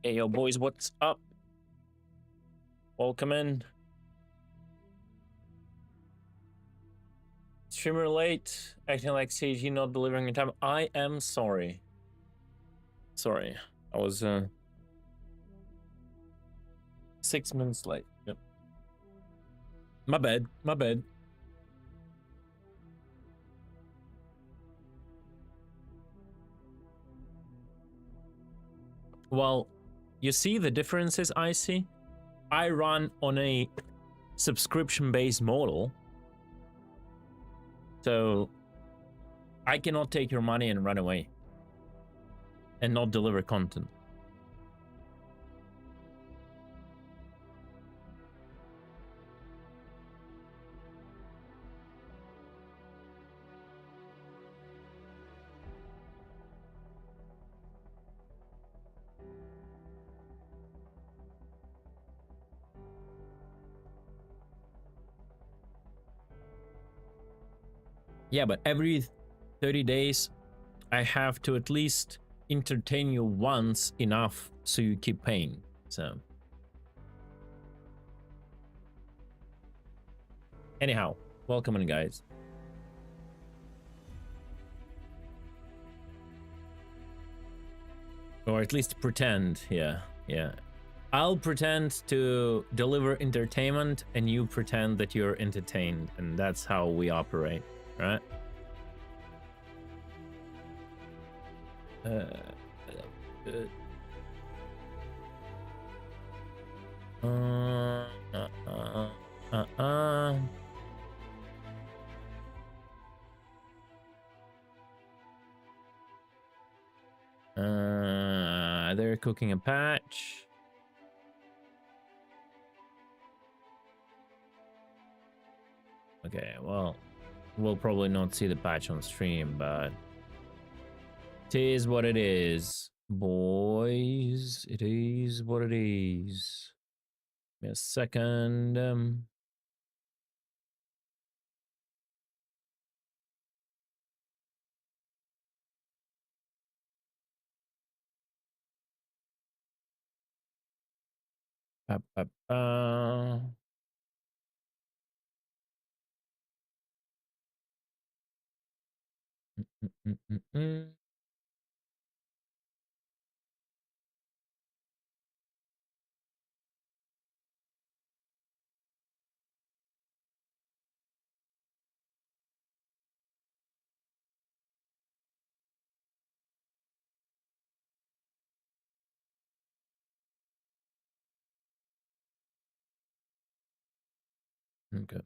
Hey, yo, boys, what's up? Welcome in. Streamer late, acting like CG not delivering in time. I am sorry. Sorry. I was 6 minutes late. Yep. My bad. My bad. Well, you see the differences I see? I run on a subscription-based model. So I cannot take your money and run away and not deliver content. Yeah, but every 30 days, I have to at least entertain you once enough so you keep paying. So anyhow, welcome in, guys. Or at least pretend, yeah. I'll pretend to deliver entertainment and you pretend that you're entertained, and that's how we operate, right? Good. They're cooking a patch. Okay, well, we'll probably not see the patch on stream, but it is what it is, boys. It is what it is. Give me a second. Ba, ba, ba. Mm. Okay.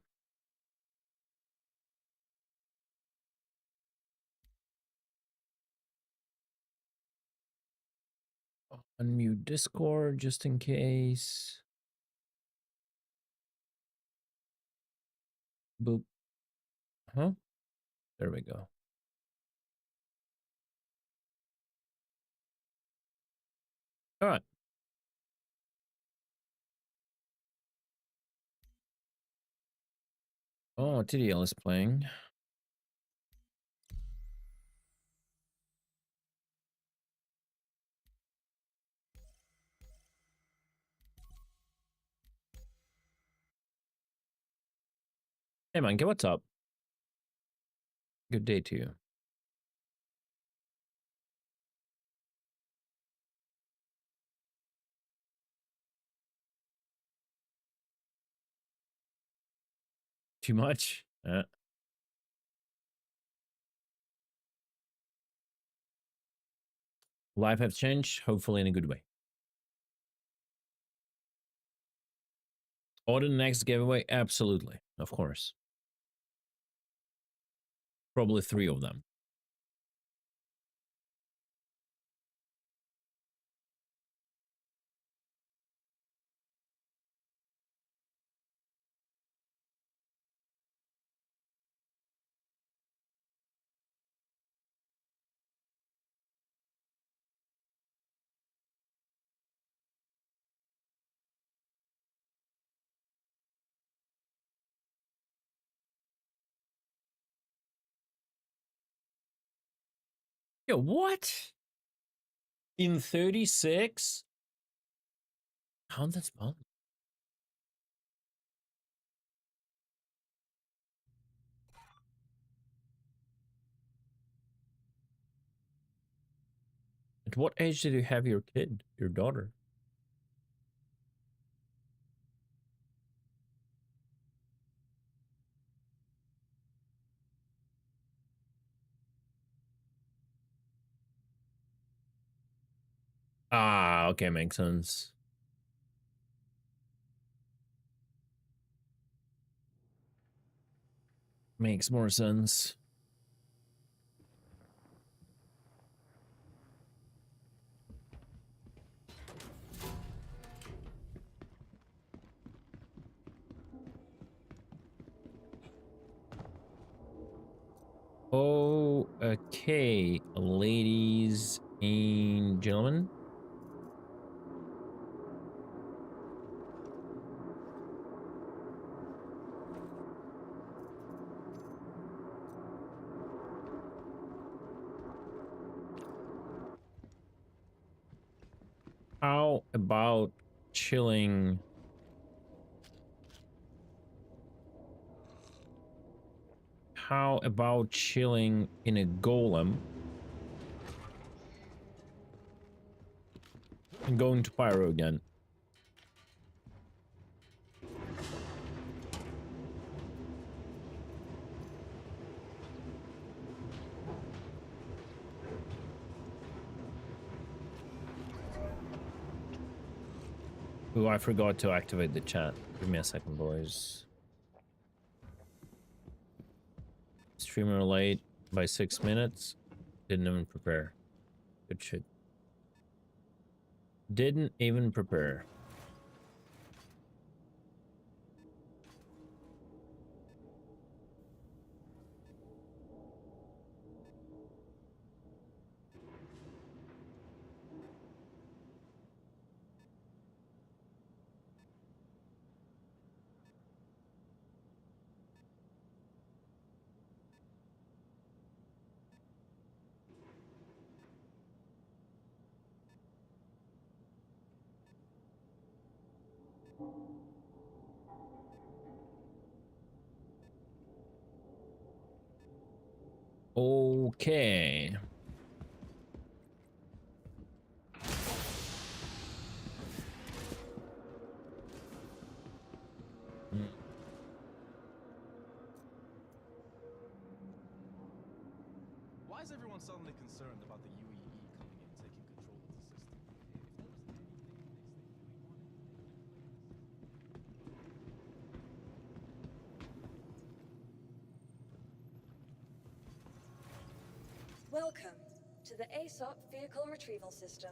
Unmute Discord just in case. Boop. Huh? There we go. All right. Oh, TDL is playing. Hey, man, what's up? Good day to you. Too much? Life has changed, hopefully in a good way. Order the next giveaway? Absolutely. Of course. Probably 3 of them. Yo, what? In 36? How'd that spawn? At what age did you have your kid, your daughter? Ah, okay, makes sense. Makes more sense. Oh, okay, ladies and gentlemen. How about chilling? How about chilling in a golem and going to pyro again? Ooh, I forgot to activate the chat. Give me a second, boys. Streamer late by 6 minutes. Didn't even prepare. Good shit. Didn't even prepare. Okay. Mm. Why is everyone suddenly concerned about the UEE coming in taking control of the system? If there was anything they wanted. Welcome to the ASOP Vehicle Retrieval System.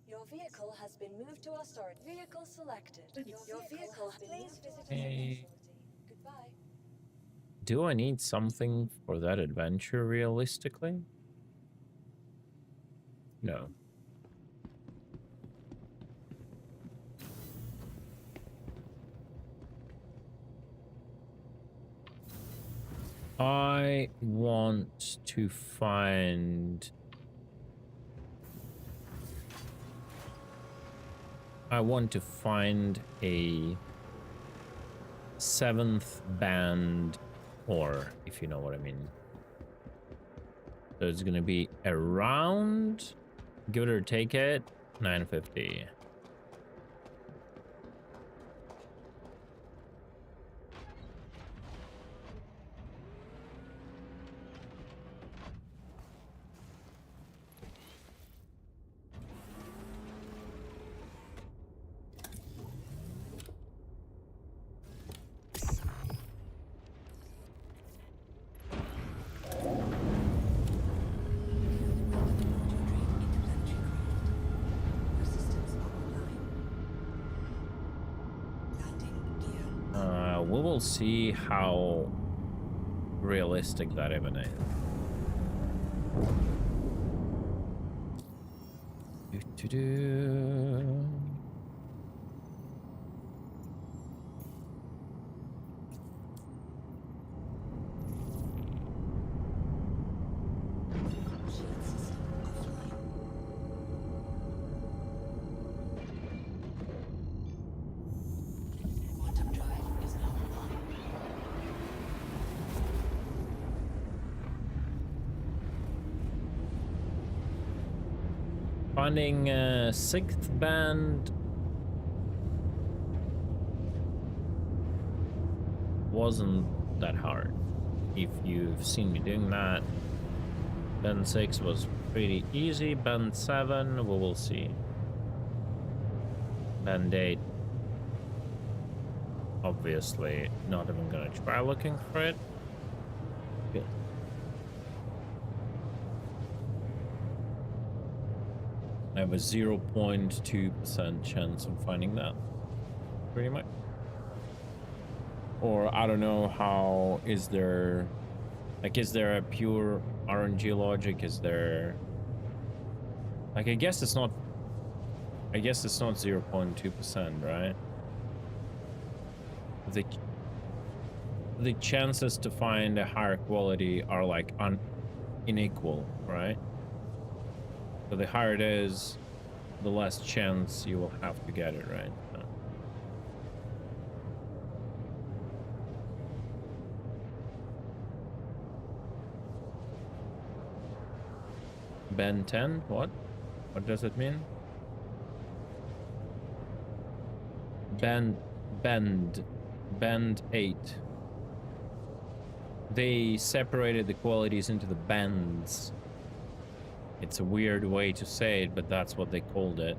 Your vehicle has been moved to our storage. Vehicle selected. Your vehicle has been moved. Visit a facility. Goodbye. Do I need something for that adventure realistically? No. I want to find... I want to find a 7th band ore, if you know what I mean. So it's gonna be around, give it or take it, 950. We will see how realistic that even is. Do-do-do. finding a sixth band wasn't that hard. If you've seen me doing that, band 6 was pretty easy. Band 7, we will see. Band 8, obviously not even gonna try looking for it. Good. I have a 0.2% chance of finding that, pretty much. Or I don't know how, is there, like, is there a pure RNG logic? Is there, like, I guess it's not 0.2%, right? The chances to find a higher quality are like unequal, right? So the higher it is, the less chance you will have to get it, right? So. Band 10? What? What does it mean? Band 8. They separated the qualities into the bands. It's a weird way to say it, but that's what they called it.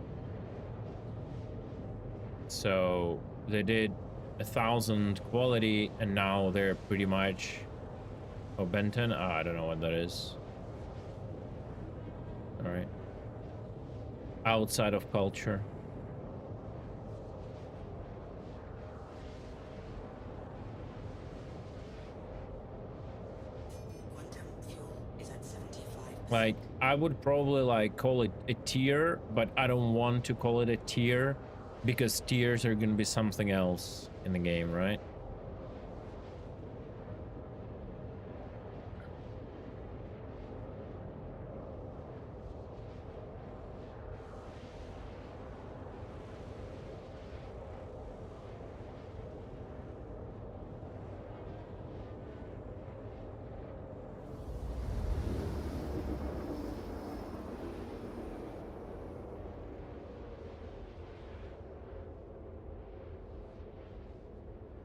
So they did 1,000 quality, and now they're pretty much, oh, Benton? I don't know what that is. All right. Outside of culture. Like, I would probably like call it a tier, but I don't want to call it a tier because tiers are gonna be something else in the game, right?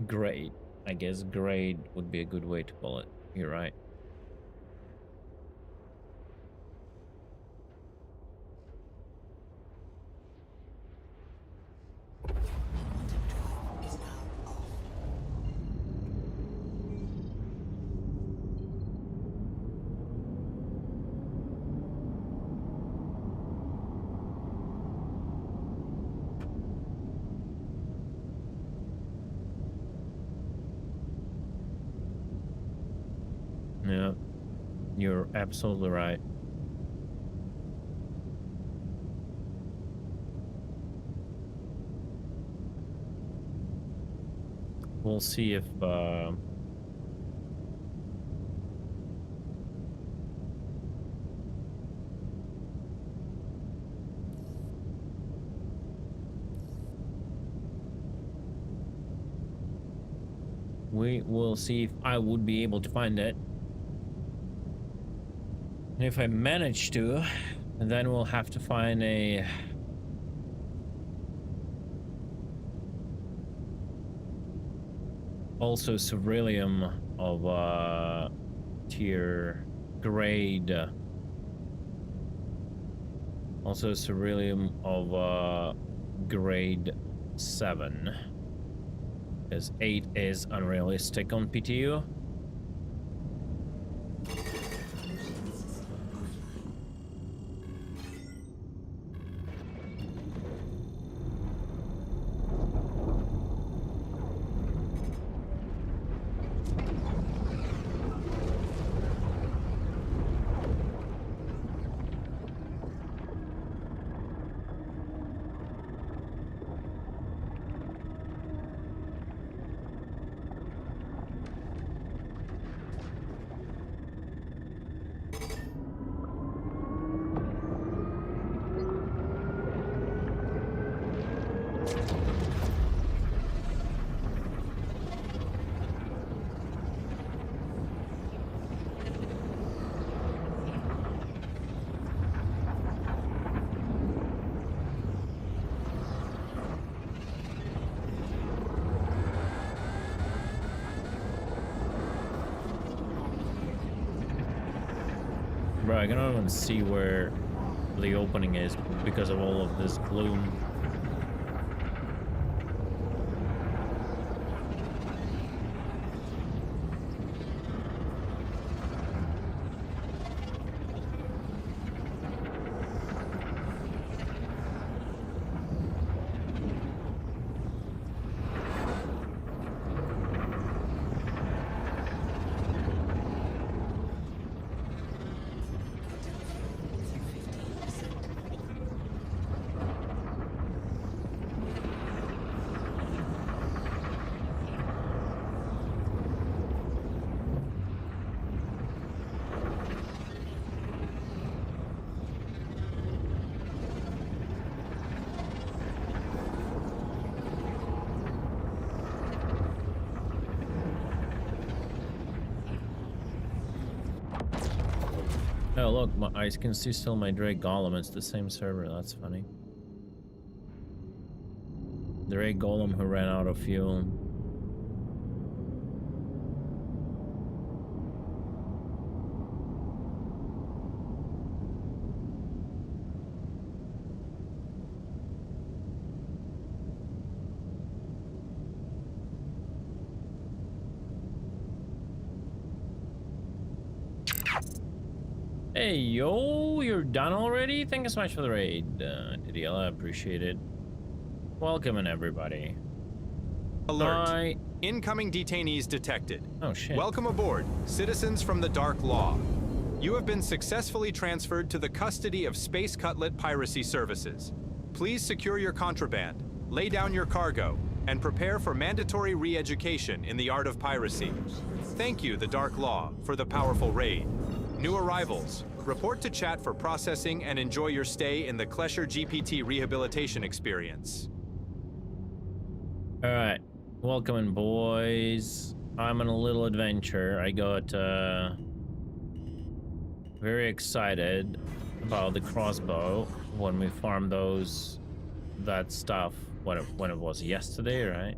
Grade. I guess grade would be a good way to call it. You're right. Yeah, you're absolutely right. We'll see if we will see if I would be able to find it. And if I manage to, then we'll have to find a also ceruleum of tier grade. Also ceruleum of grade 7. Because 8 is unrealistic on PTU. I cannot even see where the opening is because of all of this gloom. Oh look, I can see still my Drake Golem. It's the same server. That's funny. Drake Golem who ran out of fuel. Hey, yo, you're done already? Thank you so much for the raid, DDL. I appreciate it. Welcome, everybody. Alert. Incoming detainees detected. Oh, shit. Welcome aboard, citizens from the Dark Law. You have been successfully transferred to the custody of Space Cutlet Piracy Services. Please secure your contraband, lay down your cargo, and prepare for mandatory re-education in the art of piracy. Thank you, the Dark Law, for the powerful raid. New arrivals, report to chat for processing and enjoy your stay in the Klesher GPT rehabilitation experience. All right, welcome in, boys. I'm on a little adventure. I got very excited about the crossbow when we farmed that stuff when it was yesterday, right?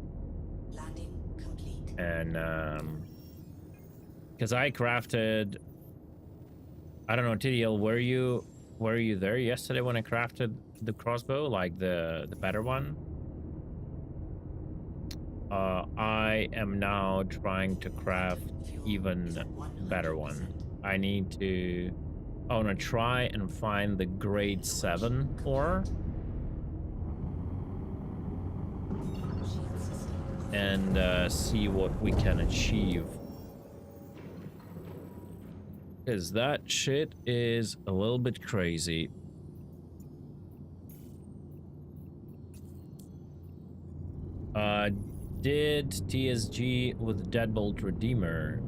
Landing complete. And because I crafted, I don't know, TDL, were you there yesterday when I crafted the crossbow, like the better one? I am now trying to craft even better one. I want to try and find the grade 7 ore and see what we can achieve. Because that shit is a little bit crazy. Did TSG with Deadbolt Redeemer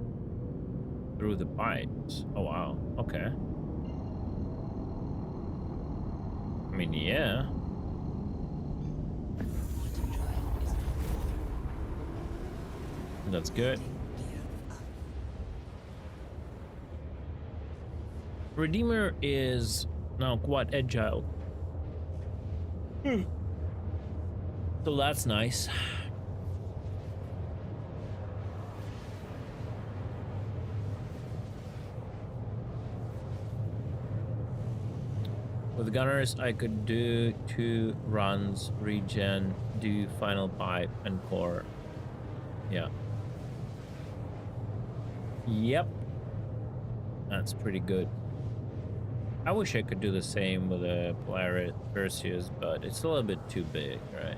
through the pipes. Oh wow, okay. I mean, yeah. That's good. Redeemer is now quite agile. So that's nice. With gunners, I could do 2 runs, regen, do final pipe, and core. Yeah. Yep. That's pretty good. I wish I could do the same with a Polaris Perseus, but it's a little bit too big, right?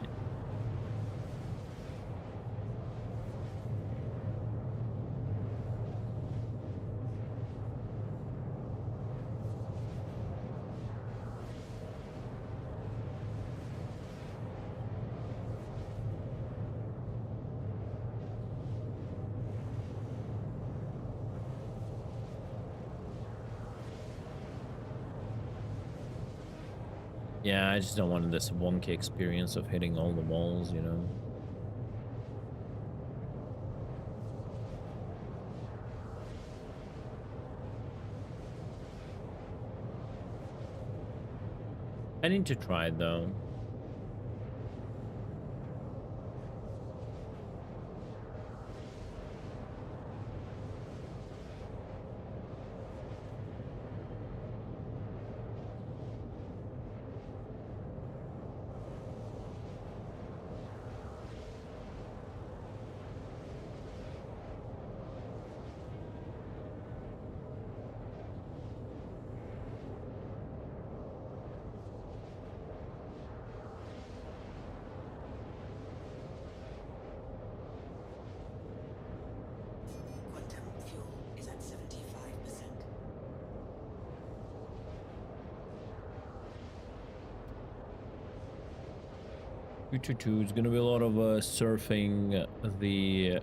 Yeah, I just don't want this wonky experience of hitting all the walls, you know? I need to try it, though. It's gonna be a lot of surfing the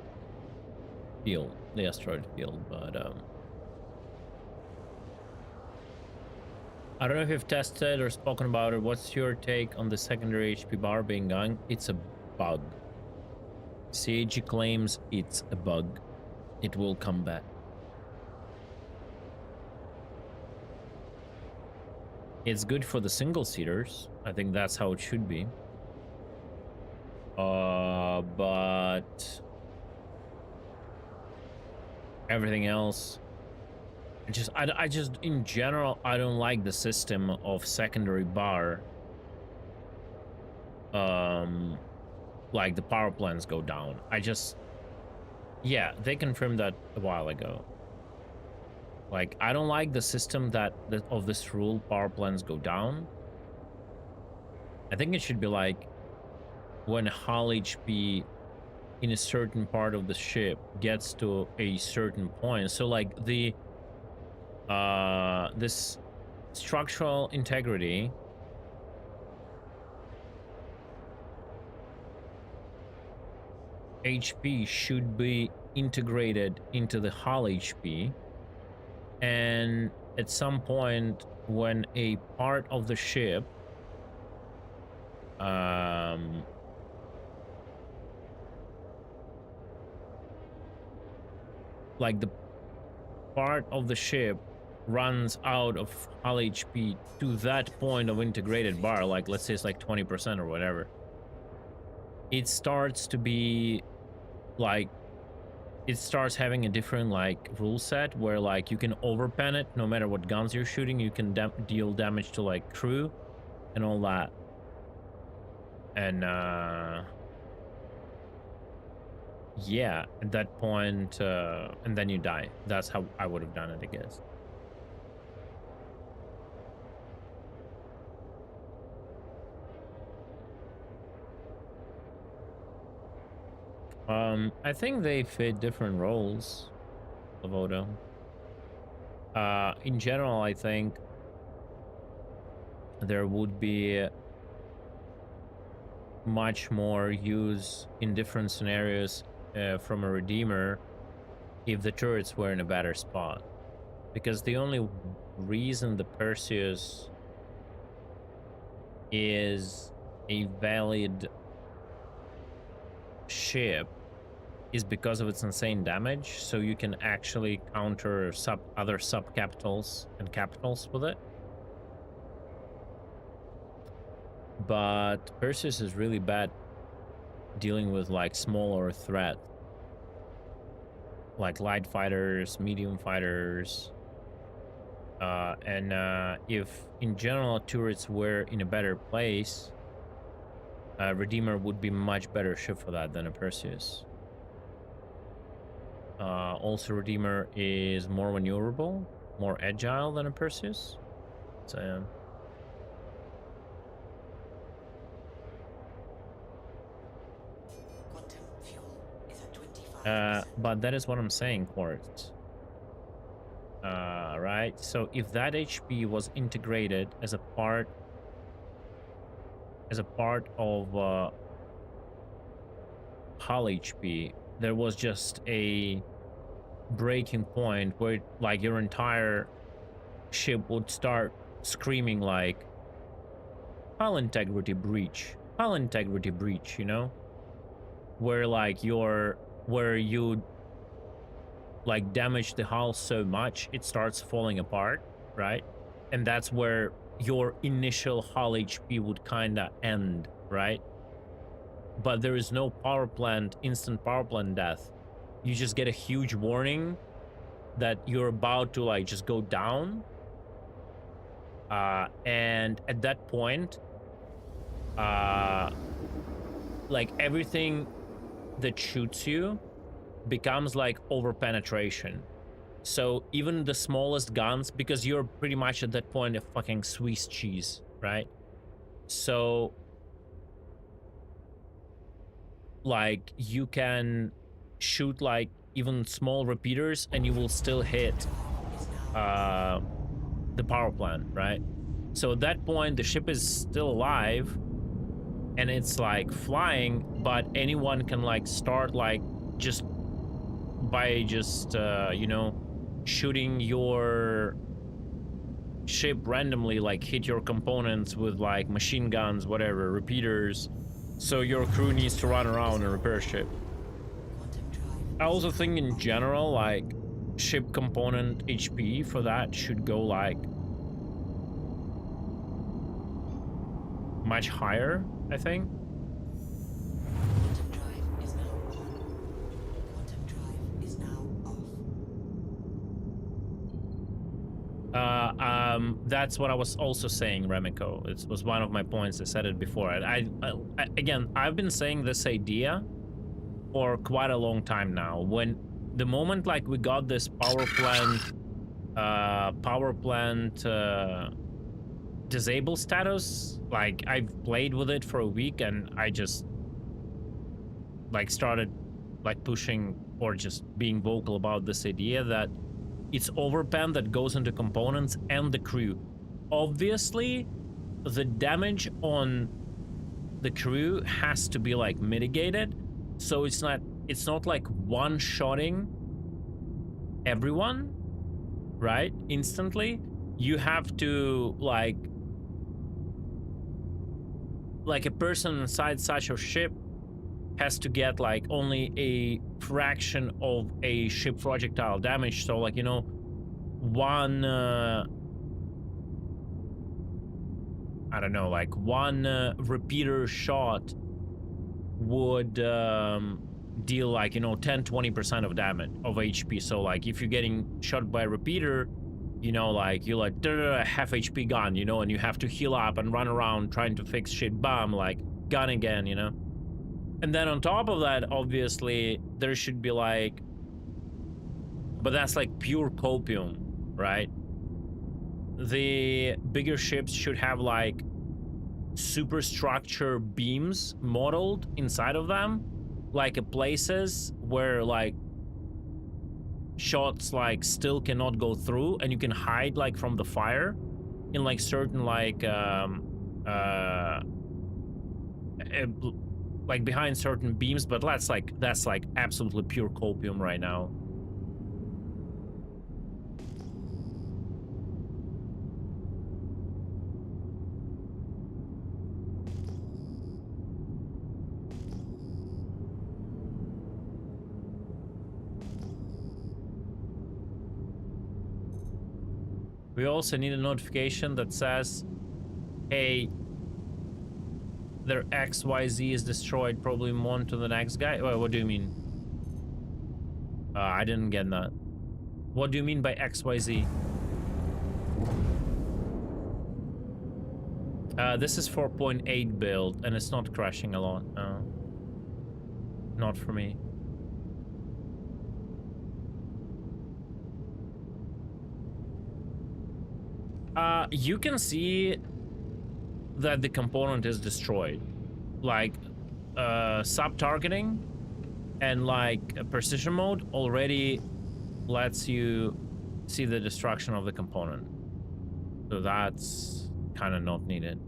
field, the asteroid field, but I don't know if you've tested or spoken about it. What's your take on the secondary HP bar being gone? It's a bug. CAG claims it's a bug. It will come back. It's good for the single seaters. I think that's how it should be. But everything else, I just in general, I don't like the system of secondary bar. Like the power plants go down. Yeah, they confirmed that a while ago. Like, I don't like the system that of this rule, power plants go down. I think it should be like when hull HP in a certain part of the ship gets to a certain point. So like the this structural integrity HP should be integrated into the hull HP, and at some point when a part of the ship like the part of the ship runs out of hull HP to that point of integrated bar, like let's say it's like 20% or whatever, it starts to be like, it starts having a different like rule set where like you can overpen it no matter what guns you're shooting. You can deal damage to like crew and all that, and yeah, at that point and then you die. That's how I would have done it, I guess. I think they fit different roles, Lavoto. In general, I think there would be much more use in different scenarios from a Redeemer if the turrets were in a better spot. Because the only reason the Perseus is a valid ship is because of its insane damage, so you can actually counter other sub-capitals and capitals with it. But Perseus is really bad dealing with like smaller threat, like light fighters, medium fighters, and if in general turrets were in a better place, Redeemer would be much better ship for that than a Perseus. Also, Redeemer is more maneuverable, more agile than a Perseus. So, but that is what I'm saying, Quartz. Right? So if that HP was integrated as a part of hull HP, there was just a breaking point where like your entire ship would start screaming like hull integrity breach, you know, where like where you like damage the hull so much it starts falling apart, right? And that's where your initial hull HP would kind of end, right? But there is no power plant, instant power plant death. You just get a huge warning that you're about to like just go down. And at that point, like everything that shoots you becomes like over penetration. So even the smallest guns, because you're pretty much at that point a fucking Swiss cheese, right? So like you can shoot like even small repeaters and you will still hit the power plant, right? So at that point the ship is still alive, and it's like flying, but anyone can like start like just by just you know, shooting your ship randomly, like hit your components with like machine guns, whatever, repeaters, so your crew needs to run around and repair ship. I also think in general, like ship component HP for that should go like much higher, I think. Quantum drive is now on. Quantum drive is now off. That's what I was also saying, Remiko. It was one of my points. I said it before. Again, I've been saying this idea for quite a long time now. When the moment like we got this power plant disable status, like I've played with it for a week and I just like started like pushing or just being vocal about this idea that it's overpen that goes into components and the crew. Obviously, the damage on the crew has to be like mitigated, so it's not like one-shotting everyone, right? Instantly. You have to like a person inside such a ship has to get like only a fraction of a ship projectile damage. So like, you know, one I don't know, like one repeater shot would deal like, you know, 10-20% of damage of HP. So like if you're getting shot by a repeater, you know, like you like half HP gun, you know, and you have to heal up and run around trying to fix shit, bam, like gun again, you know. And then on top of that, obviously there should be like, but that's like pure copium, right? The bigger ships should have like superstructure beams modeled inside of them, like places where like shots like still cannot go through, and you can hide like from the fire in like certain like behind certain beams. But that's like absolutely pure copium right now. We also need a notification that says, hey, their XYZ is destroyed, probably move on to the next guy. Well, what do you mean? I didn't get that. What do you mean by XYZ? This is 4.8 build, and it's not crashing a lot. Not for me. You can see that the component is destroyed. Like, sub-targeting and like a precision mode already lets you see the destruction of the component. So that's kind of not needed.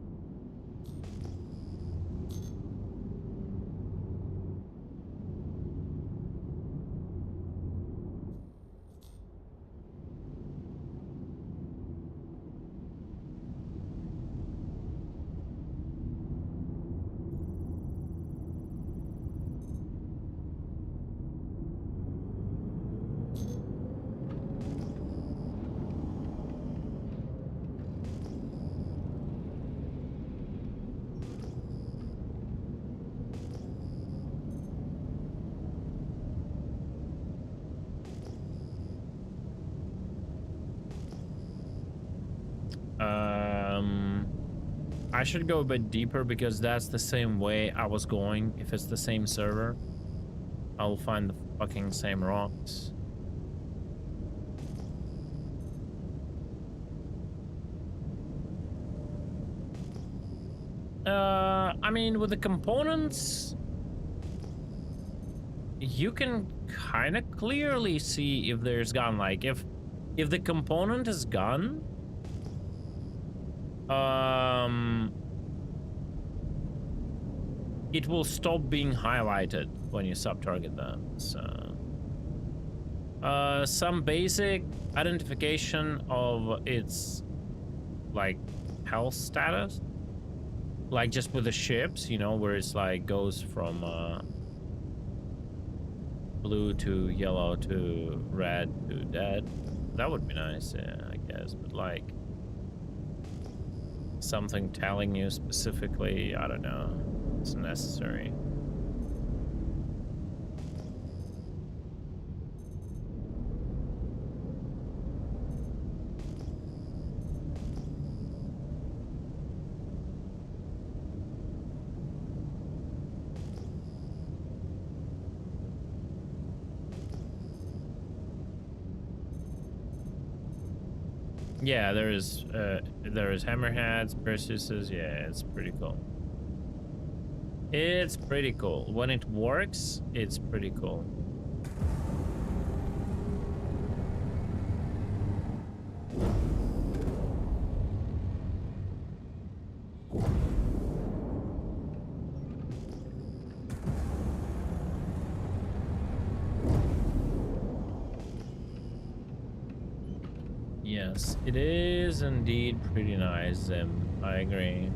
I should go a bit deeper because that's the same way I was going. If it's the same server, I will find the fucking same rocks. I mean, with the components, you can kind of clearly see if there's gun. Like, if the component is gun, it will stop being highlighted when you sub-target them. So some basic identification of its like health status, like just with the ships, you know, where it's like goes from blue to yellow to red to dead. That would be nice, yeah, I guess. But like something telling you specifically, I don't know, it's necessary. Yeah, there is hammerheads, Perseus's. Yeah, it's pretty cool. It's pretty cool. When it works, it's pretty cool. Yes, it is indeed pretty nice, Zim. I agree.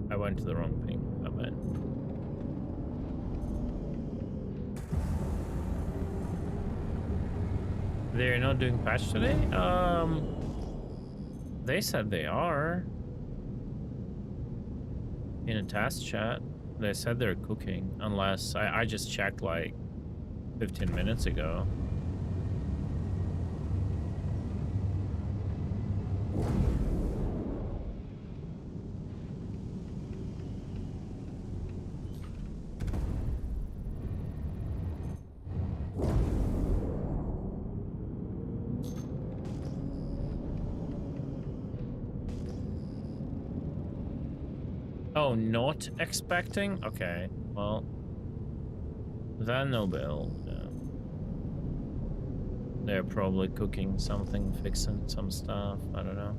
I went to the wrong thing. I bet. They're not doing patch today? They said they are. In a task chat, they said they're cooking, unless I just checked like 15 minutes ago. Oh, not expecting? Okay, well, then no bill. Yeah. They're probably cooking something, fixing some stuff. I don't know.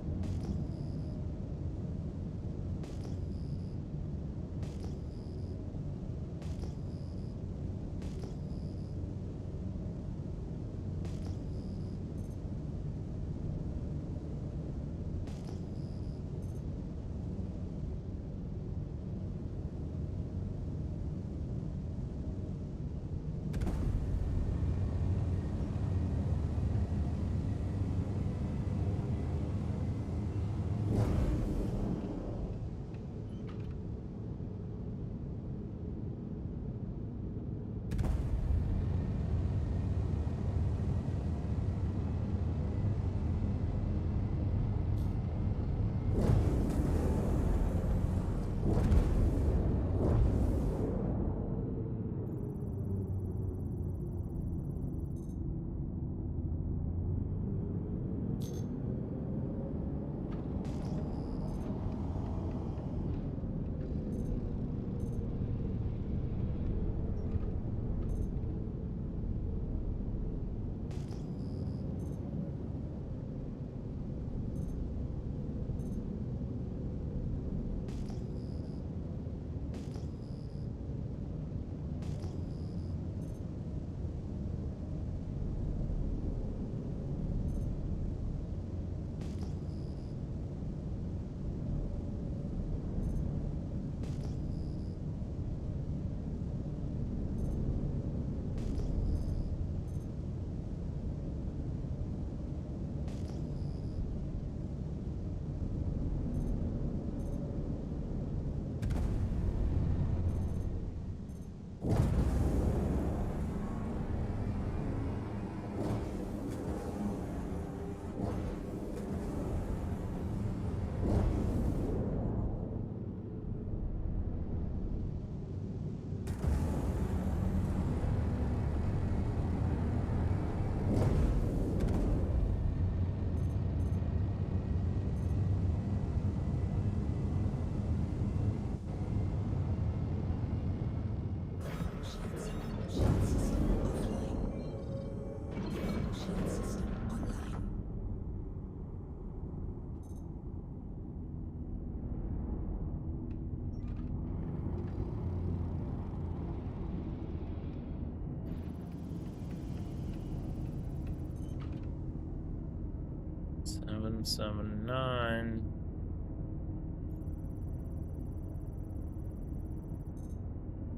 779.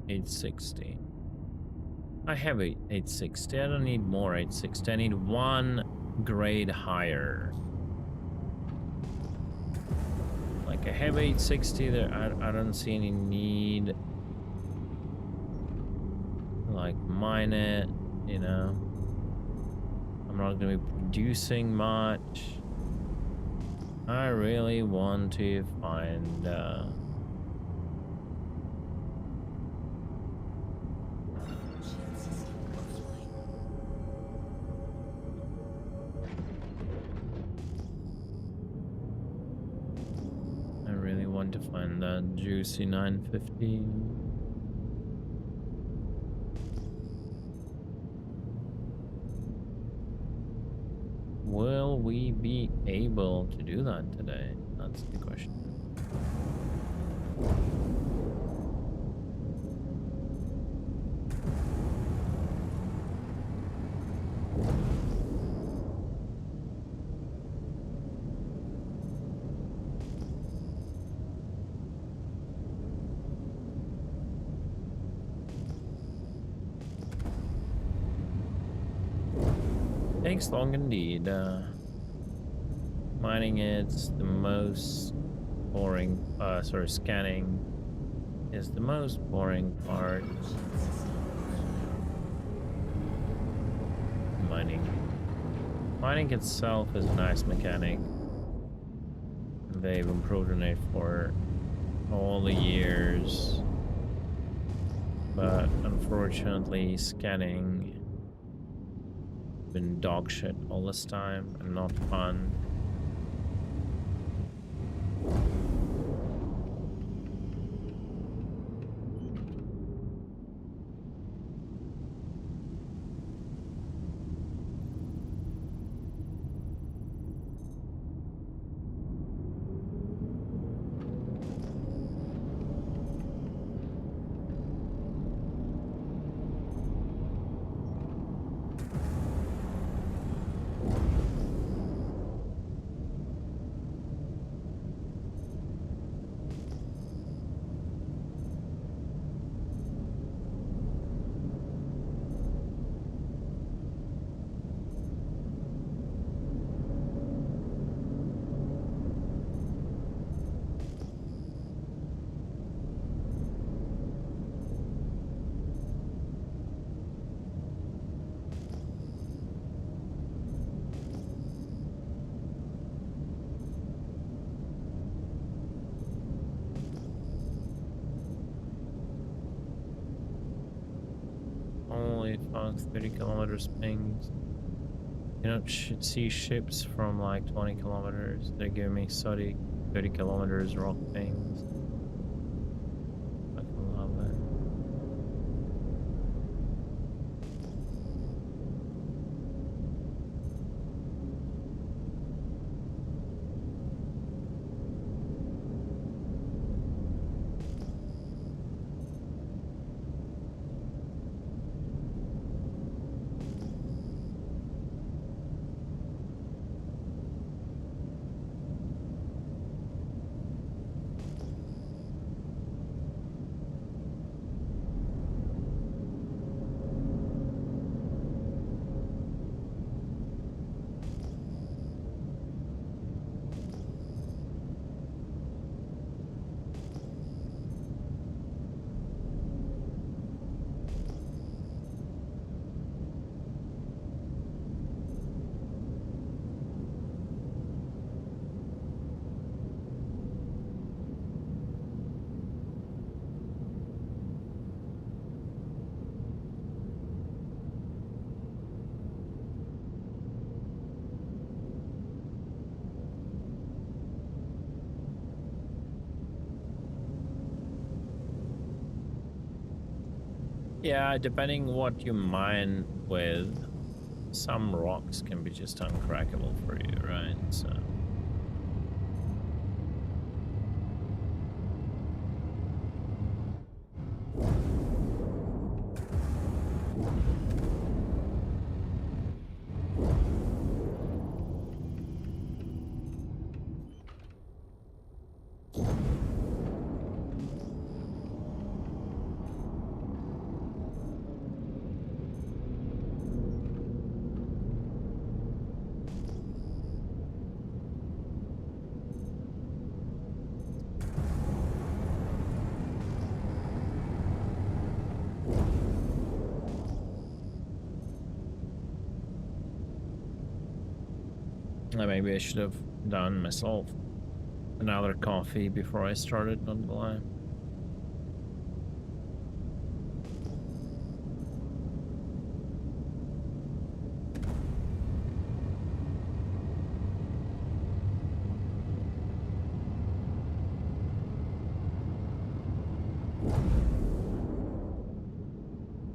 $860. I have 860. I don't need more 860. I need one grade higher. Like I have 860 there. I don't see any need. Like mine it, you know. I'm not gonna be producing much. I really want to find Shield system offline. I really want to find that juicy 950. Will we be able to do that today? That's the question. Takes long indeed. Mining is the most boring, sorry, scanning is the most boring part. Mining itself is a nice mechanic. They've improved on it for all the years. But unfortunately, scanning been dog shit all this time and not fun. Holy fuck, 30 kilometers pings. You don't see ships from like 20 kilometers. They're giving me 30 kilometers rock pings. Fucking love it. Yeah, depending what you mine with, some rocks can be just uncrackable for you, right? So Maybe I should have done myself another coffee before I started on the line.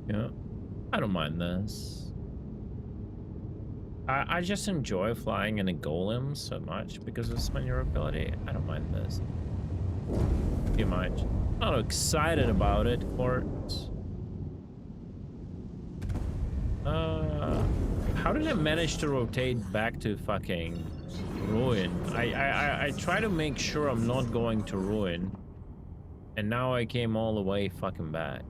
Yeah, I don't mind this. I just enjoy flying in a golem so much because of its maneuverability. I don't mind this too much. Not excited about it, but how did I manage to rotate back to fucking ruin? I try to make sure I'm not going to ruin, and now I came all the way fucking back.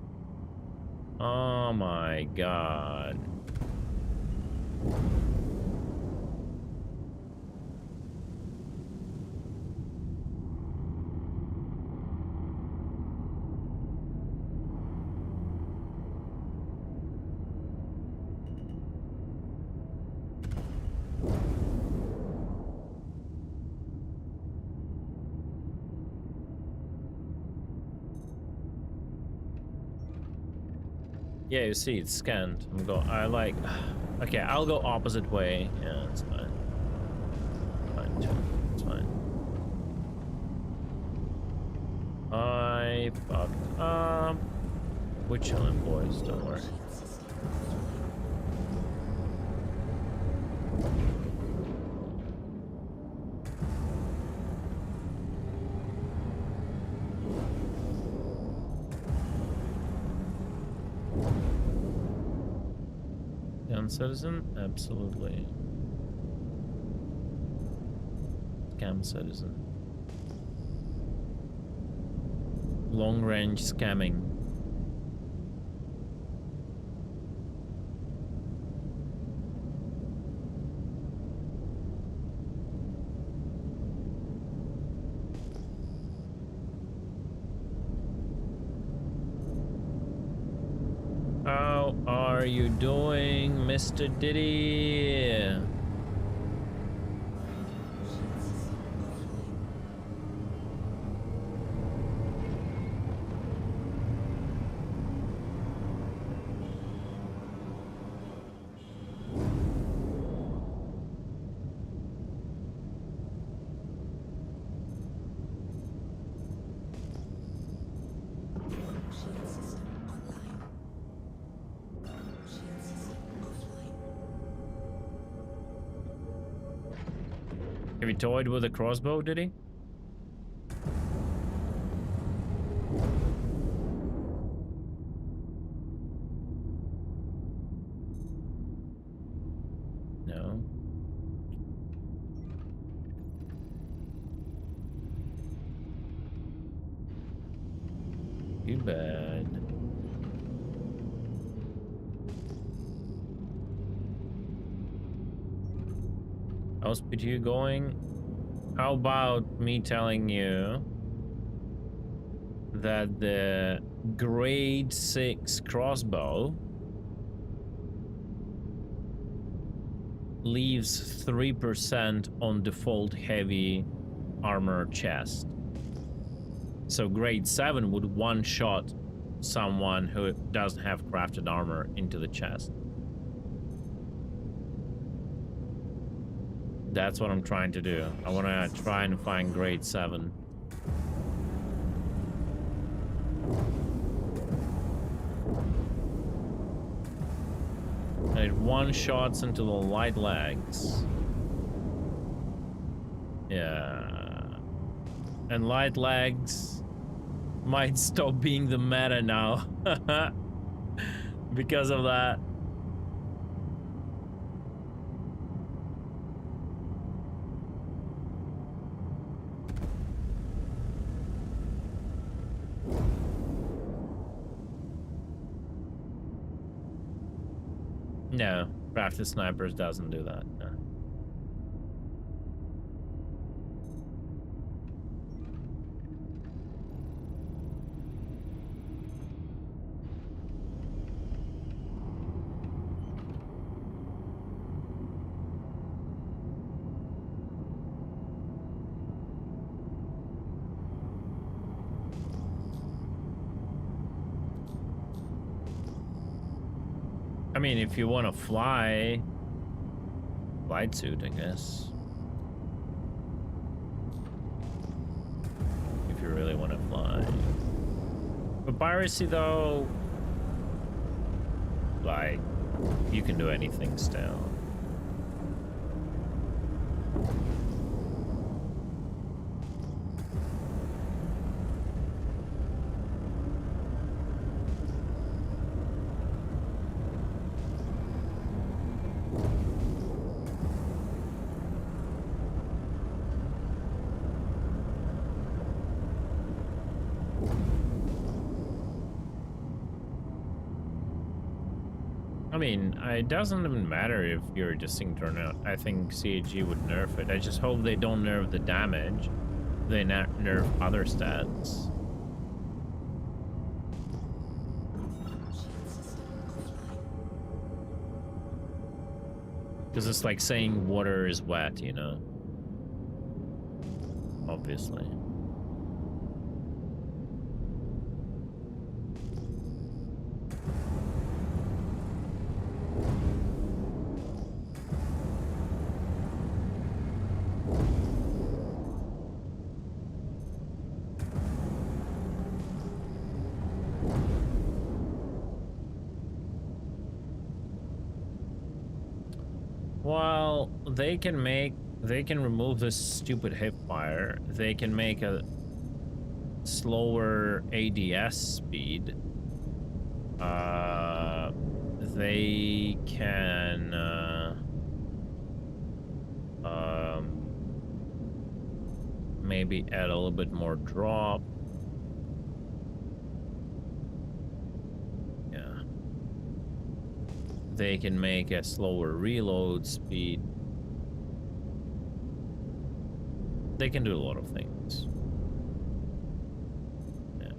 Oh my god. Yeah, you see, it's scanned. I like. Okay, I'll go opposite way. Yeah, it's fine. It's fine. I fucked up. We're chilling, boys. Don't worry. Citizen? Absolutely. Scam citizen. Long range scamming. How are you doing, Mr. Diddy? Have you toyed with a crossbow, did he? No. Too bad. How's PTU going? How about me telling you that the grade 6 crossbow leaves 3% on default heavy armor chest. So grade 7 would one-shot someone who doesn't have crafted armor into the chest. That's what I'm trying to do. I want to try and find grade 7. And it one-shots into the light legs. Yeah. And light legs might stop being the meta now. Because of that. No, crafted snipers doesn't do that. No. mean, if you want to fly, flight suit, I guess. If you really want to fly. But piracy, though, like, you can do anything still. I mean, it doesn't even matter if your distinct or not. I think CAG would nerf it. I just hope they don't nerf the damage. They nerf other stats. Because it's like saying water is wet, you know? Obviously. Well, they can remove this stupid hip fire. They can make a slower ADS speed. They can maybe add a little bit more drop. They can make a slower reload speed. They can do a lot of things. Yeah.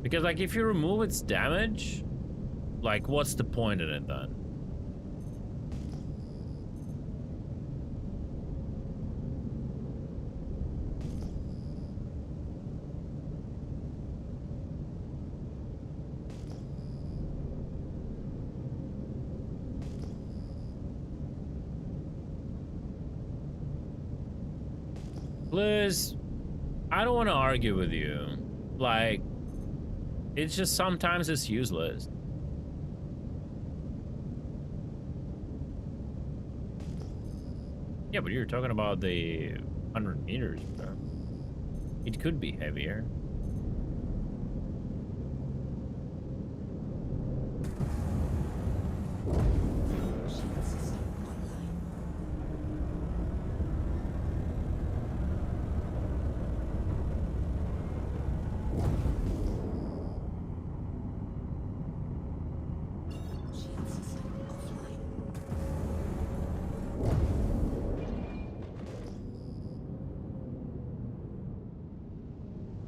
Because, like, if you remove its damage, like, what's the point in it then? Liz, I don't want to argue with you. Like, it's just sometimes it's useless. Yeah, but you're talking about the 100 meters, bro. It could be heavier.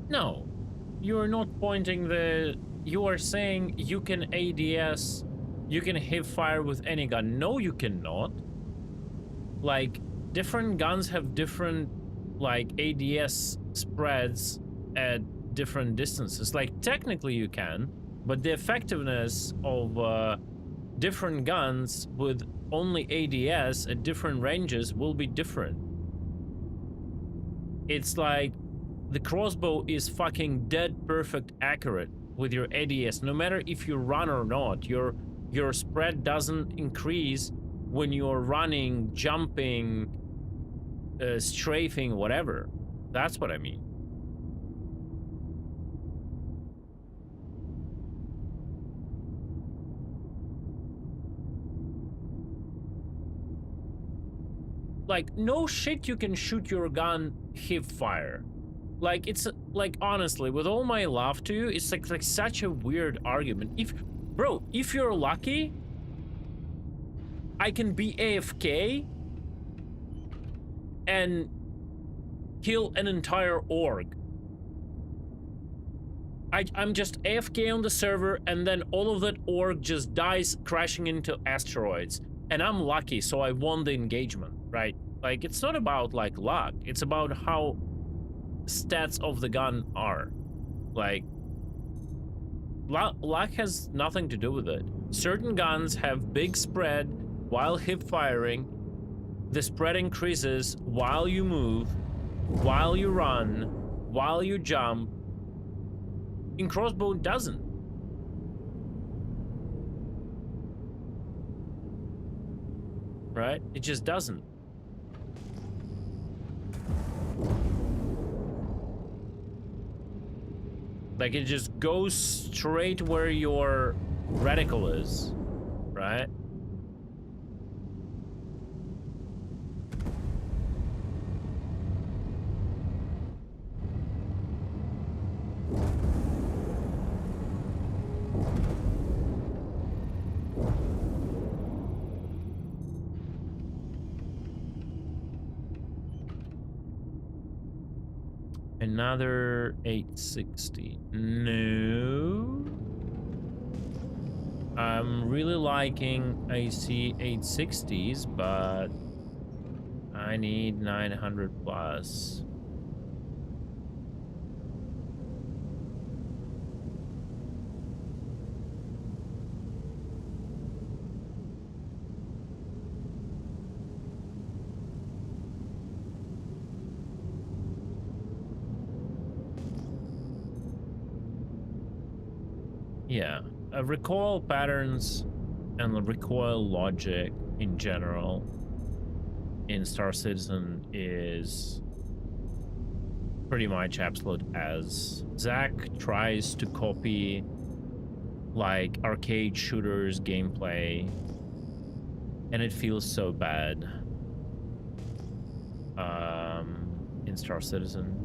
No, you are not pointing the... You are saying you can ADS, you can hip fire with any gun. No, you cannot. Like, different guns have different, like, ADS spreads at different distances. Like, technically you can, but the effectiveness of different guns with only ADS at different ranges will be different. It's like... The crossbow is fucking dead perfect accurate with your ADS. No matter if you run or not, your spread doesn't increase when you're running, jumping, strafing, whatever. That's what I mean. Like, no shit you can shoot your gun hip fire. Like, it's like, honestly, with all my love to you, it's like such a weird argument. If you're lucky, I can be AFK and kill an entire org. I'm just AFK on the server, and then all of that org just dies crashing into asteroids. And I'm lucky, so I won the engagement, right? Like, it's not about, like, luck. It's about how stats of the gun are. Like, luck has nothing to do with it. Certain guns have big spread while hip firing. The spread increases while you move, while you run, while you jump. In crossbow, it doesn't. Right? It just doesn't. Like, it just goes straight where your reticle is, right? Another 860. No. I'm really liking AC 860s, but I need 900 plus. Yeah, recoil patterns and recoil logic in general in Star Citizen is pretty much absolute as. Zach tries to copy like arcade shooters gameplay and it feels so bad in Star Citizen.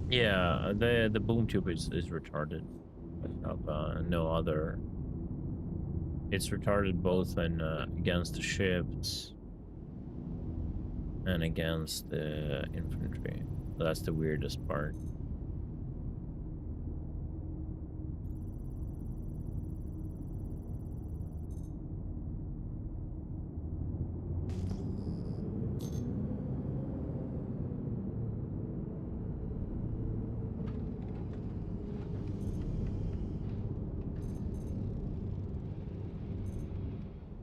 Yeah, the boom tube is retarded. No other. It's retarded both in against the ships and against the infantry. So that's the weirdest part.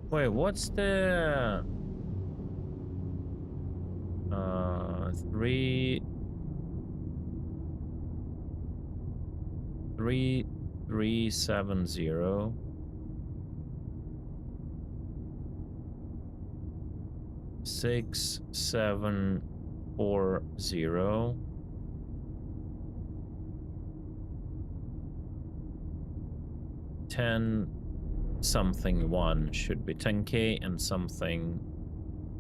Wait, what's the 370 6740 10 something 1 should be 10k and something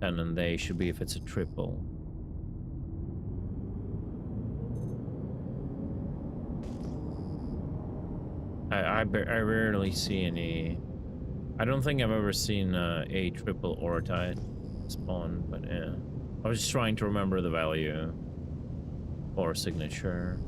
10 and they should be if it's a triple. I rarely see any. I don't think I've ever seen a triple ortite spawn, but yeah. I was just trying to remember the value or signature.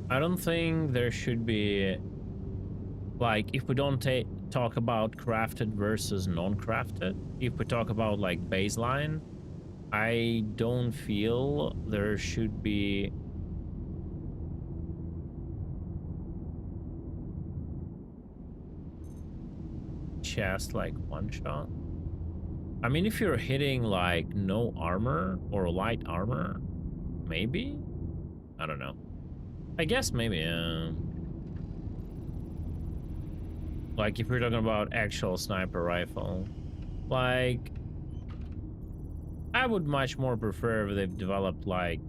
I don't think there should be, like, if we don't talk about crafted versus non-crafted, if we talk about like baseline, I don't feel there should be chest like one shot. I mean, if you're hitting like no armor or light armor, maybe? I don't know. I guess maybe, like if we're talking about actual sniper rifle, like I would much more prefer if they've developed like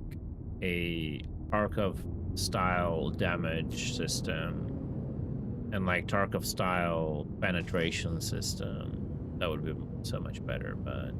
a Tarkov style damage system and like Tarkov style penetration system. That would be so much better, but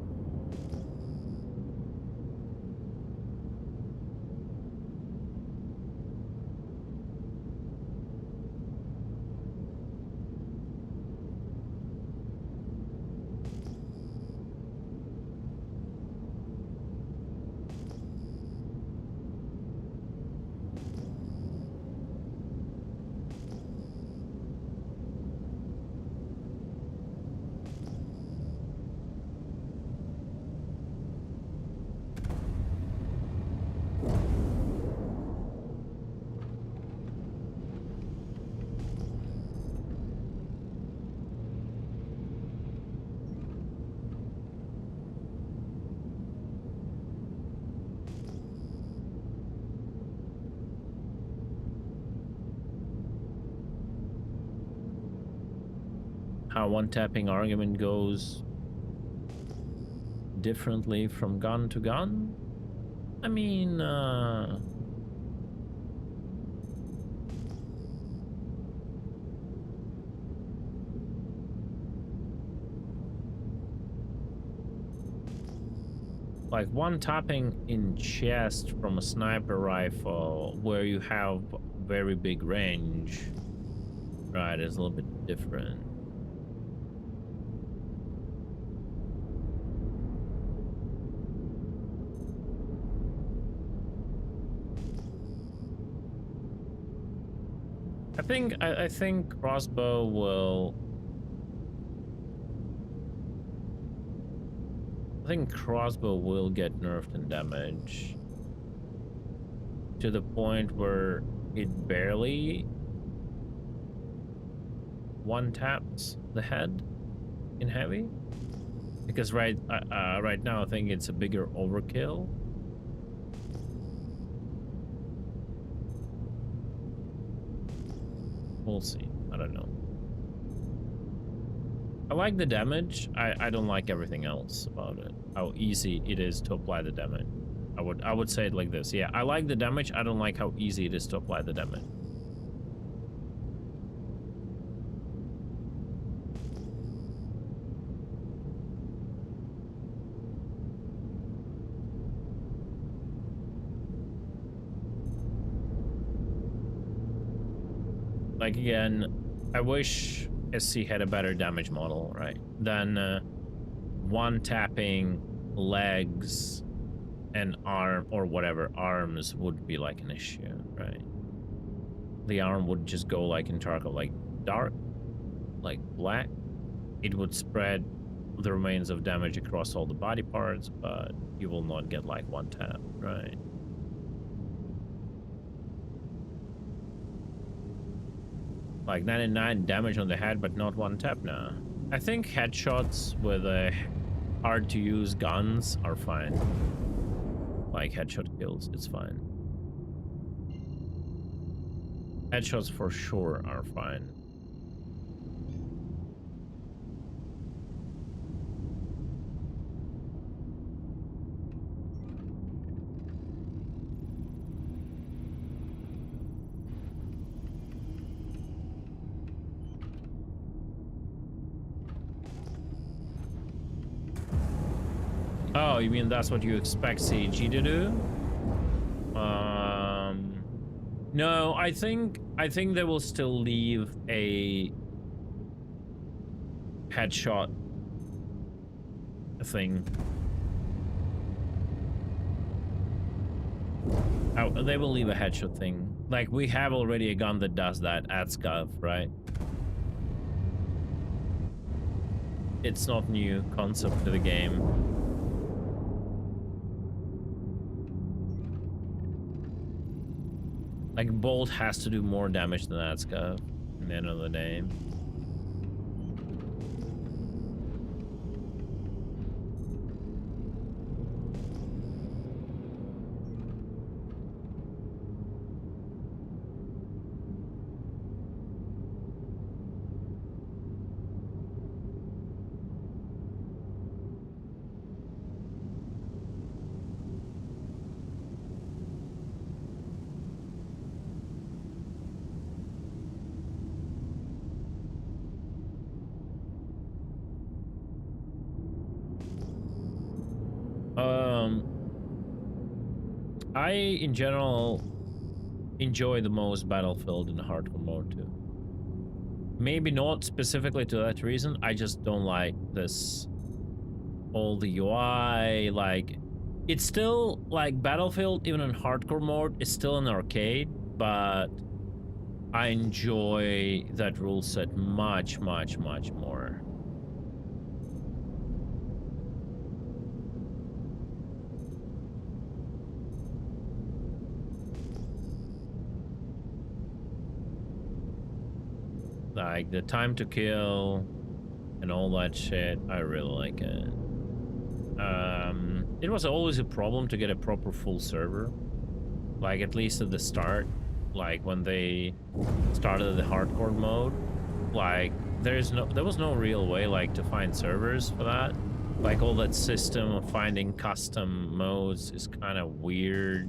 how one tapping argument goes differently from gun to gun. I mean, like one tapping in chest from a sniper rifle where you have very big range, right, is a little bit different. I think crossbow will. I think crossbow will get nerfed in damage to the point where it barely one taps the head in heavy. Because right now I think it's a bigger overkill. We'll see. I don't know. I like the damage. I don't like everything else about it. How easy it is to apply the damage. I would say it like this. Yeah, I like the damage. I don't like how easy it is to apply the damage. Like again, I wish SC had a better damage model, right? Then one tapping legs and arm or whatever arms would be like an issue, right? The arm would just go like in Tarkov, like dark, like black. It would spread the remains of damage across all the body parts, but you will not get like one tap, right? Like 99 damage on the head, but not one tap now. I think headshots with hard to use guns are fine. Like headshot kills, it's fine. Headshots for sure are fine. Oh, you mean that's what you expect CG to do? No, I think they will still leave a headshot thing. Oh, they will leave a headshot thing. Like, we have already a gun that does that at Scuff, right? It's not new concept to the game. Like, Bolt has to do more damage than that Scuff at the end of the day. I, in general, enjoy the most Battlefield in hardcore mode too. Maybe not specifically to that reason, I just don't like this, all the UI, like, it's still, like, Battlefield, even in hardcore mode, is still an arcade, but I enjoy that rule set much, much, much more. Like, the time to kill and all that shit, I really like it. It was always a problem to get a proper full server. Like, at least at the start. Like, when they started the hardcore mode. Like, there was no real way, like, to find servers for that. Like, all that system of finding custom modes is kind of weird.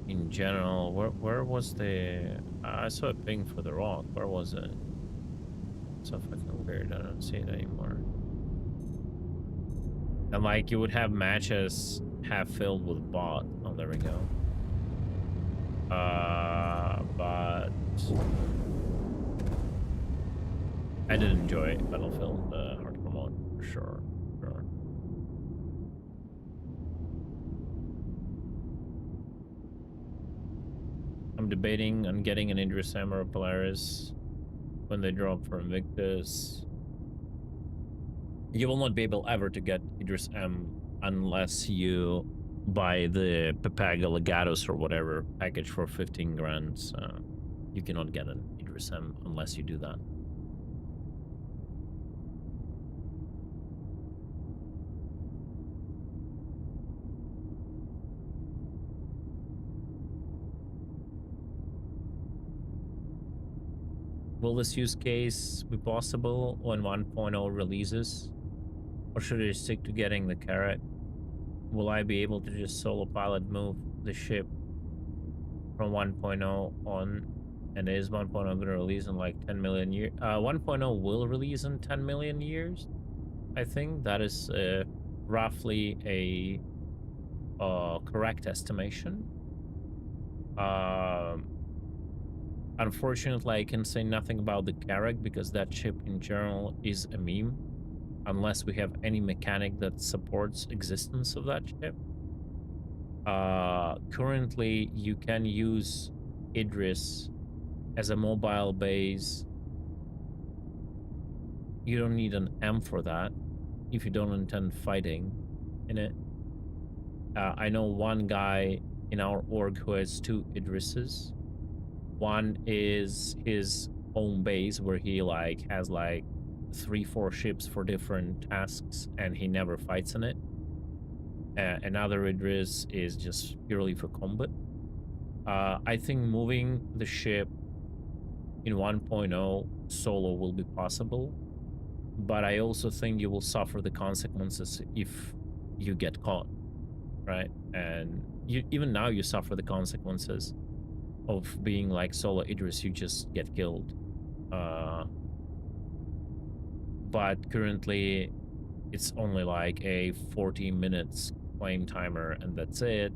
In general, where was the... I saw a ping for the rock. Where was it? So fucking weird. I don't see it anymore. And like, you would have matches half filled with bot. Oh, there we go. But I did enjoy Battlefield hardcore mode for sure. I'm debating on getting an Idris M or a Polaris when they drop for Invictus. You will not be able ever to get Idris M unless you buy the Papaga Legatos or whatever package for 15 grand. So you cannot get an Idris M unless you do that. will this use case be possible when 1.0 releases? Or should I stick to getting the carrot? Will I be able to just solo pilot move the ship from 1.0 on? And is 1.0 going to release in like 10 million years? 1.0 will release in 10 million years. I think that is roughly a correct estimation. Unfortunately, I can say nothing about the Carrack because that ship in general is a meme, unless we have any mechanic that supports existence of that ship. Currently, you can use Idris as a mobile base. You don't need an M for that if you don't intend fighting in it. I know one guy in our org who has 2 Idrises. One is his own base where he like has like 3-4 ships for different tasks and he never fights in it. Another Idris is just purely for combat. I think moving the ship in 1.0 solo will be possible, but I also think you will suffer the consequences if you get caught, right? And even now you suffer the consequences of being like solo Idris, you just get killed. But currently it's only like a 40 minutes claim timer and that's it.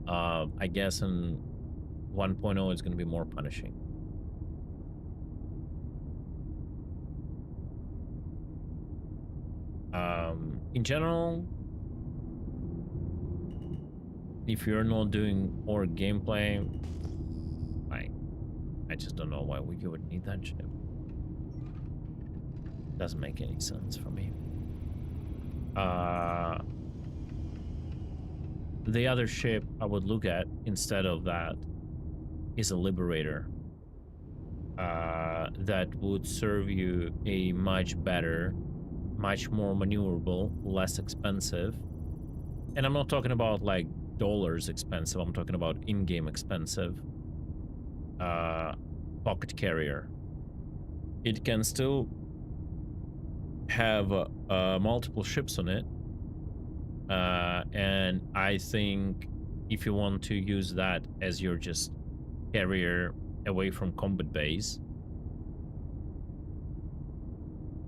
I guess in 1.0 it's going to be more punishing. In general, if you're not doing more gameplay, I just don't know why you would need that ship. Doesn't make any sense for me. The other ship I would look at instead of that is a Liberator. That would serve you a much better, much more maneuverable, less expensive. And I'm not talking about like dollars expensive, I'm talking about in-game expensive pocket carrier. It can still have multiple ships on it, and I think if you want to use that as your just carrier away from combat base,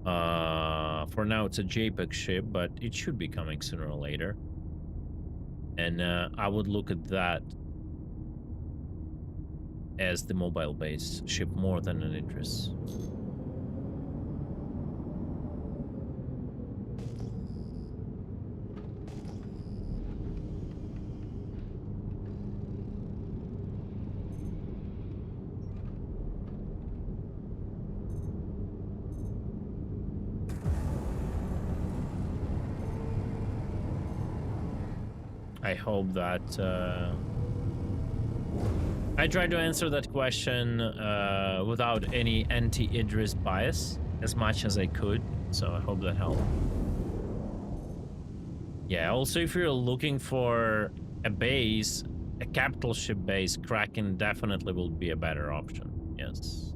for now it's a JPEG ship, but it should be coming sooner or later. And I would look at that as the mobile base ship more than an Idris. I hope that I tried to answer that question without any anti-Idris bias as much as I could, so I hope that helped. Yeah, also if you're looking for a base, a capital ship base, Kraken definitely will be a better option, yes.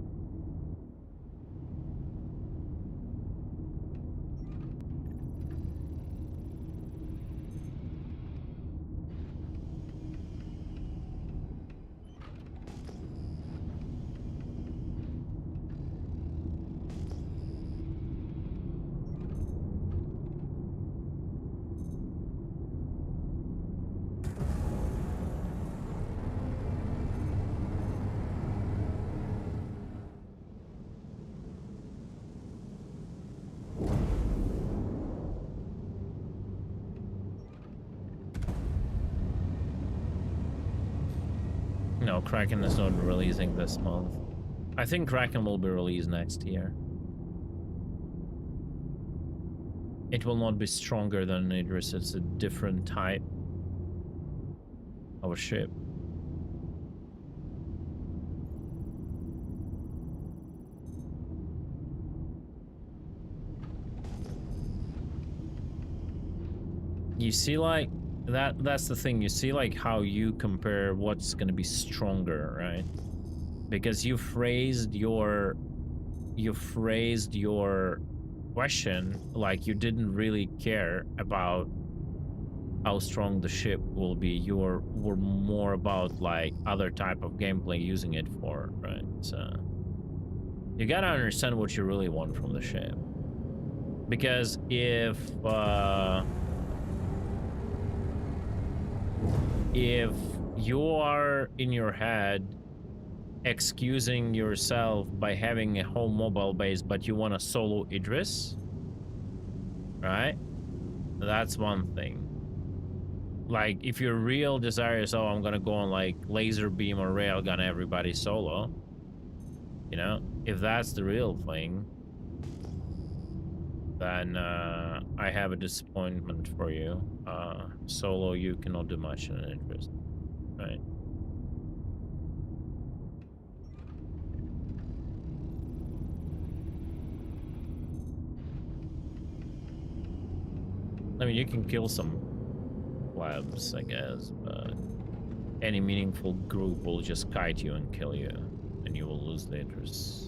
No, Kraken is not releasing this month. I think Kraken will be released next year. It will not be stronger than Idris, it's a different type of a ship. You see, like, that's the thing. You see, like, how you compare what's gonna be stronger, right? because you phrased your question like you didn't really care about how strong the ship will be. You were more about like other type of gameplay using it for, right? So you gotta understand what you really want from the ship, because if you are in your head excusing yourself by having a whole mobile base, but you want to solo Idris, right? That's one thing. Like, if your real desire is, oh, I'm gonna go on like laser beam or railgun everybody solo, you know, if that's the real thing, then I have a disappointment for you. Solo, you cannot do much in an Idris, right? I mean, you can kill some plebs, I guess, but any meaningful group will just kite you and kill you, and you will lose the interest.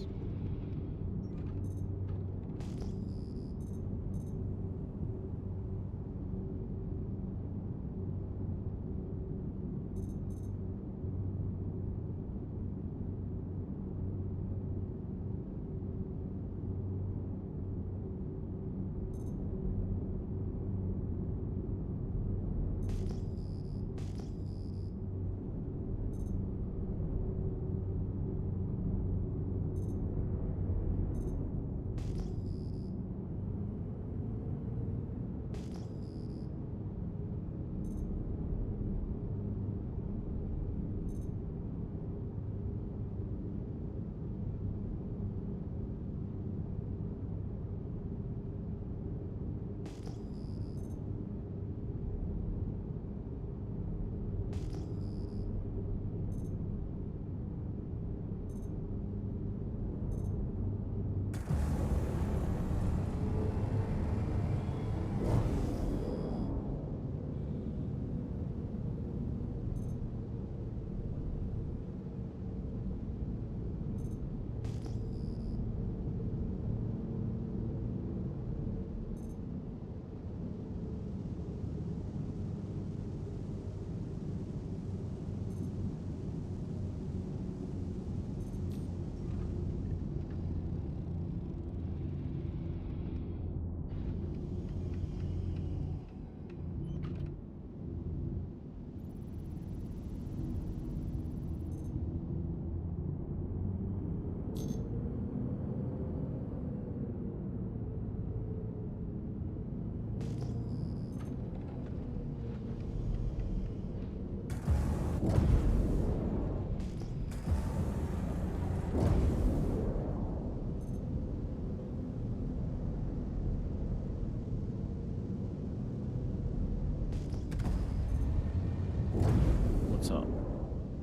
What's up?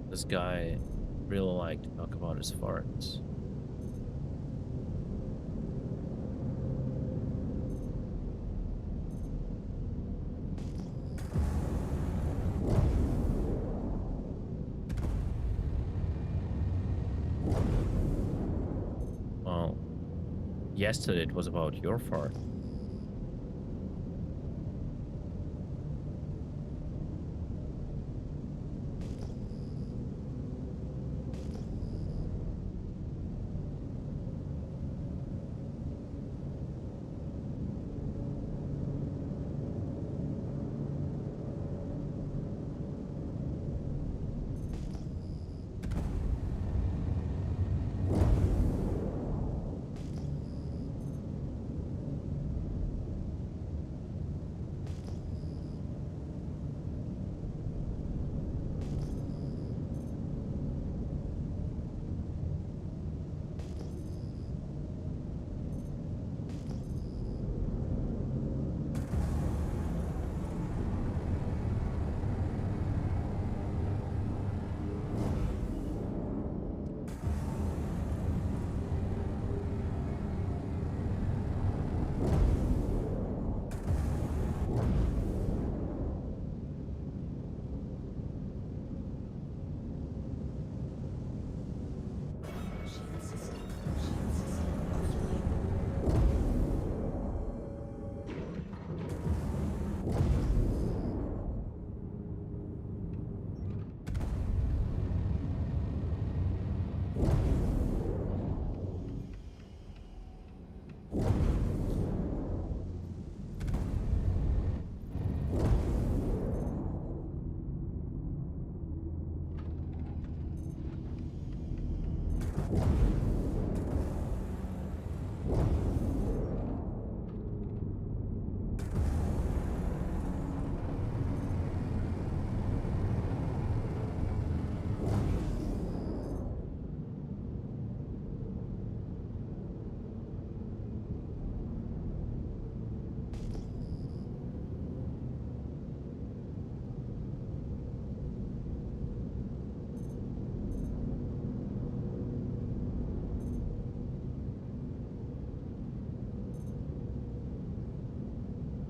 This guy really liked to talk about his farts. Well, yesterday it was about your fart.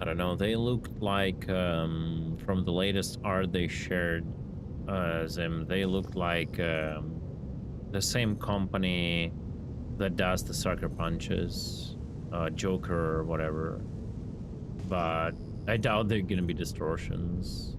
I don't know. They look like from the latest art they shared, them. They look like the same company that does the sucker punches, Joker or whatever. But I doubt they're gonna be distortions.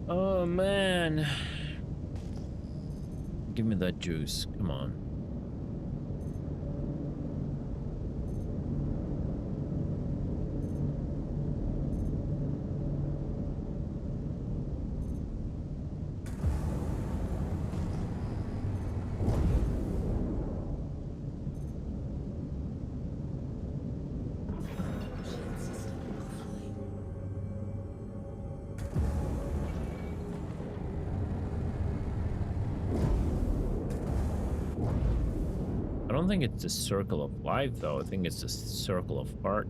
Oh man. Give me that juice. Come on. Shield system offline. I don't think it's a circle of life though. I think it's a circle of heart.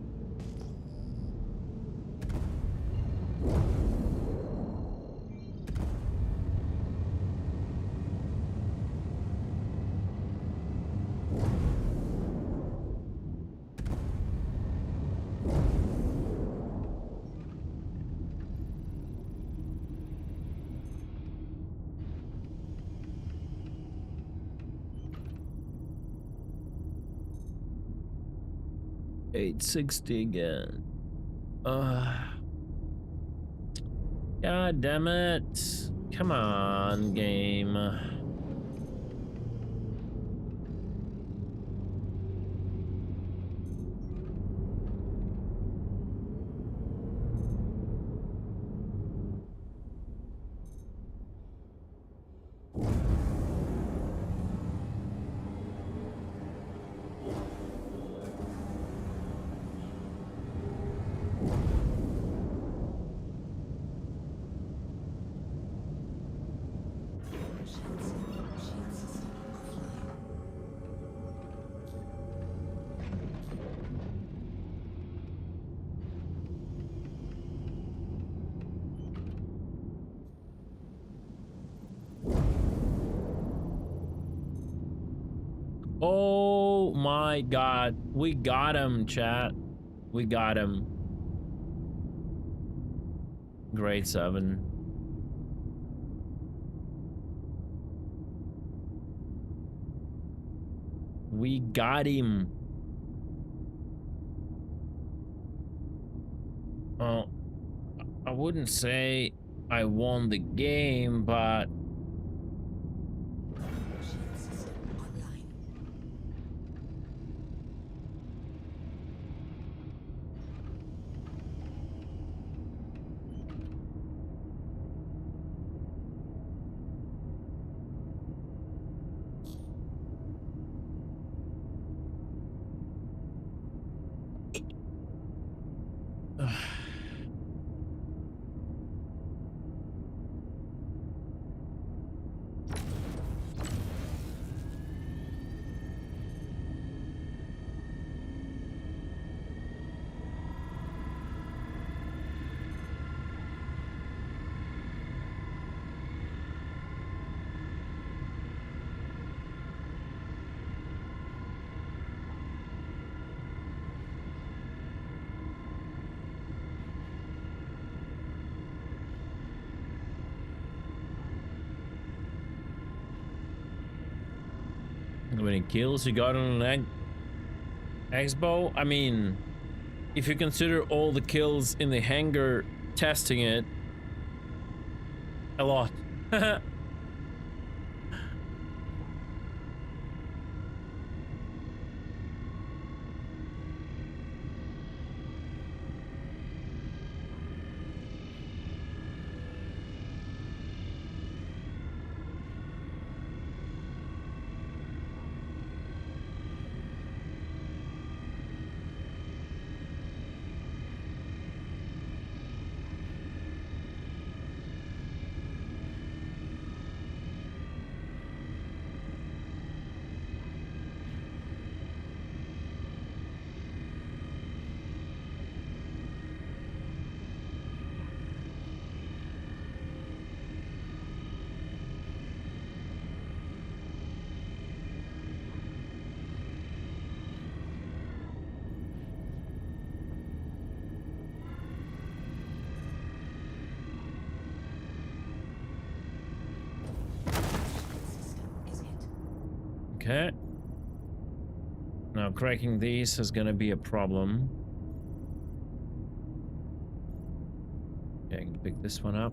$860 again. God damn it. Come on, game. Shield system offline. Oh my god. We got him, chat. We got him. Grade 7. We got him. Oh, I wouldn't say I won the game, but Shield system online. How many kills you got on an Xbow? I mean, if you consider all the kills in the hangar testing it, a lot. Okay. Now cracking these is gonna be a problem. Okay, I can pick this one up.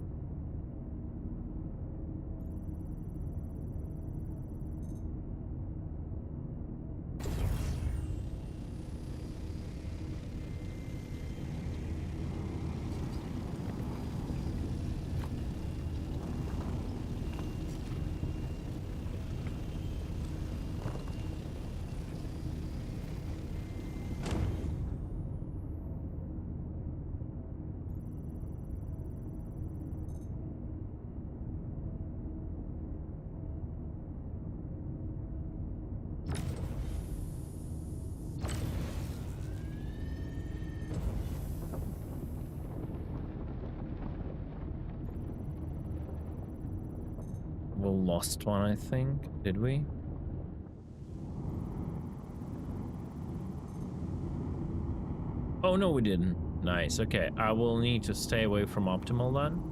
We lost one, I think. Did we? Oh, no, we didn't. Nice. Okay, I will need to stay away from optimal then.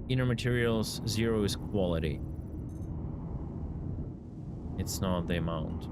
Inner materials, 0 is quality. It's not the amount.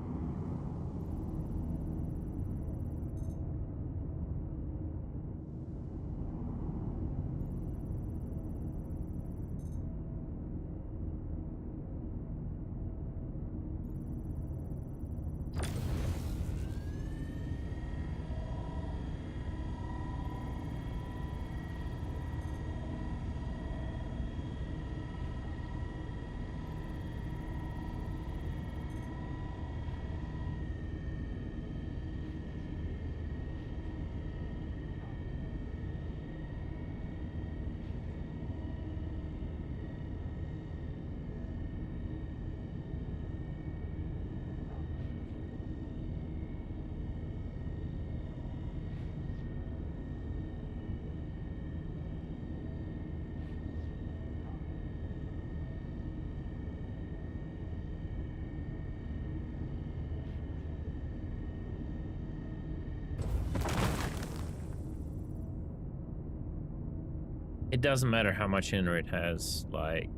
It doesn't matter how much inner it has, like,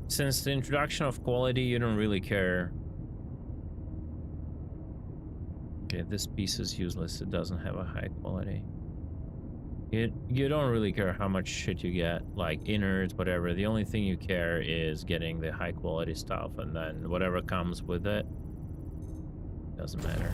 since the introduction of quality, you don't really care. Okay, this piece is useless, it doesn't have a high quality. You don't really care how much shit you get, like innards, whatever. The only thing you care is getting the high quality stuff, and then whatever comes with it doesn't matter.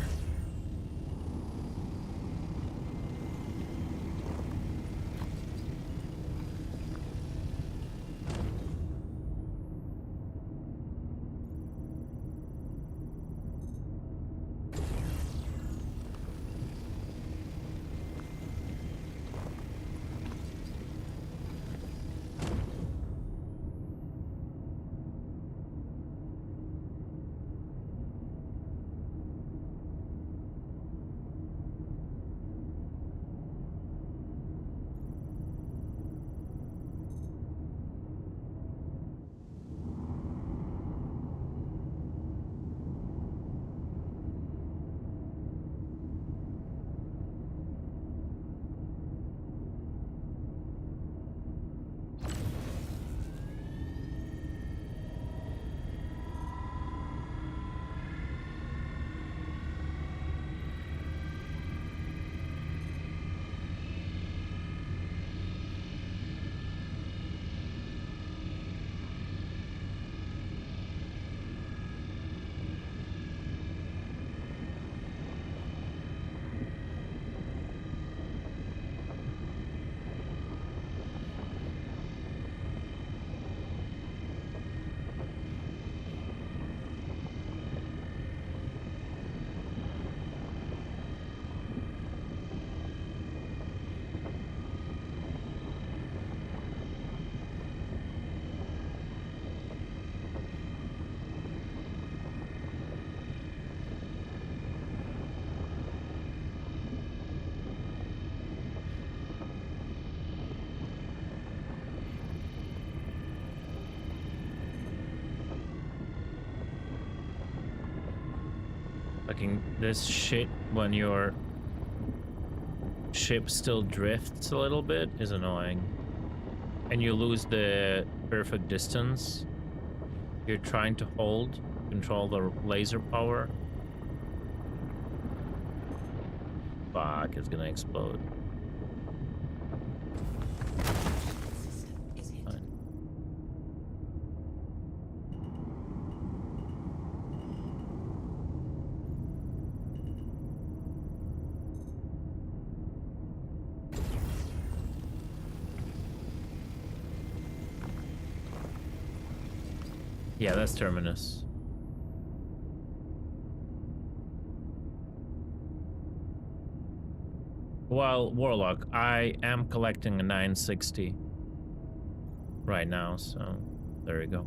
fucking this shit when your ship still drifts a little bit is annoying. And you lose the perfect distance you're trying to hold, control the laser power. Fuck, it's gonna explode. System is hit. Fine. Yeah, that's Terminus. Well, Warlock, I am collecting a 960 right now, so there you go.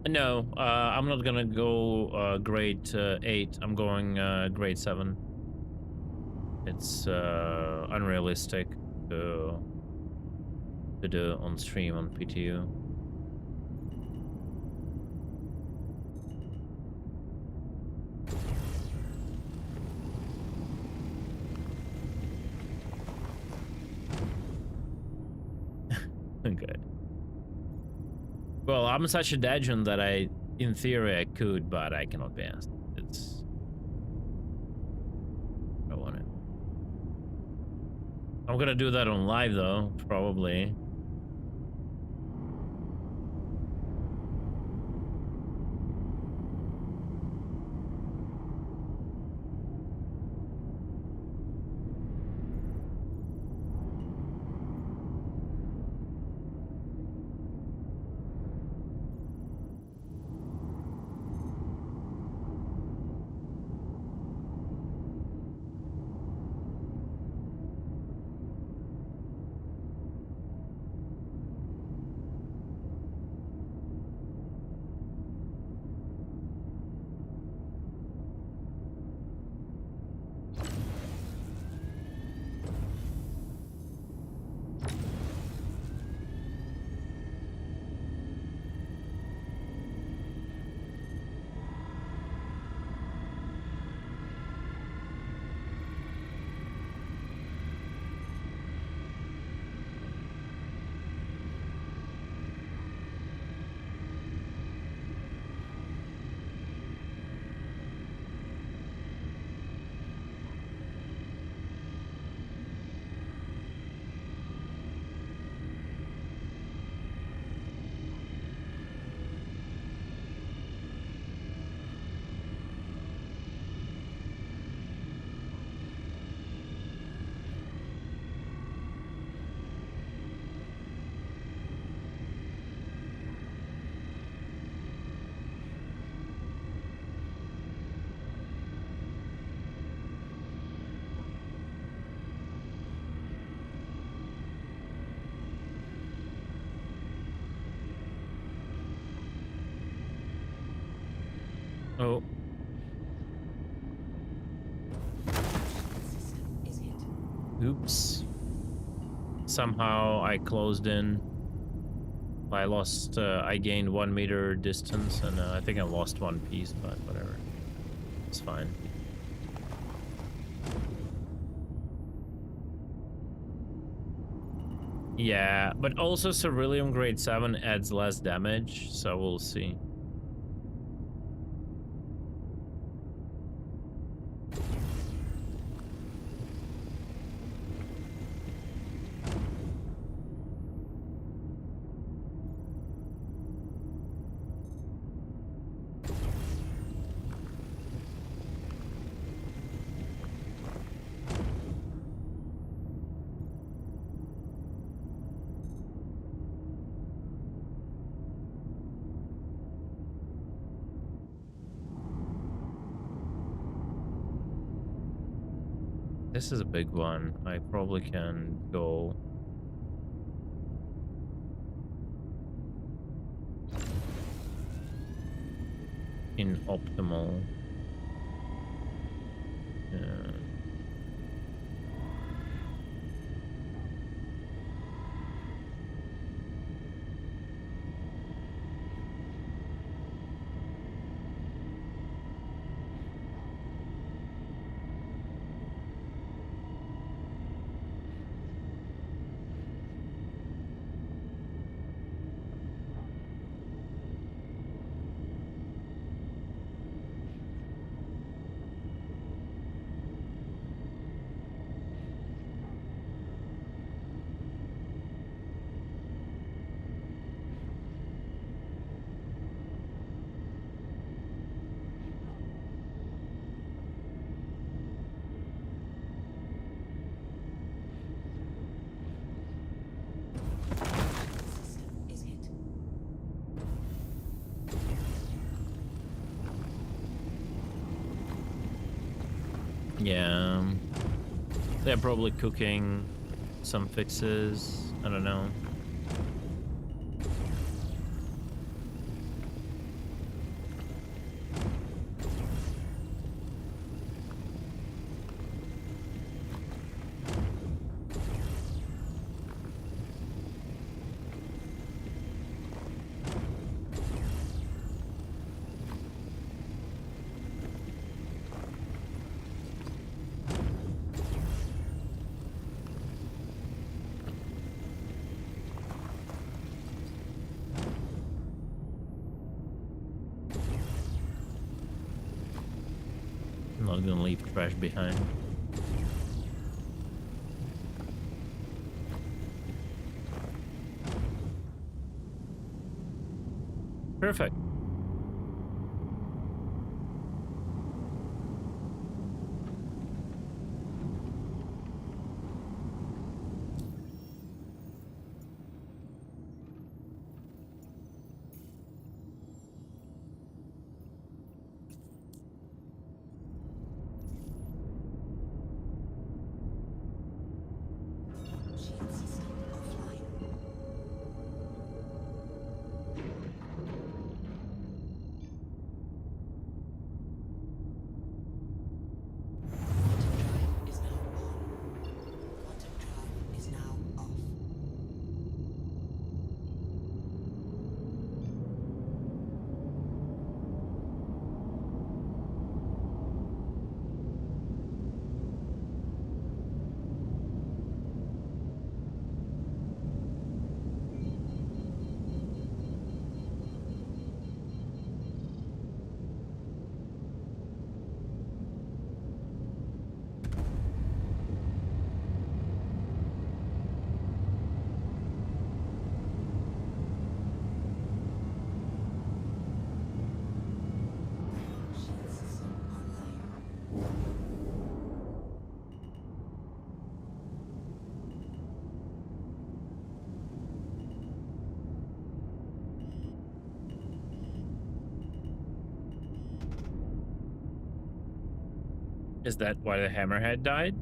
No, I'm not gonna go grade 8. I'm going grade 7. It's unrealistic to do on stream on PTU. Good. Well, I'm such a dejun that in theory I could, but I cannot be asked. It's... I want it. I'm gonna do that on live though, probably. Oh, System is hit. oops. Somehow I closed in. I lost, I gained 1 meter distance, and I think I lost one piece, but whatever. It's fine. Yeah, but also Ceruleum Grade 7 adds less damage, so we'll see. This is a big one. I probably can go in optimal. Yeah. System is hit. Yeah. They're probably cooking some fixes. I don't know. I'm not gonna leave trash behind. Perfect. Shield system offline. Quantum drive is now on. Quantum drive is now off. Shield system online. Is that why the hammerhead died?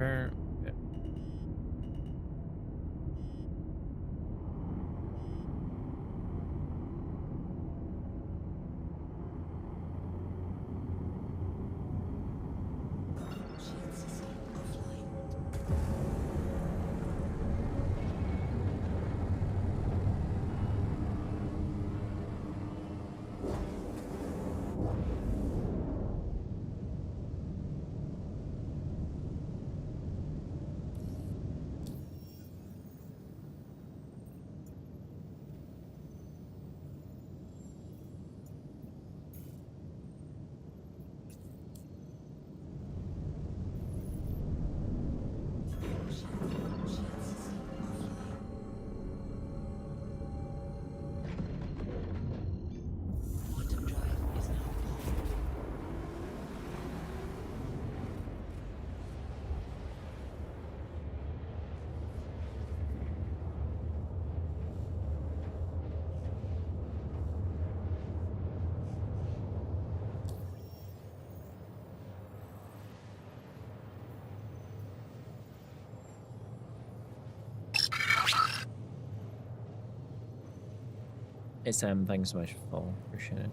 Okay. Shield system offline. Shield system offline. Quantum drive is now on. Hey Sam, thanks so much for following. Appreciate it.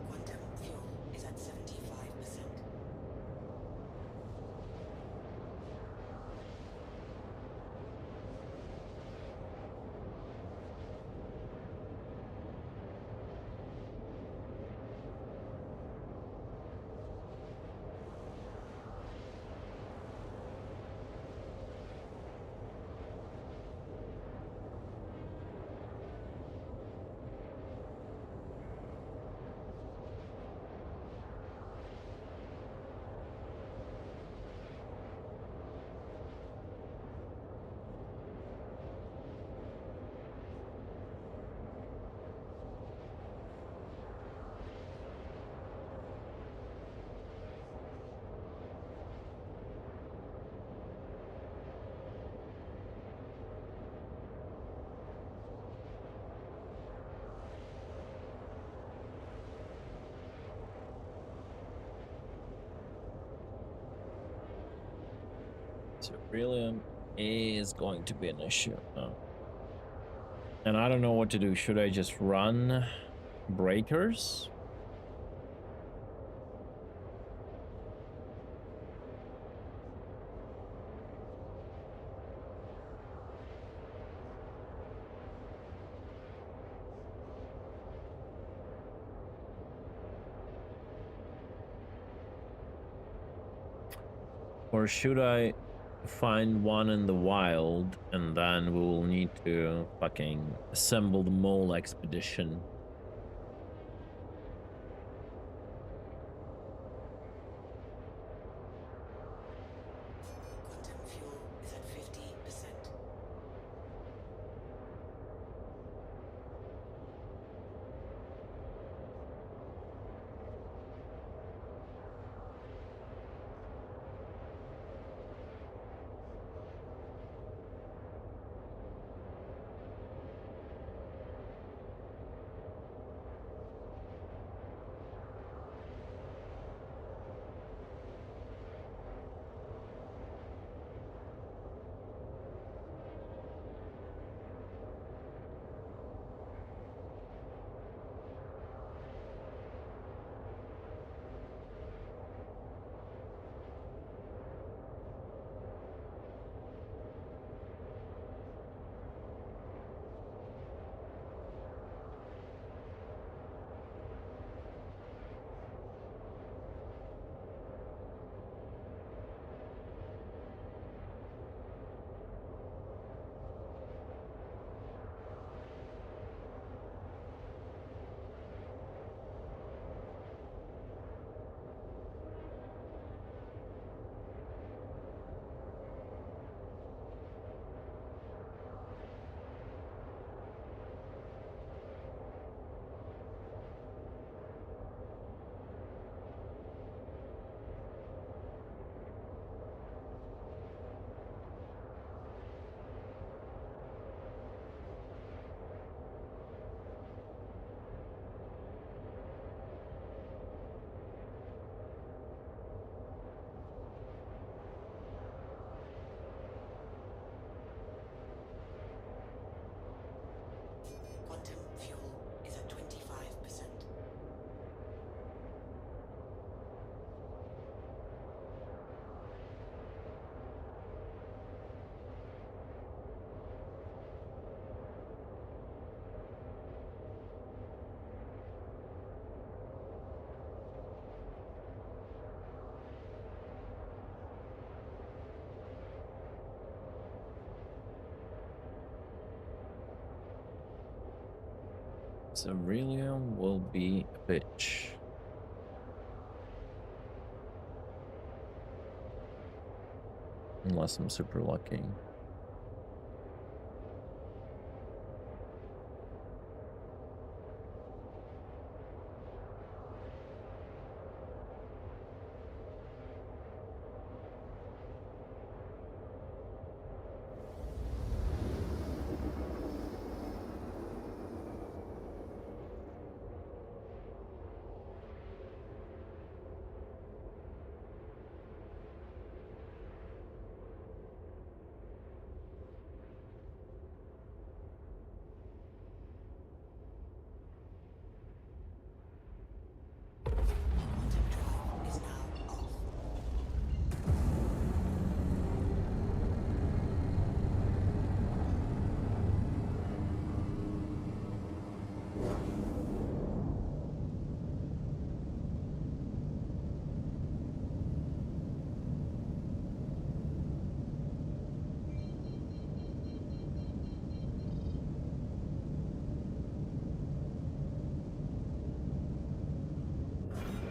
Quantum fuel is at 75%. So beryllium is going to be an issue. And I don't know what to do. Should I just run breakers? Or should I find one in the wild and then we will need to fucking assemble the mole expedition? Quantum fuel is at 50%. So Aurelia will be a bitch. Unless I'm super lucky. Quantum drive is now off.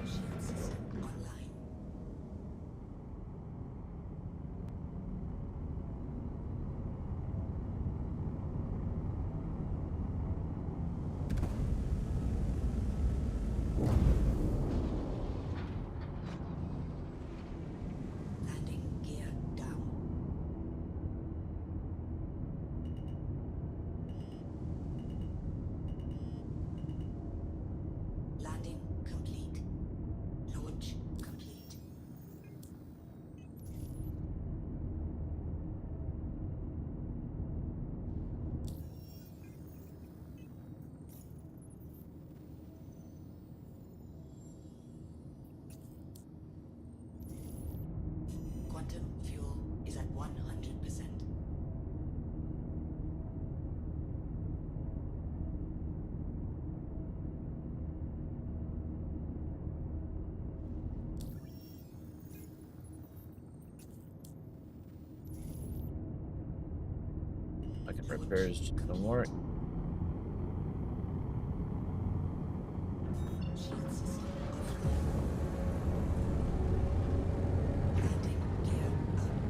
Shield system online. Landing gear down. Landing complete. Launch complete. Quantum fuel is at 100%. Fucking repairs just don't work. Shield system offline. Landing gear up. Shield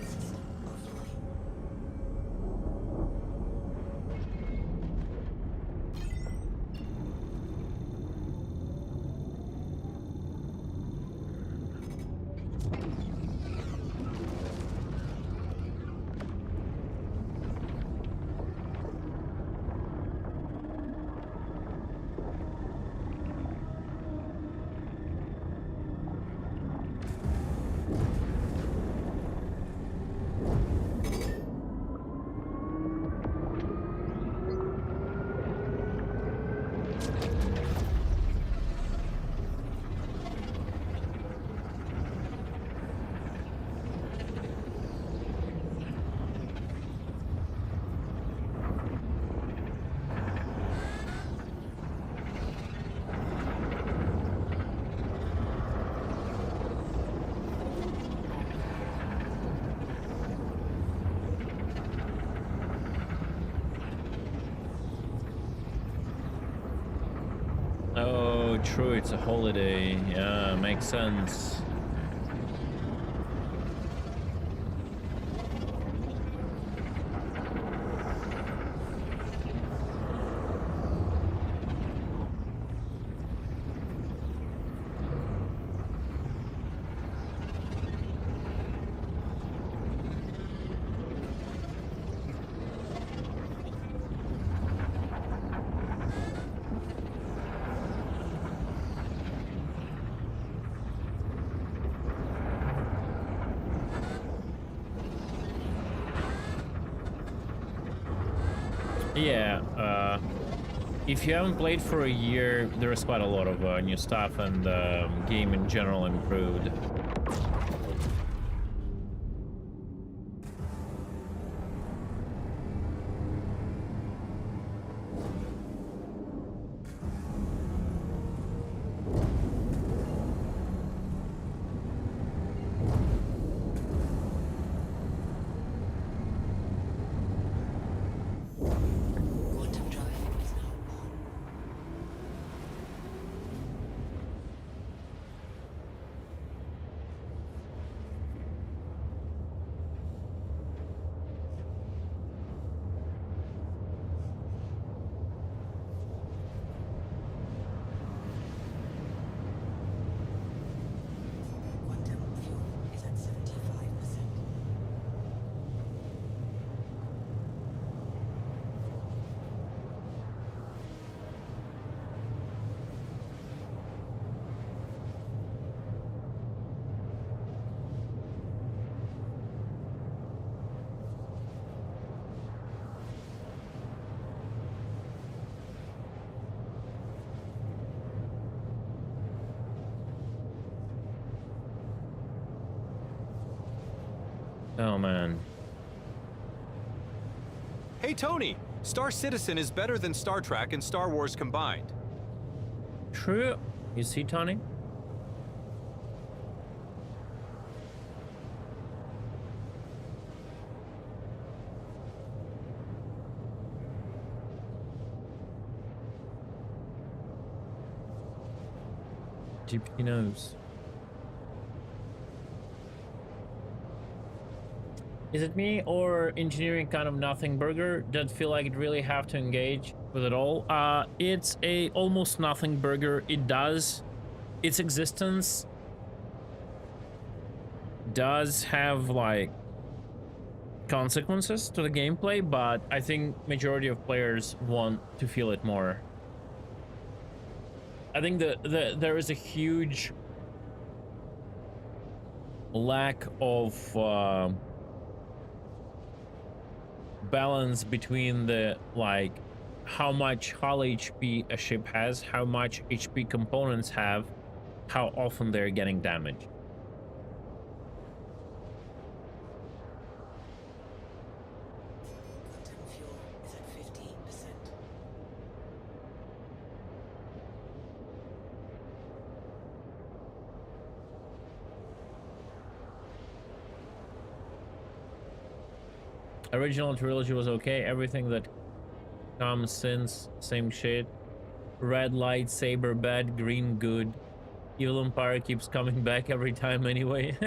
system offline. Oh, true, it's a holiday. Yeah, makes sense. Yeah, if you haven't played for a year, there's quite a lot of new stuff, and the game in general improved. Quantum drive is now on. Quantum fuel is at 75%. Oh man. Hey Tony, Star Citizen is better than Star Trek and Star Wars combined. True. You see, Tony? GPT knows. Is it me or engineering kind of nothing burger that feel like it really have to engage with it all? It's a almost nothing burger. It does. Its existence does have like consequences to the gameplay, but I think majority of players want to feel it more. I think there is a huge lack of balance between the like how much hull HP a ship has, how much HP components have, how often they're getting damaged. Quantum fuel is at 15%. Original trilogy was okay. Everything that comes since, same shit. Red lightsaber bad, green good. Evil Empire keeps coming back every time anyway.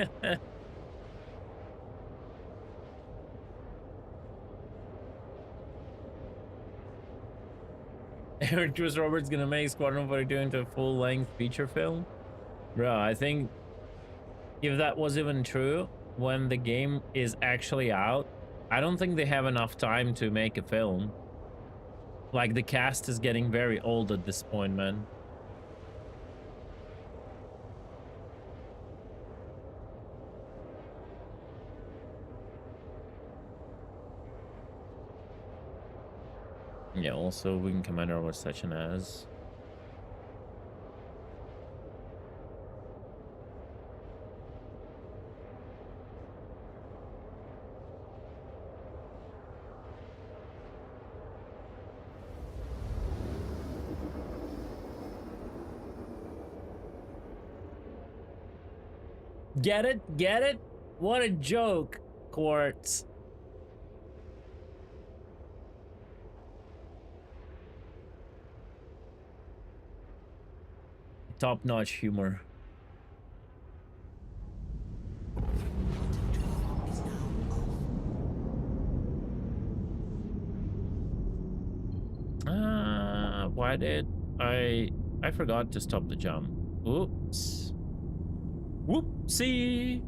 Eric Chris Roberts gonna make Squadron 42 into a full-length feature film? Bro, I think if that was even true, when the game is actually out, I don't think they have enough time to make a film. Like, the cast is getting very old at this point, man. Yeah, also, Wing Commander was such an ass. Get it? Get it? What a joke, Quartz. Top-notch humor. Quantum drive is now off. Why did I forgot to stop the jump. Oops. Whoopsie.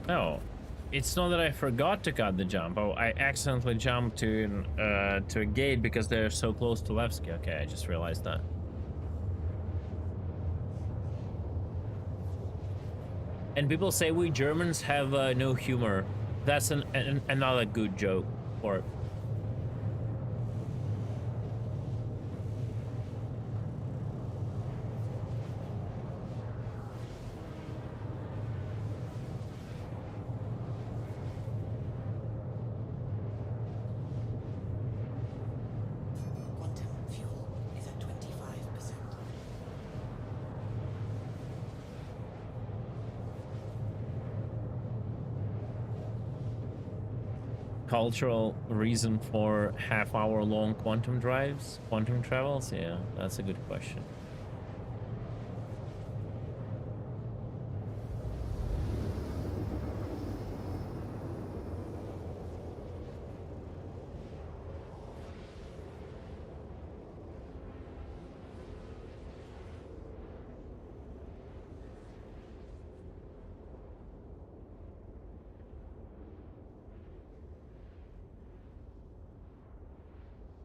Oh, it's not that I forgot to cut the jump. Oh, I accidentally jumped to a gate because they're so close to Levski. Okay, I just realized that. And people say we Germans have no humor. That's another good joke. Or Quantum fuel is at 25%. cultural reason for half-hour-long quantum drives, quantum travels? Yeah, that's a good question.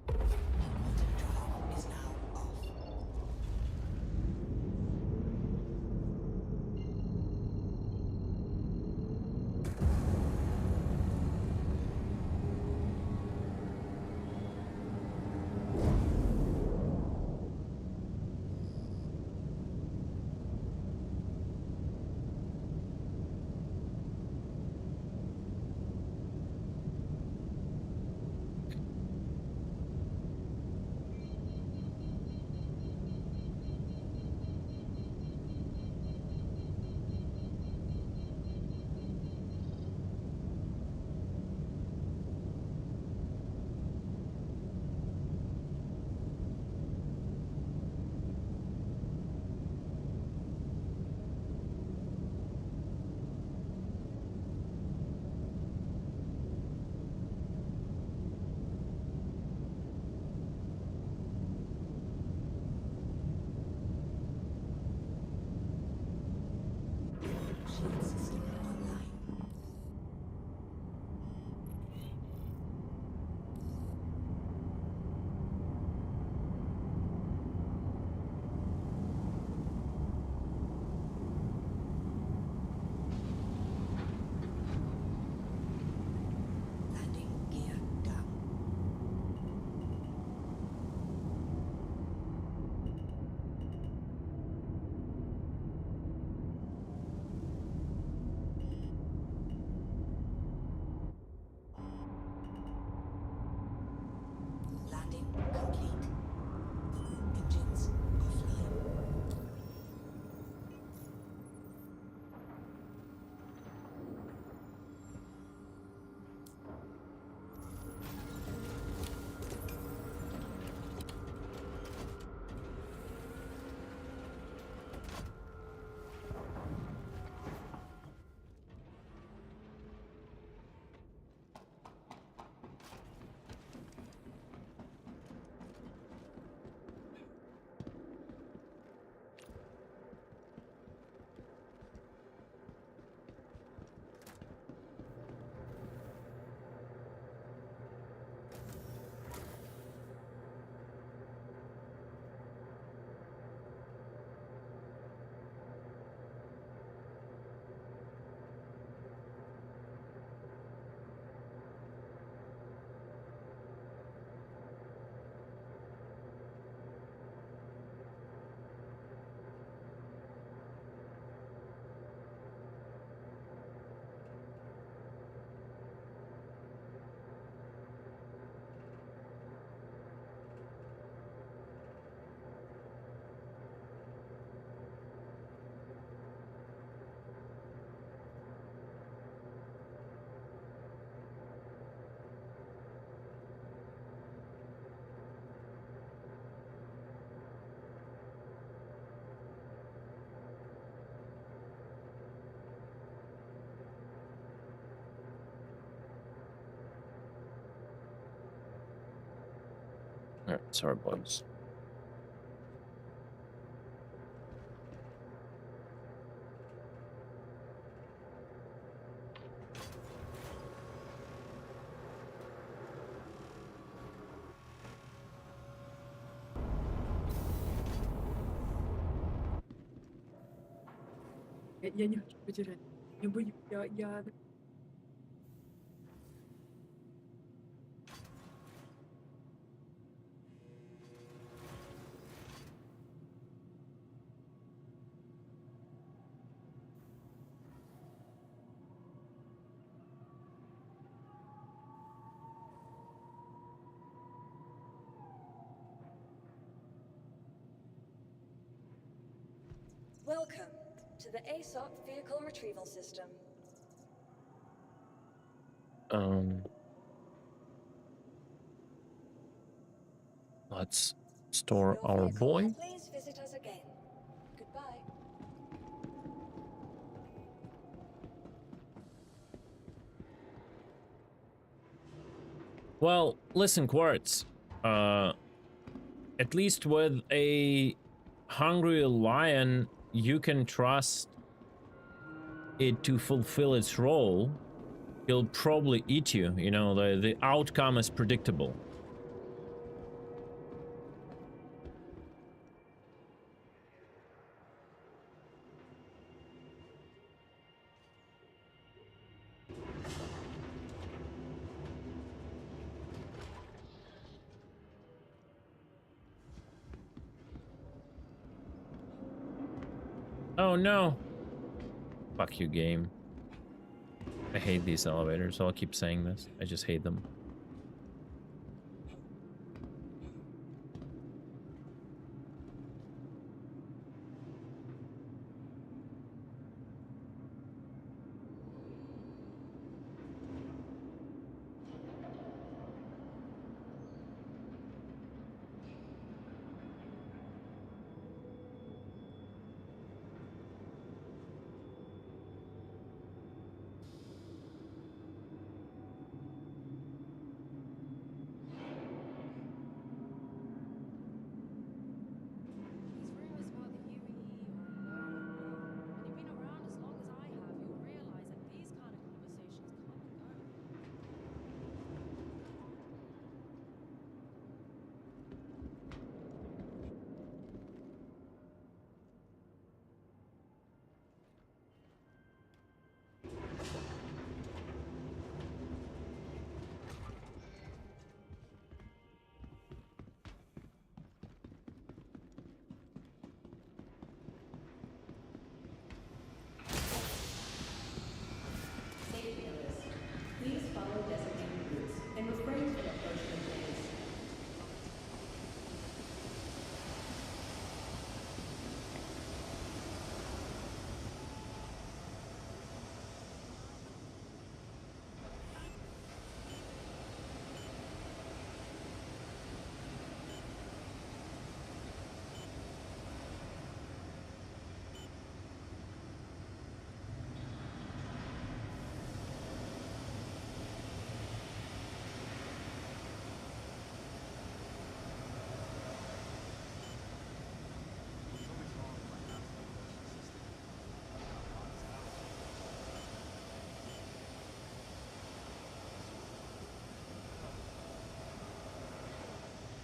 Quantum drive is now off. Shield system online. Landing gear down. Landing complete. Engines offline. All right, sorry, boys. я не хочу потерять. Я боюсь, я... Welcome to the ASOP vehicle retrieval system. Let's store Your our vehicle, boy. please visit us again. Goodbye. Well, listen, Quartz. At least with a hungry lion, you can trust it to fulfill its role. He'll probably eat you. You know, the outcome is predictable. Oh no. Fuck you, game. I hate these elevators. I'll keep saying this. I just hate them. These rumors about the UEE are well-known, and you've been around as long as I have, you'll realize that these kind of conversations come and go. Safety alert. Please follow designated routes and refrain from approaching the place.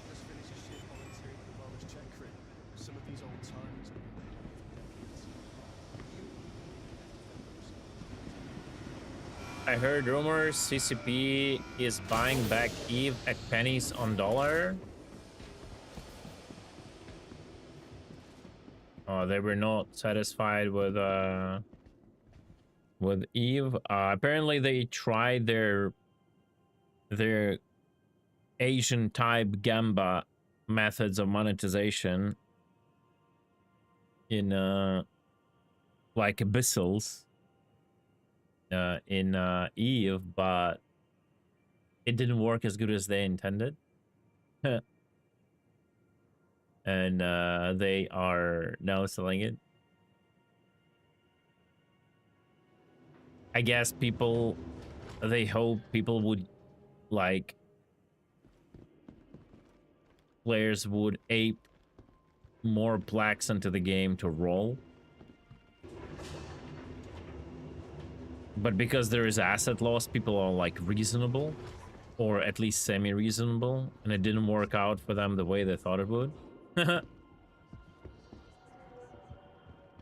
Just finished a shift volunteering for the wellness check crew. Some of these old timers have been around for decades. I heard rumors CCP is buying back Eve at pennies on dollar. Oh, they were not satisfied with Eve. Apparently they tried their Asian type Gamba methods of monetization in like abyssals in Eve, but it didn't work as good as they intended. And they are now selling it. I guess they hope people would, like, players would ape more blacks into the game to roll. But because there is asset loss, people are like reasonable, or at least semi-reasonable, and it didn't work out for them the way they thought it would.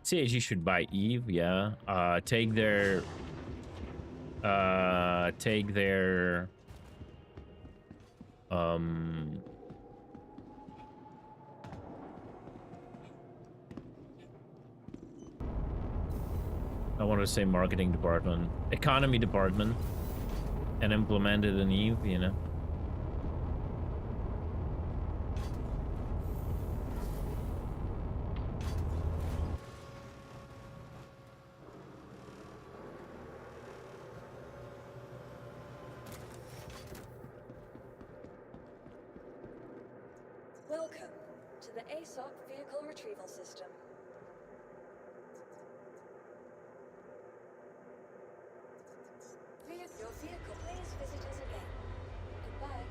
CAG should buy Eve, yeah. Take their I want to say marketing department, economy department, and implement it in Eve, you know. Welcome to the ASOP vehicle retrieval system. Your vehicle, please visit us again. Goodbye.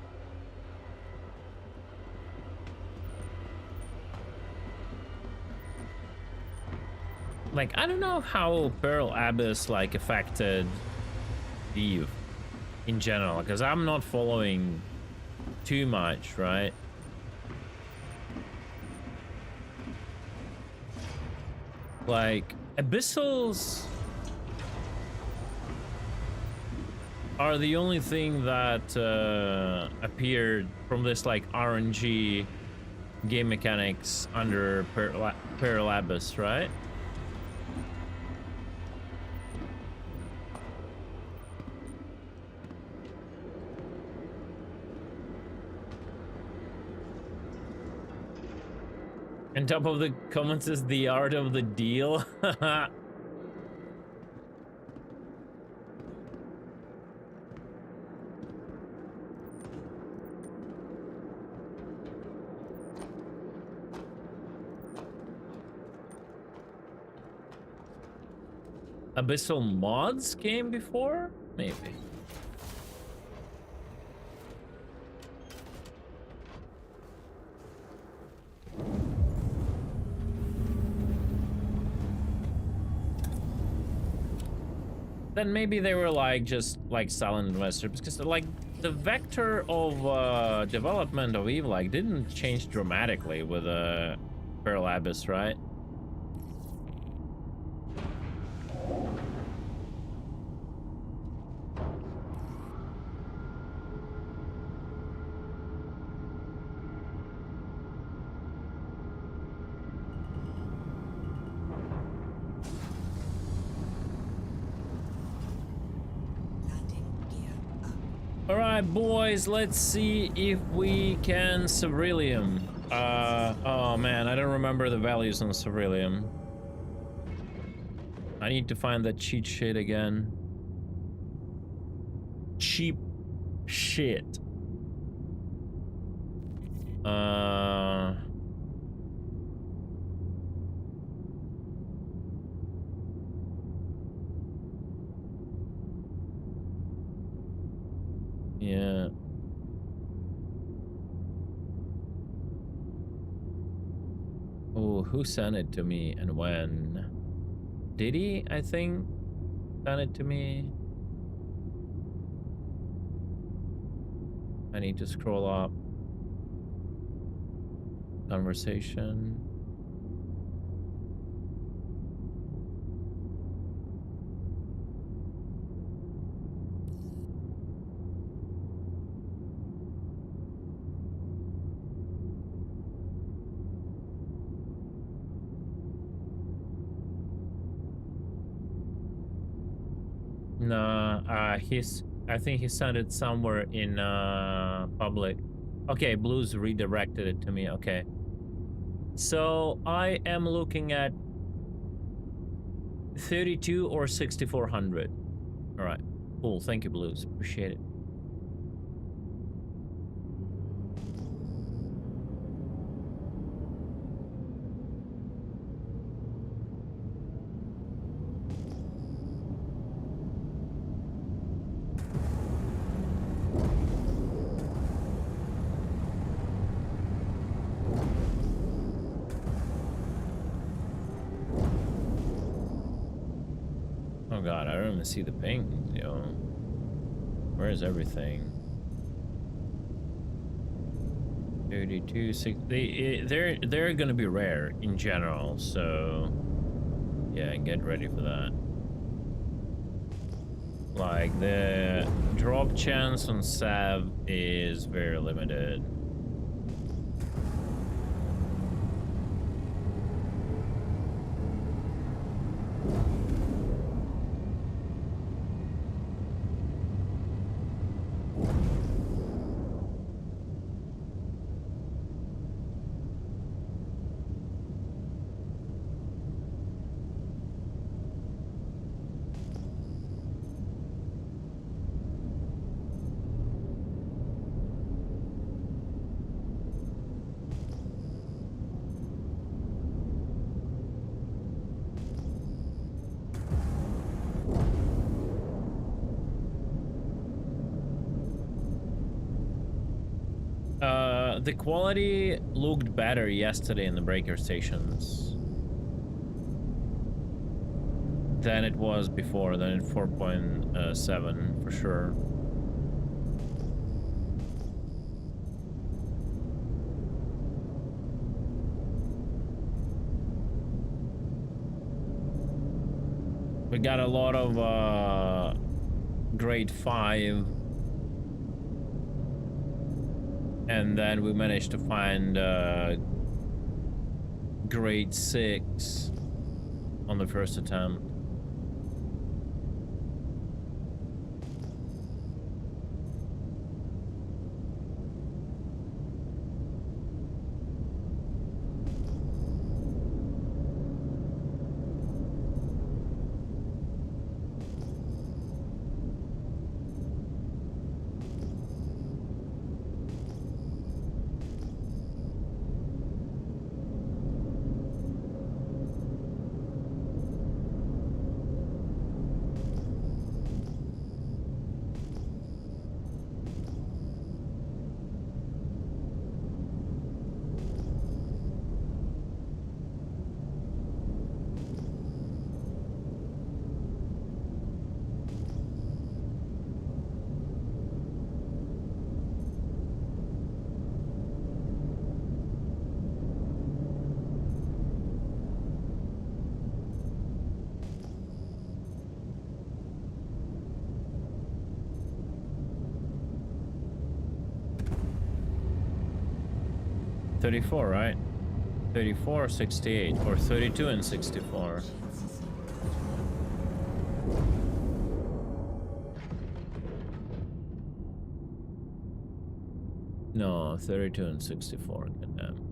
Like, I don't know how Pearl Abyss like affected Eve in general, because I'm not following too much, right? Like, Abyssals are the only thing that appeared from this like RNG game mechanics under Pearl Abyss, right? And top of the comments is the art of the deal. Abyssal mods came before? Maybe. Then maybe they were like just like silent investors, because like the vector of development of Eve like didn't change dramatically with Pearl Abyss, right? Alright, boys, let's see if we can Ceruleum. Oh man, I don't remember the values on Ceruleum. I need to find that cheat sheet again. Cheap shit. Yeah. Oh, who sent it to me and when? Did he, I think, send it to me? I need to scroll up. Conversation. No, I think he sent it somewhere in public. Okay, Blues redirected it to me. Okay. So I am looking at 32 or 6400. All right. Cool. Thank you, Blues. Appreciate it. Oh god, I don't even see the ping, yo. Where is everything? 32, 60. They're gonna be rare in general, so Yeah, get ready for that. Like, the drop chance on Sav is very limited. The quality looked better yesterday in the breaker stations than it was before, than in 4.7 for sure. We got a lot of grade 5. And then we managed to find grade 6 on the first attempt. $34, right? 34, 68, or 32 and 64. No, 32 and 64. Goddamn.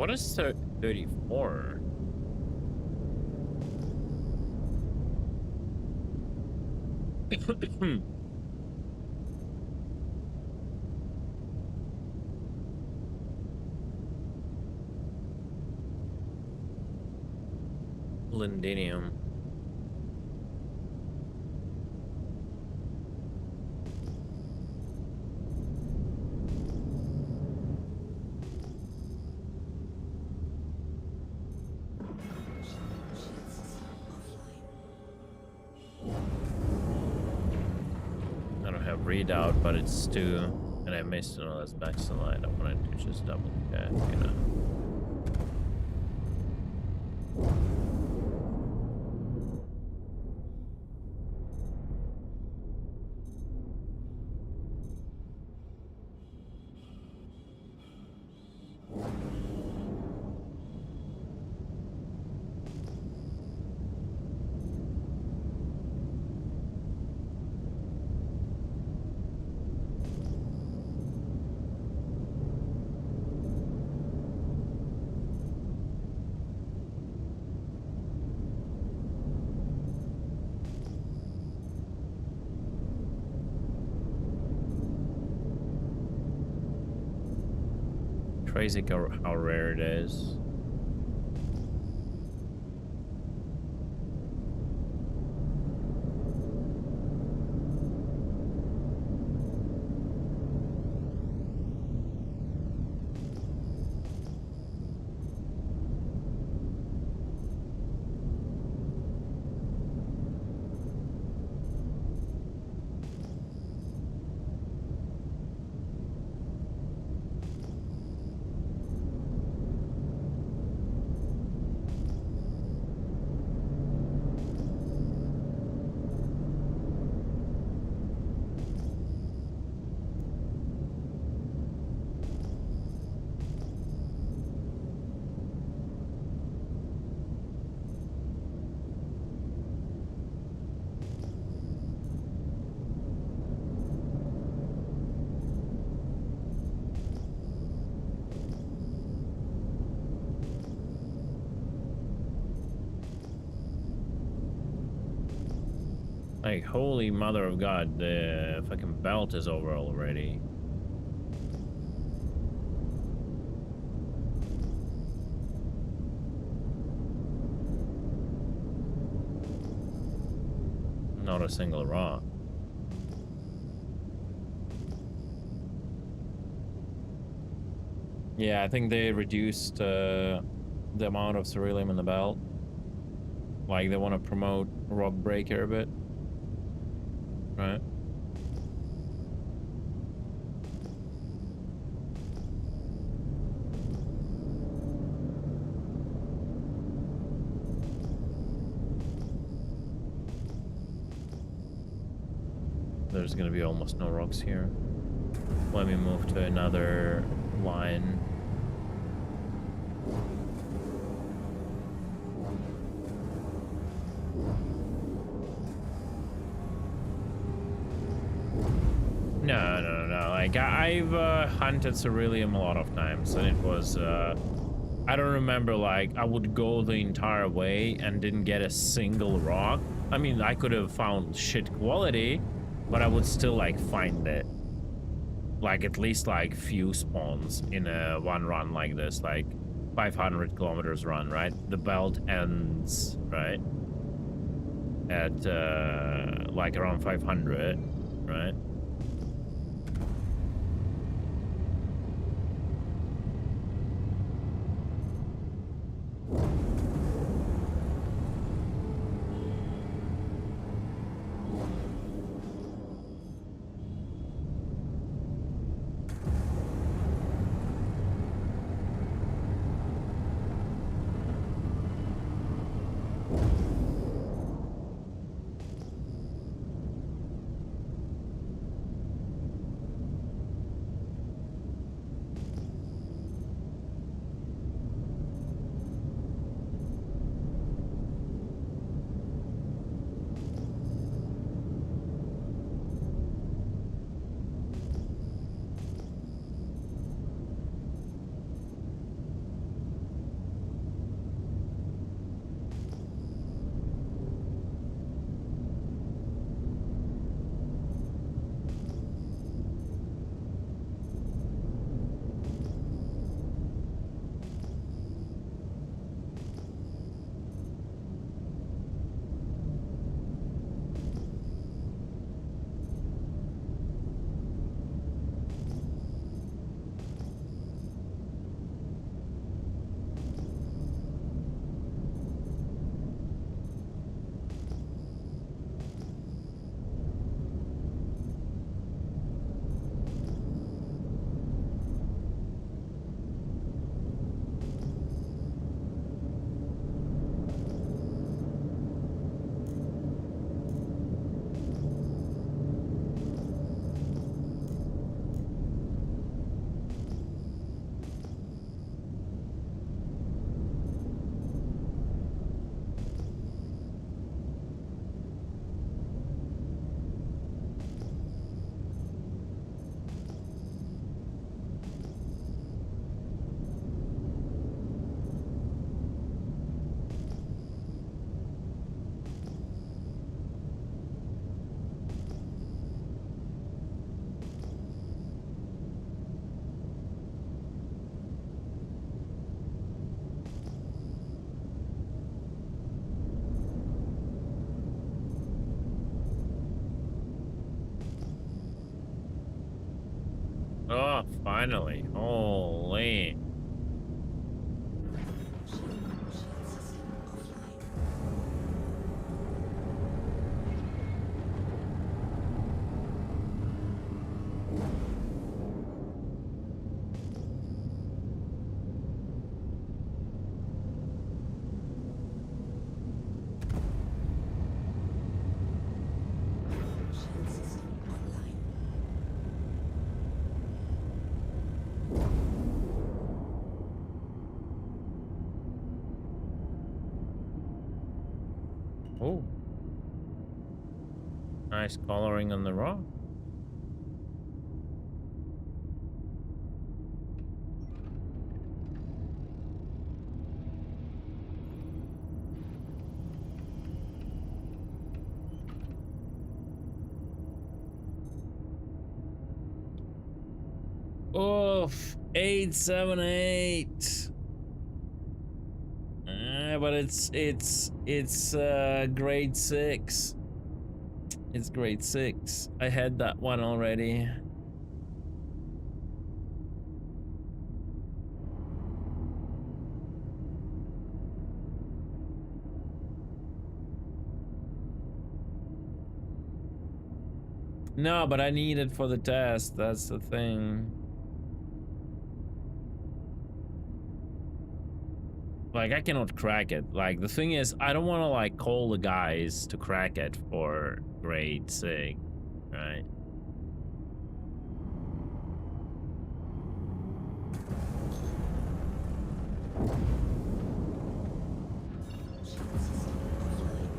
What is 34? Lindinium. I don't have readout, but it's 2, and I missed another that's backslide. I wanted to just double check, you know. Crazy how rare it is. Like, holy mother of God, the fucking belt is over already. Not a single rock. Yeah, I think they reduced the amount of ceruleum in the belt. Like, they want to promote rock breaker a bit. Right. There's gonna be almost no rocks here. Let me move to another line. No. Like, I've hunted ceruleum a lot of times, and it was, I don't remember, like, I would go the entire way and didn't get a single rock. I mean, I could have found shit quality, but I would still, like, find it. Like, at least, like, few spawns in a one run like this, like, 500 kilometers run, right? The belt ends, right? At, like, around 500, right? finally. Holy. Shield system offline. Shield system online. Oh. Nice coloring on the rock. Oof, 878. But it's grade 6. It's grade 6. I had that one already. No, but I need it for the test. That's the thing. Like, I cannot crack it. Like, the thing is, I don't want to, like, call the guys to crack it for grade 6, right? Shield system offline.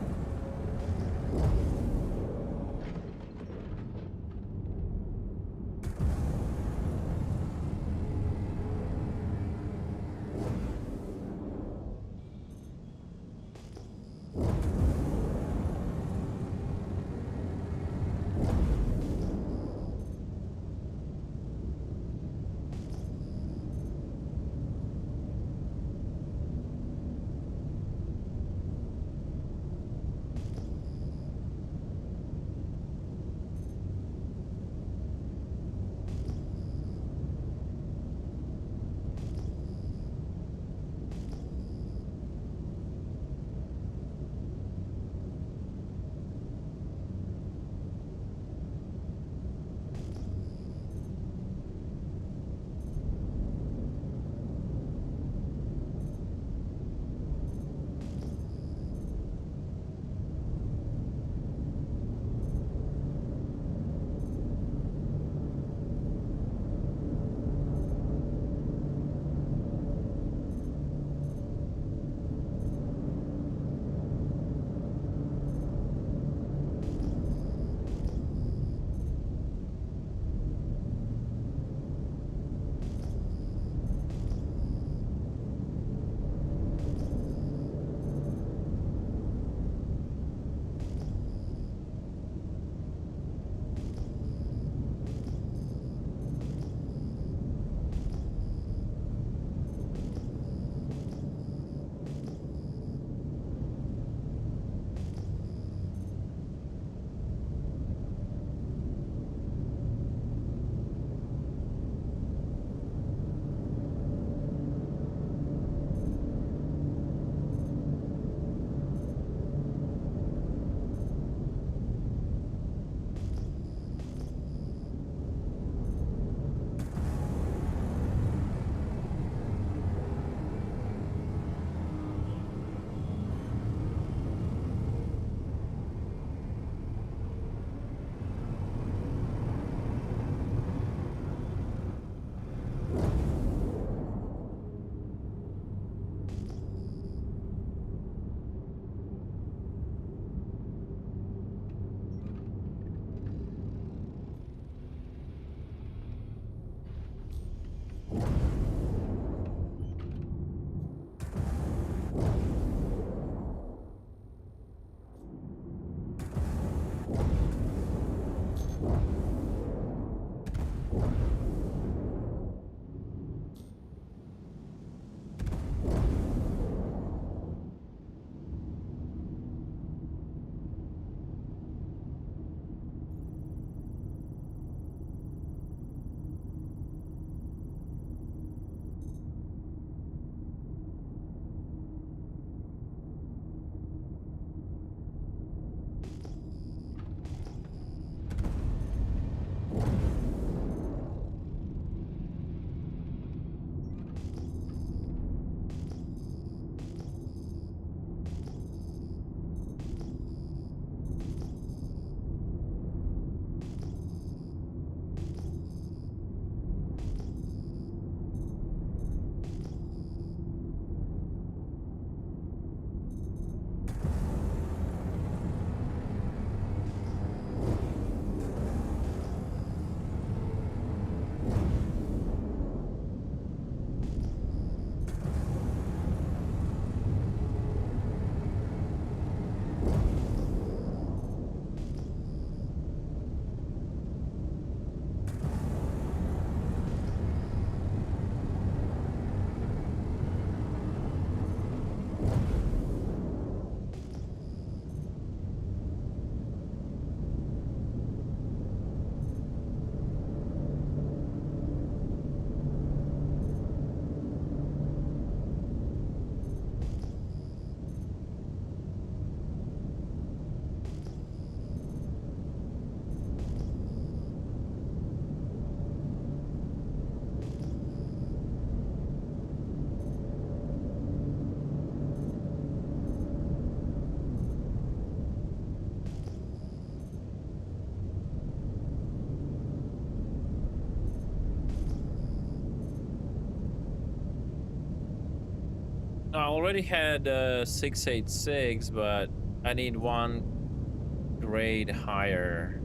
already had 686, but I need one grade higher.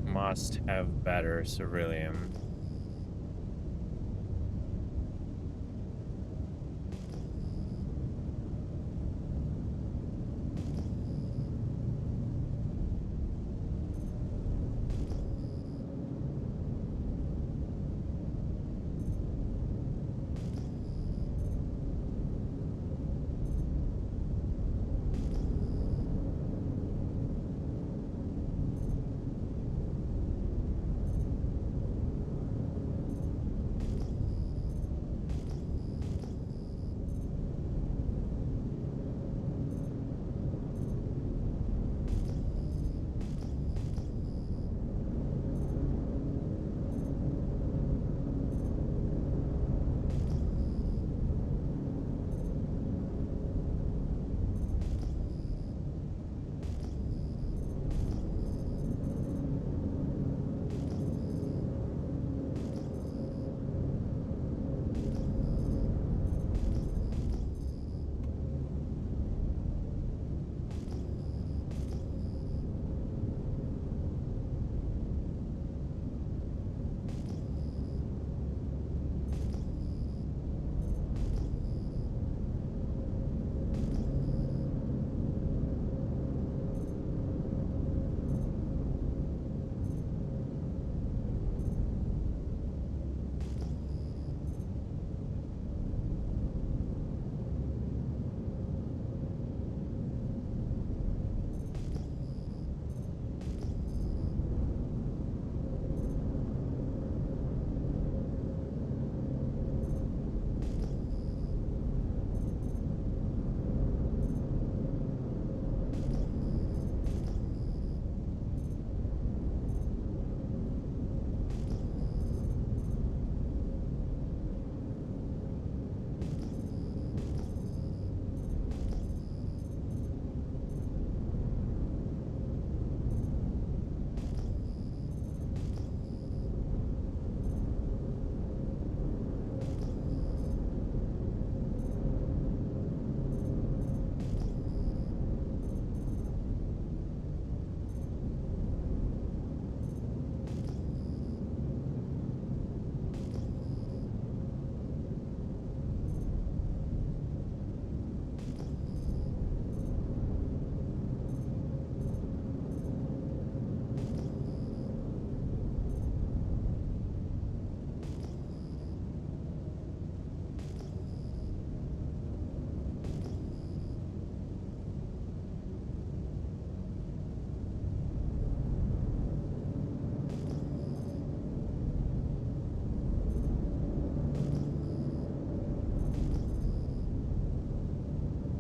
Must have better civilian.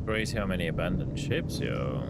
Crazy how many abandoned ships, yo.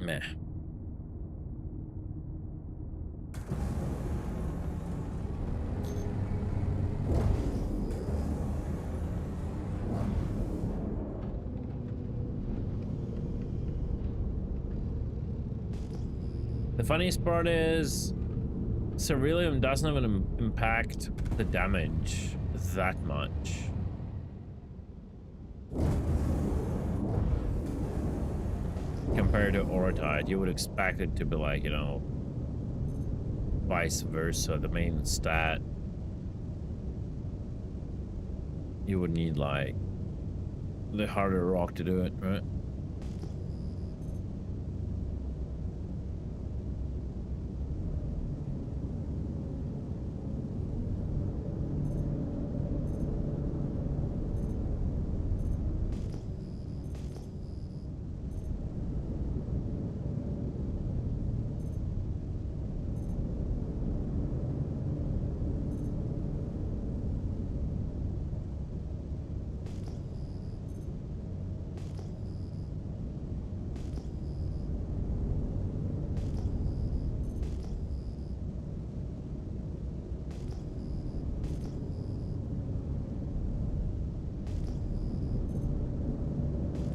Meh. The funniest part is Ceruleum doesn't even impact the damage that much. Compared to Orotite, you would expect it to be like, you know, vice versa, the main stat. You would need like the harder rock to do it, right?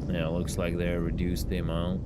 Yeah, looks like they reduced the amount.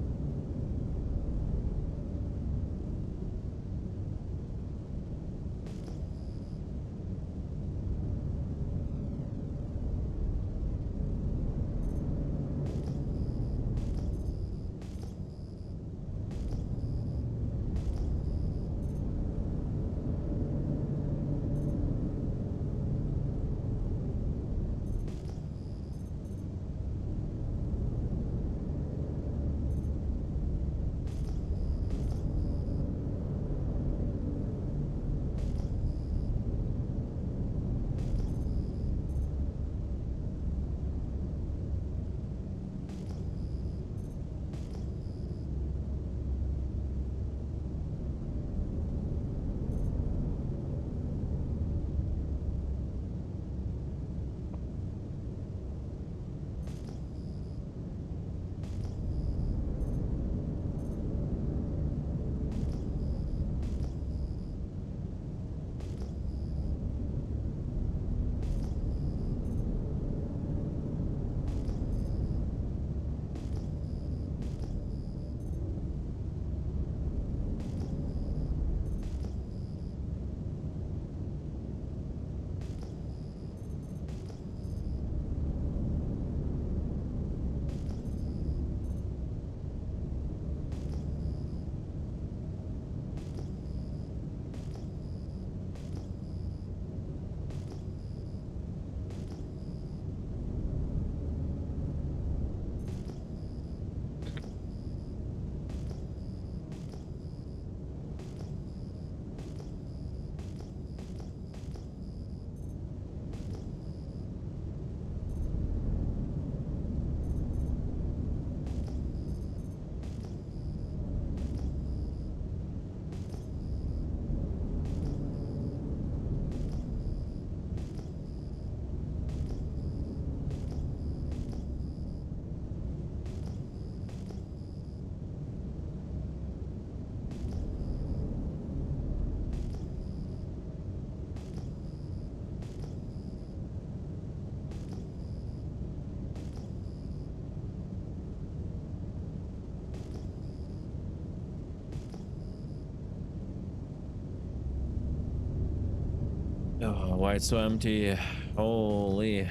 Oh, why it's so empty? Holy.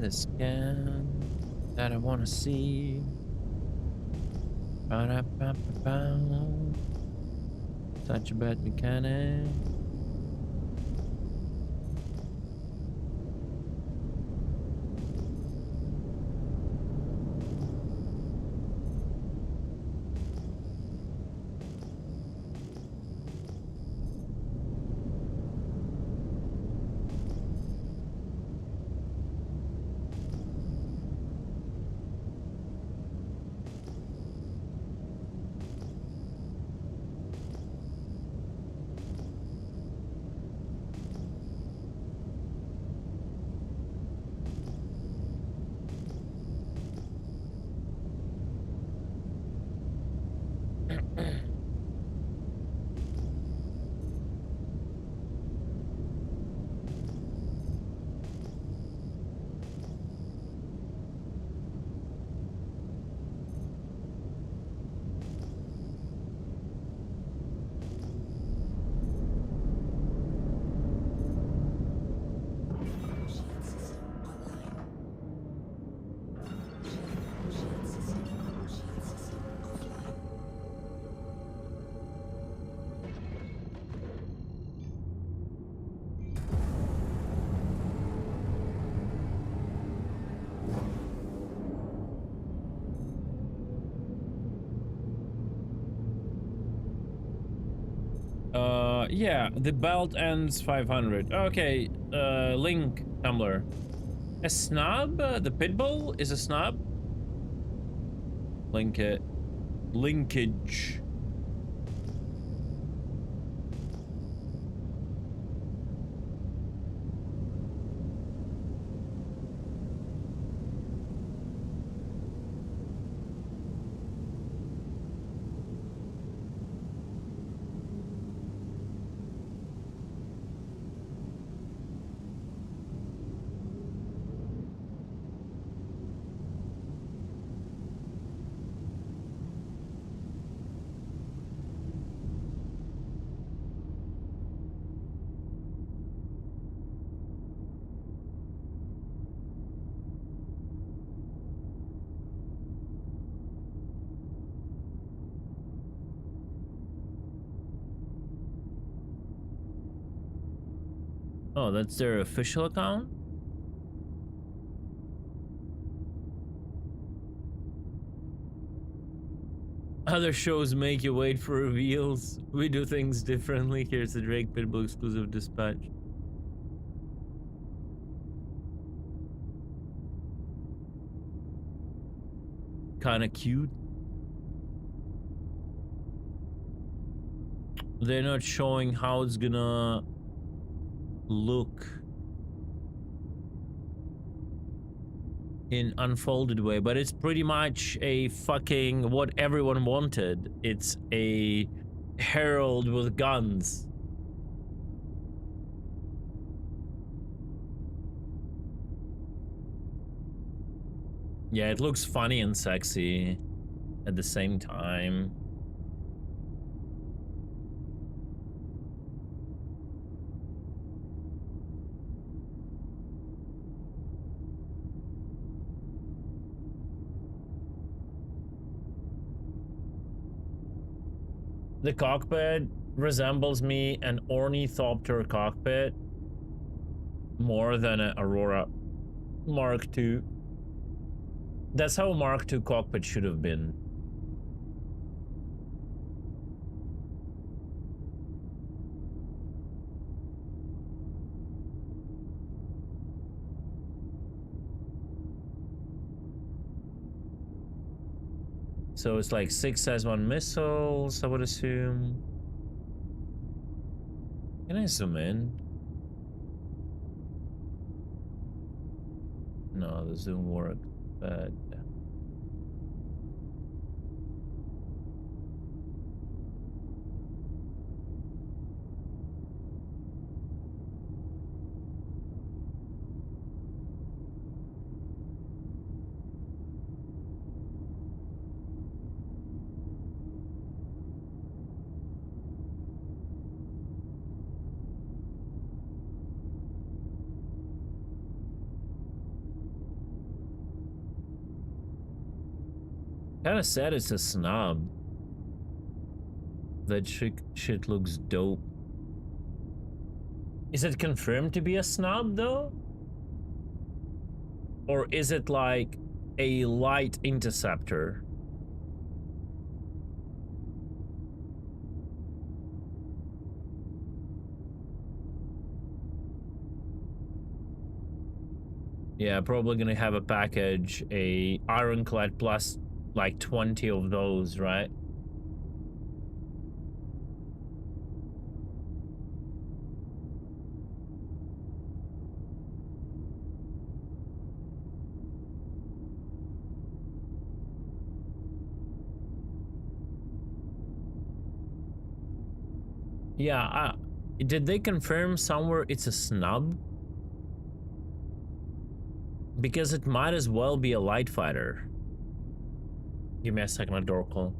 the scan that I wanna see. Ba-da-ba-ba-ba. Such a bad mechanic. Shield system online. Shield system. Shield system offline. Yeah, the belt ends 500. Okay, Link Tumblr. A snub? The pitbull is a snub? Link it. Linkage. Oh, that's their official account? Other shows make you wait for reveals. We do things differently. Here's the Drake Pitbull exclusive dispatch. Kinda cute. They're not showing how it's gonna look in unfolded way, but it's pretty much a fucking what everyone wanted. It's a herald with guns. Yeah, it looks funny and sexy at the same time. The cockpit resembles me an ornithopter cockpit more than an Aurora Mark II. That's how Mark II cockpit should have been. So it's like 6 S-1 missiles, I would assume. Can I zoom in? No, the zoom worked, but Kind of sad it's a snub. That shit looks dope. Is it confirmed to be a snub though? Or is it like a light interceptor? Yeah, probably gonna have a package, a ironclad plus like 20 of those, right? Yeah, did they confirm somewhere it's a snub? Because it might as well be a light fighter. Give me a second, a door call.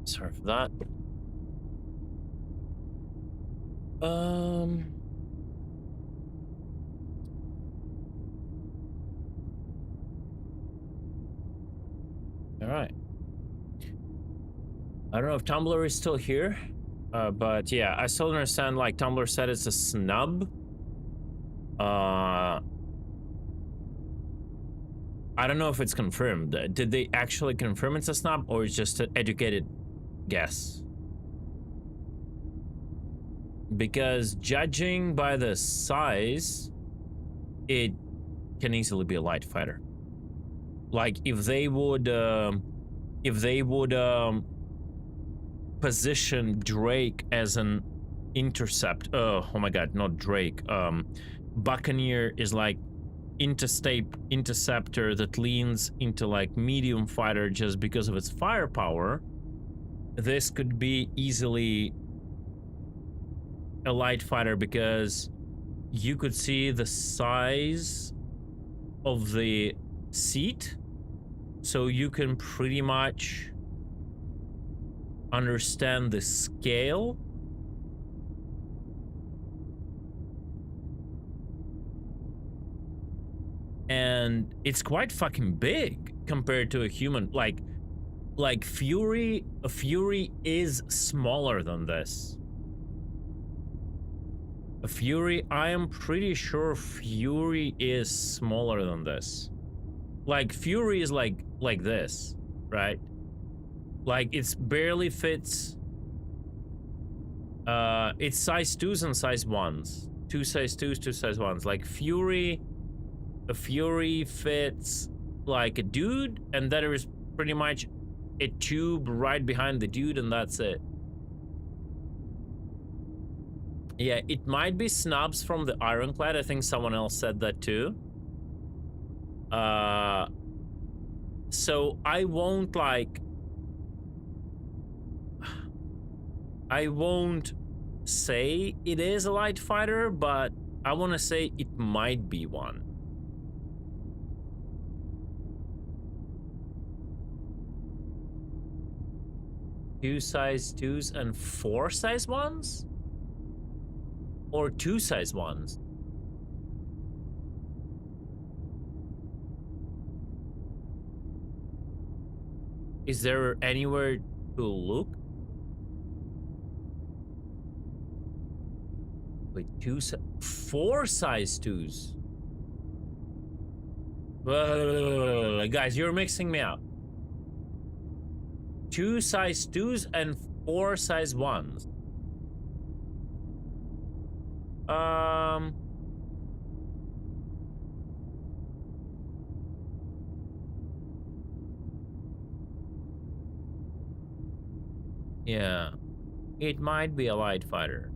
Sorry for that. Um. All right. I don't know if Tumblr is still here, but yeah, I still understand. Like Tumblr said, it's a snub. I don't know if it's confirmed. Did they actually confirm it's a snub, or it's just an educated guess? Because judging by the size, it can easily be a light fighter. Like if they would position Drake as an intercept. Oh my god, not Drake. Buccaneer is like interceptor that leans into like medium fighter just because of its firepower. This could be easily a light fighter because you could see the size of the seat, so you can pretty much understand the scale. And it's quite fucking big compared to a human. Like Fury, a Fury is smaller than this. A Fury, I am pretty sure Fury is smaller than this. Like Fury is like this, right? Like it's barely fits. It's size 2s and size 1s. 2 size 2s, 2 size 1s. Like Fury, a Fury fits like a dude, and there is pretty much a tube right behind the dude, and that's it. Yeah, it might be snubs from the Ironclad. I think someone else said that too. So I won't say it is a light fighter, but I want to say it might be one. Two size 2s and 4 size 1s? Or 2 size 1s? Is there anywhere to look? Wait, 4 size 2s? Guys, you're mixing me up. 2 size 2s and 4 size 1s. Yeah, it might be a light fighter.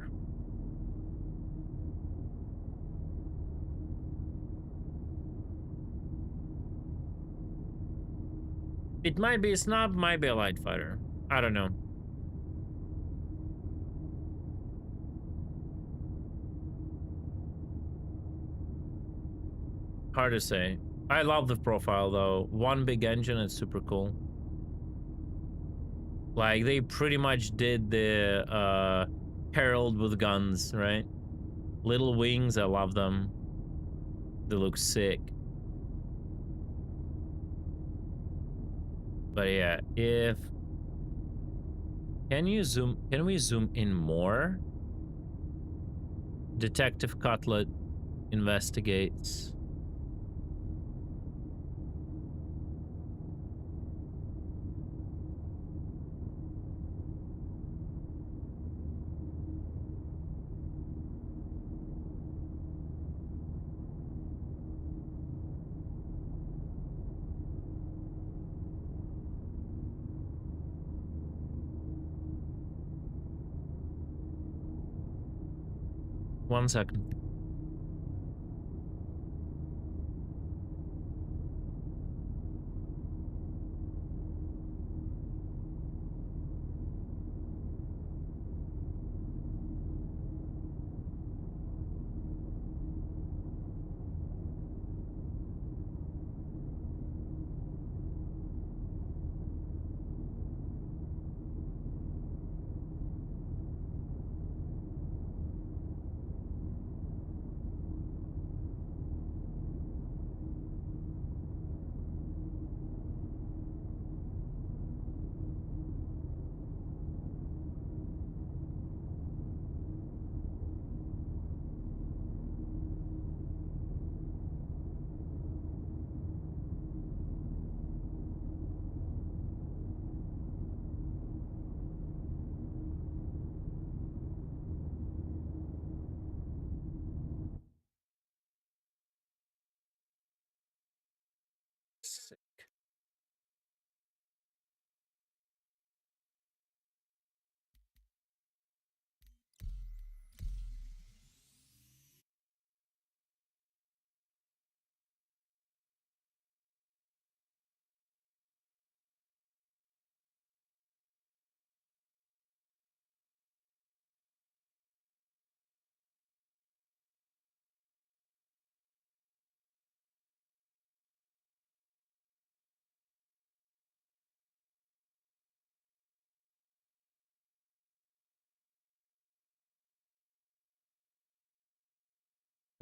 It might be a snub, might be a light fighter. I don't know. Hard to say. I love the profile though. One big engine, it's super cool. Like they pretty much did the Herald with guns, right? Little wings, I love them. They look sick. But yeah, can we zoom in more? Detective Cutlet investigates. One second.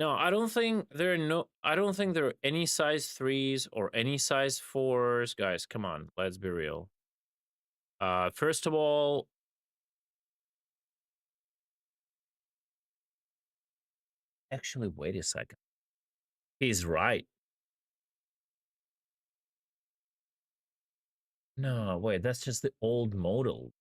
No, I don't think there are no. I don't think there are any size 3s or any size 4s. Guys, come on, let's be real. First of all, actually, wait a second. He's right. No, wait, that's just the old model.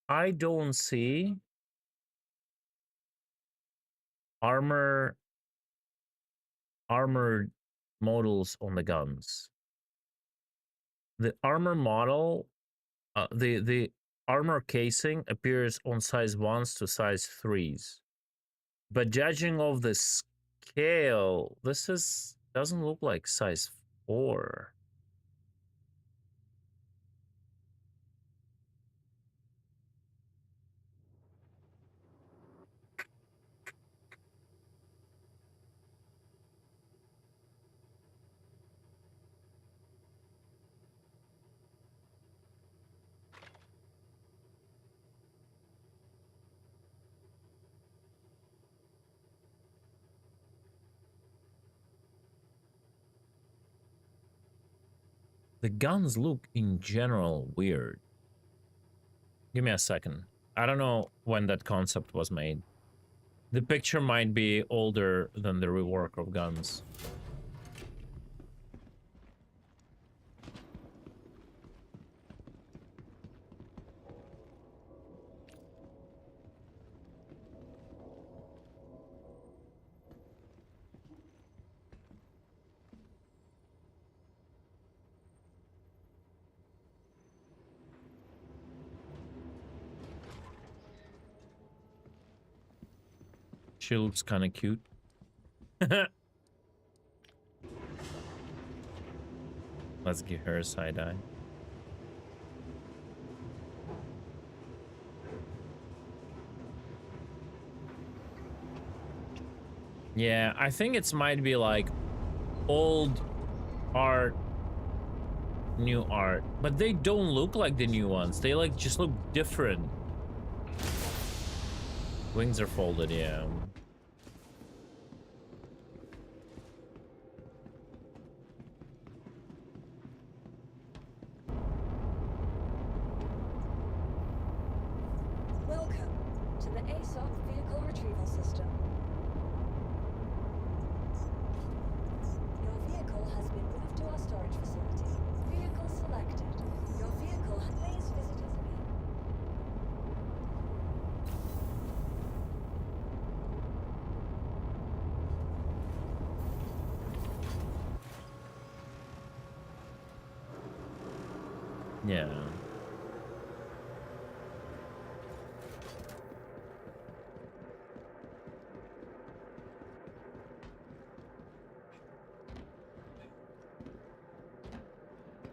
I don't see armor armored models on the guns. The armor model, the armor casing appears on size 1s to size 3s. But judging of the scale, this is doesn't look like size 4. The guns look in general weird. Give me a second. I don't know when that concept was made. The picture might be older than the rework of guns. She looks kind of cute. Let's give her a side eye. Yeah, I think it's might be like old art, new art, but they don't look like the new ones. They like just look different. Wings are folded, yeah. Welcome to the ASOC vehicle retrieval system. Your vehicle has been moved to our storage facility. Vehicle selected. Your vehicle has please visit us again. Yeah.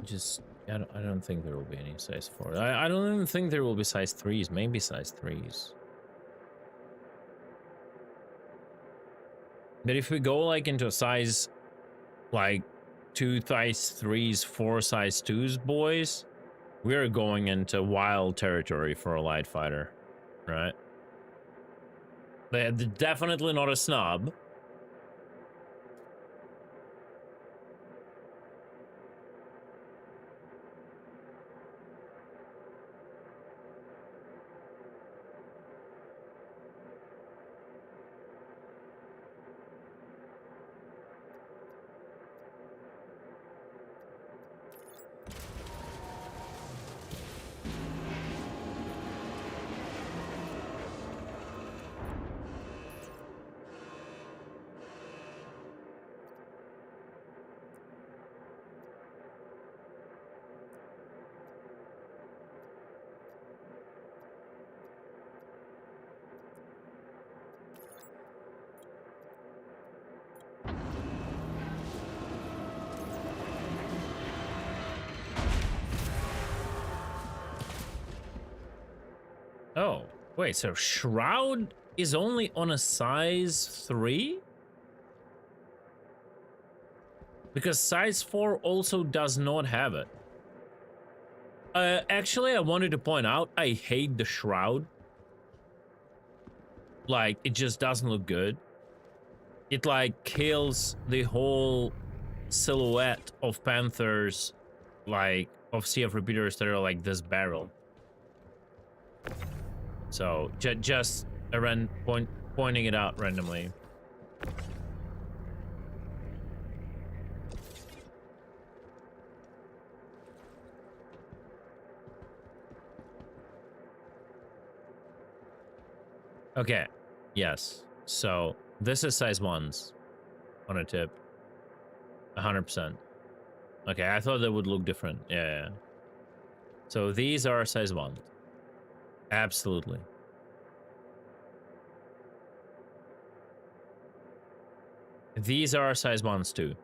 Just, I don't think there will be any size 4. I don't even think there will be size 3s. Maybe size 3s. But if we go like into size, like 2 size 3s, 4 size 2s, boys, we're going into wild territory for a light fighter, right? They're definitely not a snob. Oh, wait, so Shroud is only on a size 3? Because size 4 also does not have it. Actually, I wanted to point out, I hate the shroud. Like, it just doesn't look good. It, like, kills the whole silhouette of panthers, like, of CF repeaters that are like this barrel. So, just pointing it out randomly. Okay, yes. So, this is size 1s on a tip. 100%. Okay, I thought that would look different. Yeah. So, these are size 1s. Absolutely. These are size 1s too.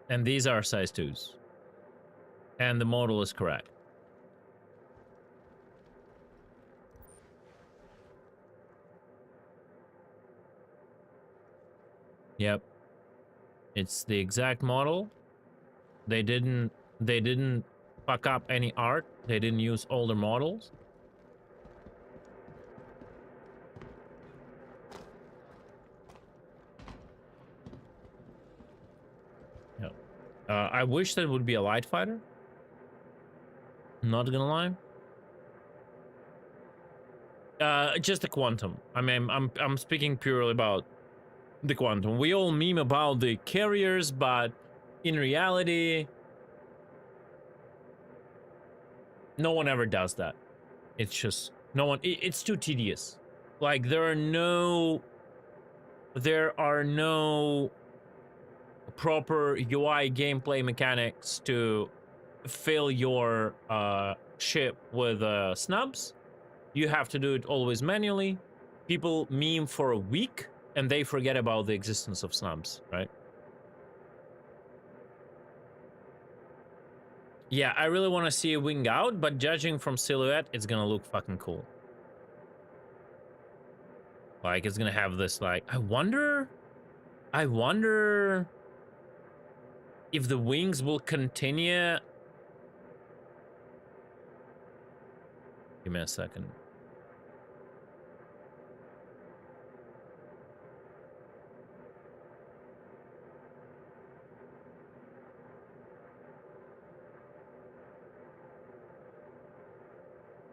And these are size 2s. And the model is correct. Yep. It's the exact model. They didn't fuck up any art. They didn't use older models. Yep. I wish that would be a light fighter. Not gonna lie. Just the Quantum. I mean, I'm speaking purely about the Quantum. We all meme about the carriers, but in reality, no one ever does that. It's just no one. It's too tedious. Like there are no proper UI gameplay mechanics to fill your ship with snubs. You have to do it always manually. People meme for a week and they forget about the existence of snubs, right? Yeah, I really want to see a wing out, but judging from silhouette, it's gonna look fucking cool. Like, it's gonna have this, like, I wonder if the wings will continue. Give me a second.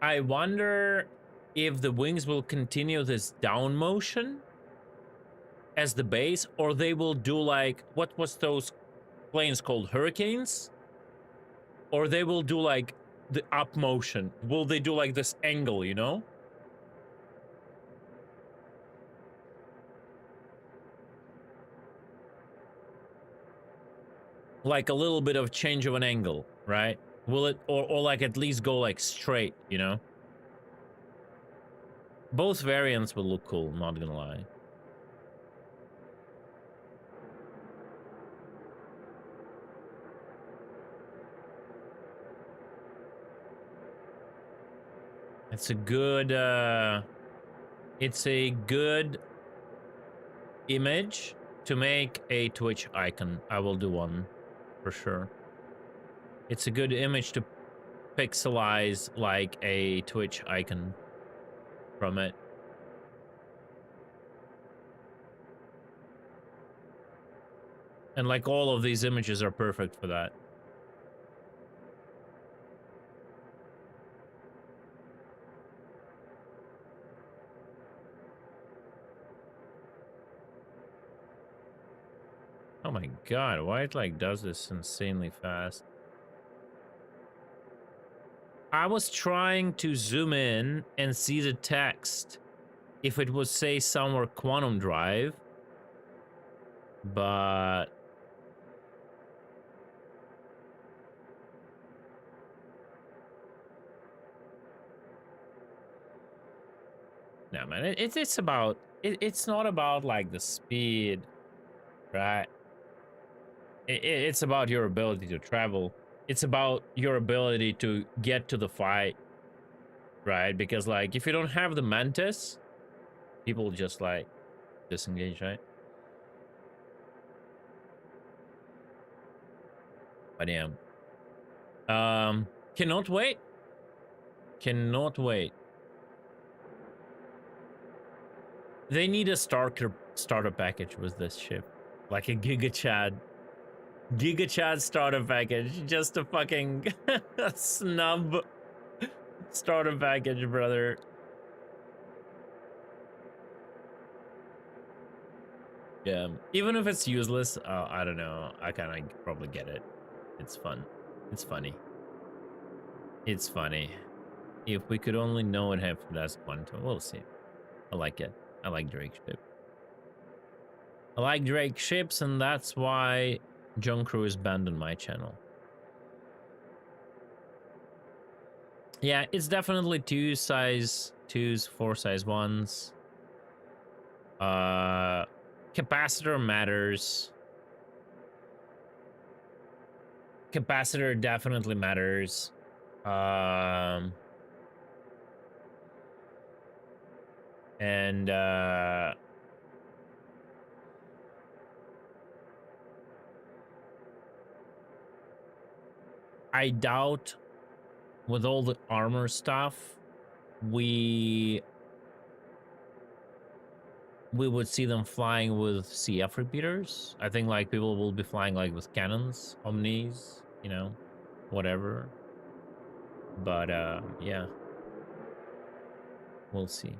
I wonder if the wings will continue this down motion as the base, or they will do like, what's those planes called, hurricanes? Or they will do like the up motion. Will they do like this angle, you know? Like a little bit of change of an angle, right? Will it, or like at least go like straight, you know? Both variants will look cool, not gonna lie. It's a good image to make a Twitch icon. I will do one for sure. It's a good image to pixelize like a Twitch icon from it. And like all of these images are perfect for that. Oh my god, why it like does this insanely fast? I was trying to zoom in and see the text if it would say somewhere quantum drive, but no, man, it's not about like the speed. right? It's about your ability to travel. It's about your ability to get to the fight, right? Because like if you don't have the mantis, people just like disengage, right? But yeah. Cannot wait. Cannot wait. They need a starter package with this ship. Like a Giga Chad starter package. Just a fucking snub starter package, brother. Yeah. Even if it's useless, I don't know. I kind of probably get it. It's fun. It's funny. It's funny. If we could only know what happened as Quantum, we'll see. I like it. I like Drake ship. I like Drake ships, and that's why John Crew is banned on my channel. Yeah, it's definitely 2 size 2s, 4 size 1s. Capacitor matters. Capacitor definitely matters. And I doubt with all the armor stuff we would see them flying with CF repeaters. I think like people will be flying like with cannons, omnis, you know, whatever. But yeah, we'll see.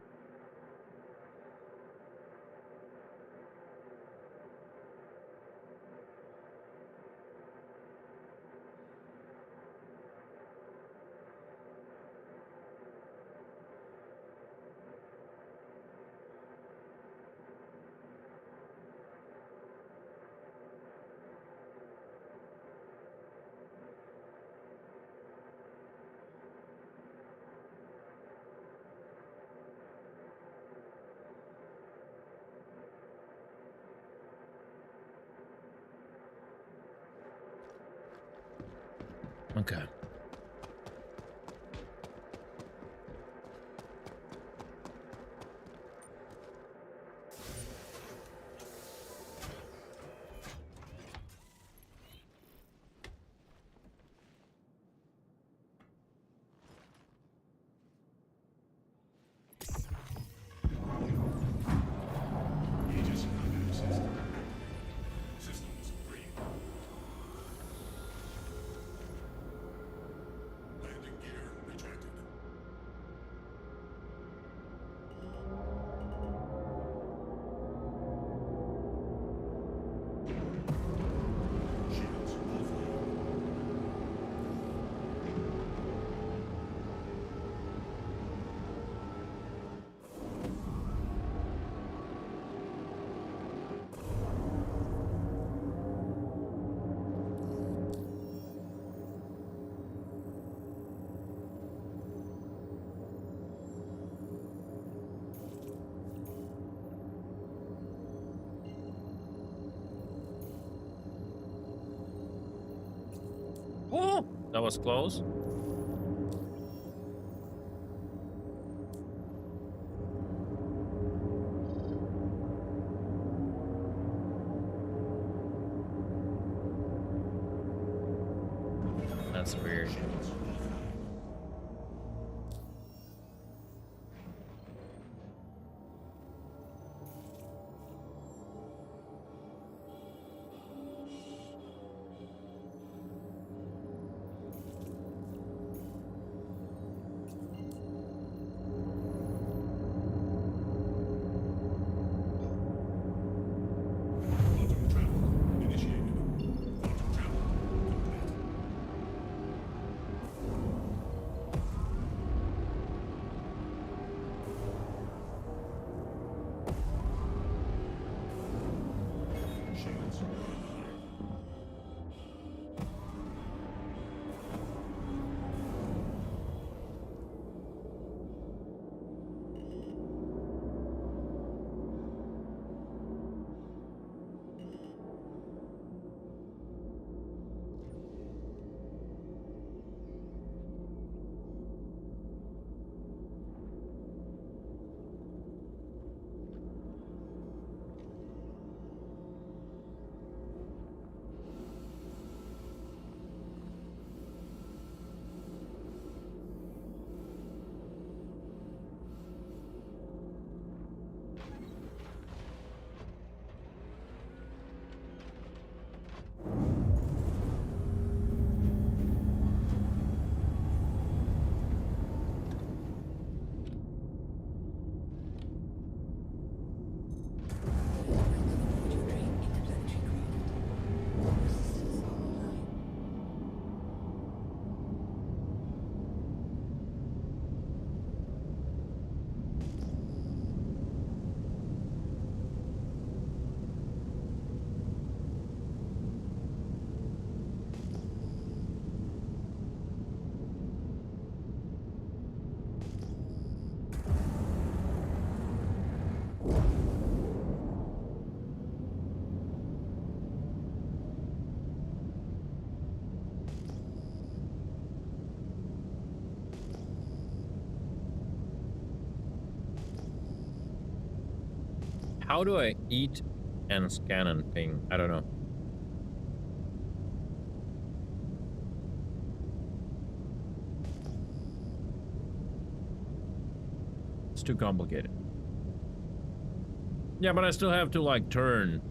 Okay. Oh, that was close. That's weird. how do I eat and scan and ping? I don't know. It's too complicated. Yeah, but I still have to like turn.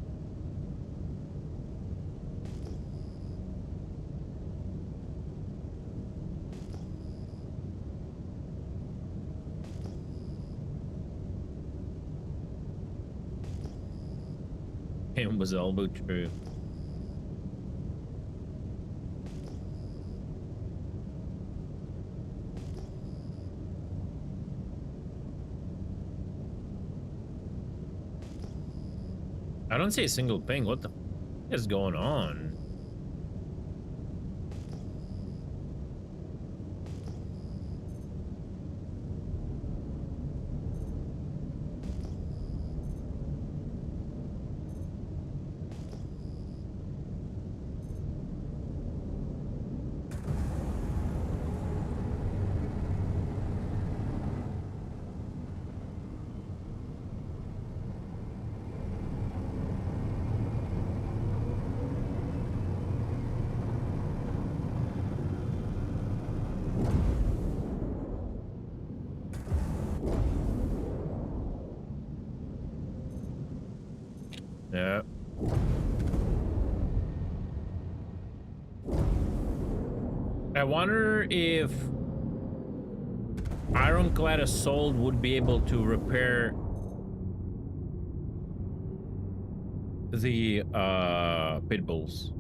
It was elbow true. I don't see a single ping. What the is going on? Yeah. I wonder if Ironclad Assault would be able to repair the pit bulls.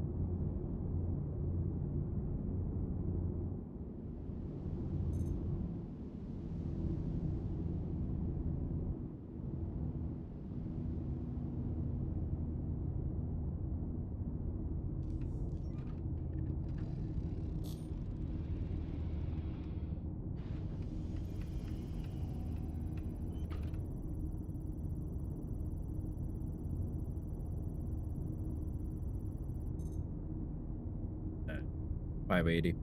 Uh, 580.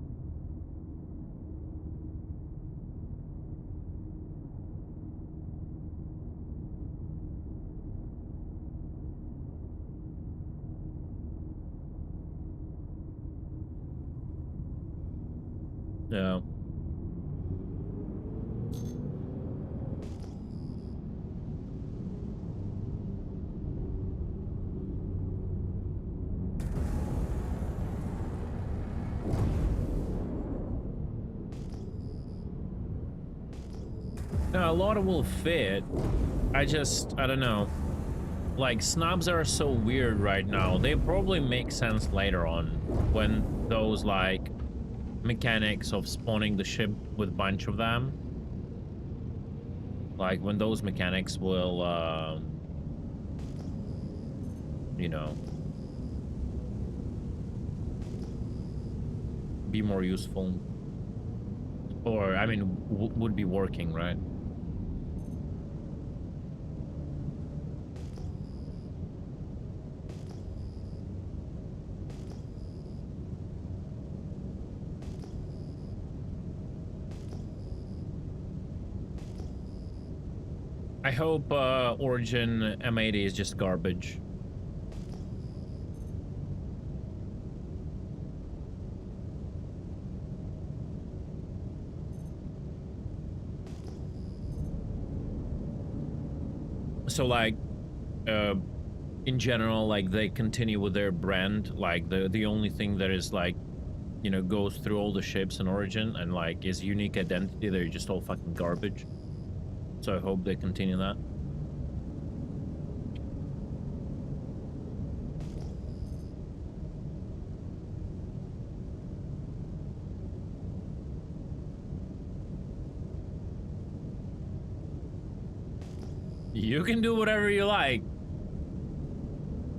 Yeah. Now, a lot will fit. I don't know. Like, snubs are so weird right now. They probably make sense later on when those, like, mechanics of spawning the ship with a bunch of them. Like, when those mechanics will, you know, be more useful. Or, I mean, would be working, right? I hope Origin M80 is just garbage. So like, in general, like they continue with their brand, like the only thing that is like, you know, goes through all the ships in Origin and like is unique identity, they're just all fucking garbage. So I hope they continue that. You can do whatever you like.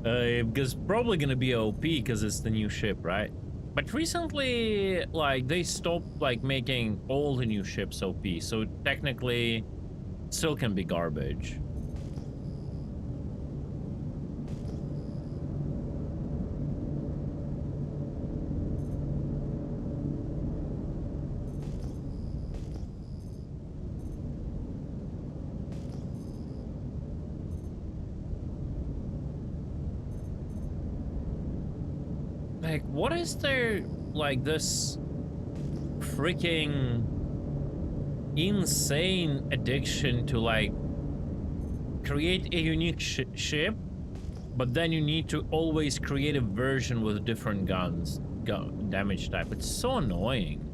Because probably gonna be OP because it's the new ship, right? But recently, like, they stopped, like, making all the new ships OP, so technically, still can be garbage. Like, what is there, like, this freaking insane addiction to, like, create a unique ship, but then you need to always create a version with different guns, damage type. It's so annoying.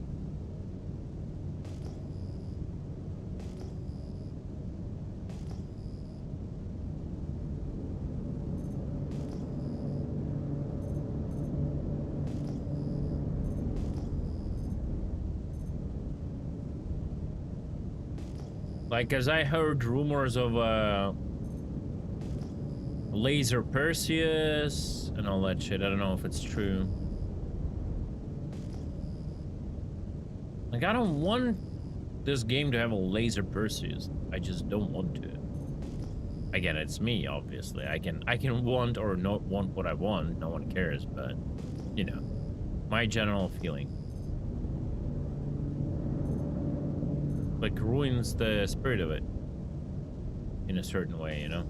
Like, as I heard rumors of Laser Perseus and all that shit. I don't know if it's true. Like, I don't want this game to have a Laser Perseus. I just don't want to. Again, it's me, obviously. I can want or not want what I want. No one cares, but you know, my general feeling. Like, ruins the spirit of it in a certain way, you know?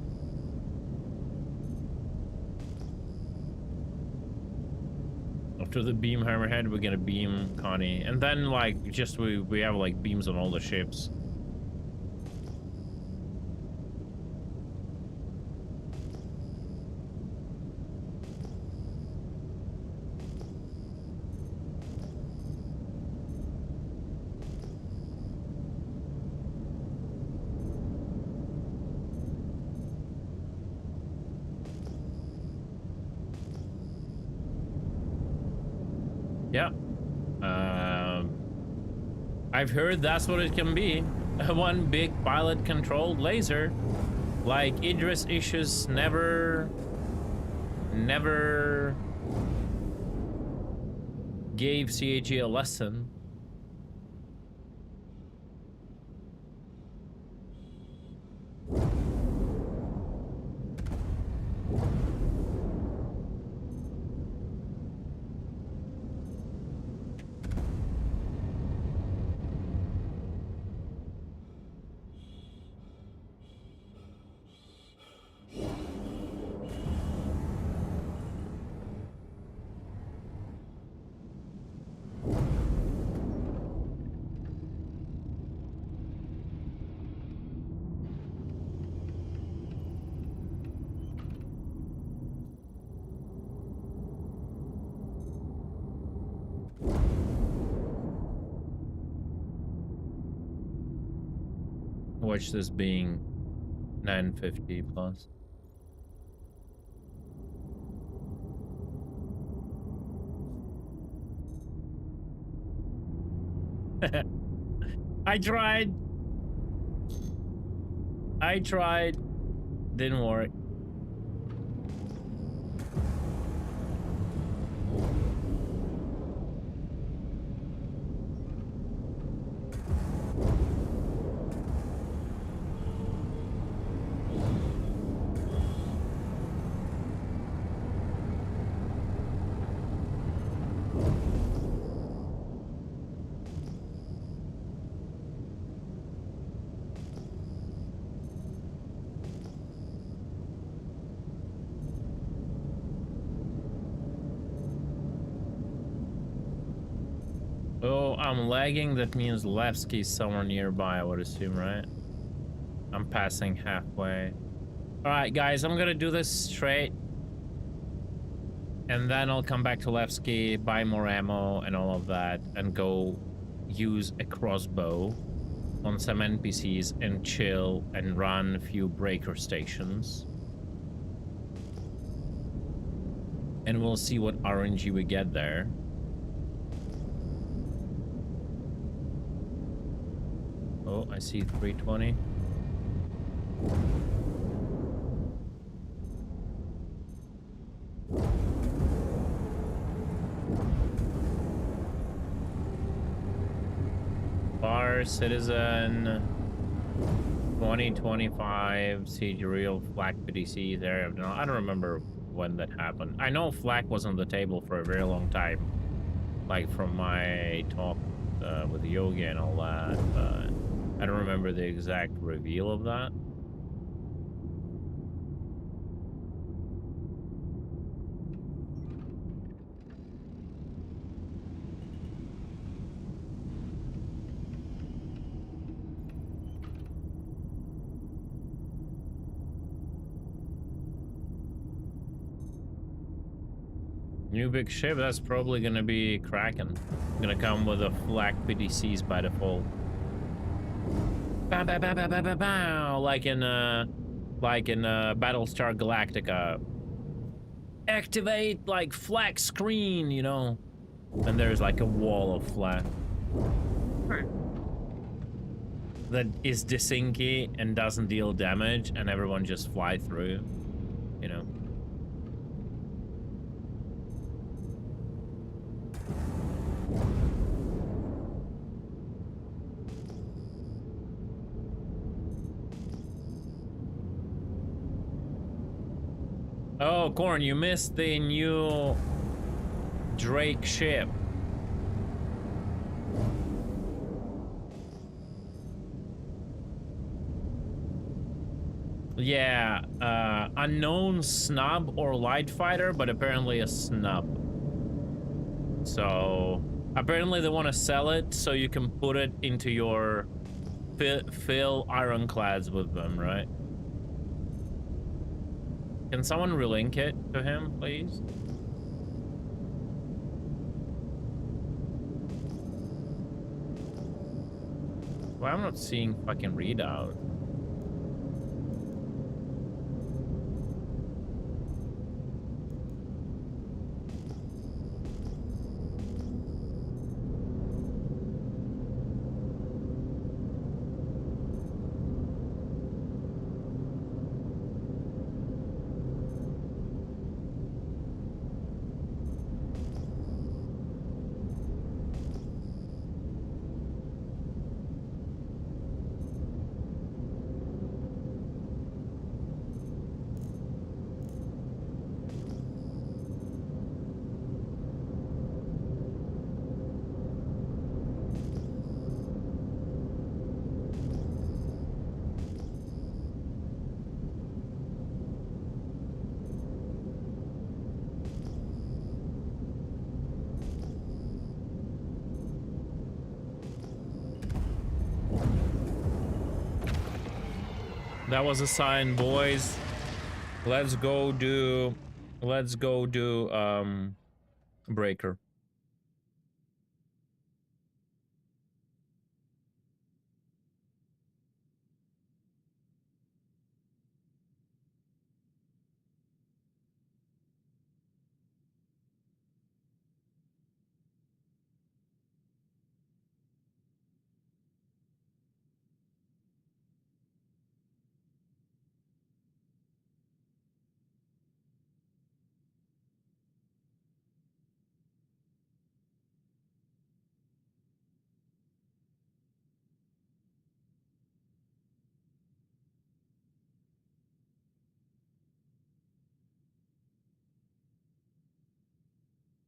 After the beam Hammerhead, we're gonna beam Connie. And then, like, just we have, like, beams on all the ships. Yeah. I've heard that's what it can be. One big pilot-controlled laser. Like, Idris Issues never gave CAG a lesson. Watch this being 950 plus. I tried. Didn't work. Oh, I'm lagging. That means Levski is somewhere nearby, I would assume, right? I'm passing halfway. Alright, guys, I'm gonna do this straight. And then I'll come back to Levski, buy more ammo and all of that, and go use a crossbow on some NPCs and chill and run a few breaker stations. And we'll see what RNG we get there. Oh, I see 320. Bar Citizen 2025 Siege Real Flak PDC there. No, I don't remember when that happened. I know Flak was on the table for a very long time, like from my talk with Yogi and all that, but I don't remember the exact reveal of that. new big ship, that's probably gonna be Kraken. Gonna come with a flak PDCs by default. Bow, bow, bow, bow, bow, bow, bow, like in Battlestar Galactica. Activate like flak screen, you know. And there's like a wall of flak that is disinky and doesn't deal damage, and everyone just fly through, you know. Oh, Corn, you missed the new Drake ship. Yeah, unknown snub or light fighter, but apparently a snub. So apparently they want to sell it so you can put it into your fill ironclads with them, right? Can someone relink it to him, please? Well, I'm not seeing fucking readout. That was a sign, boys. Let's go do breaker.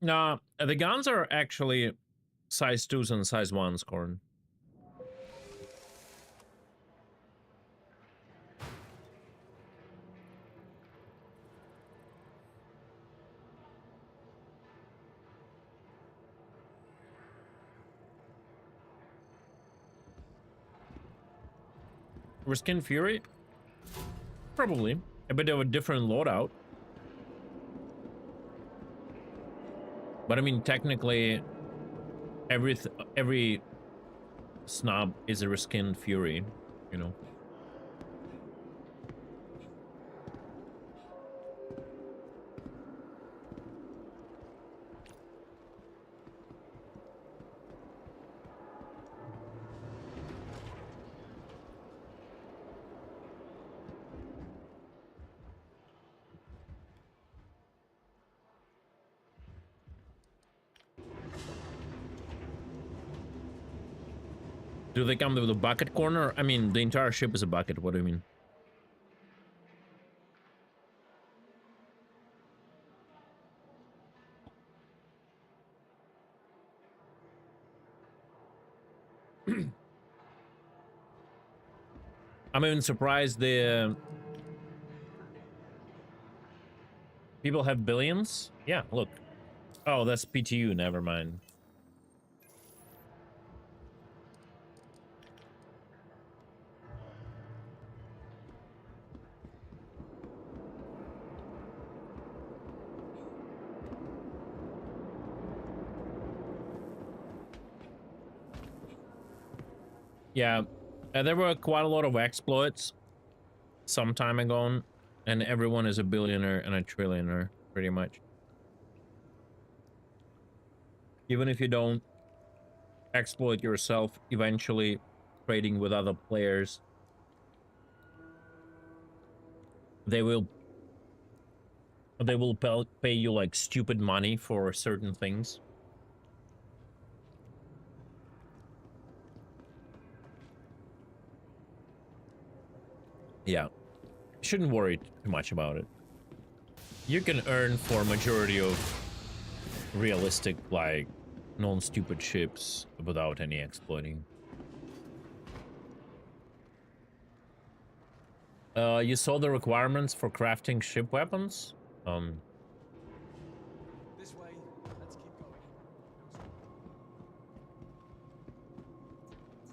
Nah, the guns are actually size 2s and size 1s, Corn. Reskin Fury? Probably. A bit of a different loadout. But I mean, technically, every snob is a Reskin Fury, you know. Do they come with a bucket corner? I mean, the entire ship is a bucket. What do you mean? I'm even surprised the people have billions. Yeah, look. Oh, that's PTU. Never mind. Yeah, there were quite a lot of exploits some time ago, and everyone is a billionaire and a trillionaire, pretty much. Even if you don't exploit yourself, eventually trading with other players, they will pay you like stupid money for certain things. Yeah, shouldn't worry too much about it. You can earn for majority of realistic, like, non-stupid ships without any exploiting. You saw the requirements for crafting ship weapons? This way. Let's keep going.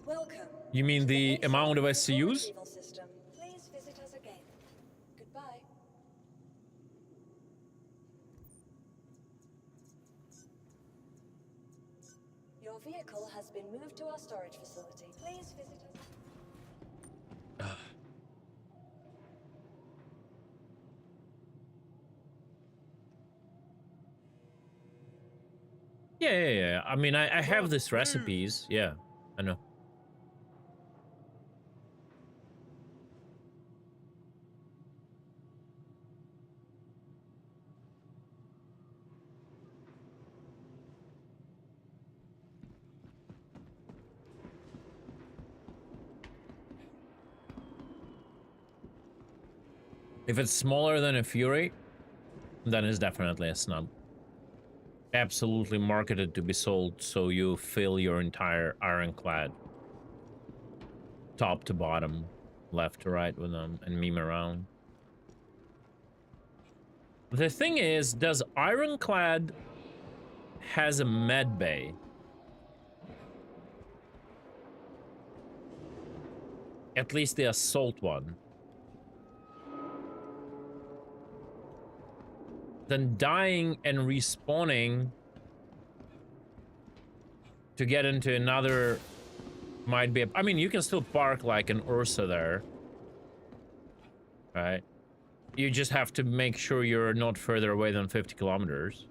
Welcome. You mean to the Ancient amount of Vehicle SCUs? Retrieval System. Please visit us again. Goodbye. Your vehicle has been moved to our storage facility. Please visit us. Yeah. I mean, I have these recipes. Yeah, I know. If it's smaller than a Fury, then it's definitely a snub. Absolutely marketed to be sold, so you fill your entire ironclad, top to bottom, left to right with them, and meme around. The thing is, does ironclad has a med bay? At least the assault one. Then dying and respawning to get into another might be... I mean, you can still park like an Ursa there. Right? You just have to make sure you're not further away than 50 kilometers.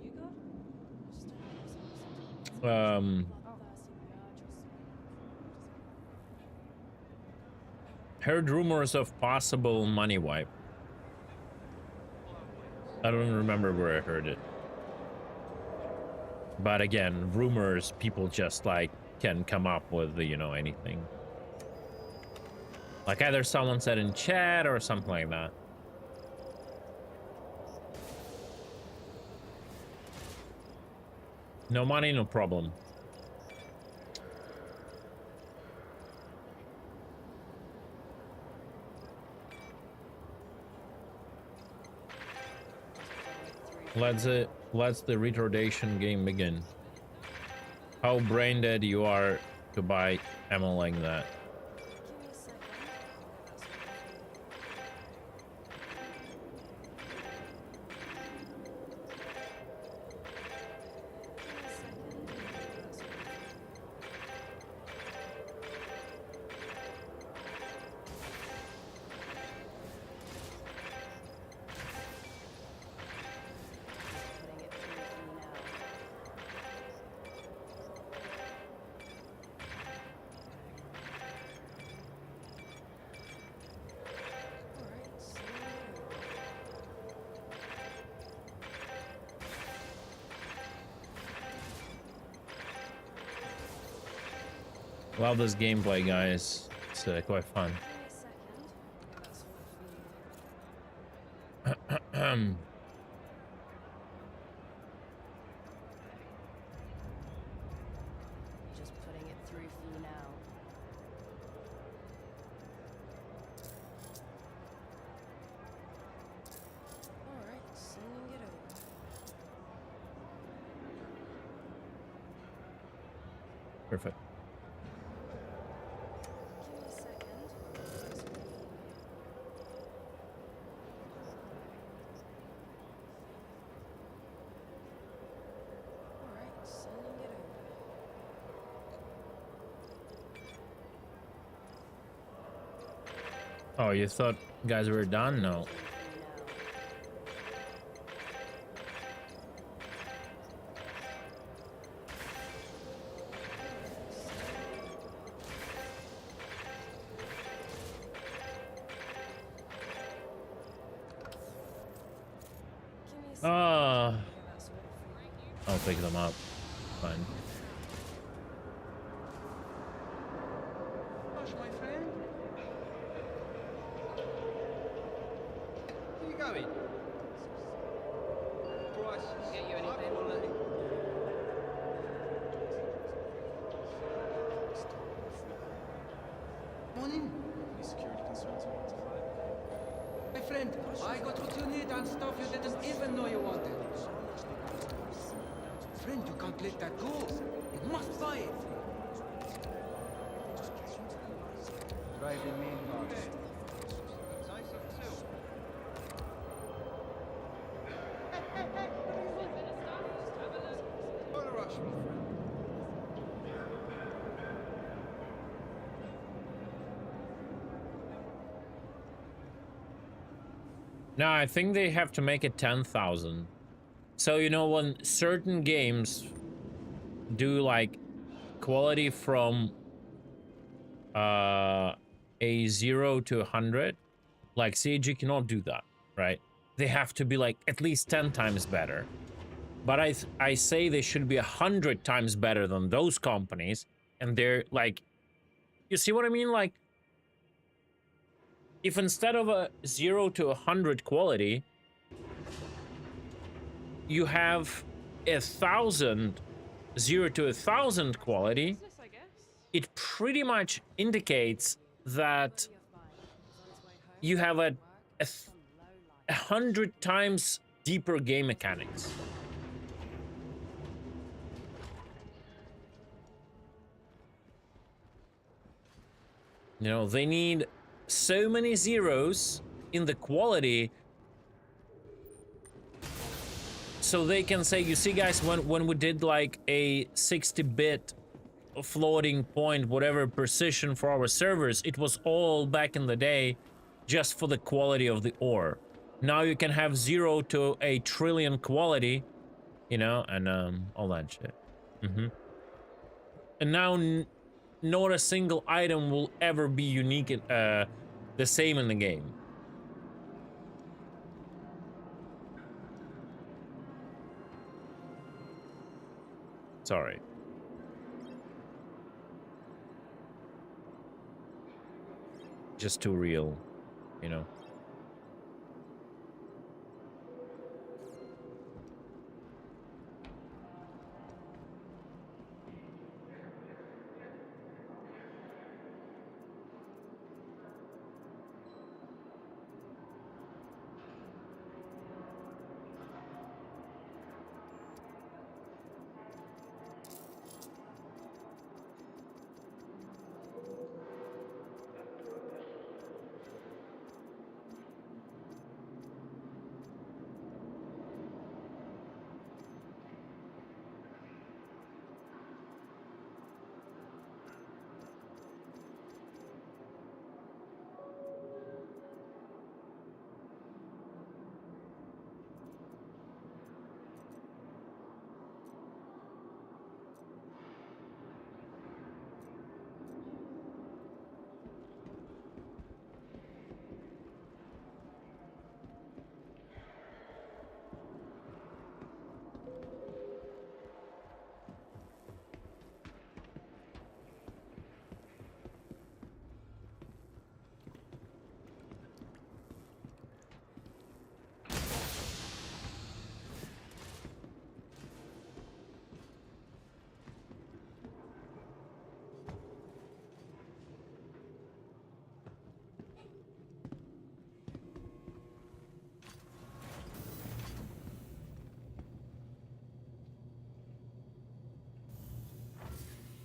You good? Heard rumors of possible money wipe. I don't remember where I heard it. But again, rumors, people just like can come up with, you know, anything. Like either someone said in chat or something like that. No money, no problem. Let's the retardation game begin. How brain dead you are to buy ammo like that. Give me a second. Love this gameplay, guys. It's quite fun. Just putting it through for you now. Alright, sending it over. Perfect. Give me a second. Alright, sending it over. Oh, you thought guys were done? No. Give me a second. Ah, Get that sorted for you. I'll pick them up. Fine. Hush, my friend. Where you going? Price. Get you anything? Morning. Any security concerns you want to hide? My friend, I got what you need and stuff you didn't even know you wanted. Friend, you can't let that go. You must buy it. Driving main guards. Not a rush, my friend. No, I think they have to make it 10,000. So, you know, when certain games do like quality from a 0 to 100, like CG cannot do that, right? They have to be like at least 10 times better. But I say they should be 100 times better than those companies, and they're like, you see what I mean? Like, if instead of a 0 to 100 quality, you have 1,000, 0 to 1,000 quality, Business, I guess. it pretty much indicates that Worthy of mine. He's on his way home. you have Work. a Some lowlife. 100 times deeper game mechanics. You know, they need so many zeros in the quality so they can say, you see guys, when we did like a 60-bit floating point, whatever precision for our servers, it was all back in the day just for the quality of the ore. Now you can have 0 to a trillion quality, you know, and all that shit. And now not a single item will ever be unique, the same in the game. Sorry. Just too real, you know.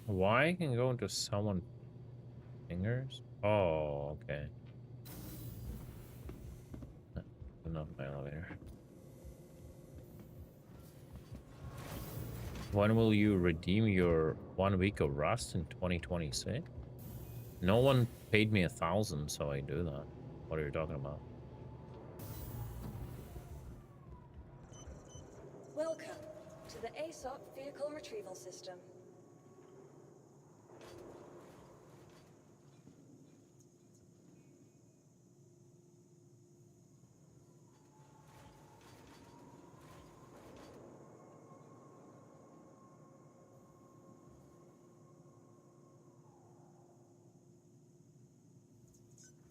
Why I can go into someone's fingers? Oh, okay. Enough my elevator. When will you redeem your 1 week of Rust in 2026? No one paid me 1,000, so I do that. What are you talking about? Welcome to the ASOP Vehicle Retrieval System.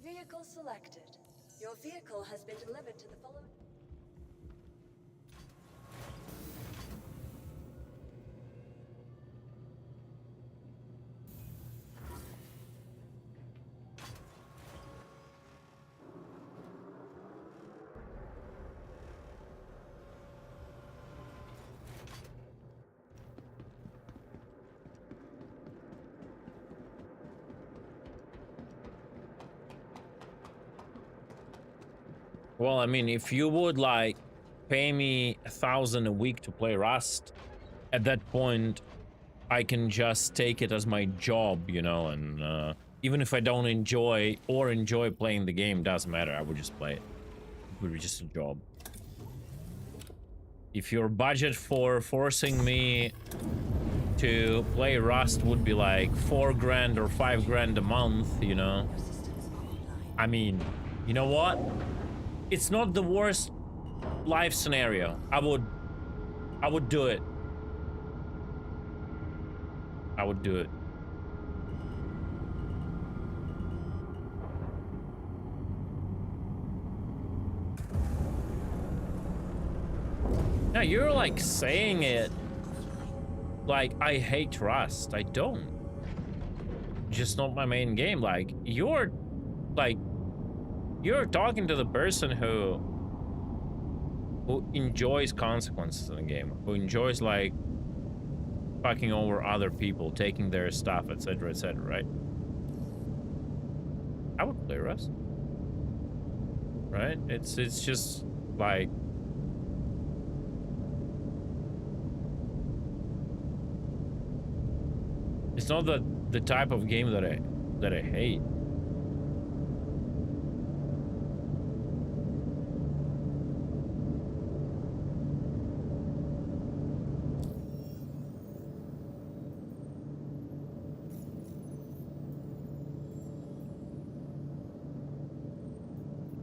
Vehicle selected. Your vehicle has been delivered to the following... Well, I mean, if you would like pay me 1,000 a week to play Rust, at that point, I can just take it as my job, you know, and even if I don't enjoy playing the game, doesn't matter. I would just play it. It would be just a job. If your budget for forcing me to play Rust would be like 4 grand or 5 grand a month, you know, I mean, you know what? It's not the worst life scenario. I would do it. I would do it. Now you're like saying it like I hate Rust. I don't. Just not my main game. Like you're talking to the person who enjoys consequences in the game, who enjoys like fucking over other people, taking their stuff, etc., right? I would play Rust, right? It's just like it's not the type of game that I hate.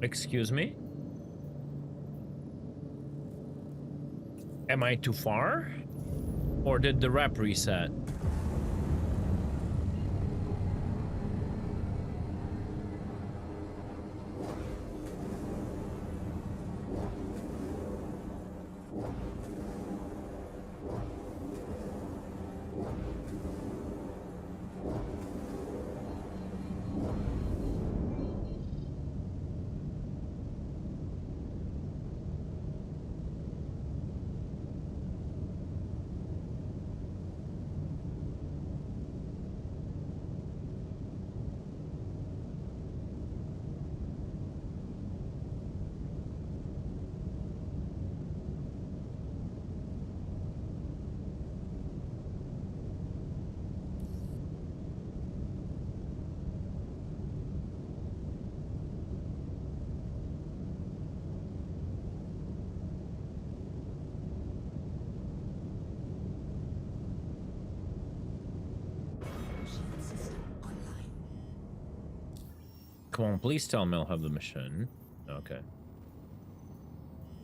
Excuse me? Am I too far? Or did the rep reset? Come on, please tell me I'll have the machine. Okay.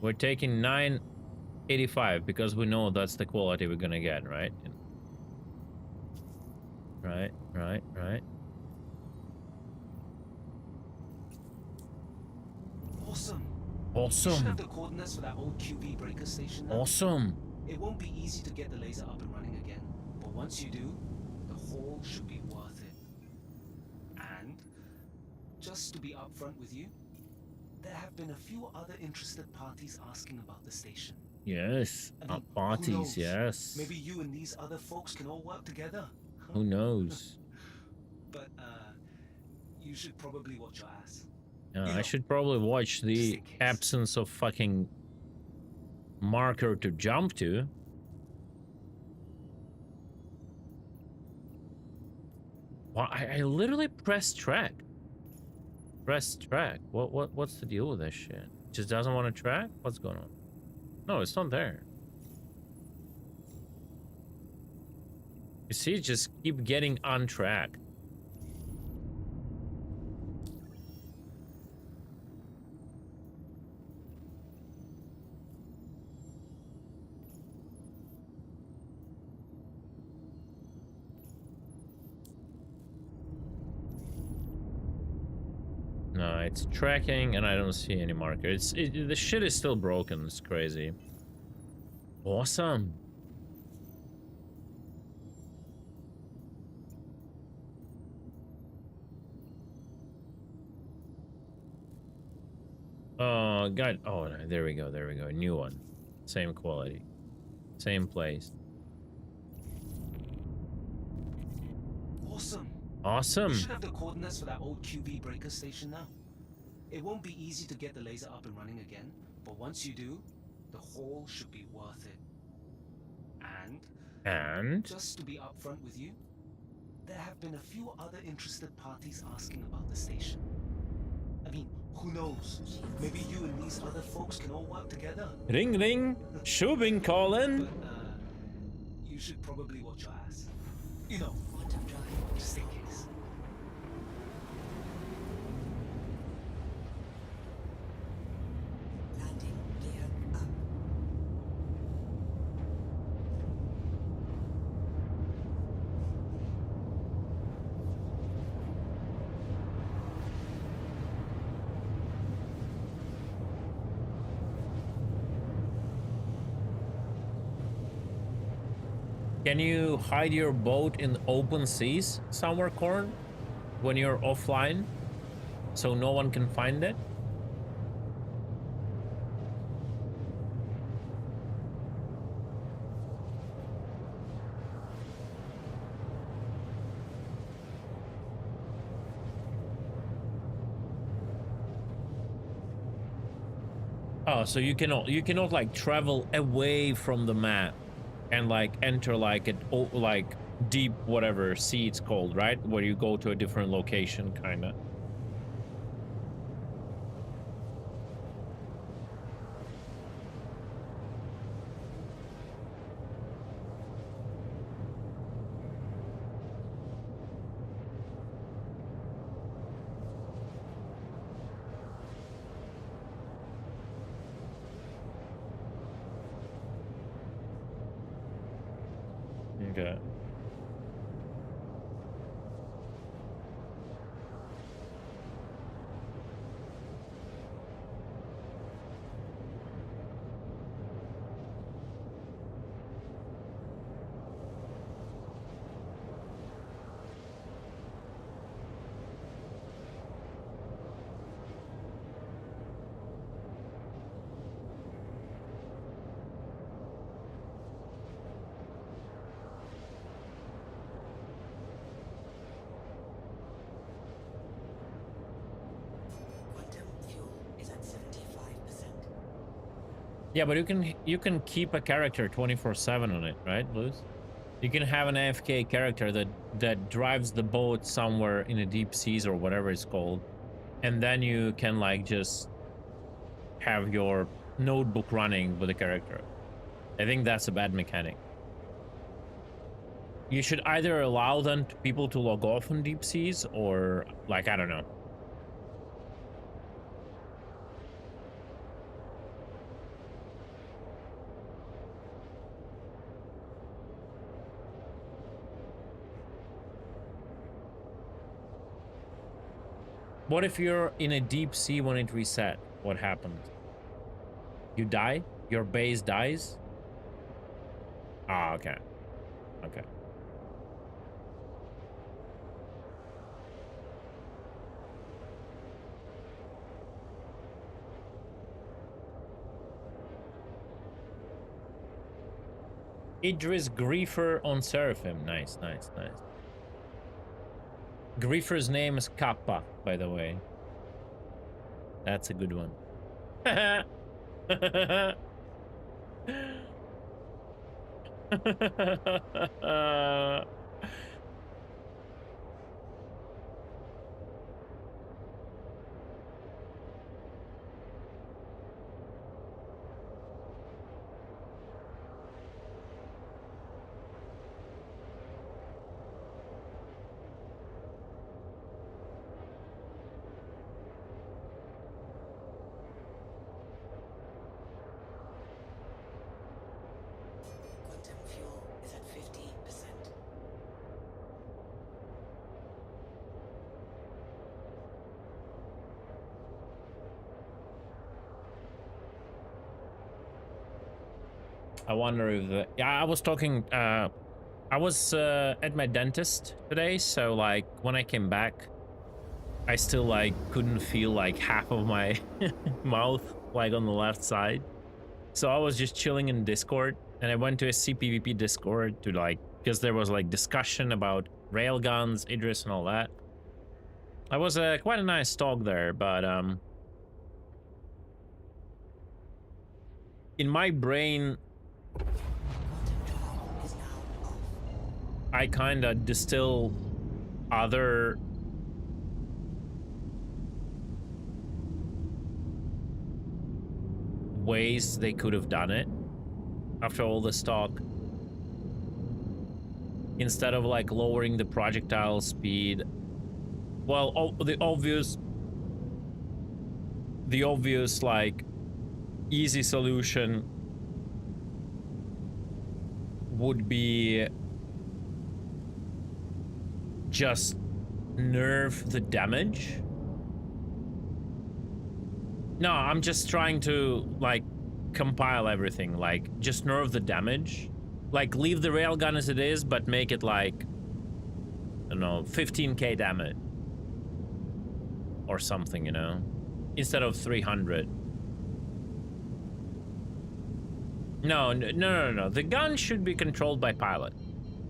We're taking 985 because we know that's the quality we're gonna get, right? Right. Awesome. Awesome. You should have the coordinates for that old QV breaker station now. Awesome. It won't be easy to get the laser up and running again, but once you do, the haul should be worth it. And just to be upfront with you, there have been a few other interested parties asking about the station. Yes. I mean, who Parties, knows? yes. Maybe you and these other folks can all work together. Who knows? But you should probably watch your ass. I should probably watch the in case. absence of fucking marker to jump to. Well, I literally pressed track. Press track. What's the deal with this shit? Just doesn't want to track? What's going on? No, it's not there. You see, just keep getting untracked. No, it's tracking and I don't see any marker. The shit is still broken. It's crazy. Awesome. Oh, God. Oh, no, there we go. There we go. New one. Same quality. Same place. Awesome. Awesome. You should have the coordinates for that old QV breaker station now. It won't be easy to get the laser up and running again, but once you do, the haul should be worth it. And? Just to be upfront with you, there have been a few other interested parties asking about the station. I mean, who knows? Maybe you and these other folks can all work together. Ring ring. Shubin calling. But you should probably watch your ass. You know, Quantum drive. just in case. Landing gear up. Can you hide your boat in open seas somewhere, Corn, when you're offline, so no one can find it? Oh, so you cannot like travel away from the map and like enter like like deep whatever sea it's called, right? Where you go to a different location, kind of. Okay. Quantum fuel is at 75%. Yeah, but you can keep a character 24/7 on it, right, Luz? You can have an AFK character that drives the boat somewhere in the deep seas or whatever it's called, and then you can like just have your notebook running with the character. I think that's a bad mechanic. You should either allow people to log off on deep seas or like, I don't know. What if you're in a deep sea when it reset? What happened? You die? Your base dies? Ah, okay. Okay. Idris Griefer on Seraphim. Nice, nice, nice. Griefer's name is Kappa, by the way. That's a good one. Quantum fuel is at 50%. I wonder if yeah, I was talking I was at my dentist today, so like when I came back I still like couldn't feel like half of my mouth like on the left side. So I was just chilling in Discord and I went to a CPVP Discord to like, because there was like discussion about railguns, Idris and all that. I was quite a nice talk there, but in my brain I kind of distill other ways they could have done it after all this talk. Instead of like lowering the projectile speed, well, the obvious like easy solution would be just nerf the damage. No, I'm just trying to like compile everything, like just nerf the damage, like leave the railgun as it is but make it like, I don't know, 15k damage or something, you know, instead of 300. No, the gun should be controlled by pilot.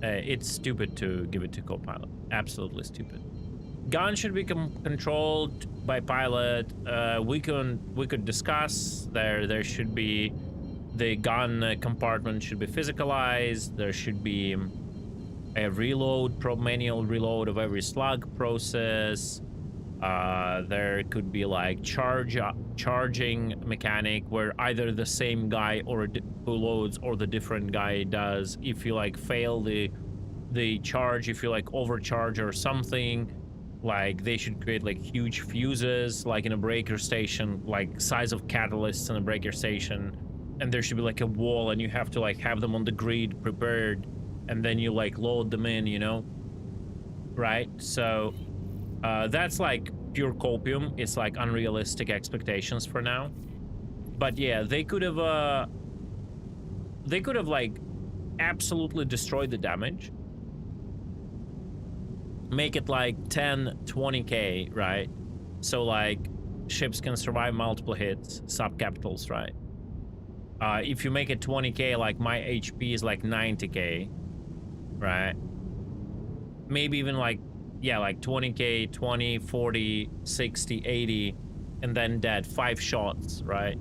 It's stupid to give it to co-pilot. Absolutely stupid. Gun should be controlled by pilot. We could discuss. There should be, the gun compartment should be physicalized. There should be a reload, manual reload of every slug process. There could be like charging mechanic where either the same guy or who loads or the different guy does. If you like fail the charge, if you like overcharge or something, like they should create like huge fuses like in a breaker station, like size of catalysts in a breaker station, and there should be like a wall and you have to like have them on the grid prepared and then you like load them in, you know, right? So that's like pure copium. It's like unrealistic expectations for now. But yeah, they could have like absolutely destroyed the damage, make it like 10-20k, right? So like ships can survive multiple hits, sub-capitals, right? If you make it 20k, like my HP is like 90k, right? Maybe even like, yeah, like 20k, 20, 40, 60, 80, and then dead 5 shots, right?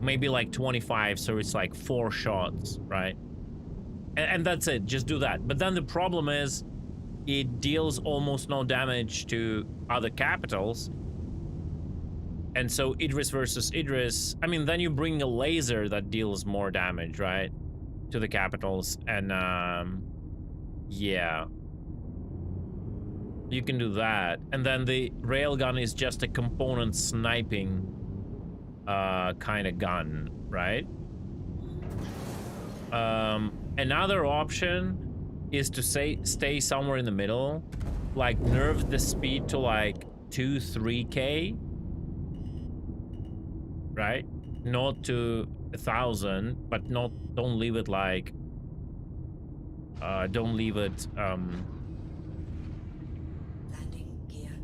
Maybe like 25, so it's like 4 shots, right? And that's it, just do that. But then the problem is it deals almost no damage to other capitals. And so Idris versus Idris, I mean, then you bring a laser that deals more damage, right? To the capitals, and yeah. You can do that. And then the railgun is just a component sniping kind of gun, right? Another option is to stay somewhere in the middle, like nerf the speed to like 2-3k, right? Not to 1,000, but don't leave it like don't leave it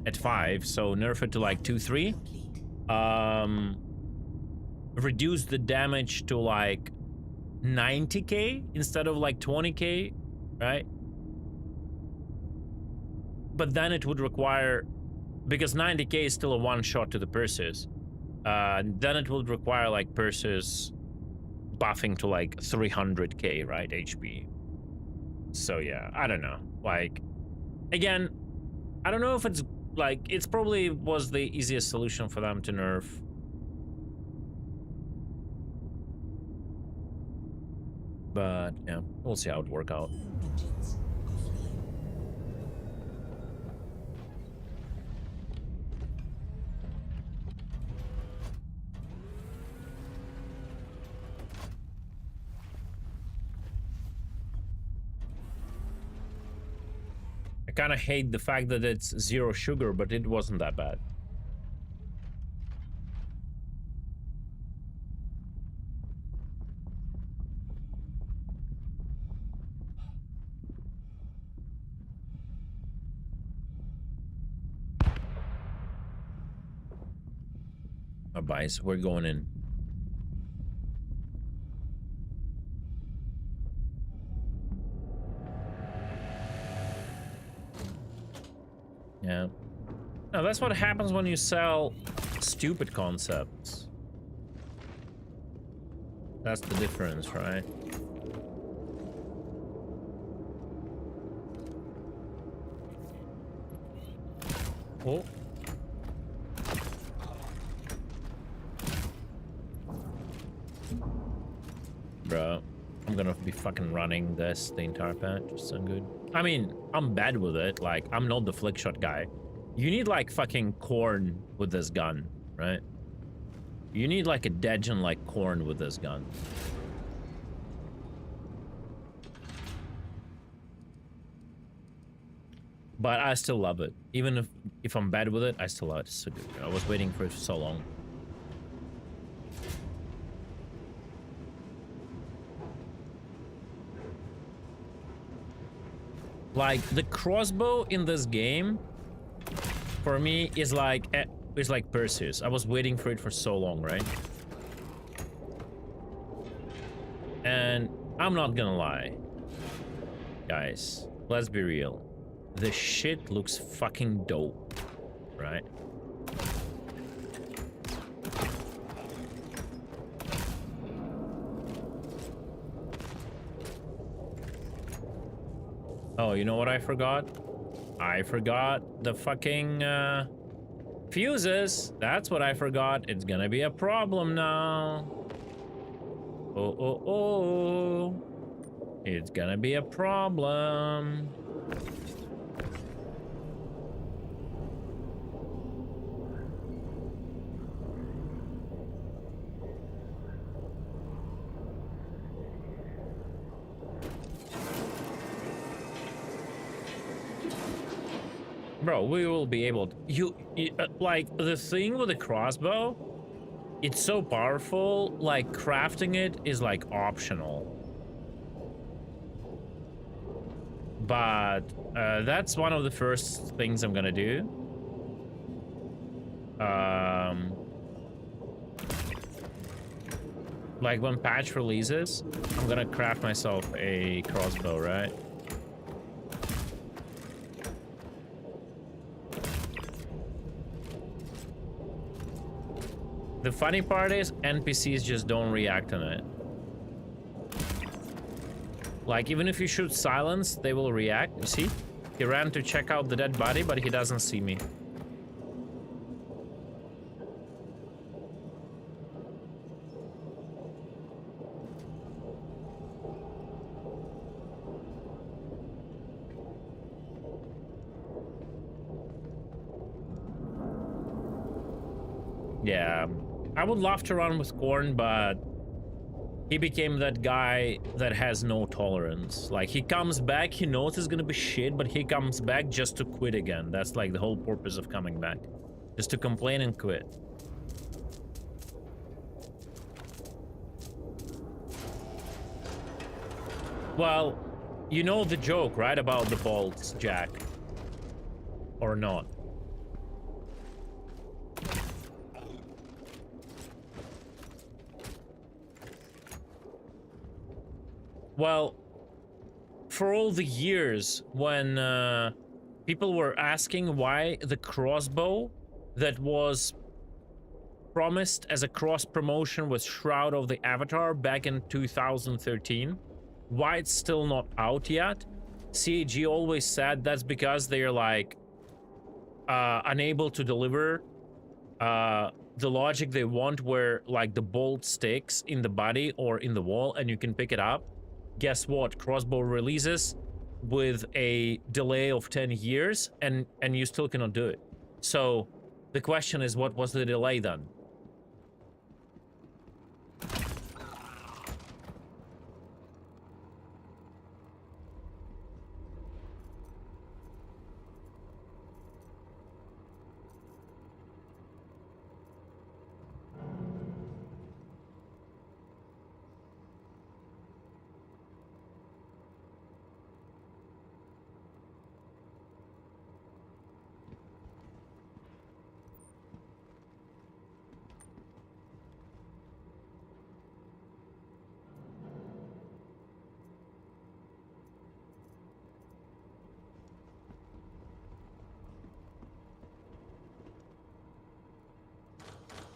at 5, so nerf it to like 2-3. Reduce the damage to like 90k instead of like 20k, right? but then it would require, because 90k is still a one shot to the Perseus, then it would require like Perseus buffing to like 300k, right, HP. So yeah, I don't know. Like, again, I don't know if it's like, it's probably was the easiest solution for them to nerf. But yeah, we'll see how it work out. Engines offline. I kind of hate the fact that it's zero sugar, but it wasn't that bad. Alright, so we're going in. Yeah. No, that's what happens when you sell stupid concepts. That's the difference, right? Oh. Bro, I'm gonna be fucking running this the entire patch. It's so good. I mean, I'm bad with it. Like, I'm not the flick shot guy. You need like fucking corn with this gun, right? You need like a Degen like corn with this gun. But I still love it. Even if I'm bad with it, I still love it. It's so good. I was waiting for it for so long. Like, the crossbow in this game, for me, is like Perseus. I was waiting for it for so long, right? And I'm not gonna lie. Guys, let's be real. The shit looks fucking dope, right? Oh, you know what I forgot? I forgot the fucking fuses. That's what I forgot. It's gonna be a problem now. Oh, oh, oh. It's gonna be a problem. Bro, we will be able to, like, the thing with the crossbow, it's so powerful, like, crafting it is, like, optional. But, that's one of the first things I'm gonna do. Like, when patch releases, I'm gonna craft myself a crossbow, right? The funny part is NPCs just don't react on it. Like, even if you shoot silence, they will react. You see? He ran to check out the dead body, but he doesn't see me. Yeah. I would love to run with Korn, but he became that guy that has no tolerance. Like, he comes back, he knows it's gonna be shit, but he comes back just to quit again. That's like the whole purpose of coming back. Just to complain and quit. Well, you know the joke, right? About the bolts, Jack. Or not? Well, for all the years when people were asking why the crossbow that was promised as a cross promotion with Shroud of the Avatar back in 2013, why it's still not out yet. CAG always said that's because they're like unable to deliver the logic they want, where like the bolt sticks in the body or in the wall and you can pick it up. Guess what? Crossbow releases with a delay of 10 years and you still cannot do it. So the question is, what was the delay then?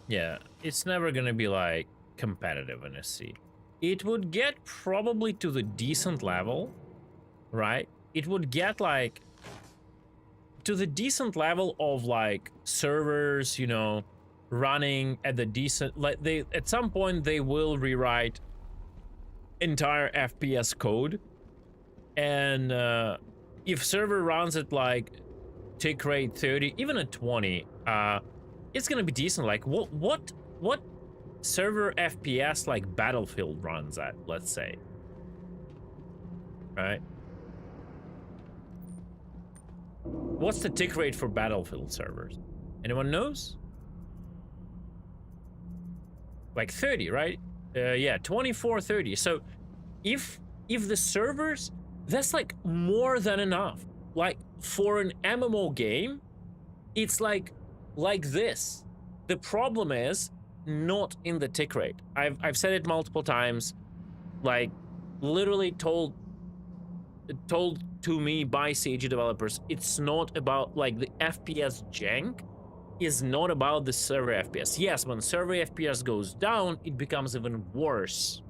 Yeah, it's never gonna be like competitive in SC. It would get probably to the decent level, right? It would get like to the decent level of like servers, you know, running at the decent, like they at some point they will rewrite entire FPS code, and if server runs at like tick rate 30, even at 20, it's gonna be decent. Like what server FPS like Battlefield runs at, let's say, right? What's the tick rate for Battlefield servers? Anyone knows? Like 30, right? Yeah, 24, 30. So if the servers, that's like more than enough. Like for an MMO game, it's like this. The problem is not in the tick rate. I've said it multiple times, like literally told to me by CG developers, it's not about like the FPS jank is not about the server FPS. Yes, when server FPS goes down, it becomes even worse.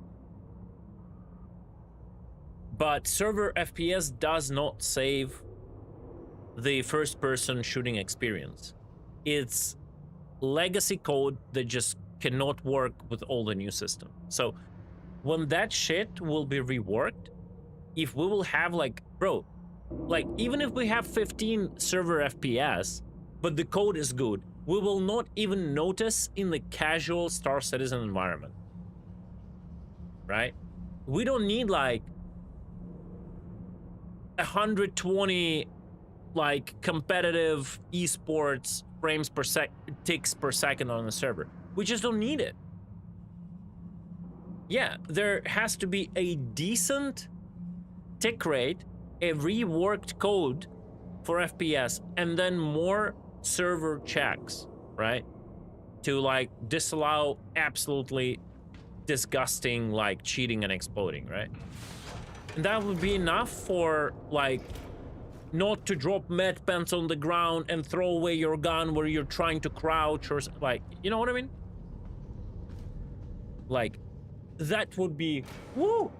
But server FPS does not save the first-person shooting experience. It's legacy code that just cannot work with all the new system. So when that shit will be reworked, if we will have like, bro, like even if we have 15 server FPS, but the code is good, we will not even notice in the casual Star Citizen environment, right? We don't need like 120 like competitive esports frames per ticks per second on the server. We just don't need it. Yeah, there has to be a decent tick rate, a reworked code for FPS, and then more server checks, right? To like disallow absolutely disgusting like cheating and exploding, right? And that would be enough for like not to drop med pens on the ground and throw away your gun where you're trying to crouch or like, you know what I mean? Like that would be woo,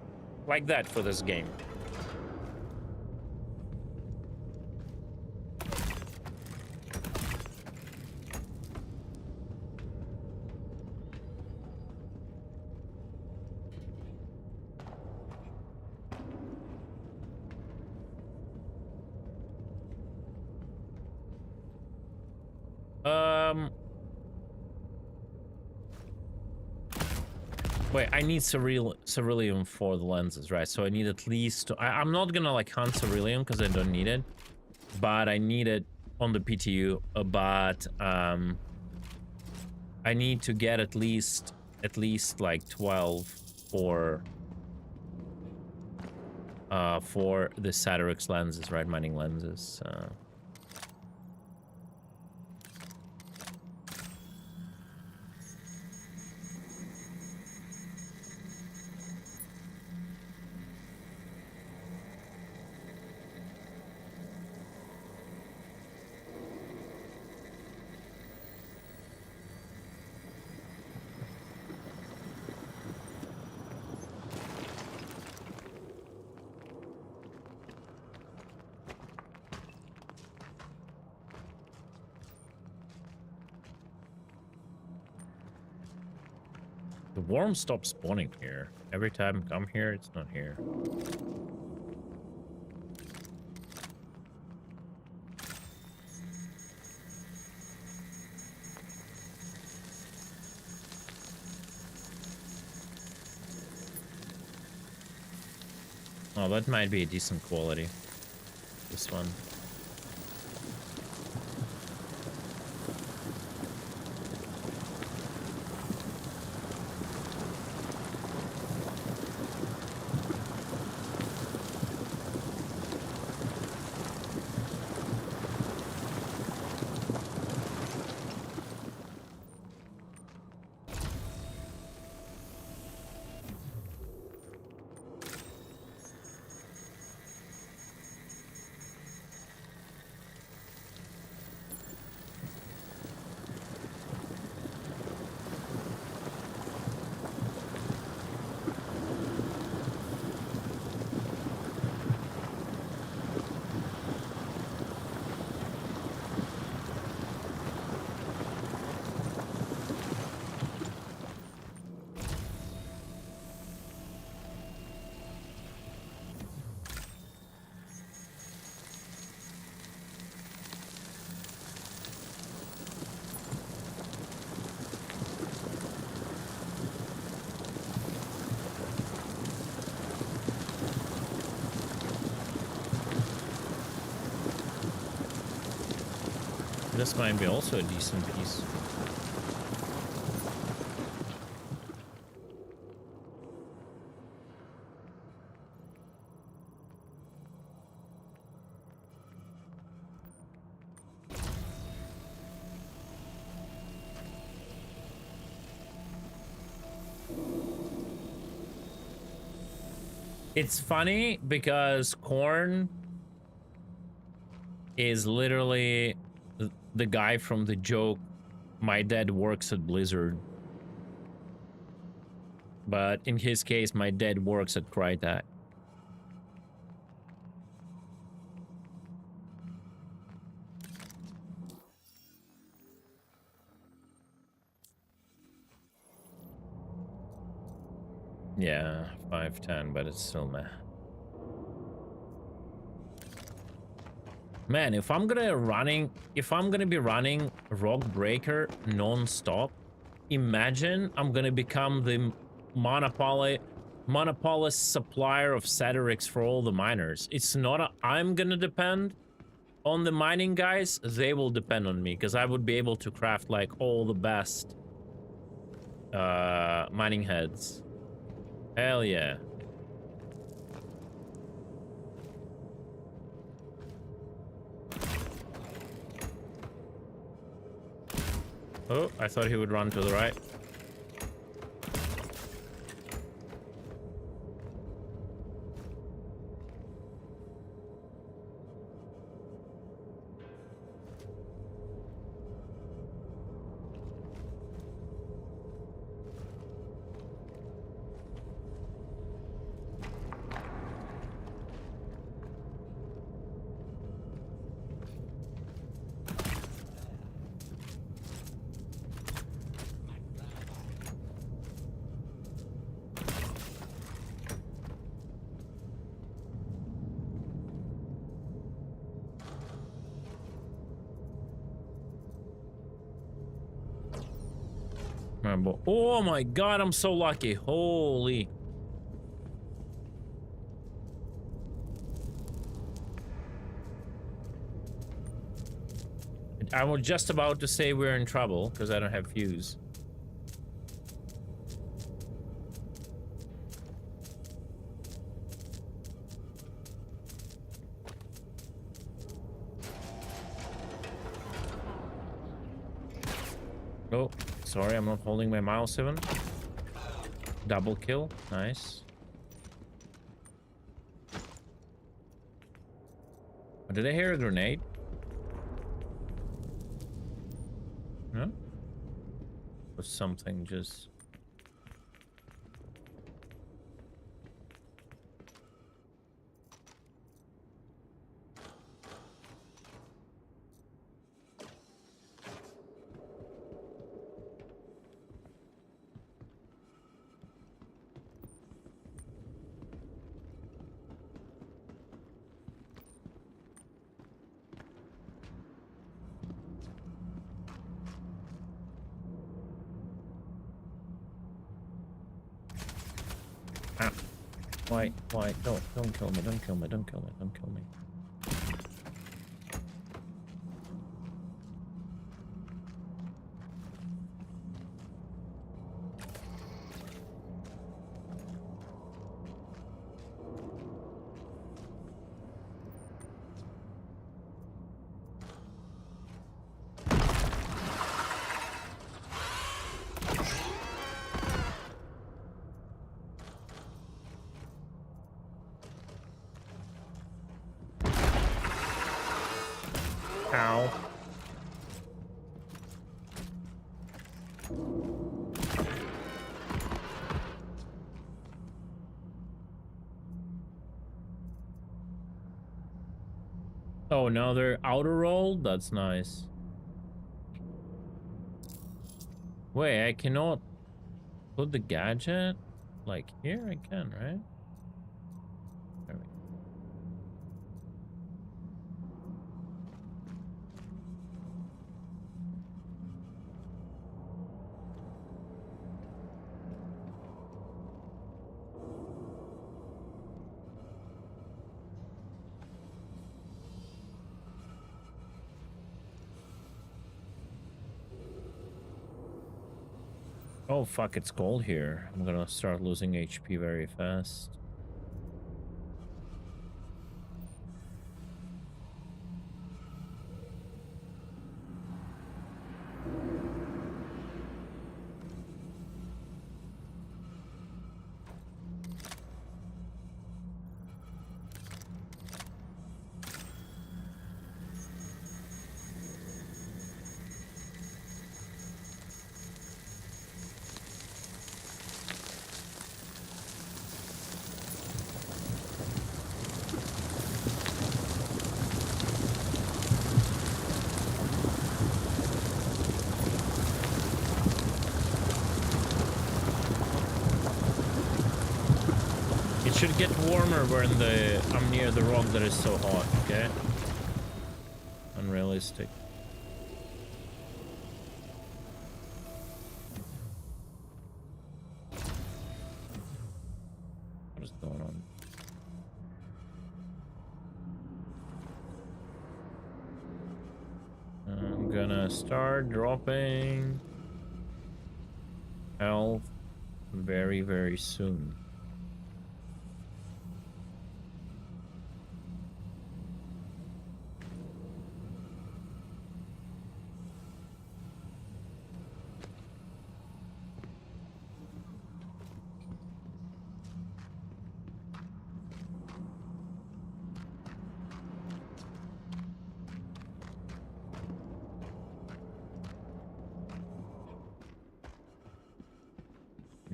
like that for this game. Wait, I need ceruleum for the lenses, right? So I need at least... I'm not gonna like hunt ceruleum because I don't need it, but I need it on the PTU. But I need to get at least like 12 for the Satyrix lenses, right? Mining lenses. The worm stops spawning here. Every time I come here, it's not here. Oh, that might be a decent quality. This one. This might be also a decent piece. It's funny because corn is literally the guy from the joke, my dad works at Blizzard. But in his case, my dad works at Crytek. Yeah, 510, but it's still meh. Man, if I'm gonna be running Rock Breaker non-stop, imagine I'm gonna become the monopolist supplier of Satyrix for all the miners. It's not I'm gonna depend on the mining guys, they will depend on me, because I would be able to craft like all the best mining heads. Hell yeah. Oh, I thought he would run to the right. Oh my god, I'm so lucky. Holy. I was just about to say we're in trouble because I don't have fuse. Oh, sorry, I'm not holding my mouse even. Double kill, nice. Oh, did I hear a grenade? No? Or something just... Why? Don't kill me, don't kill me, don't kill me, don't kill me. Ow. Oh, now they're outer rolled? That's nice. Wait, I cannot put the gadget? Like here? I can, right? There we go. Oh fuck, it's cold here. I'm gonna start losing HP very fast. It should get warmer when I'm near the rock that is so hot, okay? Unrealistic. What is going on? I'm gonna start dropping health very, very soon.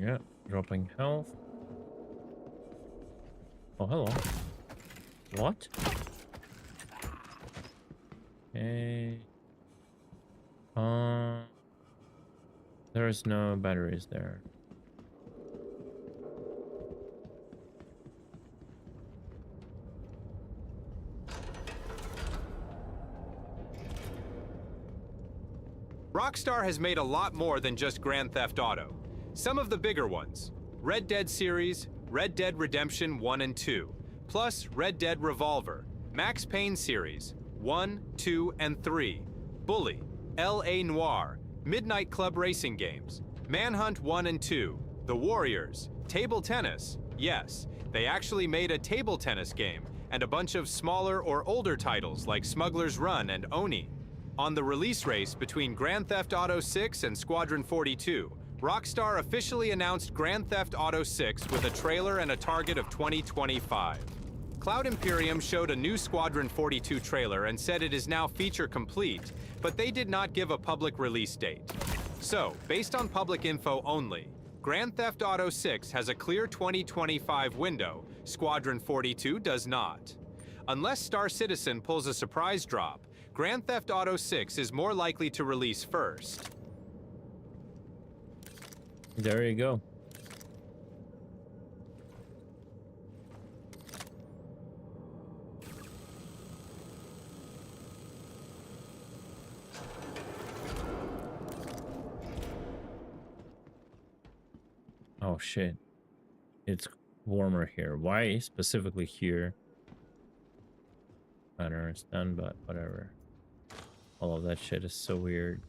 Yeah, dropping health. Oh, hello. What? Okay. There's no batteries there. Rockstar has made a lot more than just Grand Theft Auto. Some of the bigger ones: Red Dead series, Red Dead Redemption 1 and 2, plus Red Dead Revolver, Max Payne series 1, 2, and 3, Bully, L.A. Noire, Midnight Club racing games, Manhunt 1 and 2, The Warriors, table tennis. Yes, they actually made a table tennis game, and a bunch of smaller or older titles like Smuggler's Run and Oni. On the release race between Grand Theft Auto 6 and Squadron 42, Rockstar officially announced Grand Theft Auto 6 with a trailer and a target of 2025. Cloud Imperium showed a new Squadron 42 trailer and said it is now feature complete, but they did not give a public release date. So, based on public info only, Grand Theft Auto 6 has a clear 2025 window, Squadron 42 does not. Unless Star Citizen pulls a surprise drop, Grand Theft Auto 6 is more likely to release first. There you go. Oh shit. It's warmer here. Why specifically here? I don't understand, but whatever. All of that shit is so weird.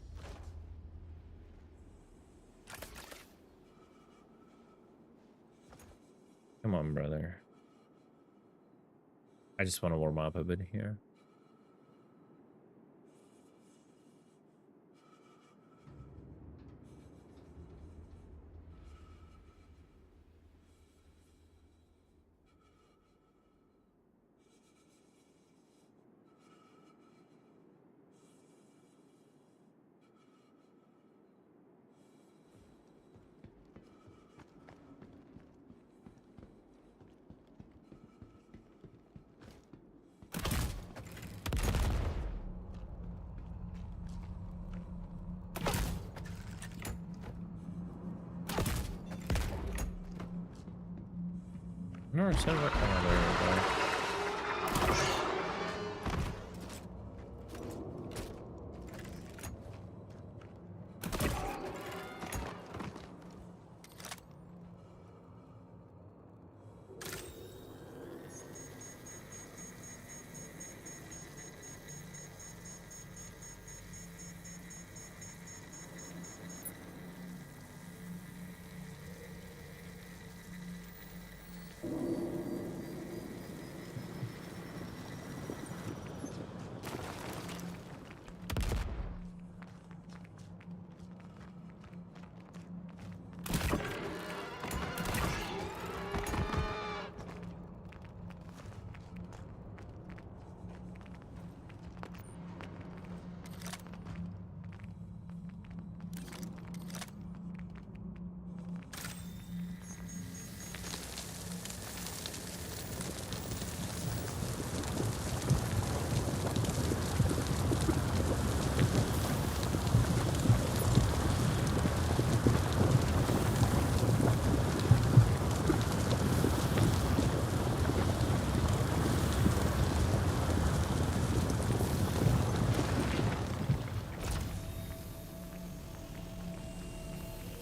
Come on, brother. I just want to warm up a bit here. No, I said what? Oh, there we go.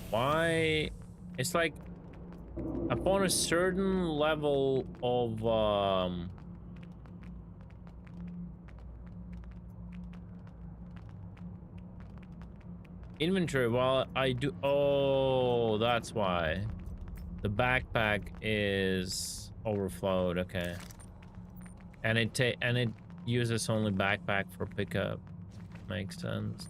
Why? It's like upon a certain level of inventory, while I do, oh, that's why the backpack is overflowed. Okay, and it uses only backpack for pickup. Makes sense.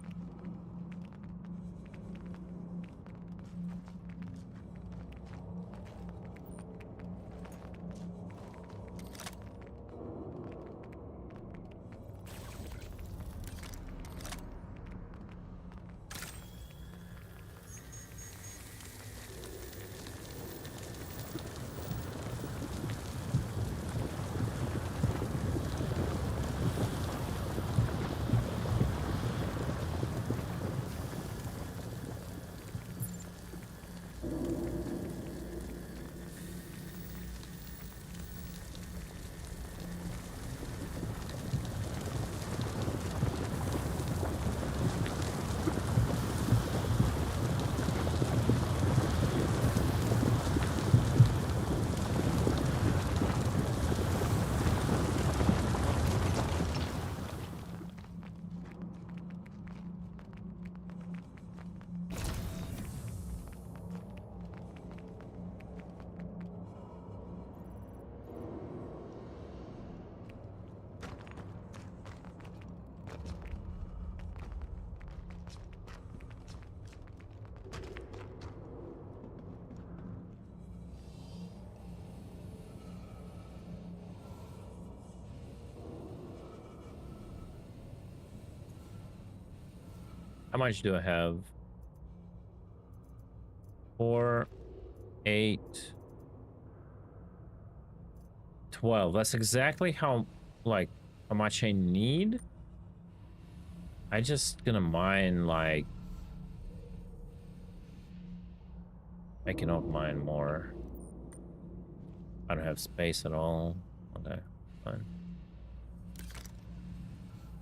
How much do I have? 4, 8, 12. That's exactly how much I need. I just gonna mine like I cannot mine more. I don't have space at all. Okay, fine.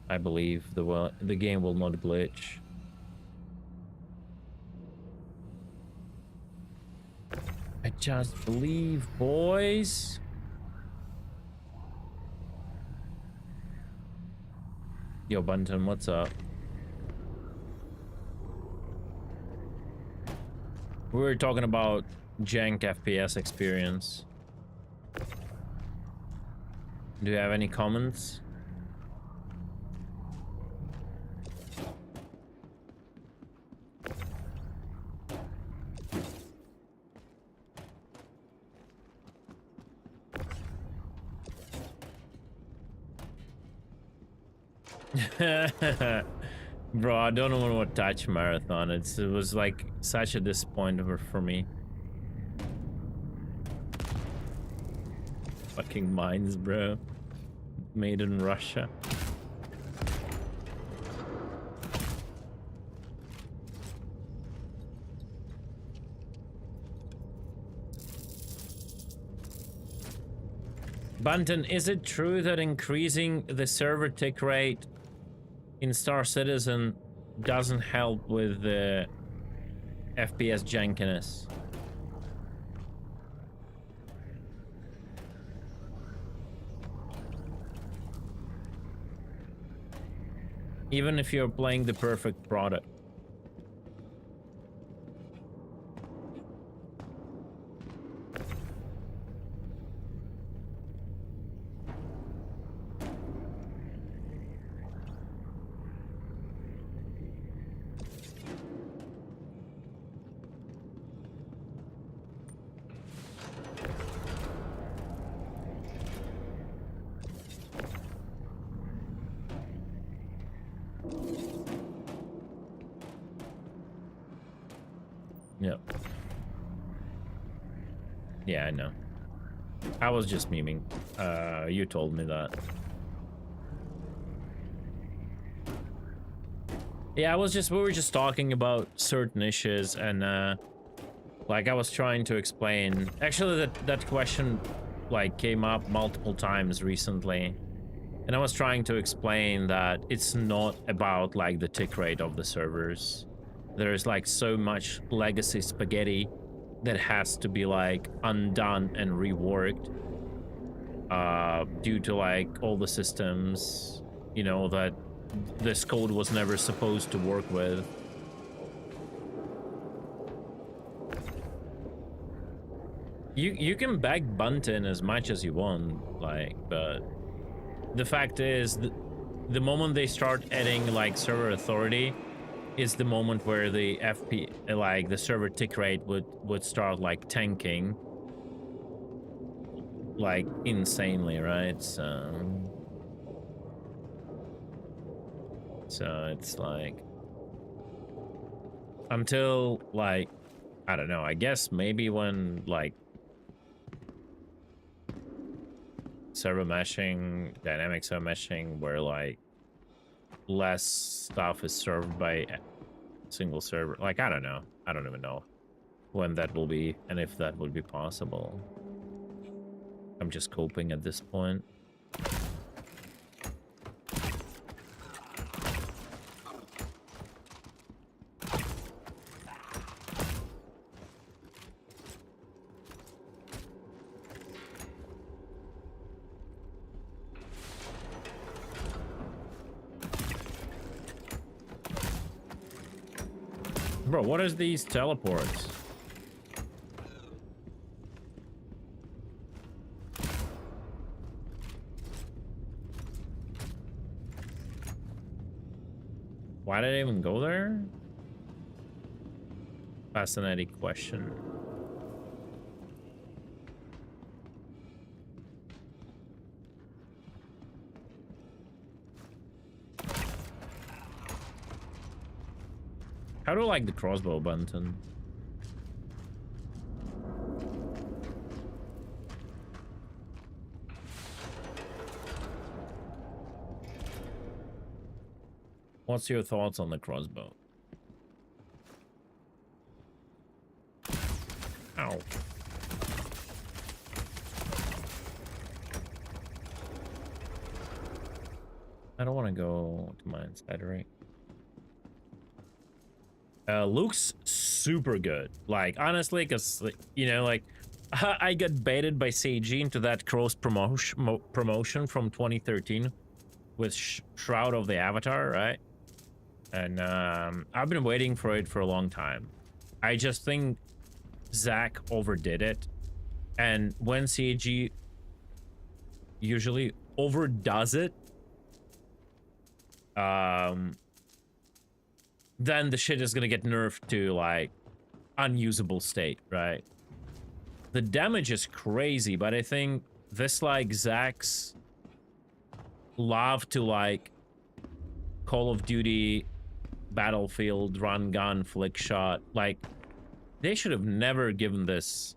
I believe the game will not glitch. Just believe, boys. Yo, Bunton, what's up? We were talking about jank FPS experience. Do you have any comments? Bro, I don't want to touch Marathon. It was like such a disappointment for me. Fucking mines, bro. Made in Russia. Bunton, is it true that increasing the server tick rate in Star Citizen doesn't help with the FPS jankiness? Even if you're playing the perfect product. Yep. Yeah, I know. I was just memeing. You told me that. Yeah, we were just talking about certain issues, and like I was trying to explain. Actually, that question like came up multiple times recently, and I was trying to explain that it's not about like the tick rate of the servers. There's like so much legacy spaghetti that has to be like undone and reworked due to like all the systems, you know, that this code was never supposed to work with. You can bag Bunton as much as you want, like, but the fact is the moment they start adding like server authority is the moment where the like the server tick rate would start like tanking like insanely, right? So it's like until like I don't know, I guess maybe when like server meshing, dynamic server meshing, where like less stuff is served by a single server. Like, I don't know. I don't even know when that will be and if that would be possible. I'm just coping at this point. Bro, what is these teleports? Why did I even go there? Fascinating question. How do I like the crossbow button? What's your thoughts on the crossbow? Ow. I don't want to go to my insider, right? Looks super good. Like, honestly, because, you know, like, I got baited by CG into that cross promotion from 2013 with Shroud of the Avatar, right? And I've been waiting for it for a long time. I just think Zach overdid it. And when CG usually overdoes it, then the shit is gonna get nerfed to like unusable state, right? The damage is crazy, but I think this like Zach's love to like Call of Duty, Battlefield, run, gun, flick shot, like they should have never given this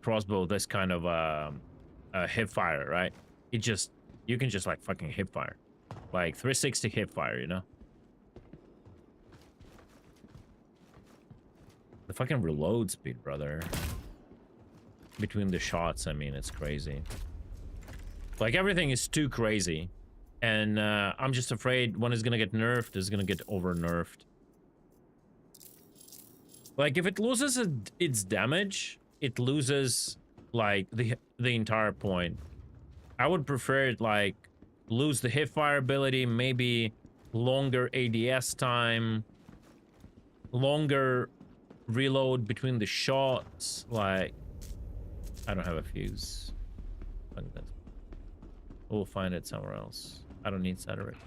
crossbow this kind of hip fire, right? It just, you can just like fucking hip fire, like 360 hip fire, you know? The fucking reload speed, brother. Between the shots, I mean, it's crazy. Like, everything is too crazy. And I'm just afraid when it's gonna get nerfed, it's gonna get over-nerfed. Like, if it loses its damage, it loses, like, the entire point. I would prefer it, like, lose the hipfire ability, maybe longer ADS time, longer reload between the shots, like... I don't have a fuse. We'll find it somewhere else. I don't need Saturate.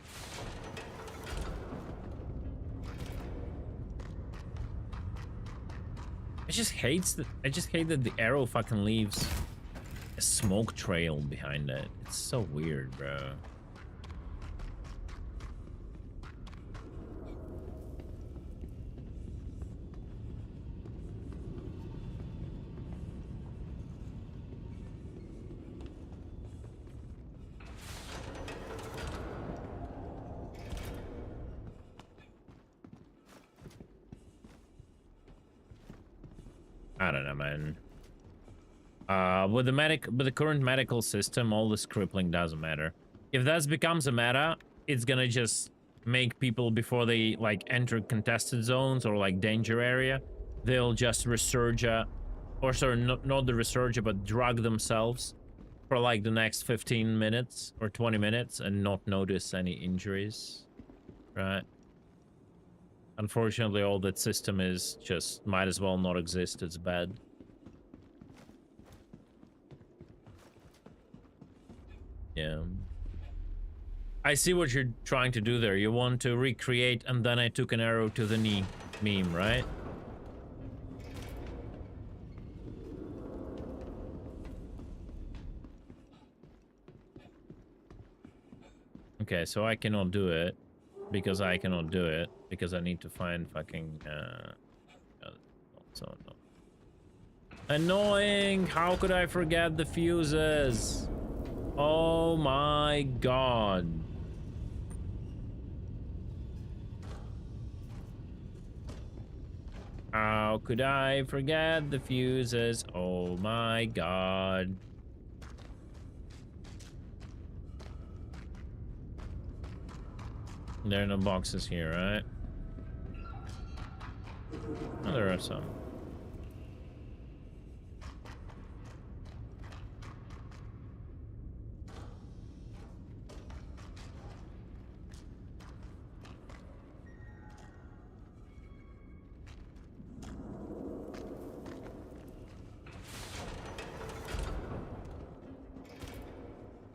I just hate that the arrow fucking leaves a smoke trail behind it. It's so weird, bro. I don't know, man. With the current medical system, all this crippling doesn't matter. If that becomes a meta, it's gonna just make people, before they like enter contested zones or like danger area, they'll just resurge, or sorry, not the resurge, but drug themselves for like the next 15 minutes or 20 minutes and not notice any injuries, right? Unfortunately, all that system is just might as well not exist. It's bad. Yeah. I see what you're trying to do there. You want to recreate and then I took an arrow to the knee meme, right? Okay, so I cannot do it. Because I cannot do it. Because I need to find fucking... so no. Annoying! How could I forget the fuses? Oh my god. How could I forget the fuses? Oh my god. There are no boxes here, right? Oh, there are some.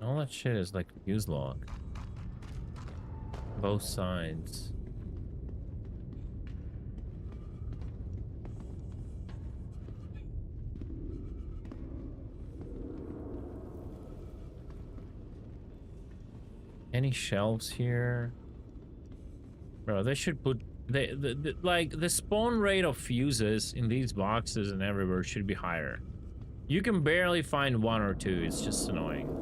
All that shit is like fuse log. Both sides. Any shelves here? Bro, they should put... like, the spawn rate of fuses in these boxes and everywhere should be higher. You can barely find one or two, it's just annoying.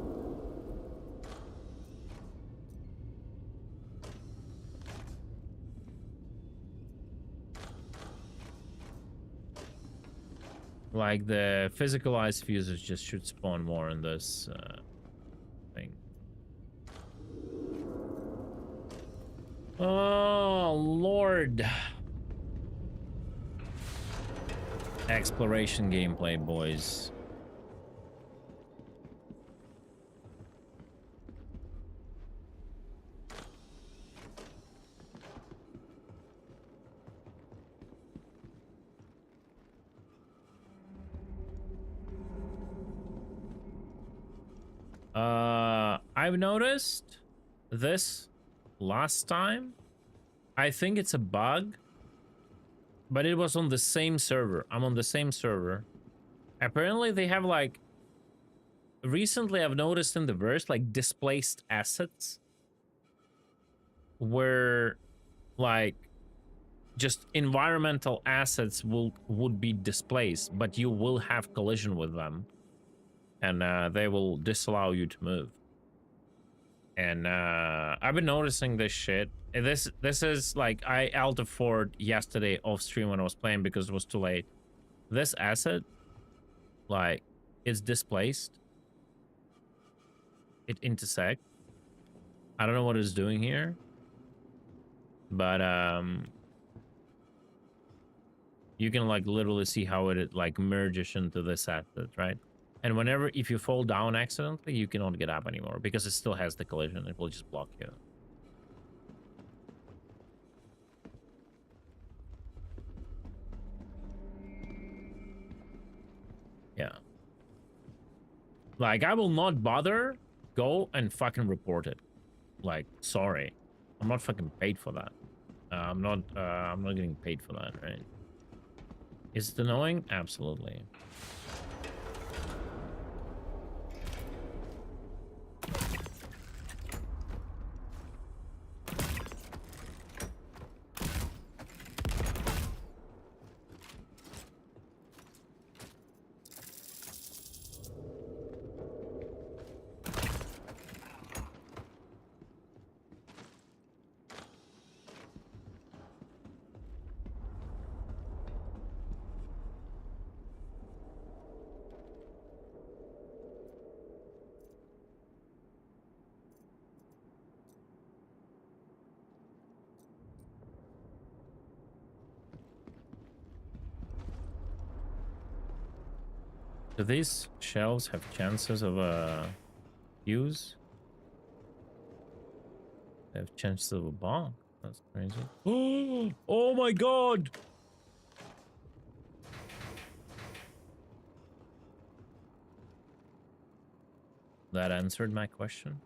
Like, the physicalized fuses just should spawn more in this thing. Oh, Lord. Exploration gameplay, boys. I've noticed this last time. I think it's a bug, but it was on the same server. I'm on the same server. Apparently they have like, recently I've noticed in the verse like displaced assets where like just environmental assets would be displaced, but you will have collision with them, and they will disallow you to move. And I've been noticing this shit. And this is like, I Alta Ford yesterday off stream when I was playing because it was too late. This asset, like, it's displaced. It intersects. I don't know what it's doing here, but you can like literally see how it like merges into this asset, right? And whenever, if you fall down accidentally, you cannot get up anymore because it still has the collision. It will just block you. Yeah. Like, I will not bother. Go and fucking report it. Like, sorry. I'm not fucking paid for that. I'm not getting paid for that, right? Is it annoying? Absolutely. Do these shelves have chances of use? They have chances of a bomb. That's crazy. Oh my god! That answered my question.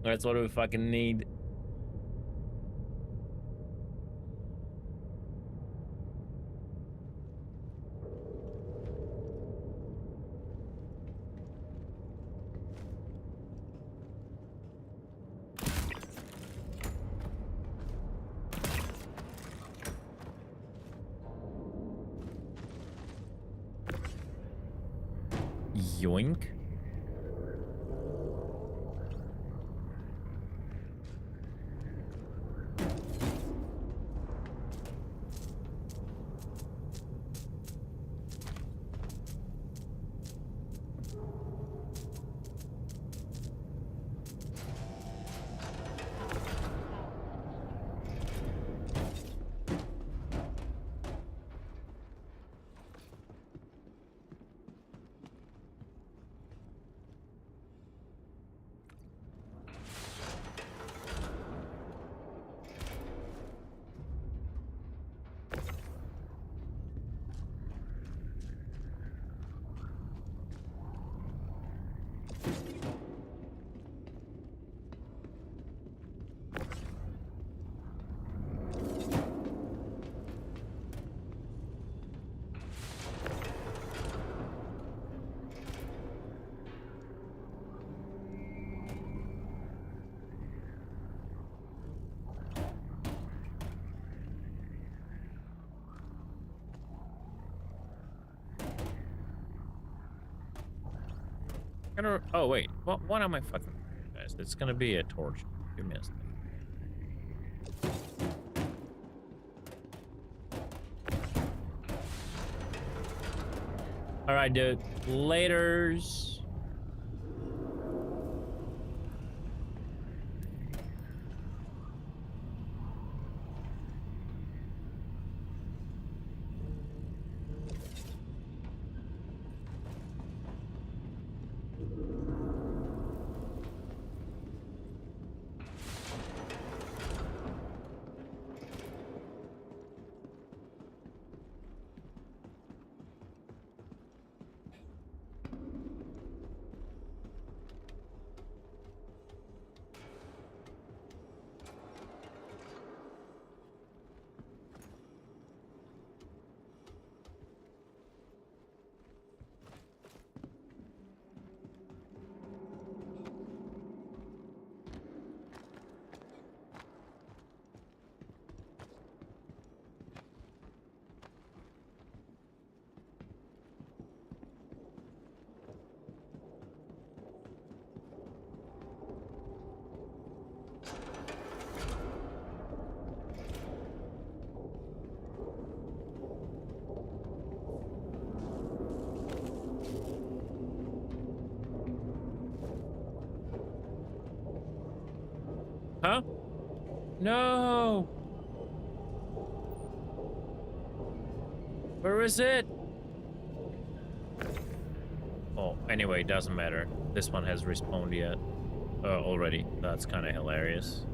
That's what we fucking need. Yoink. Oh wait, what am I fucking guys? It's gonna be a torch. Give me a second. All right, dude. Laters. Huh? No. Where is it? Oh, anyway, doesn't matter. This one has respawned yet. Already. That's kind of hilarious.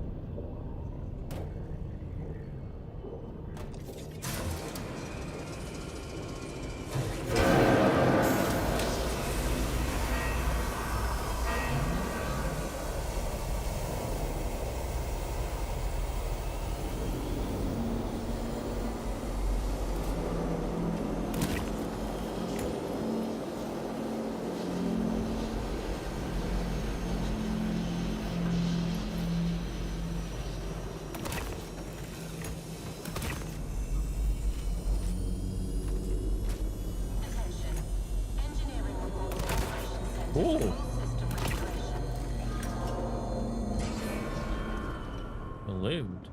Ooh. Lived.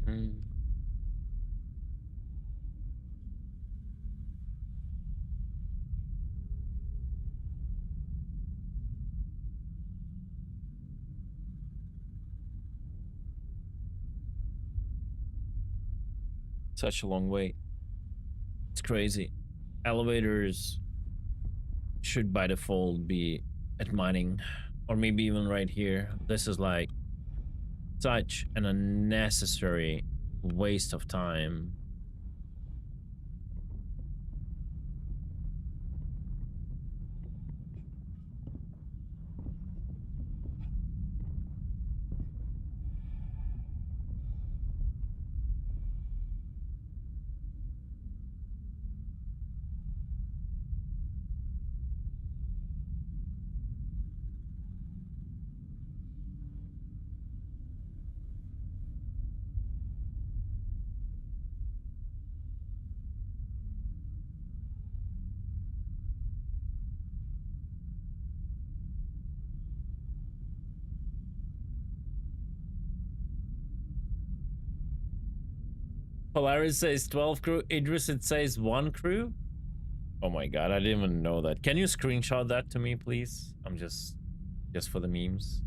Mhm. Such a long wait. It's crazy. Elevators should by default be at mining, or maybe even right here. This is like such an unnecessary waste of time. Polaris says 12 crew. Idris, it says 1 crew. Oh my god, I didn't even know that. Can you screenshot that to me, please? I'm just for the memes.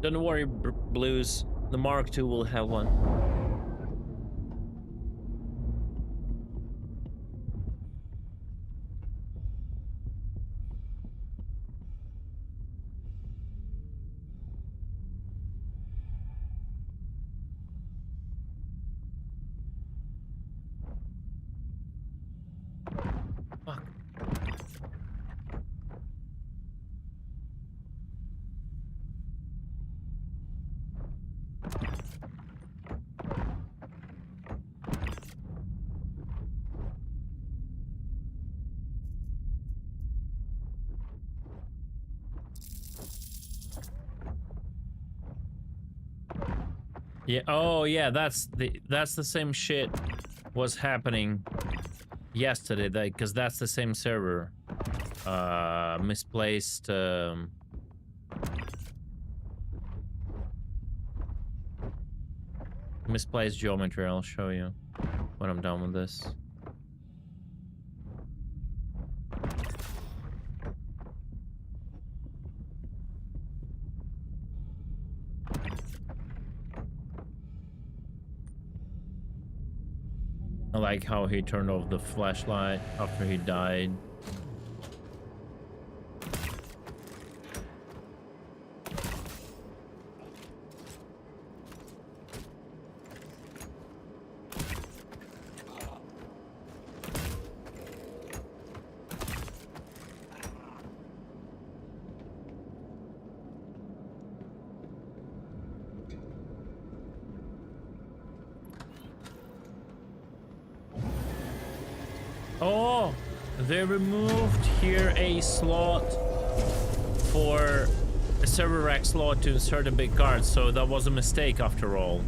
Don't worry, Blues. The Mark II will have one. Fuck. Yeah. Oh, yeah. That's the same shit was happening yesterday. Because that's the same server. Misplaced. Misplaced geometry. I'll show you when I'm done with this. I like how he turned off the flashlight after he died. Oh, They removed here a slot for a server rack slot to insert a big card, so that was a mistake after all.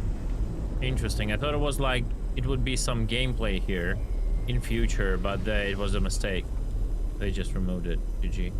Interesting. I thought it was like it would be some gameplay here in future, but it was a mistake. They just removed it. GG.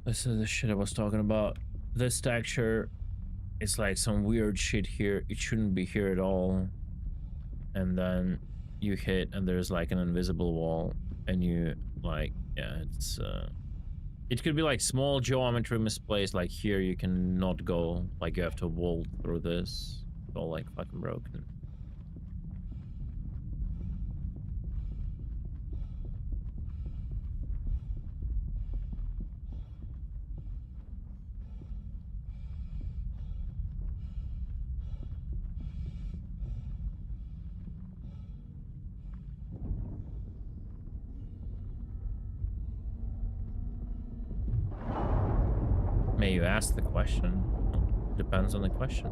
This is the shit I was talking about. This texture is like some weird shit here. It shouldn't be here at all. And then you hit and there's like an invisible wall and you like, yeah, it could be like small geometry misplaced, like here you can not go, like you have to vault through this. It's all like fucking broken. May you ask the question? Depends on the question.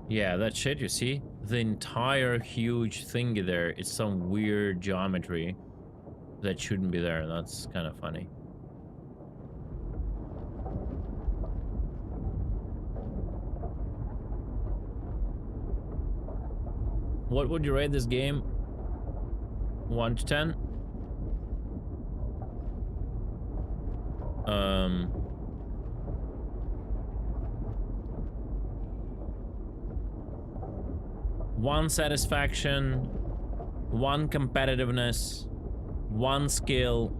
Yeah, that shit, you see? The entire huge thingy there is some weird geometry that shouldn't be there. That's kind of funny. What would you rate this game? 1 to 10? One satisfaction, 1 competitiveness, 1 skill,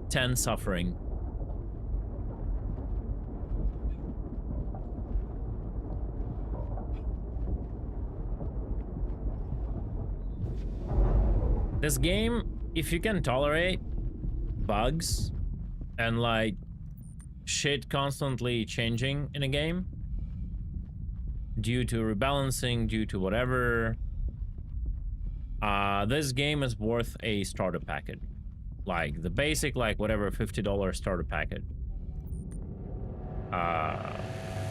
10 suffering. This game, if you can tolerate bugs and like shit constantly changing in a game due to rebalancing, due to whatever, this game is worth a starter packet. Like the basic, like whatever, $50 starter packet.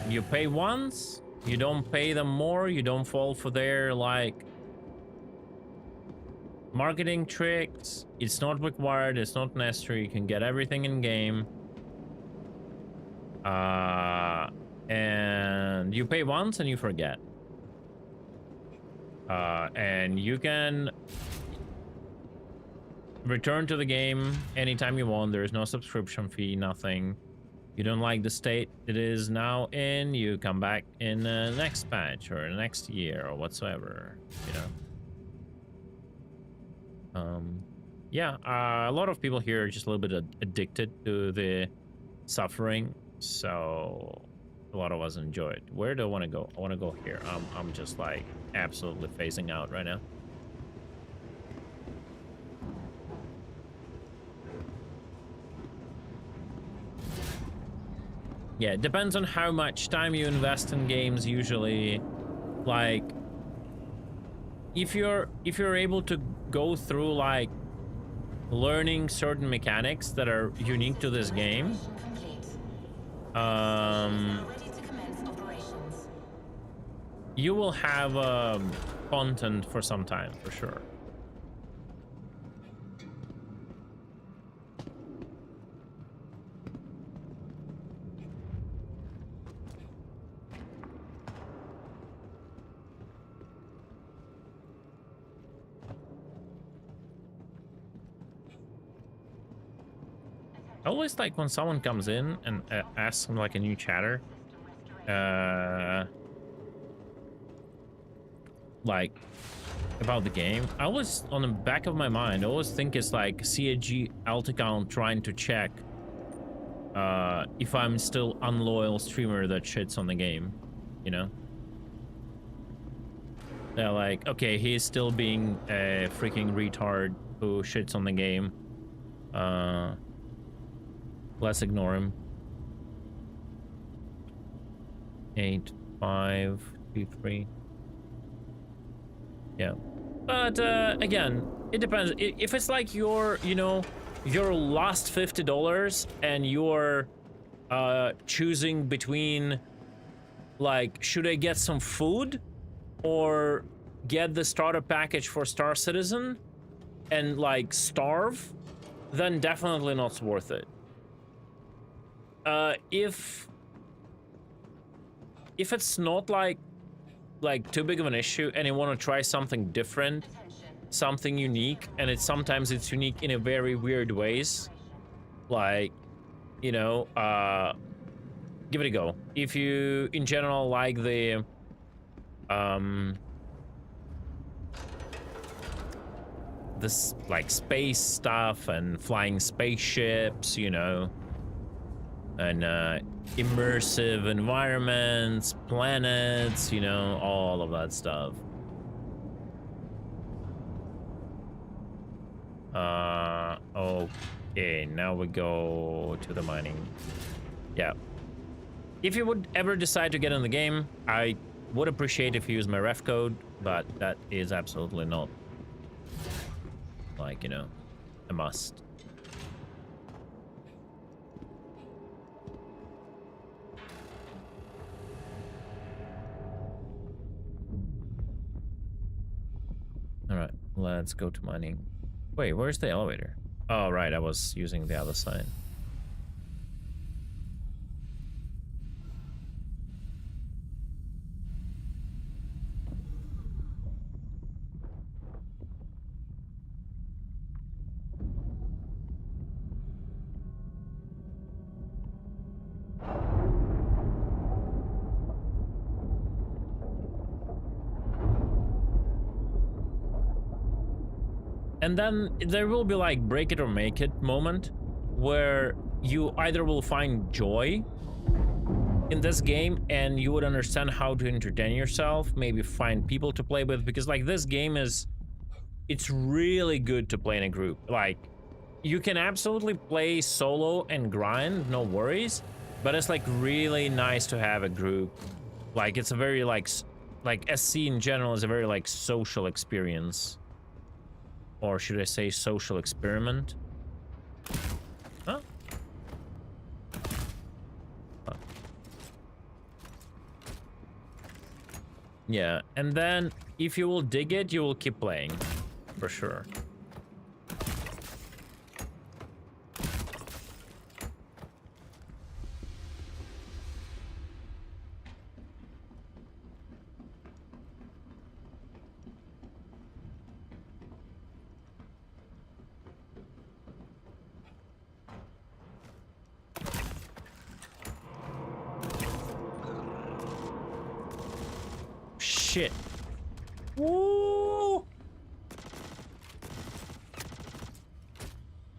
You pay once, you don't pay them more, you don't fall for their like marketing tricks. It's not required, it's not necessary. You can get everything in game. And you pay once and you forget. And you can return to the game anytime you want. There is no subscription fee, nothing. You don't like the state it is now in, you come back in the next patch or next year or whatsoever, you know. Yeah, a lot of people here are just a little bit addicted to the suffering, so a lot of us enjoy it. Where do I want to go? I want to go here. I'm just like absolutely phasing out right now. Yeah, it depends on how much time you invest in games usually. Like if you're able to go through like learning certain mechanics that are unique to this game, you will have content for some time for sure. I always like when someone comes in and asks them like a new chatter. Like about the game. I always, on the back of my mind, I always think it's like CAG alt account trying to check if I'm still unloyal streamer that shits on the game, you know? They're like, okay, he's still being a freaking retard who shits on the game. Let's ignore him. 8, 5, 2, 3. Yeah. But again, it depends. If it's like your, you know, your last $50 and you're choosing between like, should I get some food or get the starter package for Star Citizen and like starve, then definitely not worth it. If it's not like too big of an issue and you want to try something different, something unique, and sometimes it's unique in a very weird ways, like, you know, give it a go. If you in general like the this like space stuff and flying spaceships, you know, and immersive environments, planets, you know, all of that stuff. Okay, now we go to the mining. Yeah. If you would ever decide to get in the game, I would appreciate if you use my ref code, but that is absolutely not, like, you know, a must. All right, let's go to mining. Wait, where's the elevator? Oh, right, I was using the other side. And then there will be like break it or make it moment where you either will find joy in this game and you would understand how to entertain yourself, maybe find people to play with, because like this game is, it's really good to play in a group. Like you can absolutely play solo and grind, no worries, but it's like really nice to have a group. Like it's a very like SC in general is a very like social experience. Or should I say social experiment? Huh? Huh. Yeah, and then if you will dig it, you will keep playing, for sure. Shit. Woo! Look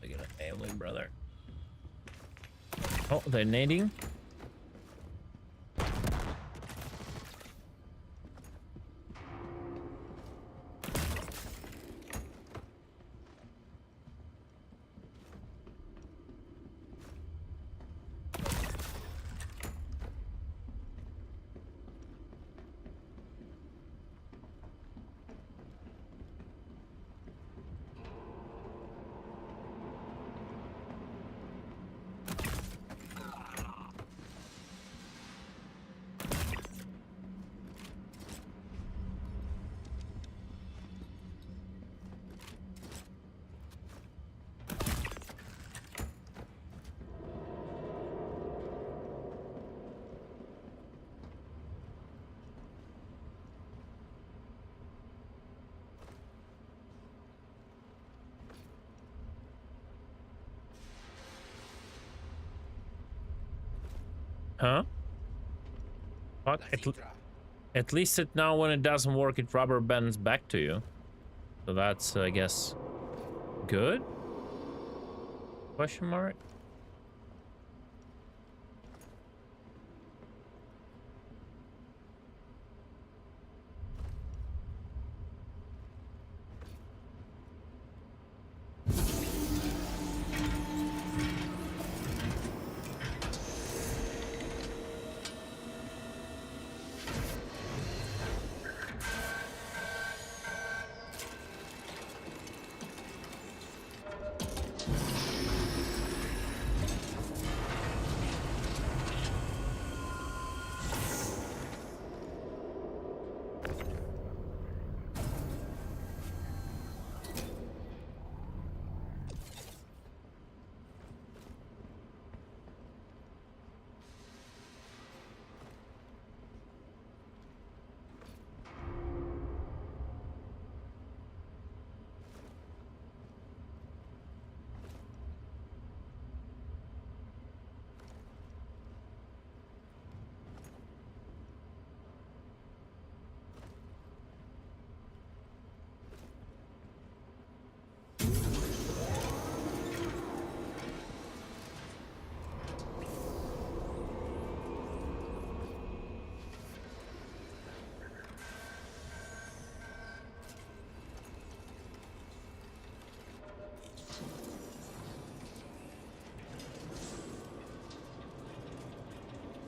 at a family, brother. Oh, they're nading. Huh? Fuck, at least it now when it doesn't work, it rubber bends back to you. So that's, I guess, good? Question mark?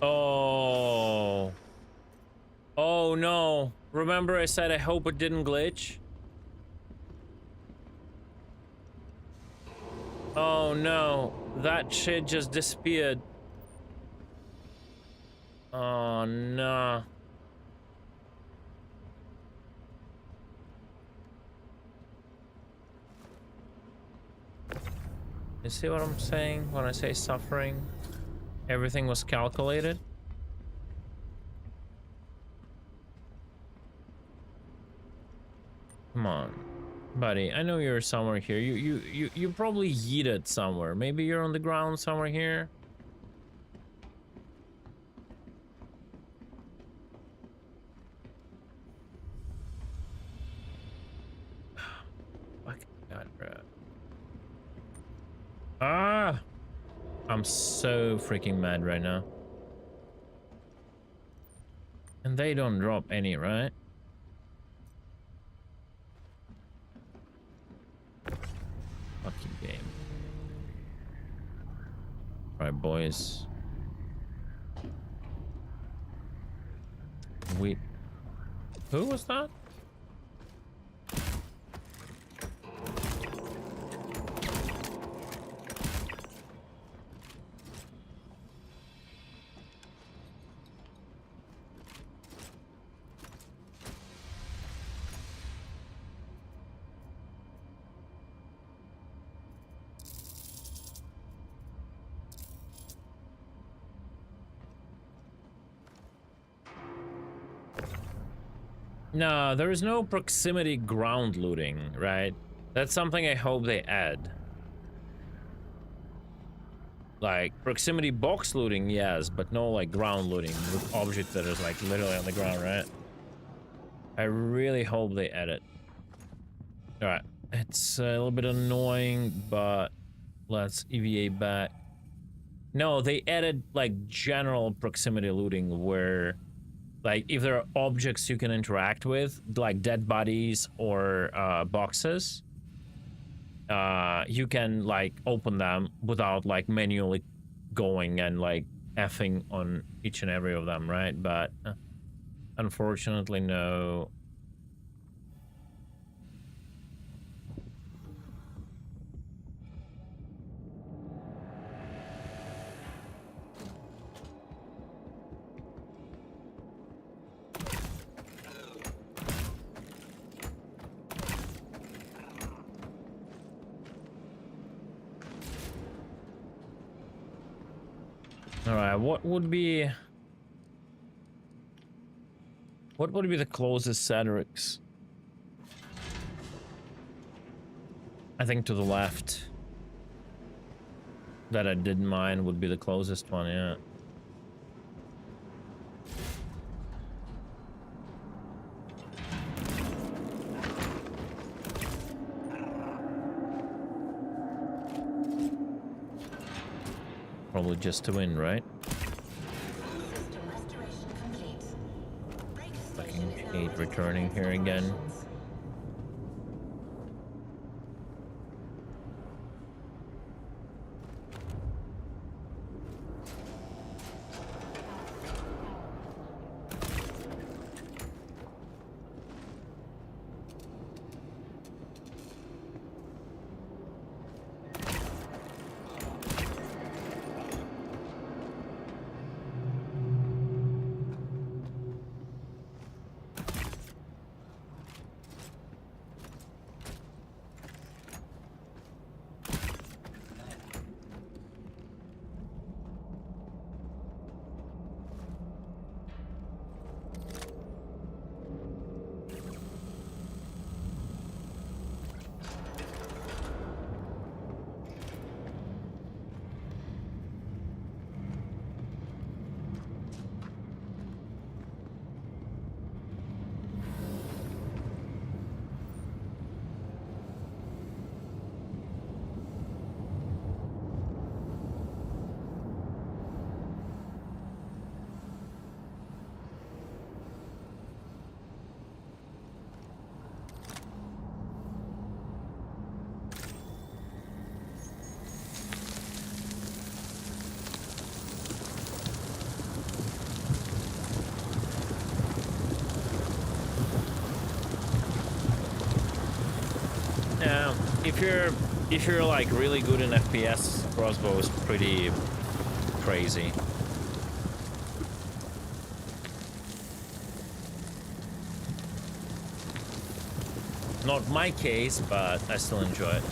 Oh. Oh no. Remember I said I hope it didn't glitch? Oh no. That shit just disappeared. Oh no. You see what I'm saying when I say suffering? Everything was calculated. Come on, buddy. I know you're somewhere here. You probably yeeted somewhere. Maybe you're on the ground somewhere here. Fucking God, bro. Ah! I'm so freaking mad right now. And they don't drop any, right? Fucking game. Alright, boys. Who was that? No, there is no proximity ground looting, right? That's something I hope they add. Like, proximity box looting, yes, but no, like, ground looting with objects that is, like, literally on the ground, right? I really hope they add it. Alright, it's a little bit annoying, but let's EVA back. No, they added, like, general proximity looting where... Like, if there are objects you can interact with, like dead bodies or boxes, you can, like, open them without, like, manually going and, like, effing on each and every of them, right? But unfortunately, no. Alright, what would be the closest Cedric's? I think to the left. That I didn't mind would be the closest one, yeah. Probably just to win, right? System restoration complete. Breaker Fucking station is now hate ready to returning commence here again. operations. Yeah, if you're like really good in FPS, crossbow is pretty crazy. Not my case, but I still enjoy it.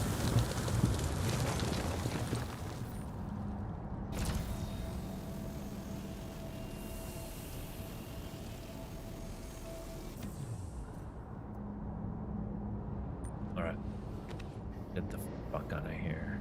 All right, get the fuck out of here.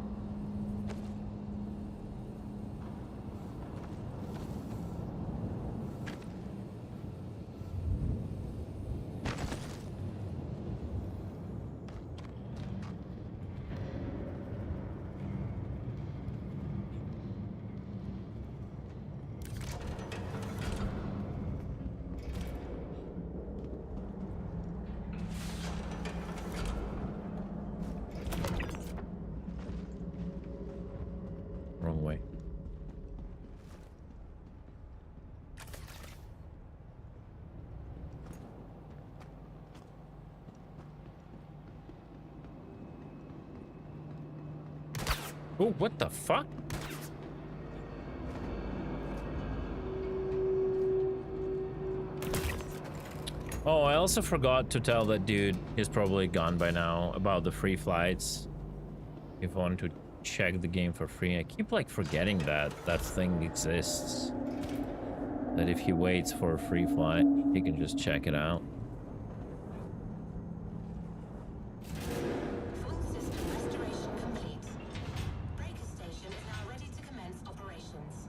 Wrong way. Oh, what the fuck? Oh, I also forgot to tell that dude, he's probably gone by now, about the free flights. If I want to check the game for free, I keep like forgetting that that thing exists. That if he waits for a free flight, he can just check it out. Full system restoration complete. Breaker station is now ready to commence operations.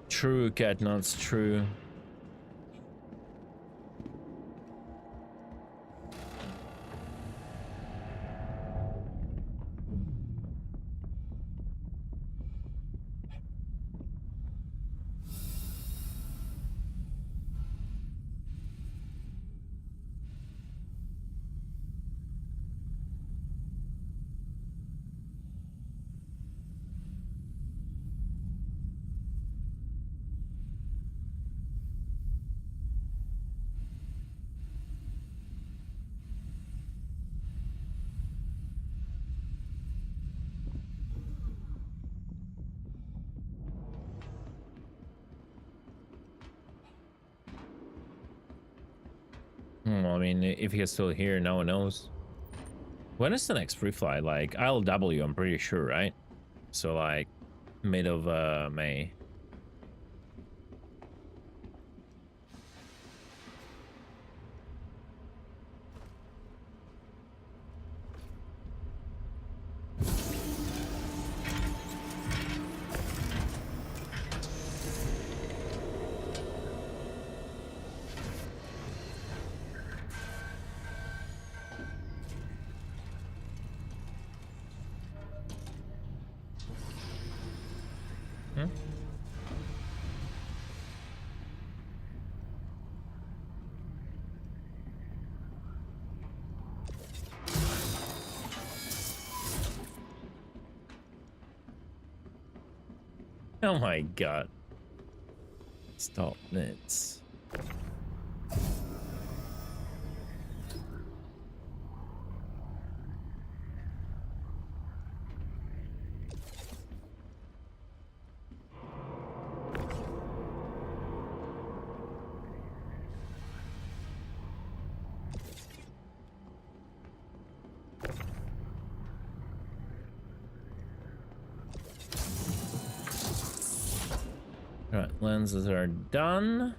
True, Catnuts, true. I mean, if he's still here, no one knows. When is the next free flight? Like ILW, I'm pretty sure, right? So like mid of May. Oh my god. Stop this. Alright, lenses are done.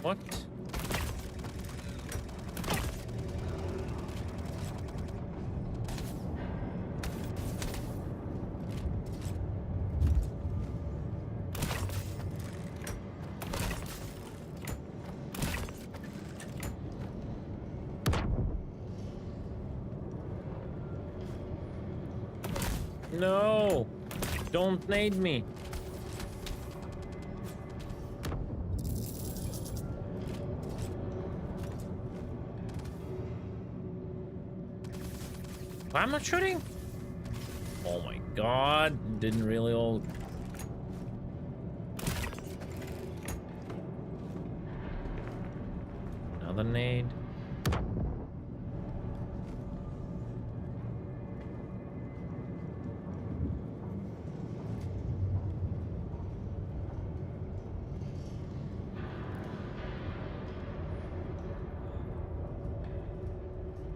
What? No! Don't nade me! I'm not shooting. Oh my god, didn't really all. Another nade.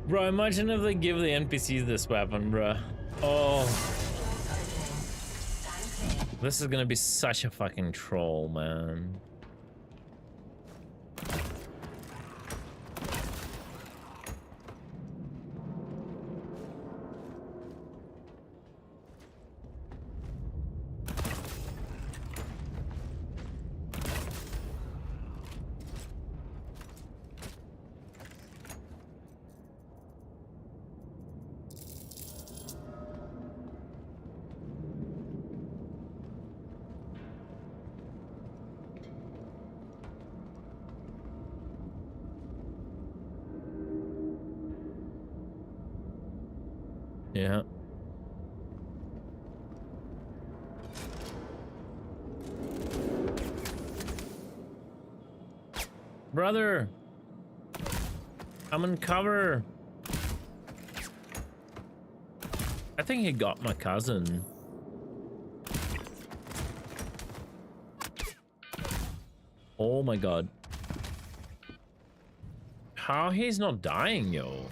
Bro, imagine if they give the NPCs this weapon, bro. Oh. This is gonna be such a fucking troll, man. Yeah. Brother, I'm in cover. I think he got my cousin. Oh my god. how he's not dying, yo?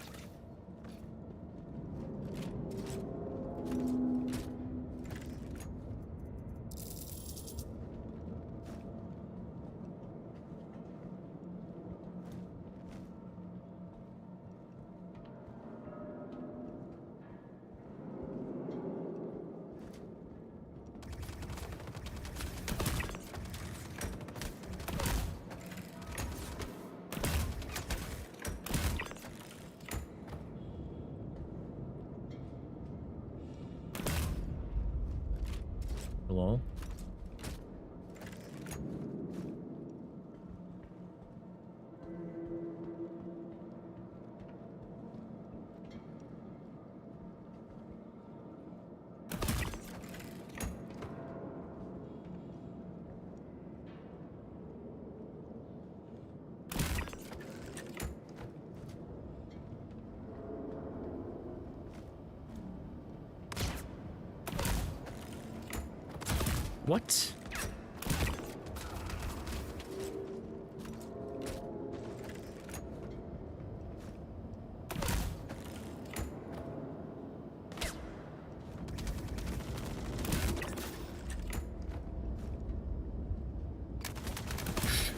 Hello? What?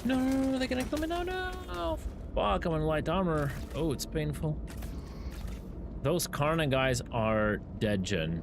No, they're gonna kill me. No, no. Fuck, I'm in light armor. Oh, it's painful. Those Karna guys are dead, Jen.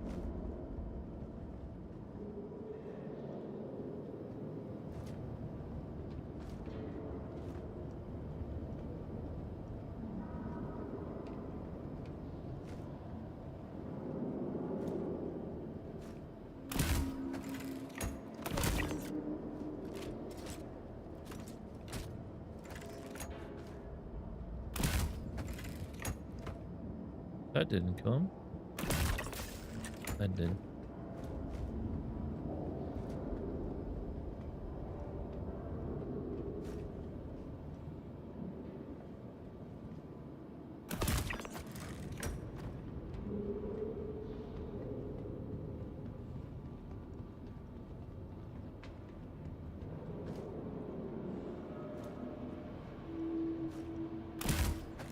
That didn't kill him. That did.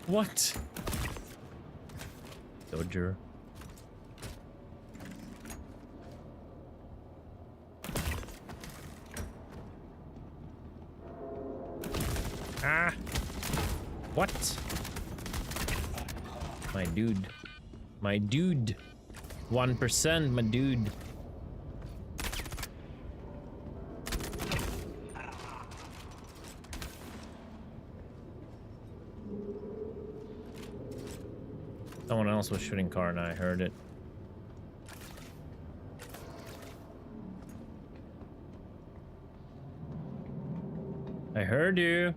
What? Dodger. Ah! What? My dude. My dude. 1%, my dude. Someone else was shooting car and I heard it. I heard you.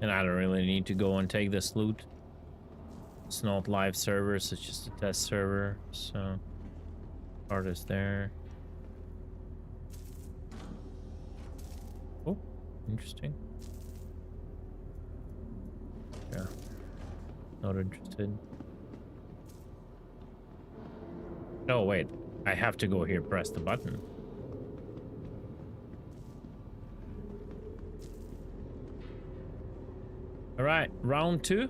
And I don't really need to go and take this loot. It's not live servers, it's just a test server, so card is there. Oh, interesting. Yeah. Not interested. Oh, wait. I have to go here, press the button. All right, round 2.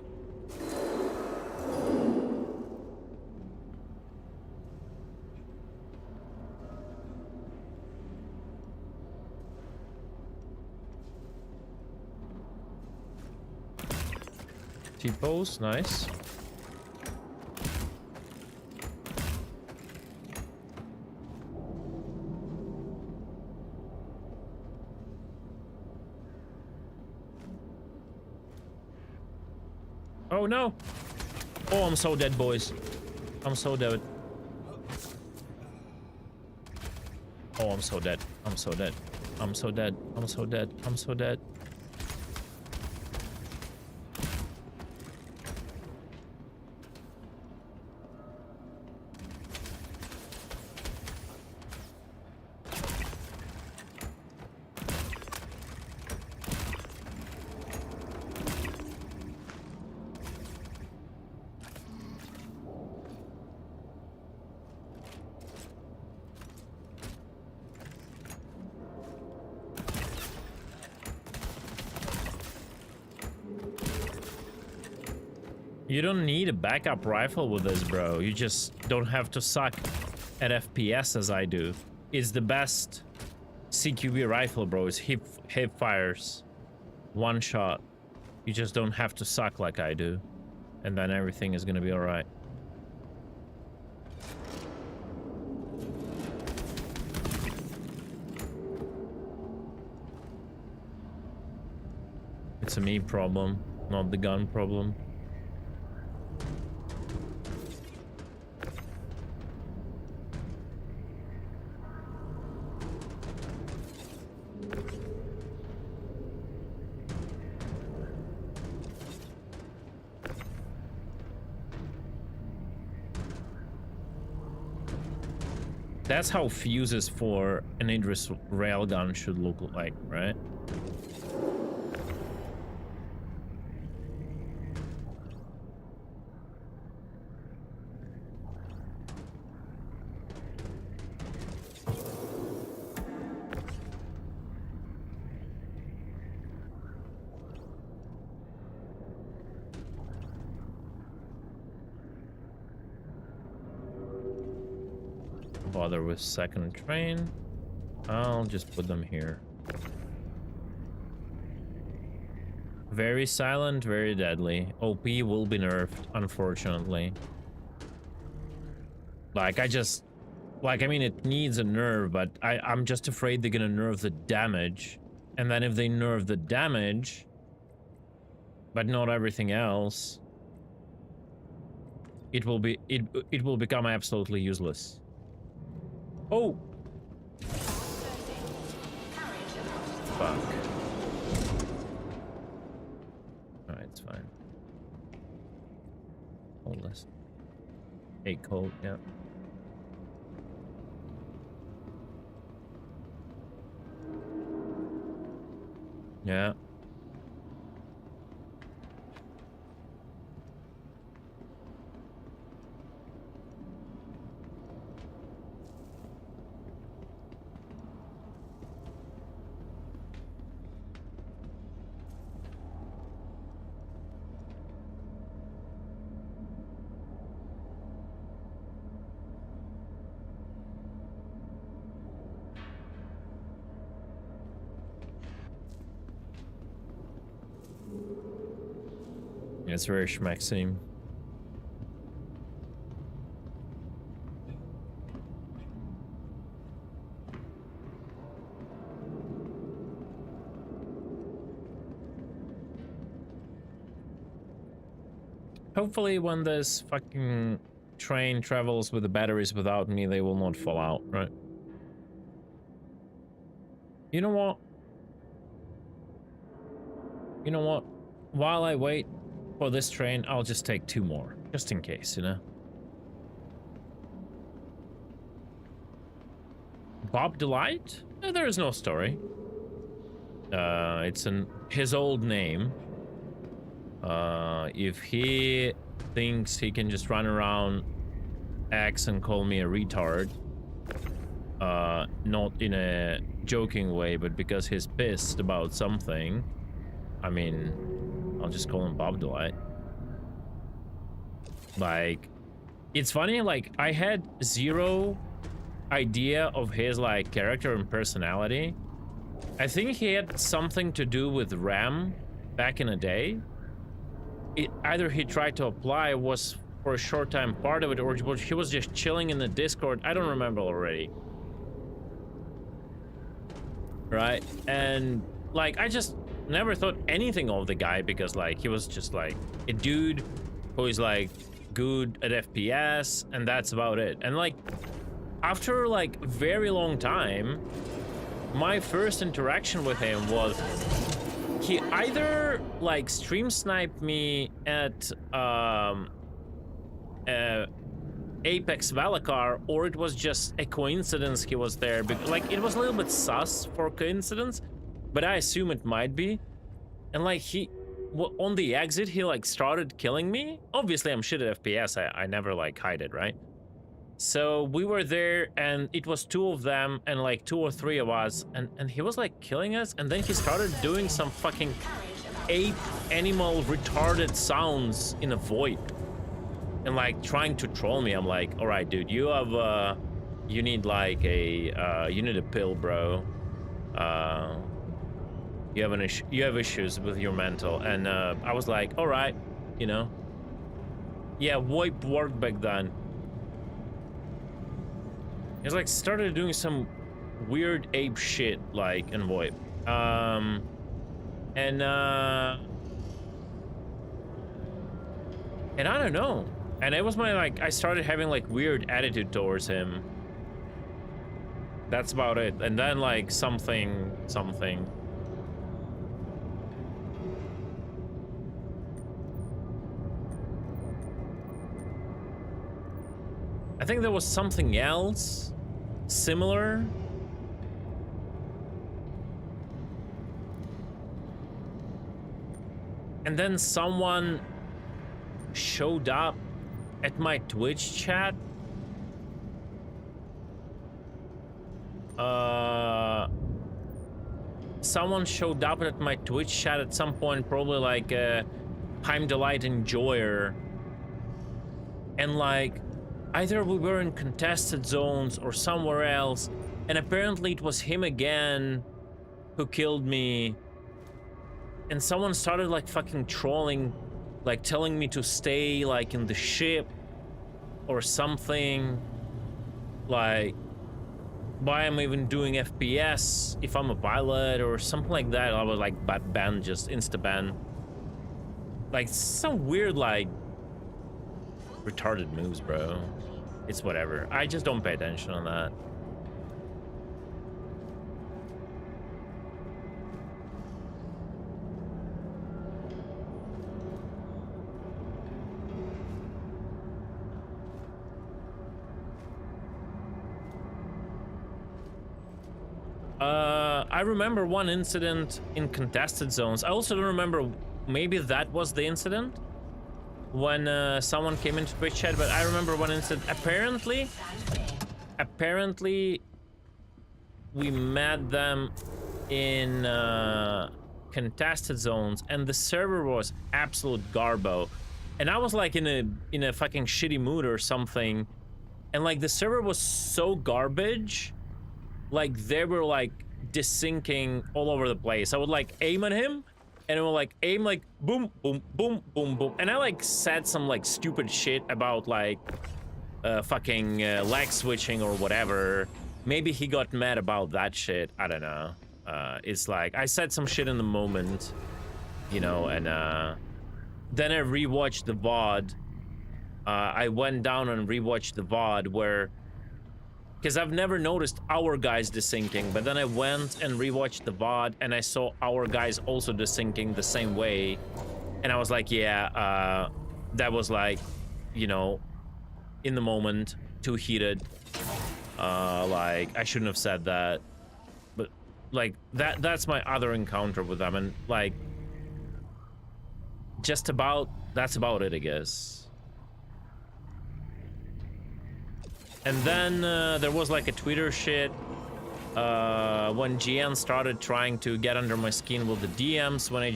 T-pose, nice. Oh no! Oh, I'm so dead, boys. I'm so dead. Oh, I'm so dead. I'm so dead. I'm so dead. I'm so dead. I'm so dead. You don't need a backup rifle with this, bro. You just don't have to suck at FPS as I do. It's the best CQB rifle, bro. It's hip fires. One shot. You just don't have to suck like I do. And then everything is gonna be alright. It's a me problem, not the gun problem. That's how fuses for an Idris railgun should look like, right? Bother with second train. I'll just put them here. Very silent, very deadly. OP will be nerfed, unfortunately. Like, I mean, it needs a nerf, but I'm just afraid they're gonna nerf the damage. And then if they nerf the damage, but not everything else, it will become absolutely useless. Oh! Fuck. Alright, it's fine. Hold this. 8 cold, yeah. Yeah. It's very schmaxy. Hopefully when this fucking train travels with the batteries without me, they will not fall out, right? You know what? You know what? While I wait for this train, I'll just take 2 more, just in case, you know? Bob Delight? No, there is no story. It's his old name. If he thinks he can just run around X and call me a retard, not in a joking way, but because he's pissed about something, I mean, I'll just call him Bob Delight. Like, it's funny, like, I had zero idea of his, like, character and personality. I think he had something to do with RAM back in the day. Either he tried to apply, was for a short time part of it, or he was just chilling in the Discord. I don't remember already. Right? And, like, I just never thought anything of the guy because, like, he was just, like, a dude who is, like, good at FPS, and that's about it. And, like, after, like, a very long time, my first interaction with him was he either, like, stream sniped me at Apex Valakar, or it was just a coincidence he was there. Like, it was a little bit sus for coincidence, but I assume it might be. And, like, on the exit, he, like, started killing me. Obviously, I'm shit at FPS. I never, like, hide it, right? So we were there, and it was 2 of them, and, like, 2 or 3 of us, and he was, like, killing us, and then he started doing some fucking ape animal retarded sounds in a VoIP and like trying to troll me. I'm like, all right, dude, you have you need like a you need a pill, bro. You have issues with your mental. And I was like, all right, you know. Yeah, VoIP worked back then. It's like started doing some weird ape shit like in VoIP. And I don't know. And it was my like I started having like weird attitude towards him. That's about it. And then like something. I think there was something else similar. And then someone showed up at my Twitch chat. Someone showed up at my Twitch chat at some point, probably like Time Delight Enjoyer. And like, either we were in contested zones or somewhere else, and apparently it was him again who killed me. And someone started like fucking trolling, like telling me to stay like in the ship or something. Like, why am I even doing FPS if I'm a pilot or something like that? I was like ban, just insta ban. Like some weird like retarded moves, bro. It's whatever. I just don't pay attention on that. I remember one incident in contested zones. I also don't remember, maybe that was the incident when someone came into Twitch chat, but I remember one incident. Apparently we met them in contested zones and the server was absolute garbo. And I was like in a fucking shitty mood or something. And like the server was so garbage, like they were like desyncing all over the place. I would like aim at him and it would like aim like boom, boom, boom, boom, boom. And I like said some like stupid shit about like fucking lag switching or whatever. Maybe he got mad about that shit. I don't know. It's like I said some shit in the moment, you know, and then I rewatched the VOD. I went down and rewatched the VOD where, because I've never noticed our guys desyncing, but then I went and rewatched the VOD and I saw our guys also desyncing the same way. And I was like, yeah, that was like, you know, in the moment, too heated. Like, I shouldn't have said that. But like, that's my other encounter with them. And like, just about, that's about it, I guess. And then there was like a Twitter shit when GN started trying to get under my skin with the DMs when I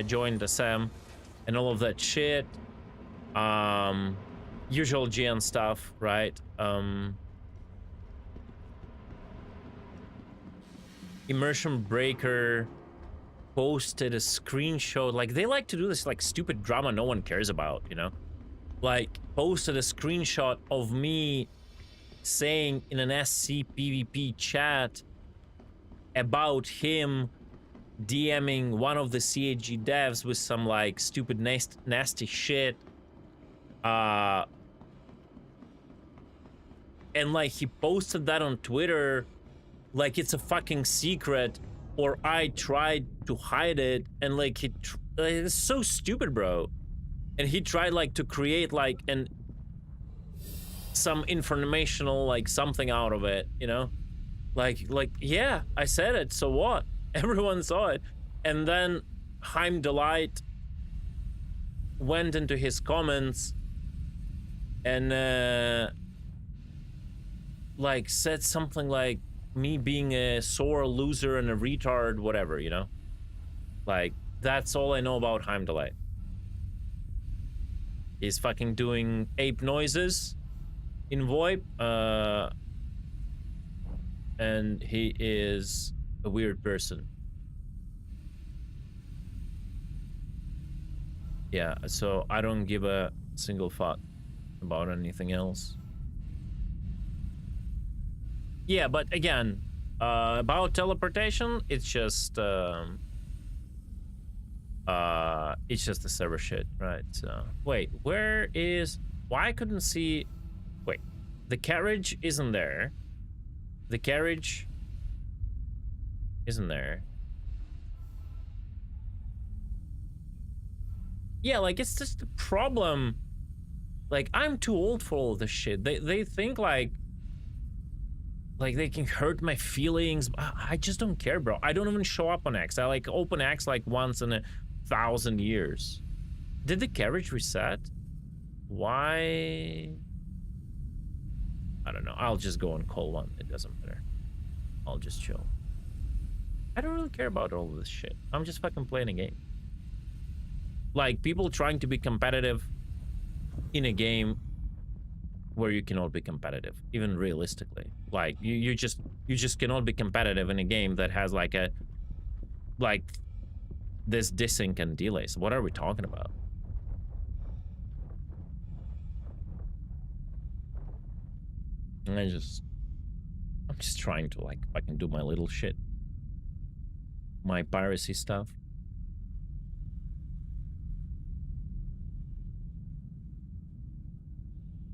joined SM and all of that shit. Usual GN stuff, right? Immersion Breaker posted a screenshot. Like, they like to do this like stupid drama no one cares about, you know? Like, posted a screenshot of me saying in an SC PvP chat about him DMing one of the CHG devs with some like stupid nasty shit. And like he posted that on Twitter like it's a fucking secret, or I tried to hide it, and like it's so stupid, bro. And he tried like to create like some informational like something out of it, you know, like yeah, I said it, so what? Everyone saw it. And then Heim Delight went into his comments and like said something like me being a sore loser and a retard, whatever, you know, like That's all I know about Heimdallr. He's fucking doing ape noises in VoIP, and he is a weird person. Yeah, so I don't give a single fuck about anything else. Yeah, but again, about teleportation, it's just a server shit, right? So wait, where is? Why I couldn't see? Wait, the carriage isn't there. The carriage isn't there. Yeah, like it's just a problem. Like I'm too old for all this shit. They think like they can hurt my feelings. I just don't care, bro. I don't even show up on X. I like open X like once in 1,000 years. Did the carriage reset? Why? I don't know. I'll just go and call one. It doesn't matter. I'll just chill. I don't really care about all of this shit. I'm just fucking playing a game. Like people trying to be competitive in a game where you cannot be competitive, even realistically. Like you just cannot be competitive in a game that has like this desync and delays. What are we talking about? And I'm just trying to like fucking do my little shit, my piracy stuff.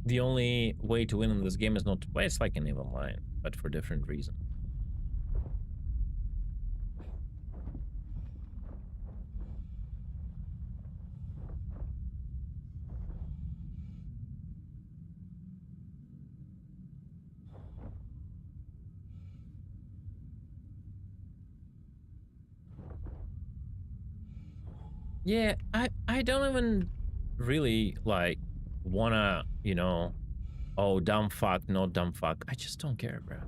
The only way to win in this game is not to play. It's like an EVE Online, but for different reason. Yeah, I don't even really like wanna, you know, oh dumb fuck, no dumb fuck. I just don't care, bro.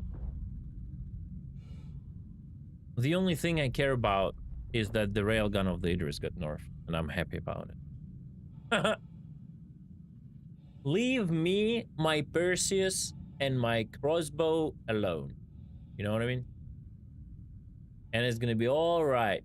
The only thing I care about is that the railgun of the Idris got nerfed, and I'm happy about it. Leave me, my Perseus, and my crossbow alone. You know what I mean? And it's gonna be all right.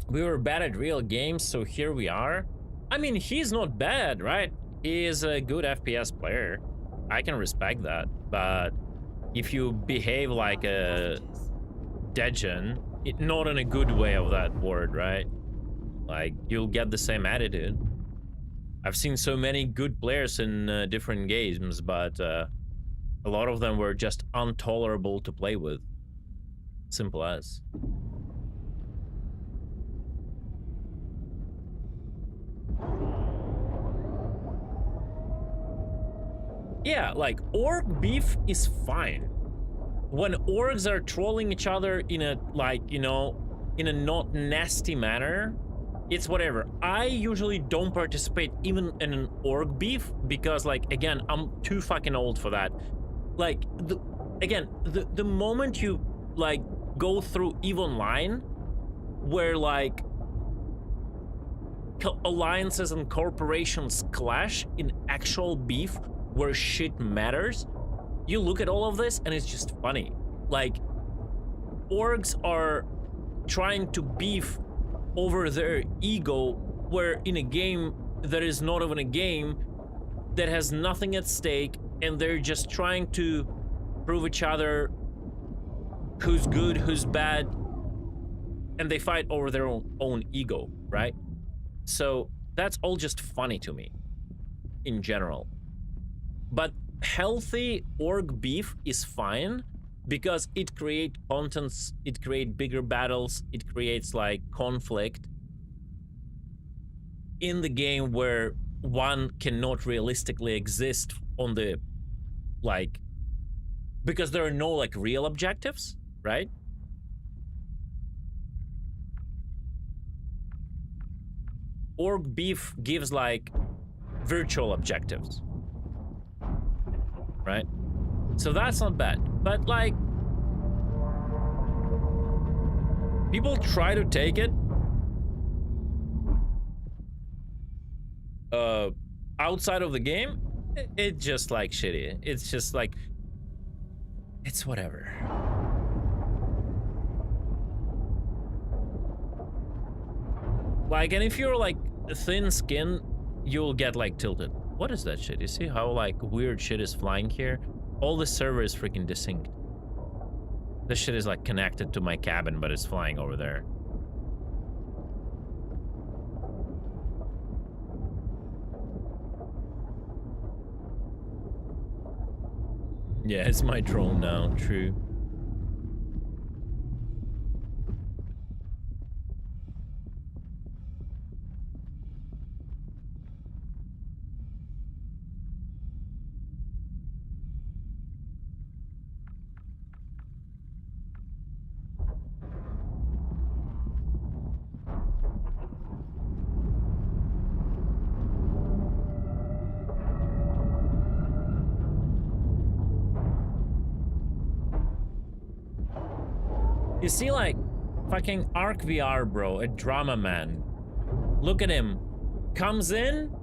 We were bad at real games, so here we are. I mean, he's not bad, right? He is a good FPS player. I can respect that. But if you behave like a degen, not in a good way of that word, right? Like, you'll get the same attitude. I've seen so many good players in different games, but a lot of them were just intolerable to play with. Simple as. Yeah, like, org beef is fine. When orgs are trolling each other in a, like, you know, in a not nasty manner, it's whatever. I usually don't participate even in an org beef because, like, again, I'm too fucking old for that. Like, the moment you, like, go through EVE Online, where, like, alliances and corporations clash in actual beef, where shit matters, you look at all of this and it's just funny. Like, orgs are trying to beef over their ego, where in a game that is not even a game, that has nothing at stake, and they're just trying to prove each other who's good, who's bad, and they fight over their own ego, right? So that's all just funny to me in general. But healthy org beef is fine because it creates contents, it creates bigger battles, it creates like conflict in the game where one cannot realistically exist on the, like, because there are no like real objectives, right? Org beef gives like virtual objectives, right? So that's not bad. But like, people try to take it outside of the game. It's just like shitty. It's just like, it's whatever. Like, and if you're like thin skin, you'll get like tilted. What is that shit? You see how like weird shit is flying here? All the server is freaking desynced. This shit is like connected to my cabin, but it's flying over there. Yeah, it's my drone now, true. You see, like, fucking Arc VR, bro, a drama man. Look at him. Comes in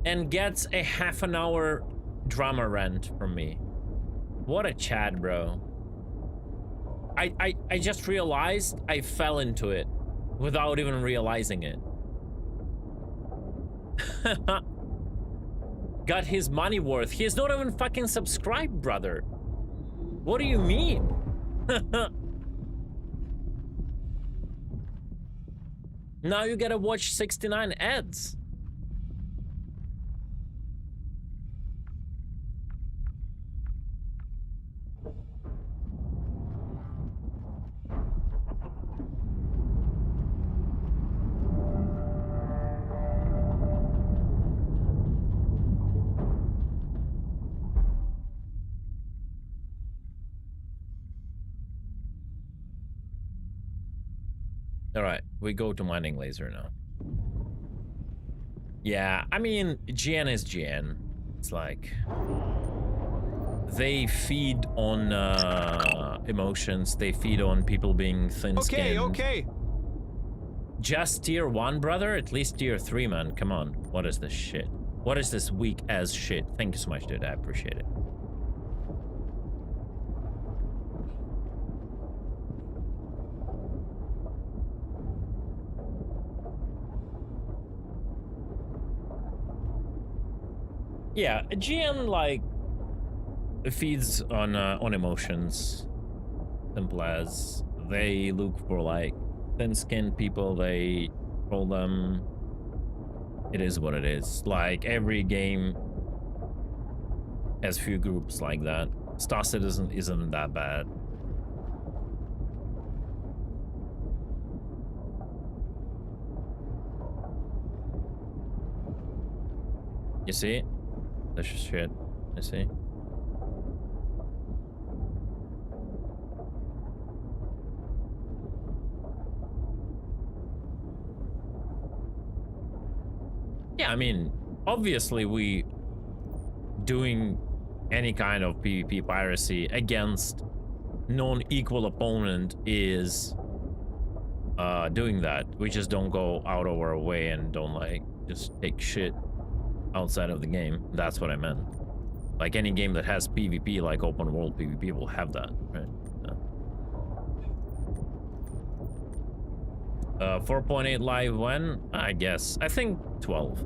and gets a half an hour drama rant from me. What a Chad, bro. I just realized I fell into it without even realizing it. Got his money worth. He's not even fucking subscribed, brother. What do you mean? Now you gotta watch 69 ads. All right, we go to mining laser now. Yeah, I mean, GN is GN. It's like they feed on emotions. They feed on people being thin-skinned. Okay. Just tier 1, brother? At least tier 3, man. Come on. What is this shit? What is this weak as shit? Thank you so much, dude. I appreciate it. Yeah, GN like feeds on emotions. Simple as. They look for like thin-skinned people. They troll them. It is what it is. Like every game has few groups like that. Star Citizen isn't that bad. You see? That's just shit. You see? Yeah, I mean, obviously we doing any kind of PvP piracy against non-equal opponent is doing that. We just don't go out of our way and don't like just take shit outside of the game. That's what I meant. Like any game that has PvP, like open world PvP, will have that, right? 4.8 live when? I guess. I think 12.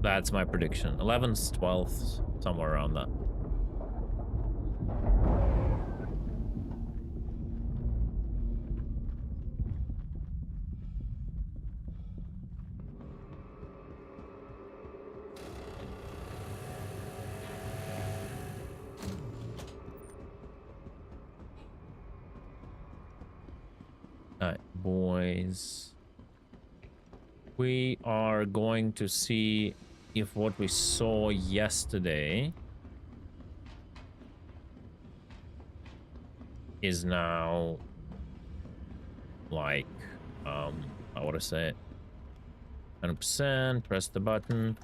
That's my prediction. 11th, 12th, somewhere around that. Alright, boys. We are going to see if what we saw yesterday is now like, how would I say it? 100%. Press the button.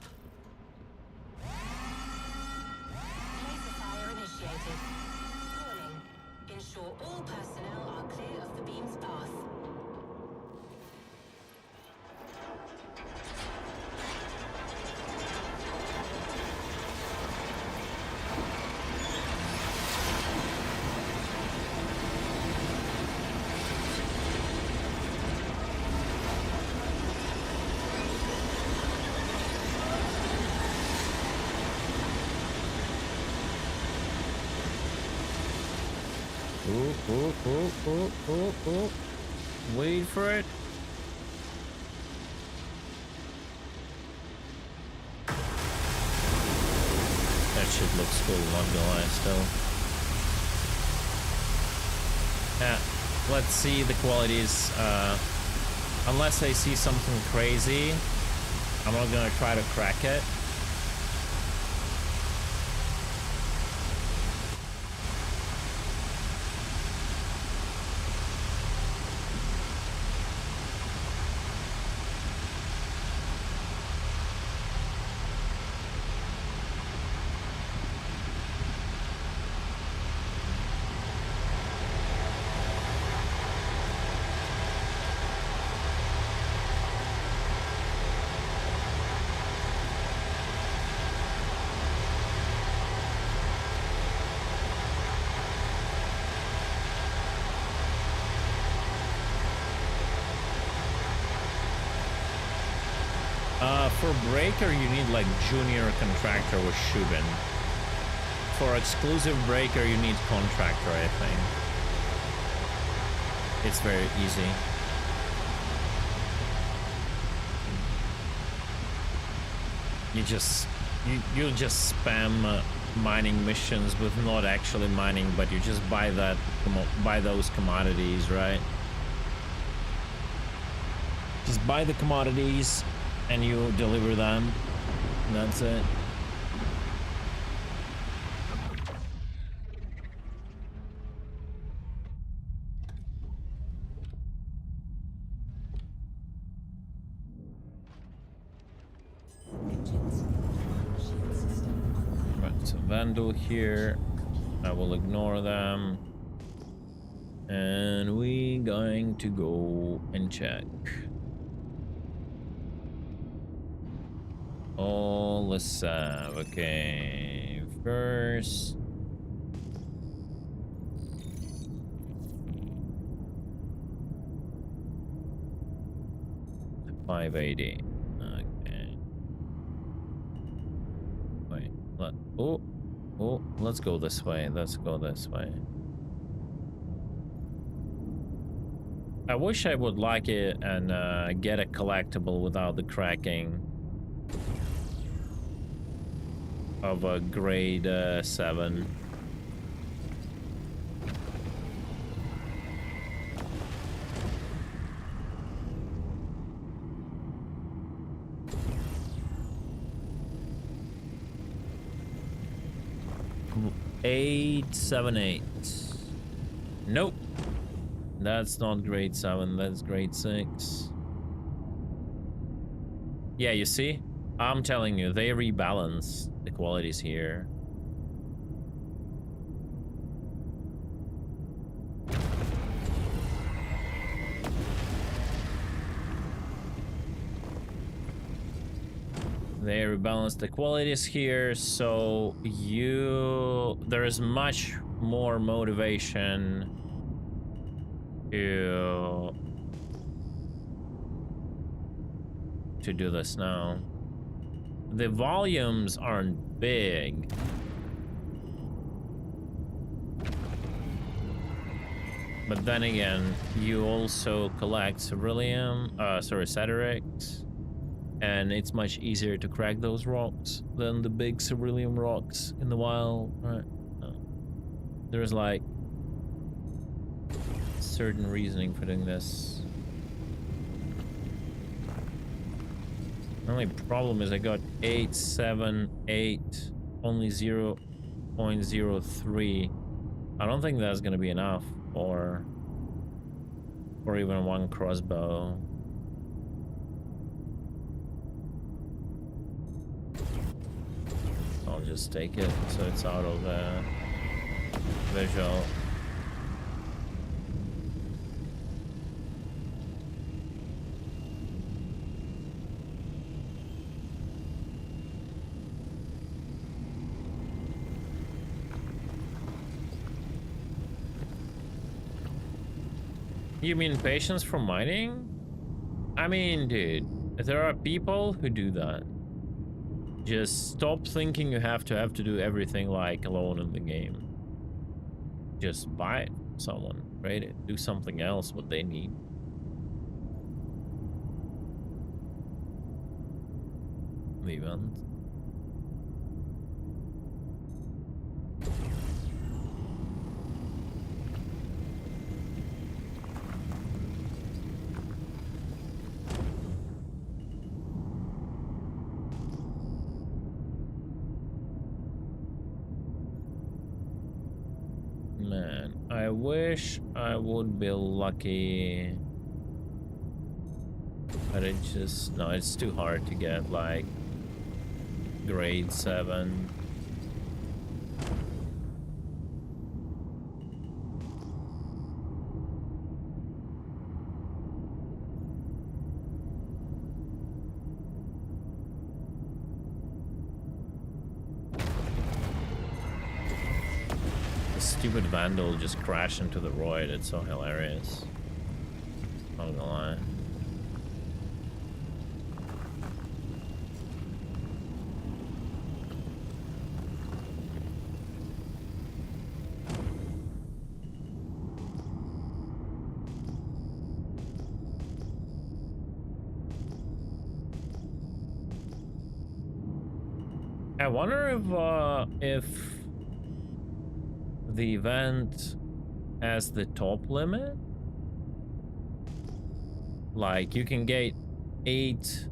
Laser fire initiated. Warning. Ensure all personnel are clear of the beam's path. Oh. Wait for it. That shit looks cool, not gonna lie, still. Yeah, let's see the qualities. Unless I see something crazy, I'm not gonna try to crack it. For breaker, you need like junior contractor with Shubin. For exclusive breaker, you need contractor, I think. It's very easy. You just spam mining missions with not actually mining, but you just buy those commodities, right? Just buy the commodities and you deliver them. That's it. Right, so Vandal here. I will ignore them. And we going to go and check. Oh, let's have, okay, first. $580. Okay. Wait, let's go this way. Let's go this way. I wish I would like it and get a collectible without the cracking of a grade 7. $878. Nope. That's not grade 7, that's grade 6. Yeah, you see? I'm telling you, they rebalance the qualities here. They rebalance the qualities here, so there is much more motivation to do this now. The volumes aren't big. But then again, you also collect Cererex, and it's much easier to crack those rocks than the big Ceruleum rocks in the wild, right? There's like certain reasoning for doing this. The only problem is I got 878, only 0.03. I don't think that's gonna be enough for even one crossbow. I'll just take it so it's out of visual. You mean patience from mining? I mean, dude, there are people who do that. Just stop thinking you have to do everything like alone in the game. Just buy it from someone, trade it, do something else what they need. The event. Man, I wish I would be lucky, but it just, no, it's too hard to get like grade 7. Stupid vandal just crashed into the void. It's so hilarious. Not gonna lie. I wonder if the event has the top limit. Like you can get 8,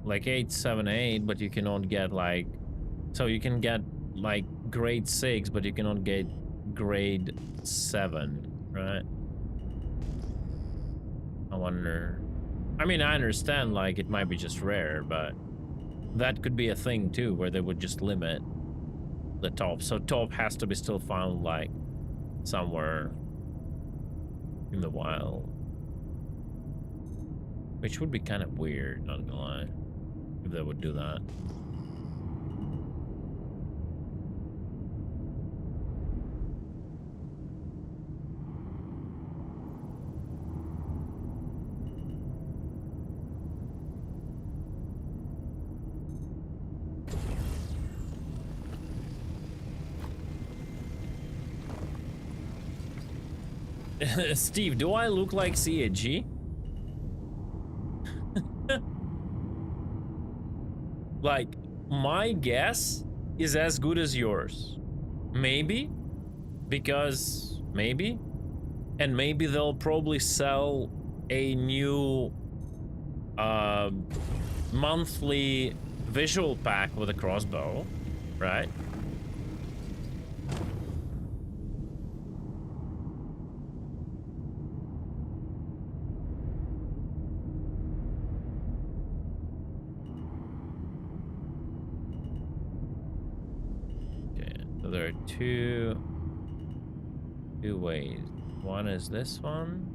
like 8, 7, 8, but you cannot get like, so you can get like grade 6, but you cannot get grade 7, right? I wonder. I mean, I understand like it might be just rare, but that could be a thing too, where they would just limit the top. So top has to be still found like somewhere in the wild, which would be kind of weird, not gonna lie, if they would do that. Steve, do I look like CAG? Like, my guess is as good as yours. Maybe, because maybe, and maybe they'll probably sell a new monthly visual pack with a crossbow, right? There are two ways. One is this one.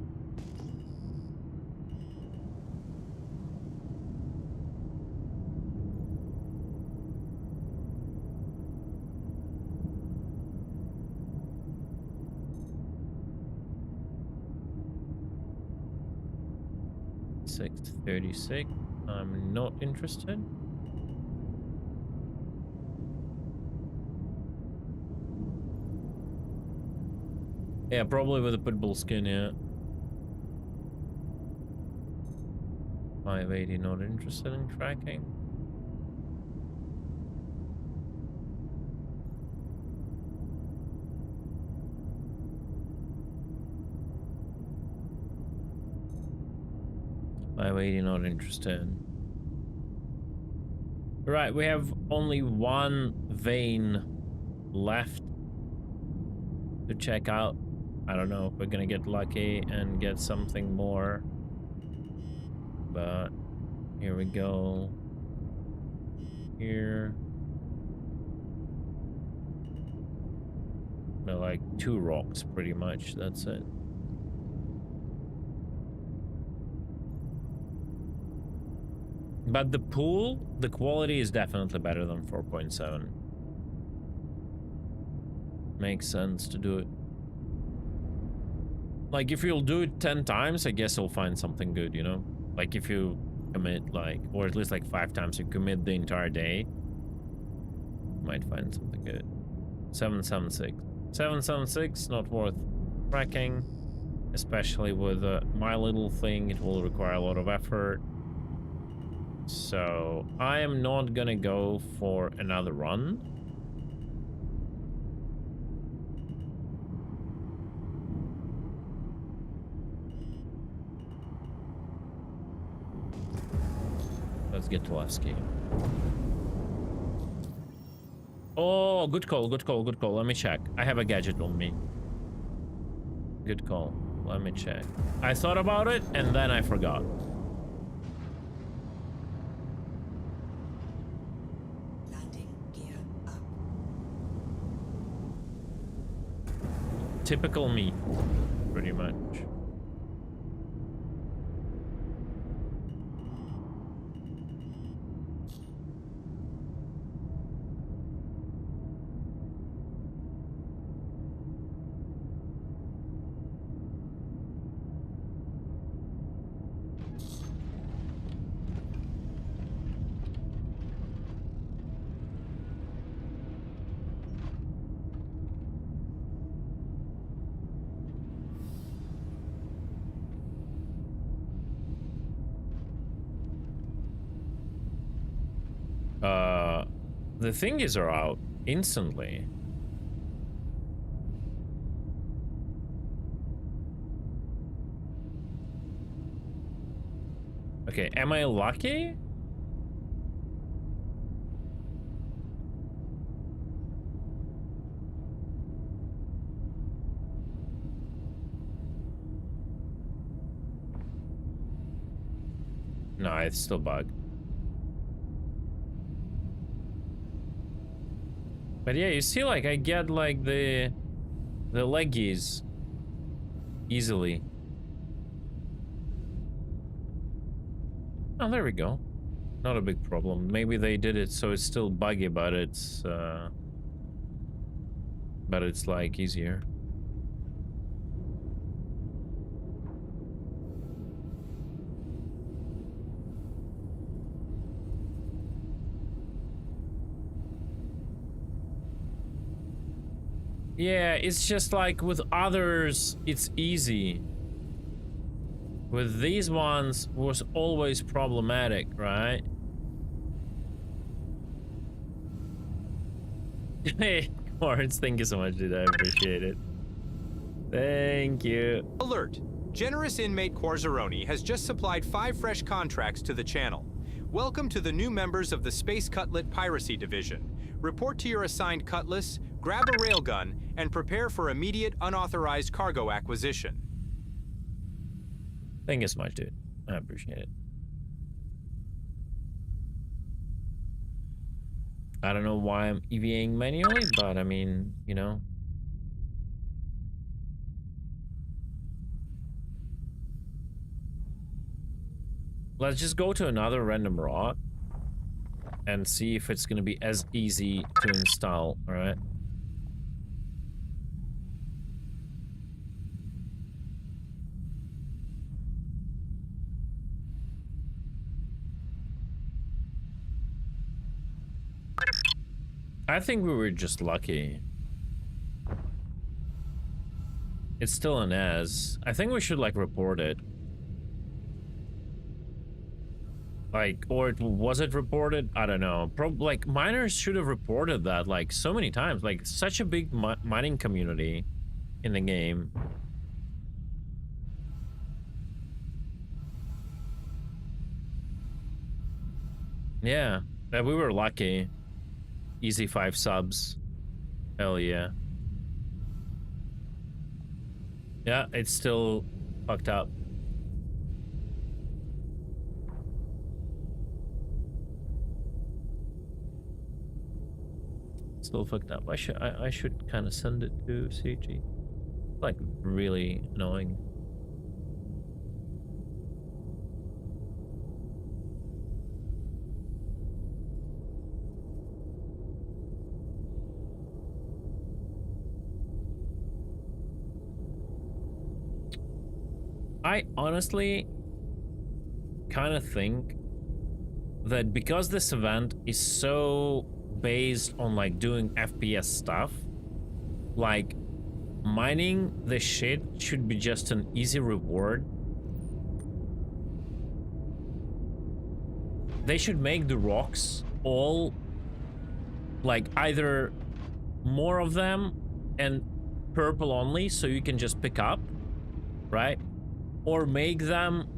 $636. I'm not interested. Yeah, probably with a pitbull skin, yeah. 580, not interested in tracking. $580, not interested. Right, we have only one vein left to check out. I don't know if we're gonna get lucky and get something more, but here we go. Here, like 2 rocks pretty much. That's it. But the pool, the quality is definitely better than 4.7. Makes sense to do it. Like, if you'll do it 10 times, I guess you'll find something good, you know? Like, if you commit, like, or at least like 5 times, you commit the entire day, you might find something good. 776. 776, not worth wrecking, especially with my little thing. It will require a lot of effort. So, I am not gonna go for another run. Let's get to Levski. Oh, good call, good call, good call. Let me check. I have a gadget on me. Good call. Let me check. I thought about it and then I forgot. Landing gear up. Typical me, pretty much. The thingies are out instantly. Okay, am I lucky? No, it's still bugged. But yeah, you see, like, I get, like, the leggies easily. Oh, there we go. Not a big problem. Maybe they did it so it's still buggy, but it's like easier. Yeah, it's just like with others, it's easy. With these ones, was always problematic, right? Hey, Quartz, thank you so much, dude. I appreciate it. Thank you. Alert! Generous inmate Quarzaroni has just supplied 5 fresh contracts to the channel. Welcome to the new members of the Space Cutlet Piracy Division. Report to your assigned cutlass, grab a railgun, and prepare for immediate unauthorized cargo acquisition. Thank you so much, dude. I appreciate it. I don't know why I'm EVAing manually, but I mean, you know. Let's just go to another random route and see if it's gonna be as easy to install, alright? I think we were just lucky. It's still an as. I think we should, like, report it. Like, or was it reported? I don't know. Like, miners should have reported that, like, so many times. Like, such a big mining community in the game. Yeah, we were lucky. Easy 5 subs. Hell yeah. Yeah, it's still fucked up. Still fucked up. I should kind of send it to CG. Like really annoying. I honestly kind of think that because this event is so based on like doing FPS stuff, like mining the shit should be just an easy reward. They should make the rocks all like either more of them and purple only so you can just pick up, right? Or make them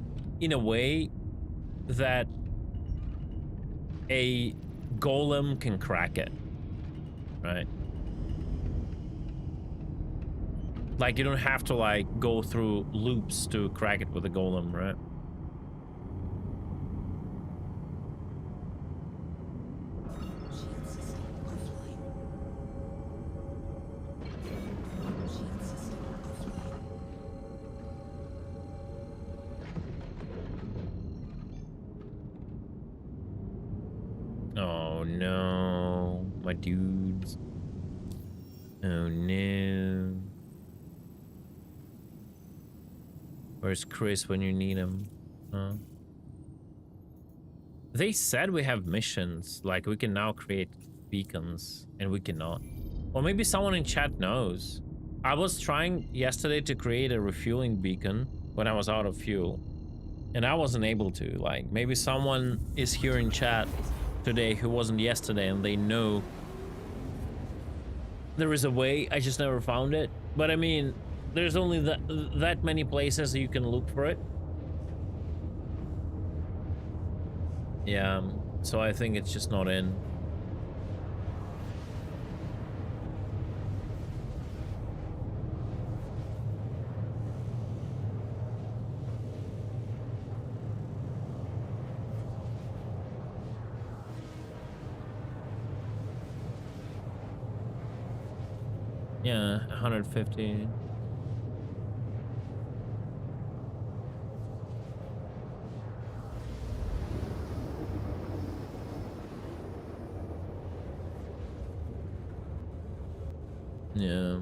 in a way that a golem can crack it, right? Like you don't have to like go through loops to crack it with a golem, right? Oh no, my dudes. Oh no. Where's Chris when you need him? Huh? They said we have missions, like we can now create beacons, and we cannot. Or maybe someone in chat knows. I was trying yesterday to create a refueling beacon when I was out of fuel, and I wasn't able to. Like, maybe someone is here in chat today who wasn't yesterday, and they know there is a way. I just never found it. But I mean, there's only that many places you can look for it. Yeah, so I think it's just not in. Yeah, 150. Yeah.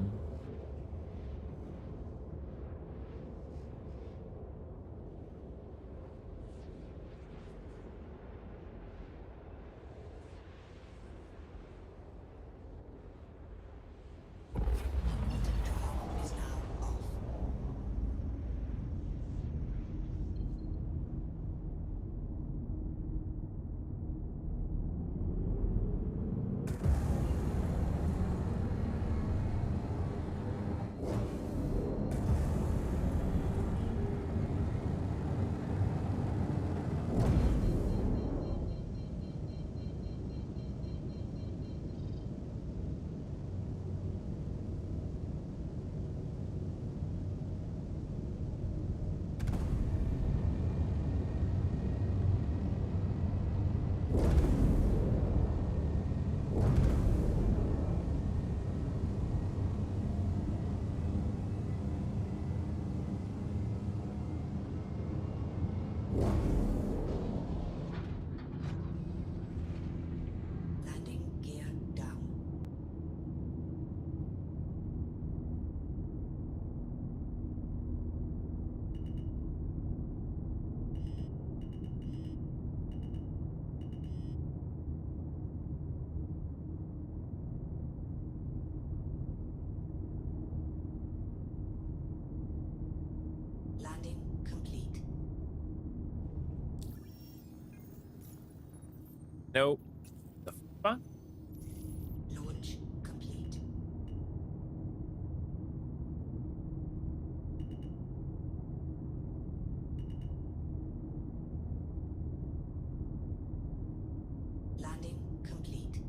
Landing complete. Nope. The fuck? Launch complete. Landing complete.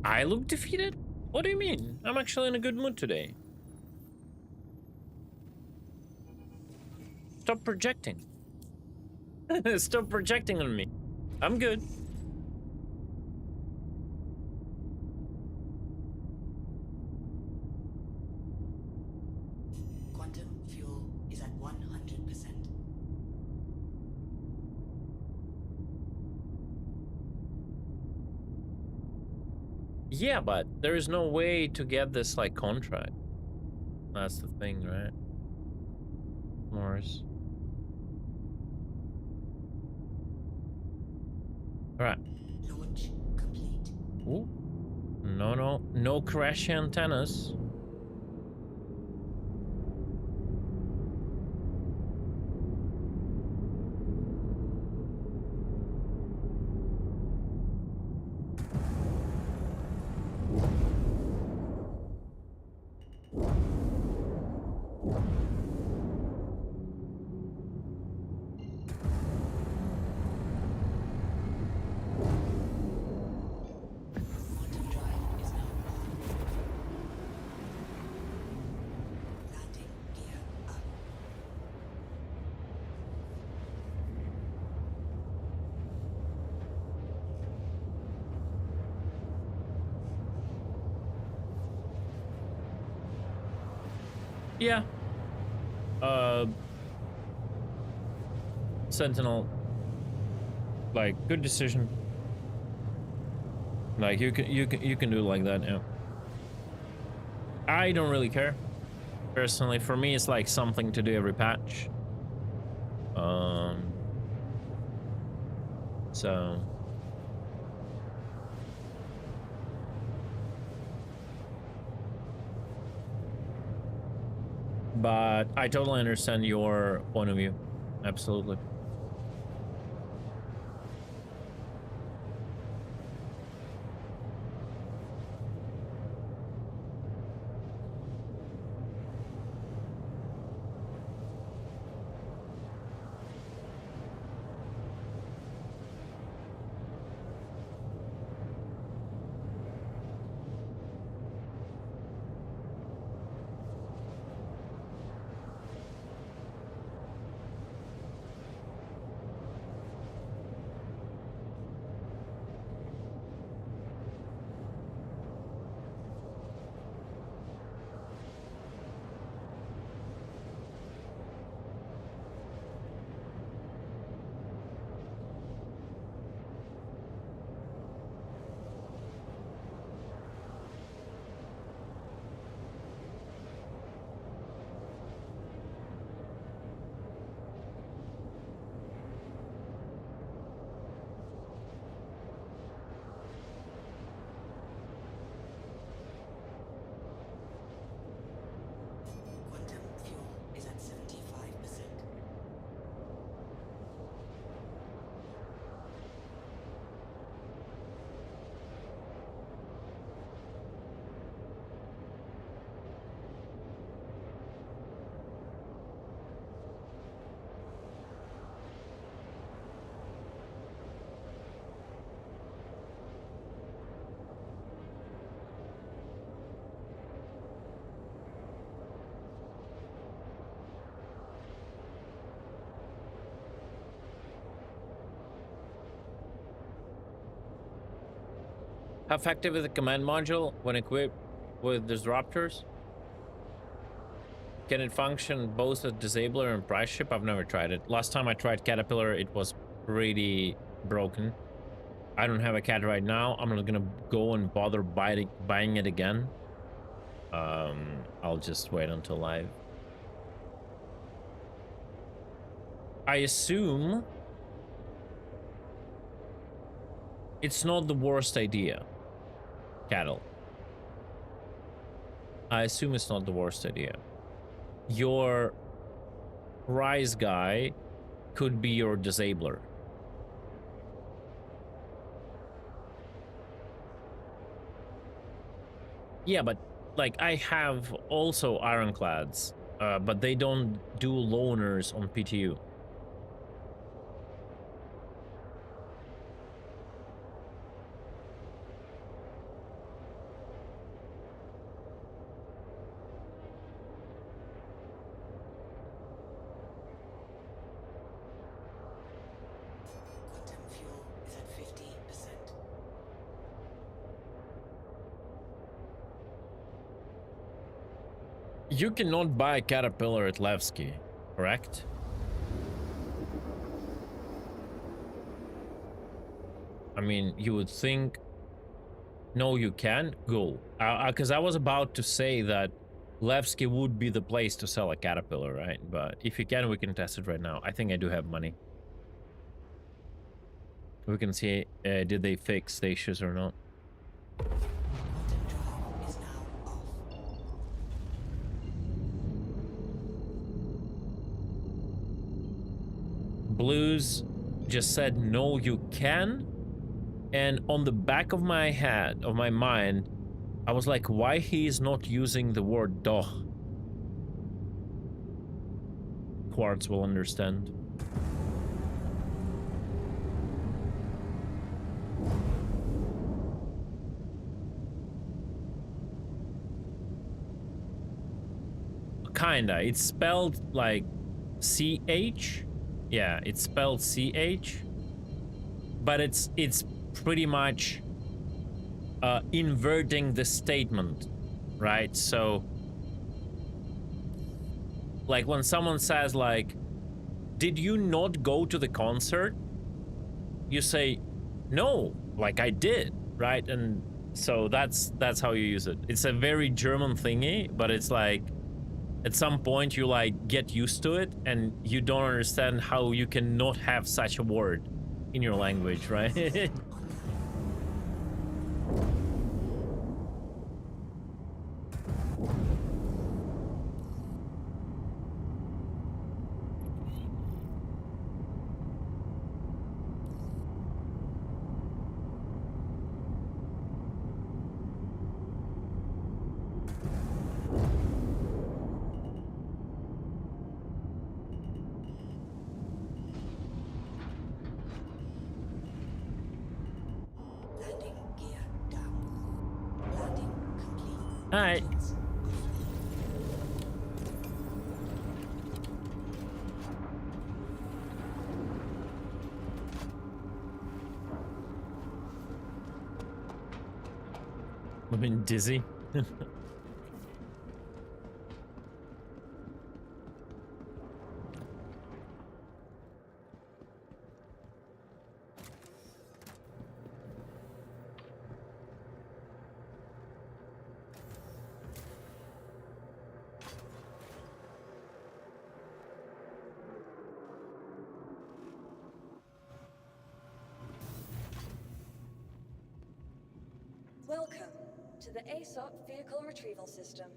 I look defeated? What do you mean? I'm actually in a good mood today. Stop projecting. Stop projecting on me. I'm good. 100%. Yeah, but there is no way to get this like contract. That's the thing, right? Morris. All right. Launch complete. Ooh. No crash antennas. Quantum drive is now on. Landing gear up. Yeah. Sentinel. Like, good decision. Like, you can do like that, yeah. I don't really care. Personally, for me, it's like something to do every patch. So. But I totally understand your point of view. Absolutely. Quantum fuel is at 75%. How effective is the command module when equipped with disruptors? Can it function both as disabler and price ship? I've never tried it. Last time I tried Caterpillar, it was pretty broken. I don't have a cat right now. I'm not gonna go and bother buying it again. I'll just wait until live. I assume it's not the worst idea. Cattle. I assume it's not the worst idea. Your rise guy could be your disabler. Yeah, but like I have also ironclads, but they don't do loners on PTU. Quantum fuel is at 50%. You cannot buy a Caterpillar at Levski. correct? I mean, you would think, no, you can go. Because I was about to say that Levski would be the place to sell a Caterpillar, right? But if you can, we can test it right now. I think I do have money. We can see, did they fix the issues or not? Is now off. Blues just said, no, you can. And on the back of my head, of my mind, I was like, why he's not using the word doch? Quartz will understand. Kinda. It's spelled like CH. Yeah, it's spelled CH. But it's pretty much inverting the statement, right? So like when someone says like, did you not go to the concert? You say, no, like I did, right? And so that's how you use it. It's a very German thingy, but it's like at some point you like get used to it and you don't understand how you can not have such a word in your language, right? Landing gear down. Landing complete. All right. I've been dizzy. Welcome to the ASOP Vehicle Retrieval System.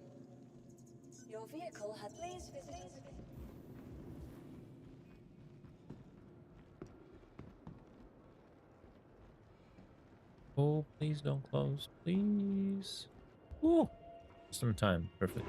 Your vehicle has please visit. Oh, please don't close, please. Ooh, some time, perfect.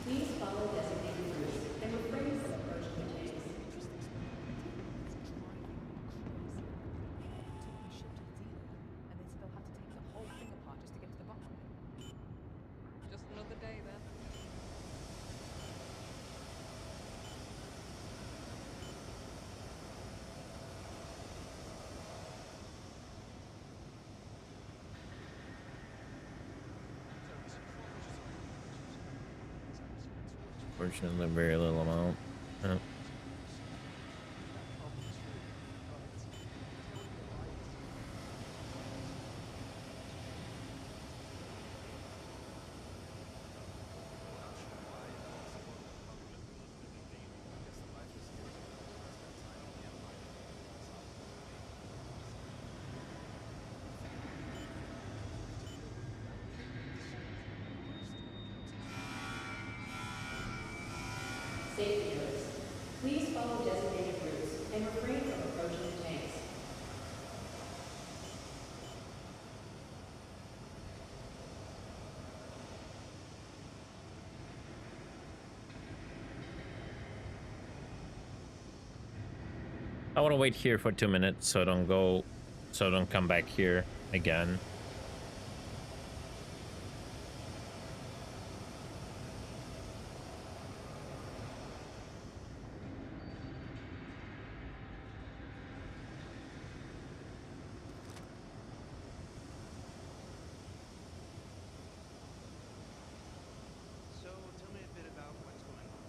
Please follow designated routes and refrain from approaching the tanks. And they said they'll have to take the whole thing apart just to get to the bottom of it. Just another day then. Fortunately, very little amount. Safety notice. Please follow designated routes and refrain from approaching the tanks. I want to wait here for 2 minutes so I don't come back here again. So, tell me a bit about what's going on.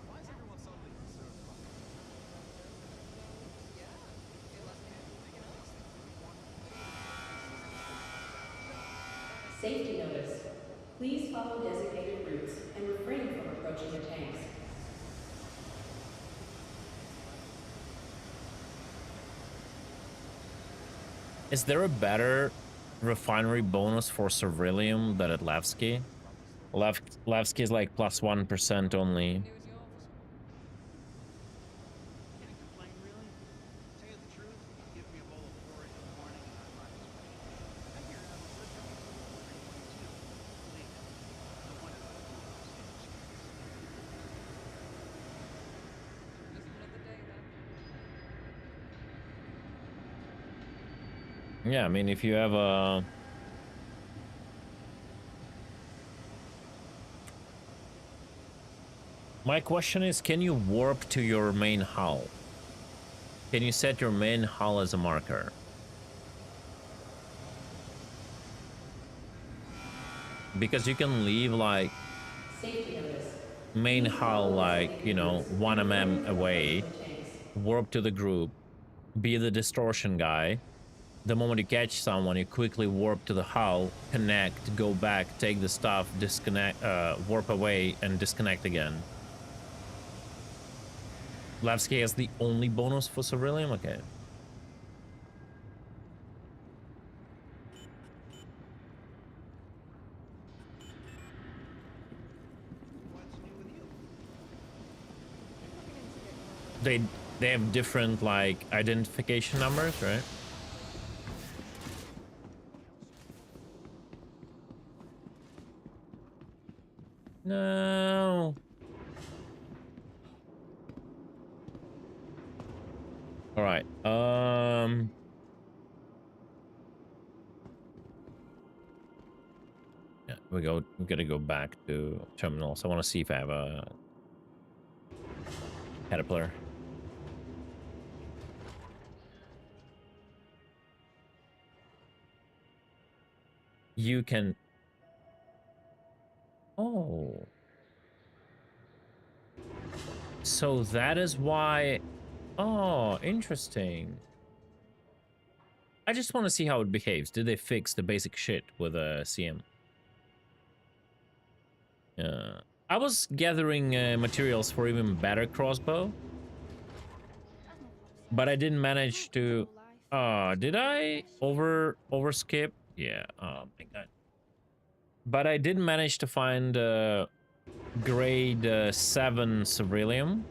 Why is everyone suddenly concerned about the Safety notice. Please follow designated routes and refrain from approaching the tanks. Is there a better refinery bonus for Ceruleum than at Levski? Levski is like plus 1% only. Can't complain, really. To tell you the truth, you give me a bowl of porridge in the morning and I'm not as ready. I hear I'm listening to too. Believe me, no wonder I don't understand. Yeah, I mean, if you have a... My question is, can you warp to your main hull? Can you set your main hull as a marker? Because you can leave, like, main hull, like, you know, 1 mm away, warp to the group, be the distortion guy. The moment you catch someone, you quickly warp to the hull, connect, go back, take the stuff, disconnect, warp away, and disconnect again. Levski has the only bonus for Ceruleum? Okay. What's new with you? They have different, like, identification numbers, right? No. All right. Yeah, we gotta go back to terminals. I want to see if I have a caterpillar. You can... Oh. So that is why... Oh, interesting. I just want to see how it behaves. Did they fix the basic shit with a CM? I was gathering materials for even better crossbow. But I didn't manage to... did I overskip? Yeah, oh my god. But I didn't manage to find grade 7 Ceruleum.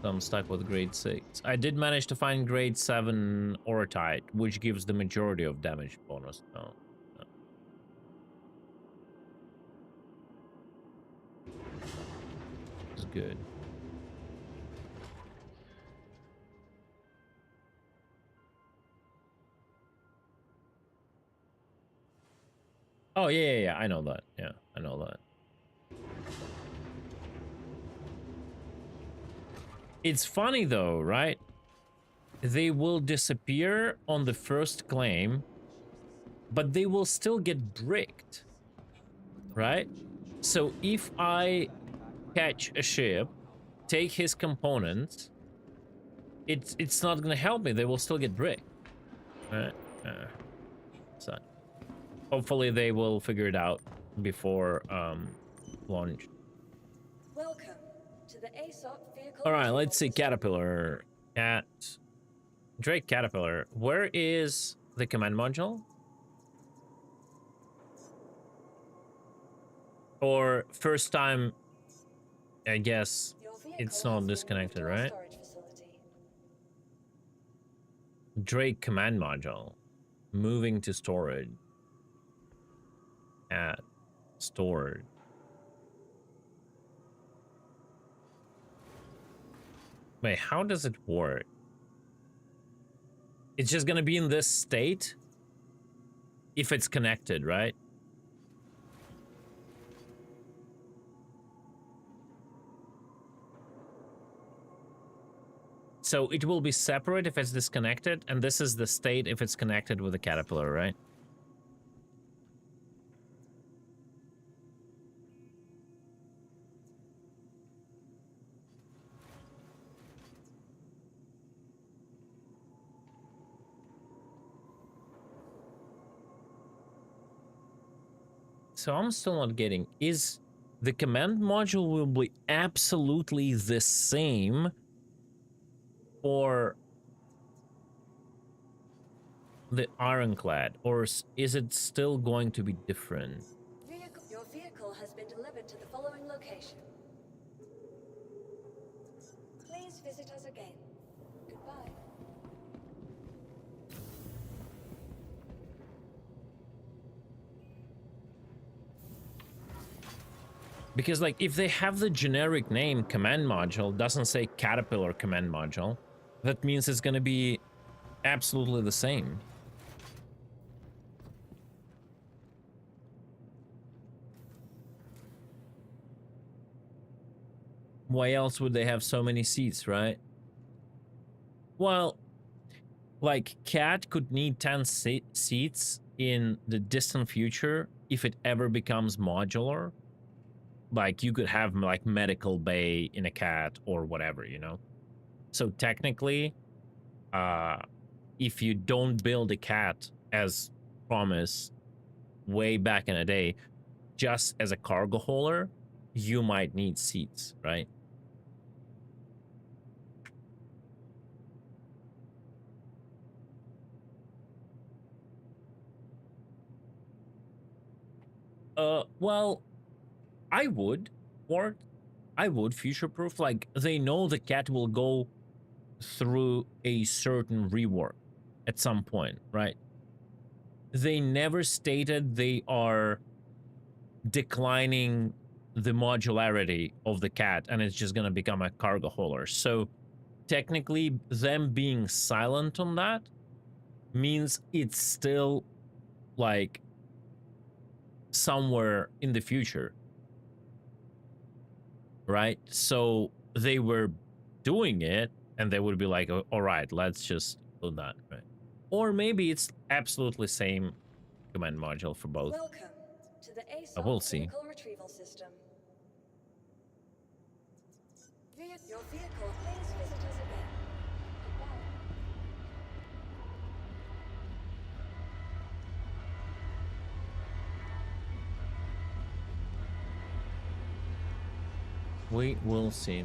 So I'm stuck with grade 6. I did manage to find grade 7 Orotite, which gives the majority of damage bonus. No. It's good. Oh, yeah, I know that. Yeah, I know that. It's funny though, right? They will disappear on the first claim, but they will still get bricked, right? So if I catch a ship, take his components, it's not gonna help me. They will still get bricked, right? So hopefully they will figure it out before launch. Welcome to the ASOP vehicle. All right, let's see. Caterpillar, Drake Caterpillar. Where is the command module? Or first time, I guess it's not disconnected, right? Drake command module. Moving to storage. cat stored? Wait, how does it work? It's just gonna be in this state if it's connected, right? So it will be separate if it's disconnected, and this is the state if it's connected with the caterpillar, right? So I'm still not getting, is the command module will be absolutely the same for the ironclad, or is it still going to be different? Your vehicle has been delivered to the following location. Please visit us again. Goodbye. Because like if they have the generic name command module, doesn't say caterpillar command module, that means it's going to be absolutely the same. Why else would they have so many seats, right? Well, like cat could need 10 seats in the distant future if it ever becomes modular. Like you could have like medical bay in a cat or whatever, you know? So technically, if you don't build a cat as promised way back in the day, just as a cargo hauler, you might need seats, right? Well, I would, or I would future-proof. Like, they know the cat will go through a certain rework at some point, right? They never stated they are declining the modularity of the cat and it's just gonna become a cargo hauler. So technically, them being silent on that means it's still like somewhere in the future, right? So they were doing it and they would be like, all right, let's just do that, right? Or maybe it's absolutely same command module for both. Welcome to the We'll ASOS see. vehicle retrieval system. Your vehicle, please visit us again. Goodbye. We will see.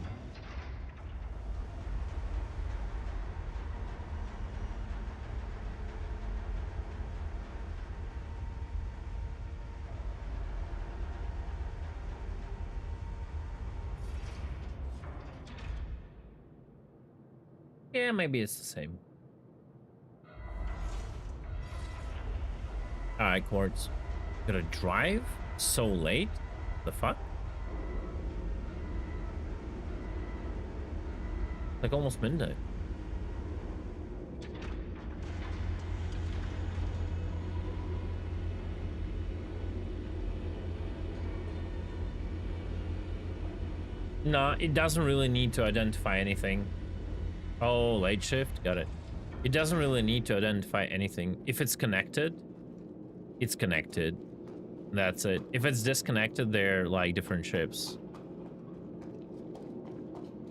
Yeah, maybe it's the same. Alright, Quartz. Gonna drive so late? The fuck? Like almost midnight. No, it doesn't really need to identify anything. Oh, late shift? Got it. It doesn't really need to identify anything. If it's connected, it's connected. That's it. If it's disconnected, they're like different ships.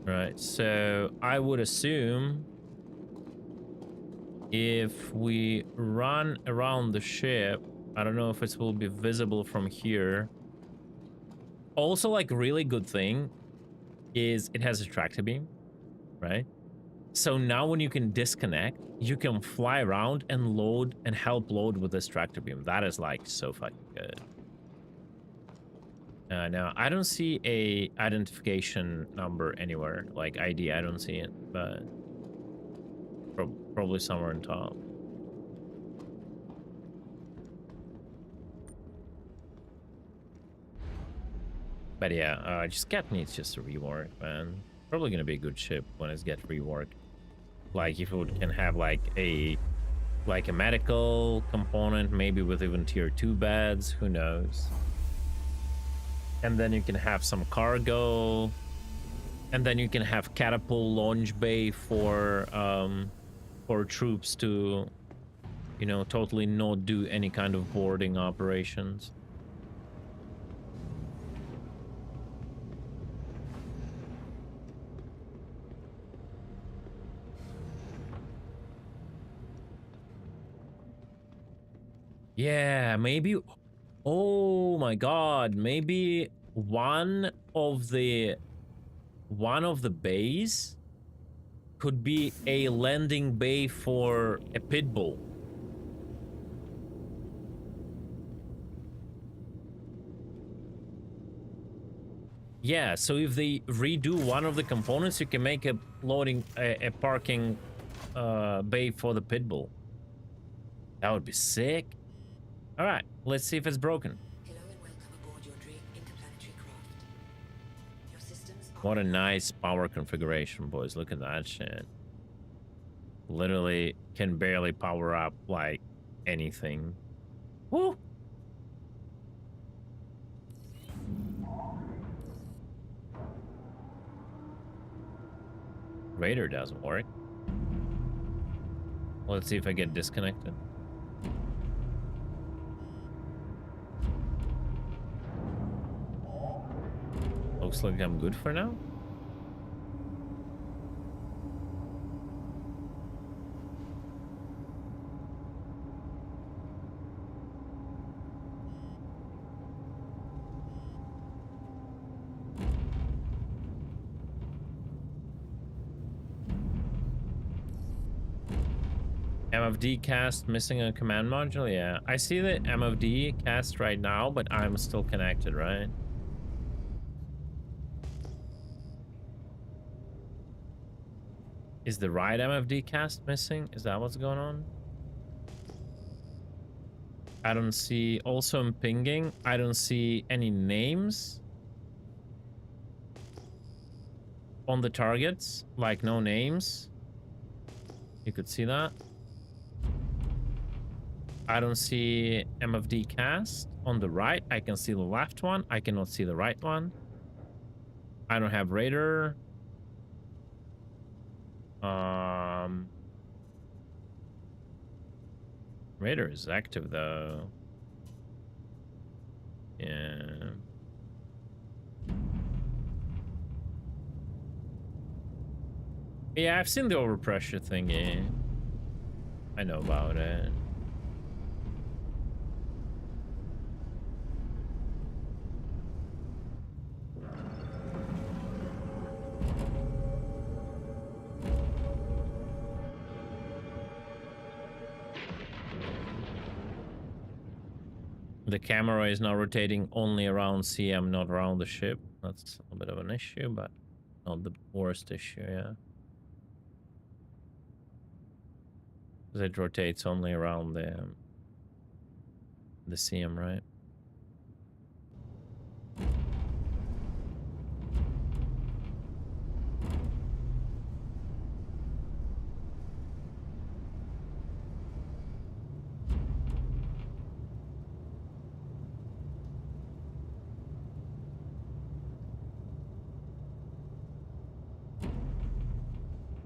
Right, so I would assume if we run around the ship, I don't know if it will be visible from here. Also, like, really good thing is it has a tractor beam, right? So now when you can disconnect, you can fly around and load and help load with this tractor beam. That is like so fucking good. Now I don't see a identification number anywhere, like ID. I don't see it, but probably somewhere on top. But yeah, just Cat needs just a rework, man. Probably gonna be a good ship when it's get reworked. Like if it can have like a medical component, maybe with even tier 2 beds, who knows. And then you can have some cargo, and then you can have catapult launch bay for troops to, you know, totally not do any kind of boarding operations. Yeah, maybe. Oh my god, maybe one of the bays could be a landing bay for a pit bull. Yeah, so if they redo one of the components, you can make a parking bay for the pit bull. That would be sick. All right, let's see if it's broken. Hello and welcome aboard your dream interplanetary craft. Your systems are What a nice power configuration, boys. Look at that shit. Literally can barely power up like anything. Woo! Radar doesn't work. Let's see if I get disconnected. Looks like I'm good for now. MFD cast missing a command module? Yeah, I see the MFD cast right now, but I'm still connected, right? Is the right MFD cast missing? Is that what's going on? I don't see. Also, I'm pinging. I don't see any names on the targets. Like, no names. You could see that. I don't see MFD cast on the right. I can see the left one. I cannot see the right one. I don't have radar. Radar is active though. Yeah. Yeah, I've seen the overpressure thingy. I know about it. The camera is now rotating only around CM, not around the ship. That's a bit of an issue, but not the worst issue, yeah. Because it rotates only around the CM, right?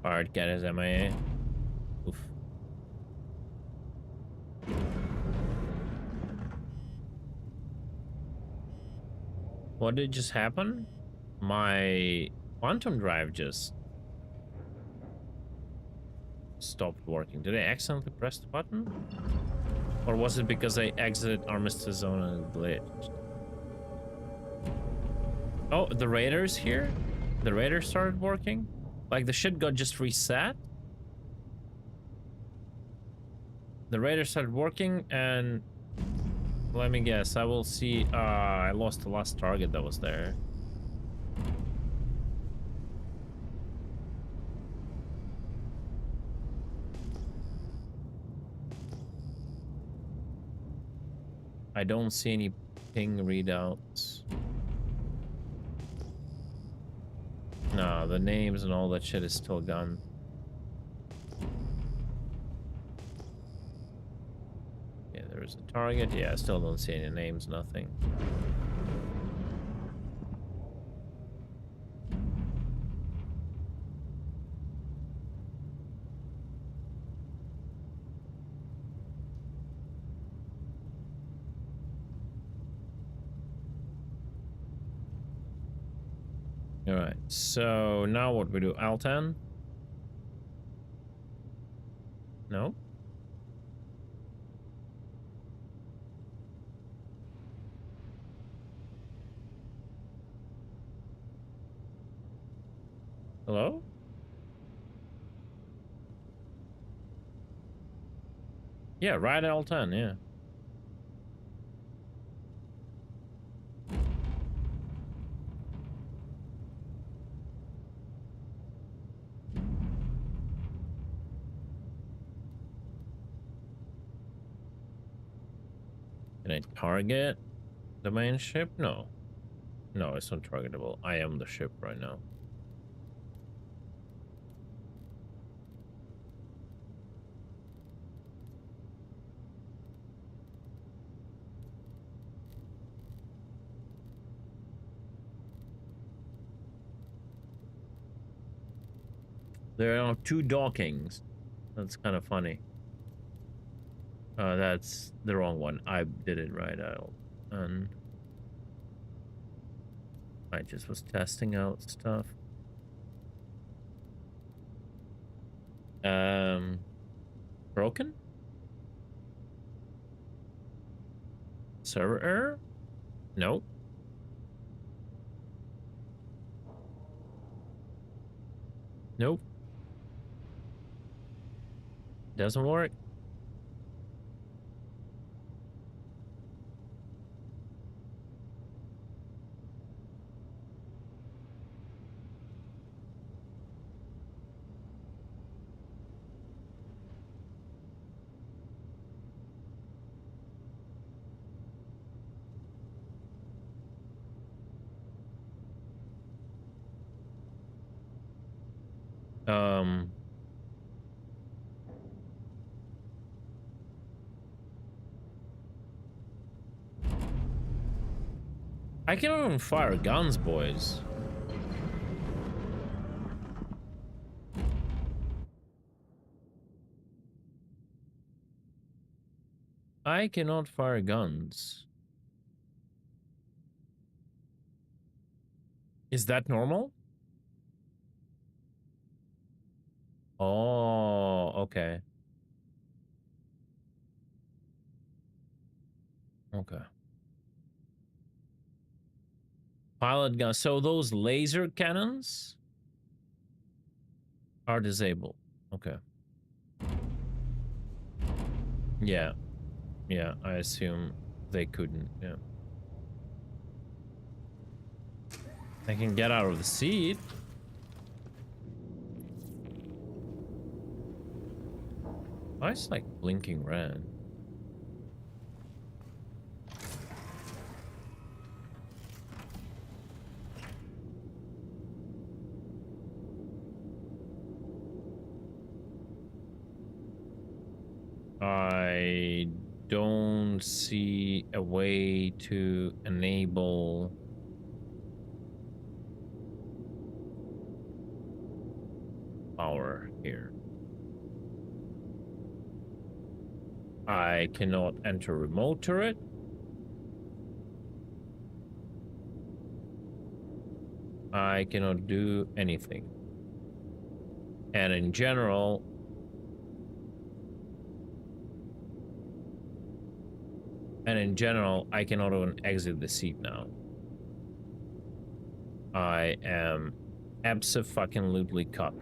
Hard get his MIA. Oof. What did just happen? My quantum drive just stopped working. Did I accidentally press the button? Or was it because I exited Armistice Zone and it glitched? Oh, the radar's here? The radar started working? Like the shit got just reset? The radar started working and... let me guess, I will see... I lost the last target that was there. I don't see any ping readouts. No, the names and all that shit is still gone. Yeah, there's a target. Yeah, I still don't see any names, nothing. All right, so now what we do? Altan? No? Hello? Yeah, right Altan, yeah. Can I target the main ship? No. No, it's not targetable. I am the ship right now. There are 2 dockings. That's kind of funny. That's the wrong one. I did it right out. And I just was testing out stuff. Broken? Server error? Nope. Nope. Doesn't work. I can't even fire guns, boys. I cannot fire guns. Is that normal? Oh, okay. Okay. Pilot gun. So those laser cannons are disabled. Okay. Yeah. Yeah, I assume they couldn't. Yeah. I can get out of the seat. Why is it like blinking red? I don't see a way to enable power here. I cannot enter remote turret. I cannot do anything. And in general, I cannot even exit the seat now. I am abso-fucking-lutely cut.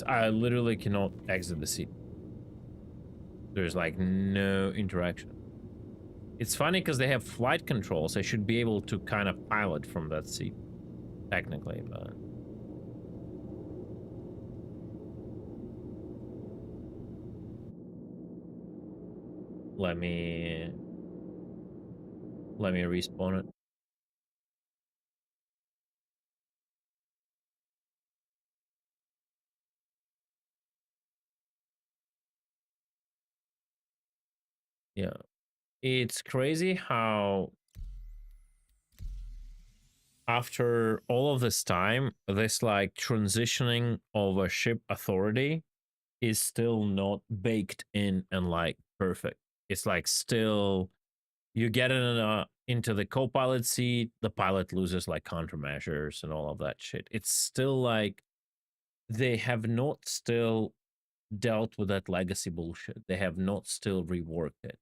I literally cannot exit the seat. There's like no interaction. It's funny because they have flight controls. I should be able to kind of pilot from that seat, technically, but Let me respawn it. Yeah. It's crazy how after all of this time, this like transitioning of a ship authority is still not baked in and like perfect. It's like still you get into the co-pilot seat, the pilot loses like countermeasures and all of that shit. It's still like they have not still dealt with that legacy bullshit. They have not still reworked it.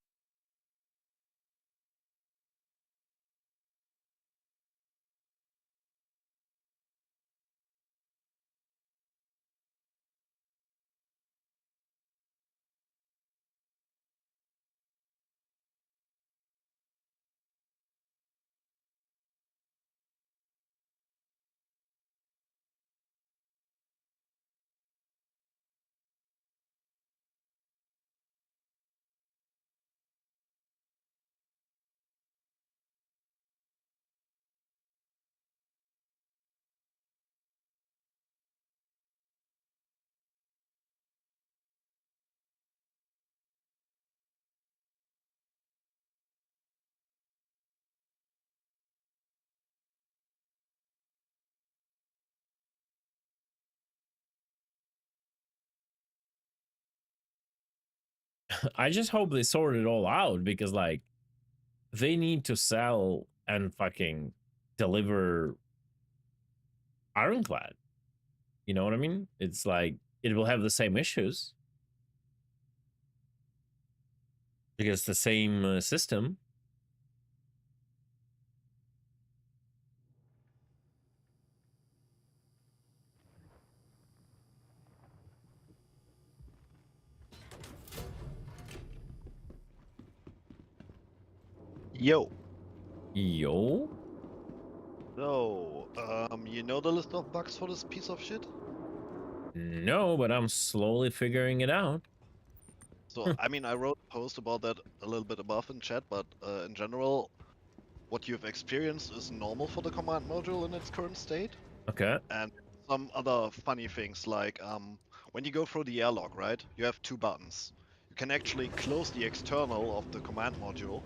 I just hope they sort it all out because like they need to sell and fucking deliver Ironclad. You know what I mean? It's like it will have the same issues because the same system. Yo. Yo? So, you know the list of bugs for this piece of shit? No, but I'm slowly figuring it out. So, I mean, I wrote a post about that a little bit above in chat, but in general, what you've experienced is normal for the command module in its current state. Okay. And some other funny things like when you go through the airlock, right? You have two buttons. You can actually close the external of the command module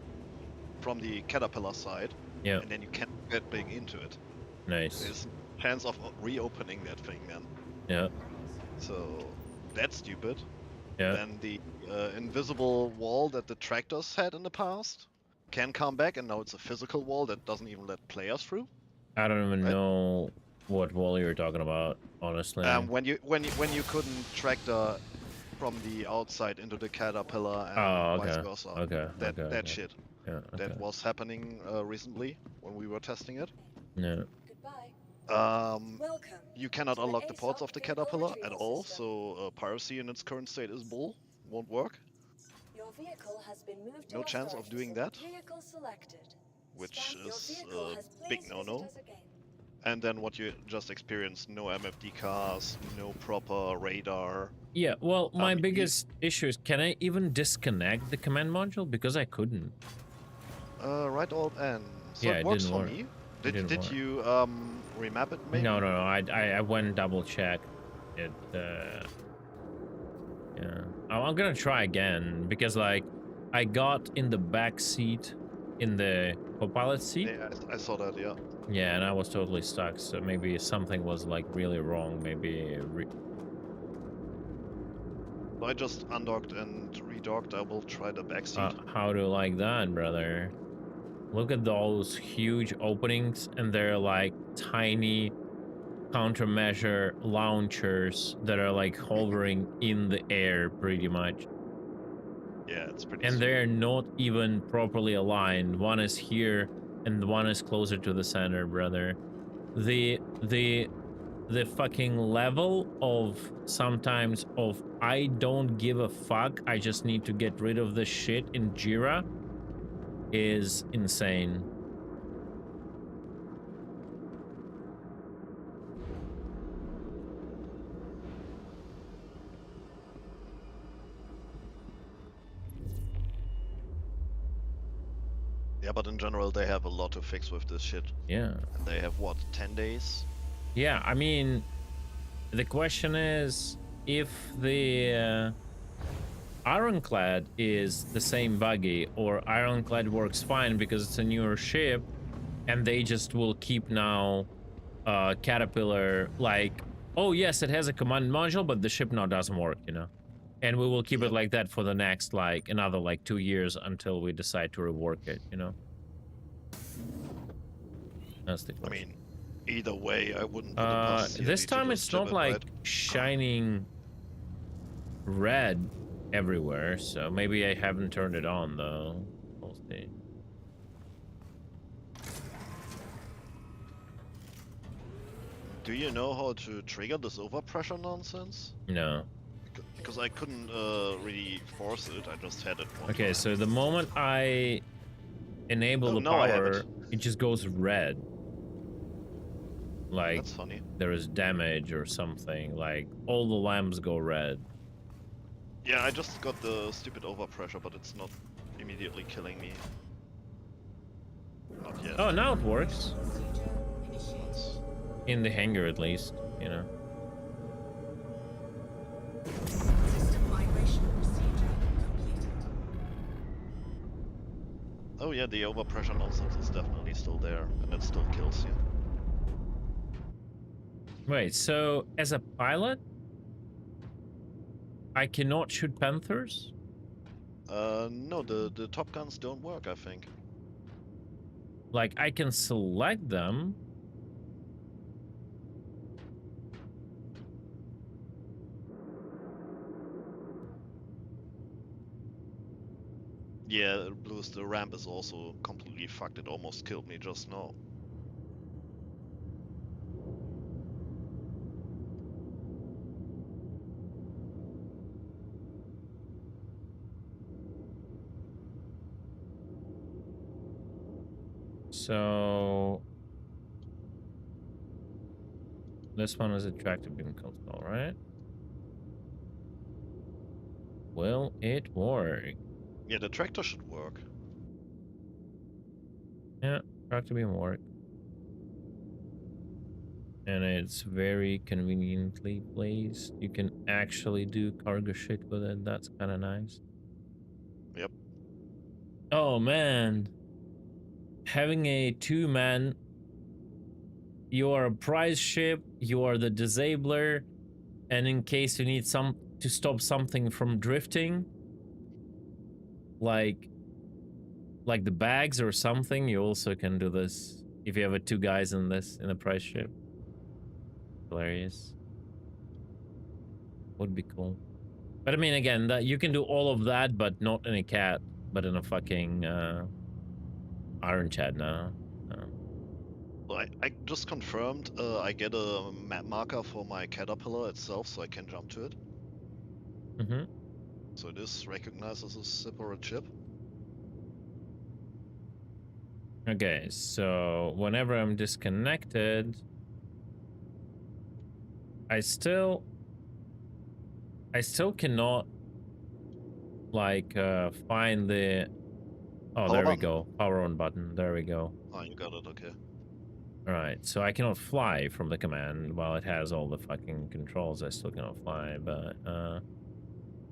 from the Caterpillar side, Yeah. and then you can get back into it. Nice. There's no chance of reopening that thing, man. Yeah. So that's stupid. Yeah. Then the invisible wall that the tractors had in the past can come back, and now it's a physical wall that doesn't even let players through. I don't even Right? know what wall you're talking about, honestly. When you couldn't tractor from the outside into the Caterpillar and vice versa. That shit. Yeah, That was happening recently when we were testing it. Yeah. You cannot unlock the ports of the Caterpillar at all, so piracy in its current state is bull. Won't work. Your vehicle has been moved to No chance of doing that, vehicle selected. which is vehicle a has big please no-no. visit us again. And then what you just experienced, no MFD cars, no proper radar. Yeah, well, my biggest issue is, can I even disconnect the command module? Because I couldn't. Right alt N. So Yeah, it it works didn't for work. me. It didn't Did work. you remap it maybe? No, I went and double checked it. Yeah, I'm gonna try again because like I got in the back seat in the co-pilot seat. Yeah, I saw that. Yeah. Yeah, and I was totally stuck. So maybe something was like really wrong. Maybe. I just undocked and redocked. I will try the back seat. How do you like that, brother? Look at those huge openings, and they're like tiny countermeasure launchers that are like hovering in the air pretty much. Yeah, it's pretty. And they're not even properly aligned. One is here and one is closer to the center, brother. The fucking level of sometimes of I don't give a fuck, I just need to get rid of this shit in Jira is insane. Yeah, but in general, they have a lot to fix with this shit. Yeah. And they have, what, 10 days? Yeah, I mean, the question is if the Ironclad is the same buggy, or Ironclad works fine because it's a newer ship, and they just will keep now Caterpillar like, oh yes, it has a command module, but the ship now doesn't work, you know? And we will keep it like that for the next, like, another, like, 2 years until we decide to rework it, you know? That's the question. I mean, either way, I wouldn't put it past CID this to time just it's tip not it, like right? shining red everywhere, so maybe I haven't turned it on though. We'll see. Do you know how to trigger this overpressure nonsense? No. Because I couldn't really force it, I just had it one Okay, time. so the moment I enable the now I have power, it just goes red. Like, That's funny. there is damage or something, like all the lamps go red. Yeah, I just got the stupid overpressure, but it's not immediately killing me. Not yet. Oh, now it works. In the hangar, at least, you know. System migration procedure completed. Oh yeah, the overpressure nonsense is definitely still there, and it still kills you. Wait, so as a pilot, I cannot shoot Panthers? No, the top guns don't work, I think. Like, I can select them. Yeah, Blues, the ramp is also completely fucked. It almost killed me just now. So this one is a tractor beam console, right? Will it work? Yeah, the tractor should work. Yeah, tractor beam work. And it's very conveniently placed. You can actually do cargo shit with it. That's kind of nice. Yep. Oh man, having a 2-man, you are a prize ship, you are the disabler, and in case you need to stop something from drifting, like the bags or something, you also can do this if you have 2 guys in a prize ship. Hilarious. Would be cool. But I mean, again, that you can do all of that, but not in a cat, but in a fucking Iron Chat now. I just confirmed I get a map marker for my Caterpillar itself, so I can jump to it. Mm-hmm. So it is recognized as a separate chip. Okay, so whenever I'm disconnected, I still cannot like find the there we go, power on button. There we go. Oh, you got it. Okay. All right, so I cannot fly from the command while it has all the fucking controls. I still cannot fly, but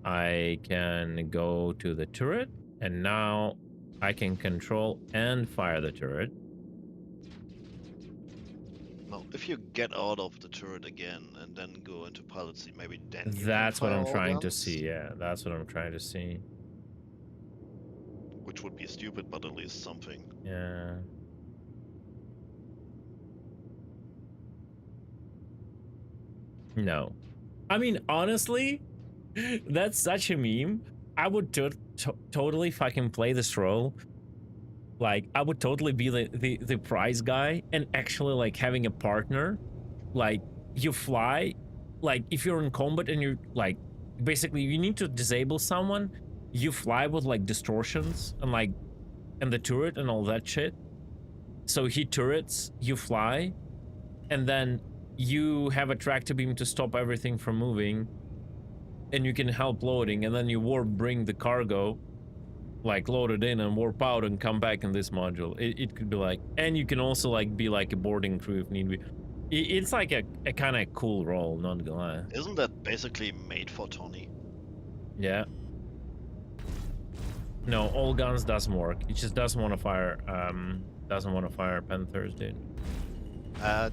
I can go to the turret, and now I can control and fire the turret. Now, if you get out of the turret again and then go into pilot seat, maybe then you That's can what fire I'm all trying to guns? see. Yeah, that's what I'm trying to see. Which would be stupid, but at least something. Yeah. No. I mean, honestly, that's such a meme. I would totally fucking play this role. Like, I would totally be the prize guy and actually, like, having a partner. Like, you fly. Like, if you're in combat and you're, like, basically, you need to disable someone. You fly with, like, distortions and, like, and the turret and all that shit. So he turrets, you fly, and then you have a tractor beam to stop everything from moving, and you can help loading, and then you warp bring the cargo, like load it in and warp out and come back in this module. It could be like, and you can also like be like a boarding crew if need be. It's like a kind of cool role, not gonna lie. Isn't that basically made for Tony? Yeah. No, all guns doesn't work. It just doesn't want to fire. Doesn't want to fire Panthers, dude.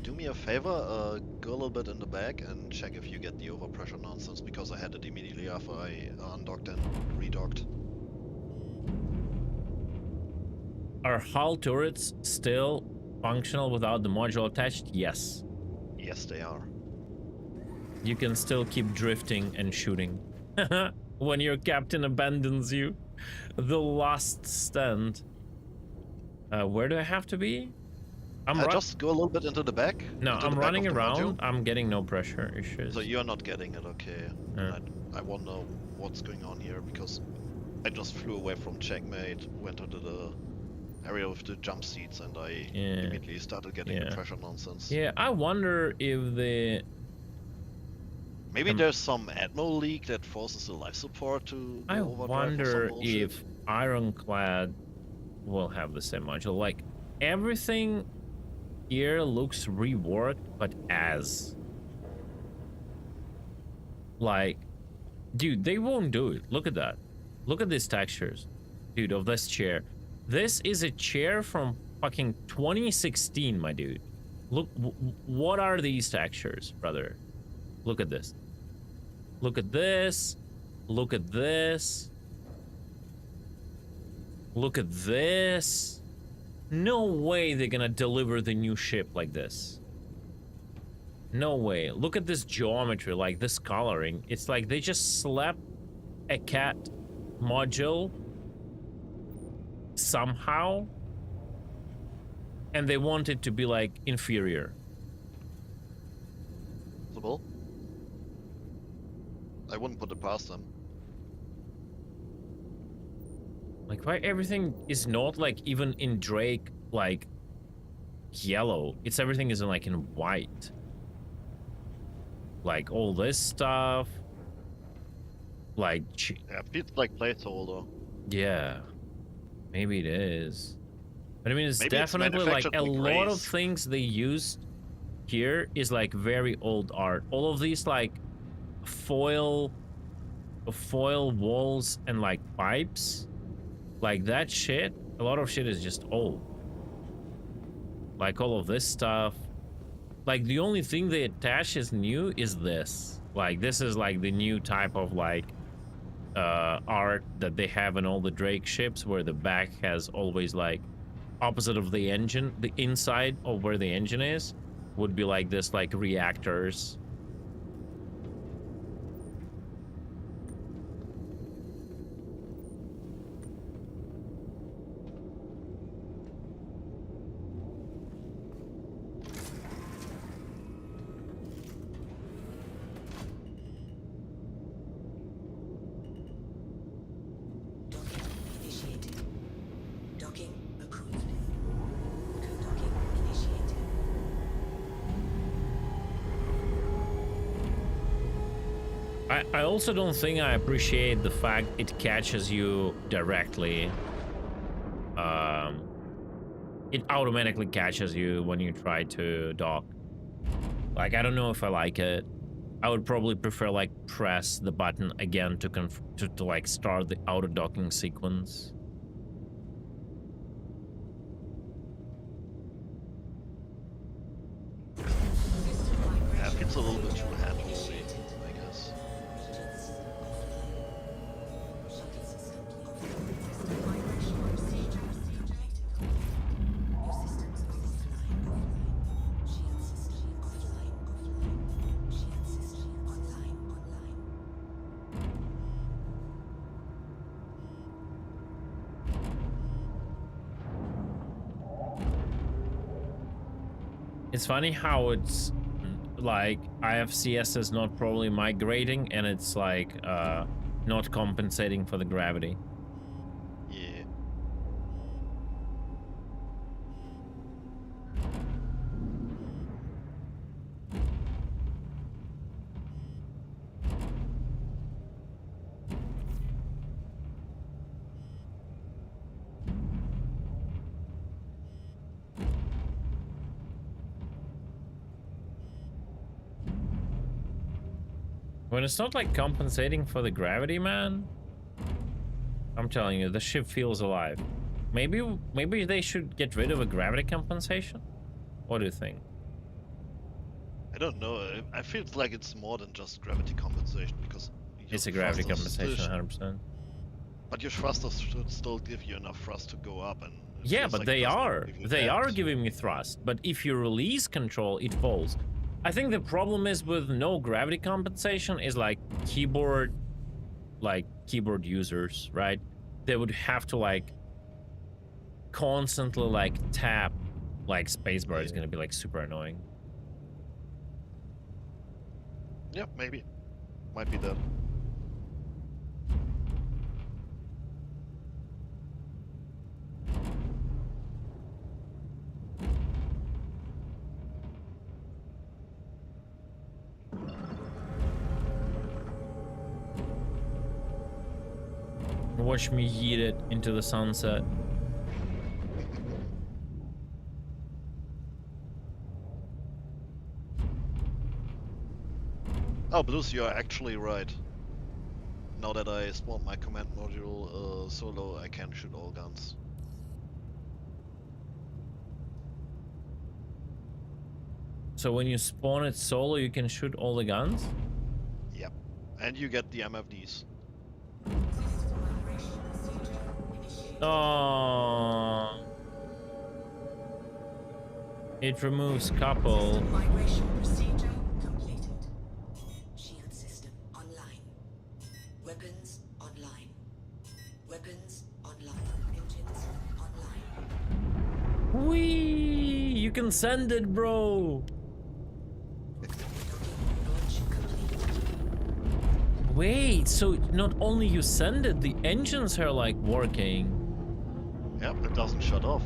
Do me a favor, go a little bit in the back and check if you get the overpressure nonsense, because I had it immediately after I undocked and redocked. Are hull turrets still functional without the module attached? Yes. Yes, they are. You can still keep drifting and shooting. When your captain abandons you. The last stand. Where do I have to be? Just go a little bit into the back. No, I'm running around. I'm getting no pressure issues. So you're not getting it, okay. I wonder what's going on here, because I just flew away from checkmate, went into the area with the jump seats, and I immediately started getting the pressure nonsense. Yeah, I wonder if the... Maybe there's some Admiral leak that forces the life support to go overdrive. I wonder if Ironclad will have the same module. Like, everything here looks reworked, but as... Like, dude, they won't do it. Look at that. Look at these textures. Dude, of this chair. This is a chair from fucking 2016, my dude. Look, what are these textures, brother? Look at this. Look at this. Look at this. Look at this. No way they're gonna deliver the new ship like this. No way. Look at this geometry, like this coloring. It's like they just slapped a cat module somehow, and they want it to be like inferior. Possible. I wouldn't put it past them. Like, why everything is not like even in Drake like yellow? It's everything is in like in white. Like all this stuff. Like yeah, it's like placeholder. Yeah. Maybe it is. But I mean, it's Maybe definitely it's like a lot of race. things they used here is like very old art. All of these like foil walls and like pipes, like that shit, a lot of shit is just old. Like all of this stuff, like the only thing they attach is new is this. Like this is like the new type of like art that they have in all the Drake ships, where the back has always like opposite of the engine, the inside of where the engine is would be like this, like reactors. Initiated. Docking approved. Docking initiated. I also don't think I appreciate the fact it catches you directly. It automatically catches you when you try to dock. Like, I don't know if I like it. I would probably prefer like press the button again to like start the auto docking sequence. Yeah, it's a little bit too hands-free, I guess. It's funny how it's like IFCS is not probably migrating and it's like not compensating for the gravity. Yeah. When it's not like compensating for the gravity, man, I'm telling you, the ship feels alive. Maybe they should get rid of a gravity compensation? What do you think? I don't know. I feel like it's more than just gravity compensation because It's a your gravity thrusters compensation, still 100%. but your thrusters should still give you enough thrust to go up, and it Yeah, feels but like it they doesn't are. give you They that. are giving me thrust. But if you release control, it falls. I think the problem is with no gravity compensation is like keyboard users, right? They would have to like constantly like tap like spacebar. Is gonna be like super annoying. Yep, maybe. Might be that. Watch me yeet it into the sunset. Oh, Blues, you are actually right. Now that I spawned my command module solo, I can shoot all guns. So when you spawn it solo, you can shoot all the guns? Yep. And you get the MFDs. Oh. It removes couple. Migration procedure completed. Shield system online. Weapons online. Weapons online. Engines online. Whee! You can send it, bro. Wait, so not only you send it, the engines are like working. Yep, it doesn't shut off.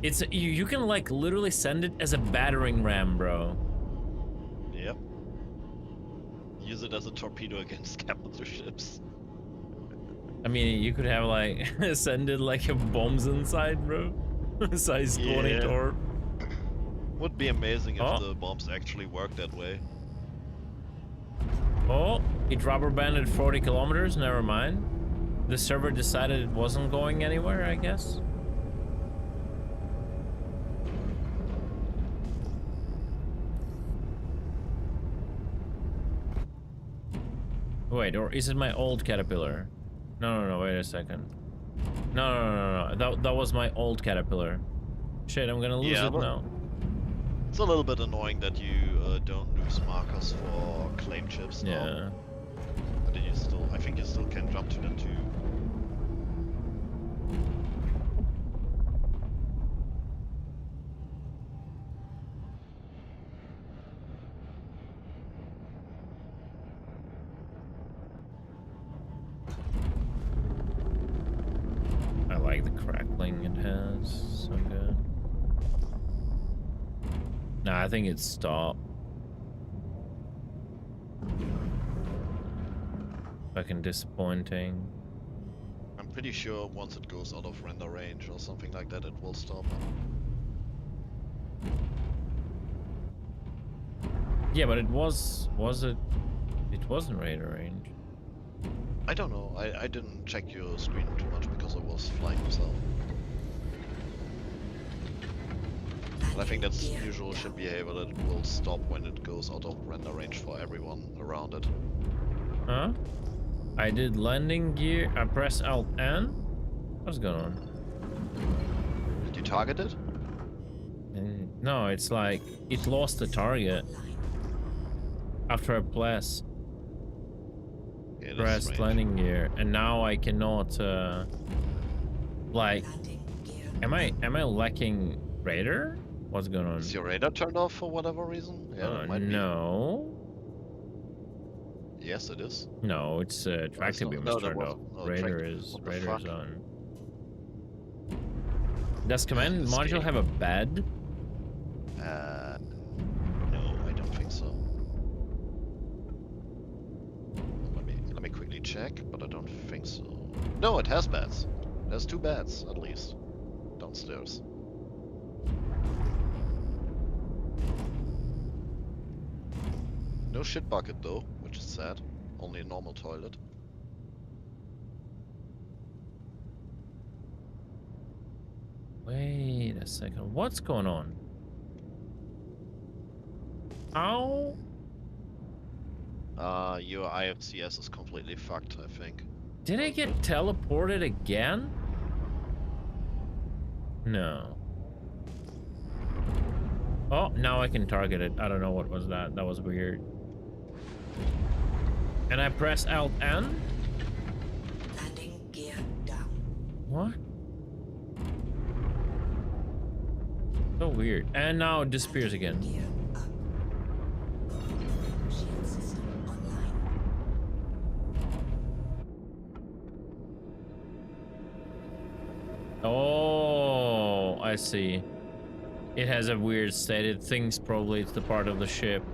It's you can like literally send it as a battering ram, bro. Yep. Use it as a torpedo against capital ships. I mean, you could have like send it like a bombs inside, bro. Size 20 torp. Would be amazing if the bombs actually work that way. Oh, it rubber banded 40 kilometers. Never mind. The server decided it wasn't going anywhere, I guess. Wait, or is it my old caterpillar? No, wait a second. No. That was my old caterpillar. Shit, I'm gonna lose it now. It's a little bit annoying that you don't lose markers for claim chips now. Yeah. But then you still, I think you still can jump to them too. I like the crackling it has. So good. Nah, I think it's stopped. Fucking disappointing. I'm pretty sure once it goes out of render range or something like that, it will stop. Yeah, but it was it? It wasn't radar range. I don't know. I didn't check your screen too much because I was flying myself. But I think that's usual ship behavior, that it will stop when it goes out of render range for everyone around it. Huh? I did landing gear. I press Alt N. What's going on? Did you target it? No, it's like it lost the target after I pressed landing gear, and now I cannot. Like, am I lacking radar? What's going on? Is your radar turned off for whatever reason? Yeah, it might no. Be. Yes, it is. No, it's tractor beam is turned off. Radar is fuck? on. Does command module have a bed? No, I don't think so. Let me quickly check, but I don't think so. No, it has beds. There's 2 beds at least downstairs. No shit bucket though, which is sad. Only a normal toilet. Wait a second. What's going on? How? Your IFCS is completely fucked, I think. Did I get teleported again? No. Oh, now I can target it. I don't know what was that. That was weird. And I press Alt N? Landing gear down. What? So weird. And now it disappears again. Gear up. Shield system online. Oh, I see. It has a weird state. It thinks probably it's the part of the ship.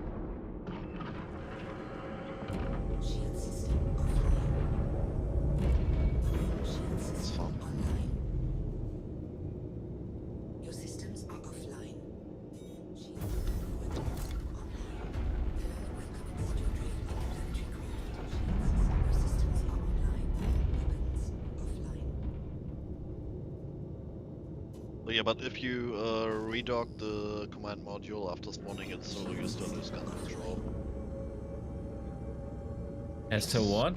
Shield system offline. Shield system online. Your systems are offline. Shield forward online. Welcome aboard your Drake interplanetary craft. Your systems are online. Weapons offline. Yeah, but if you redock the command module after spawning it, so you still lose gun control. As to what?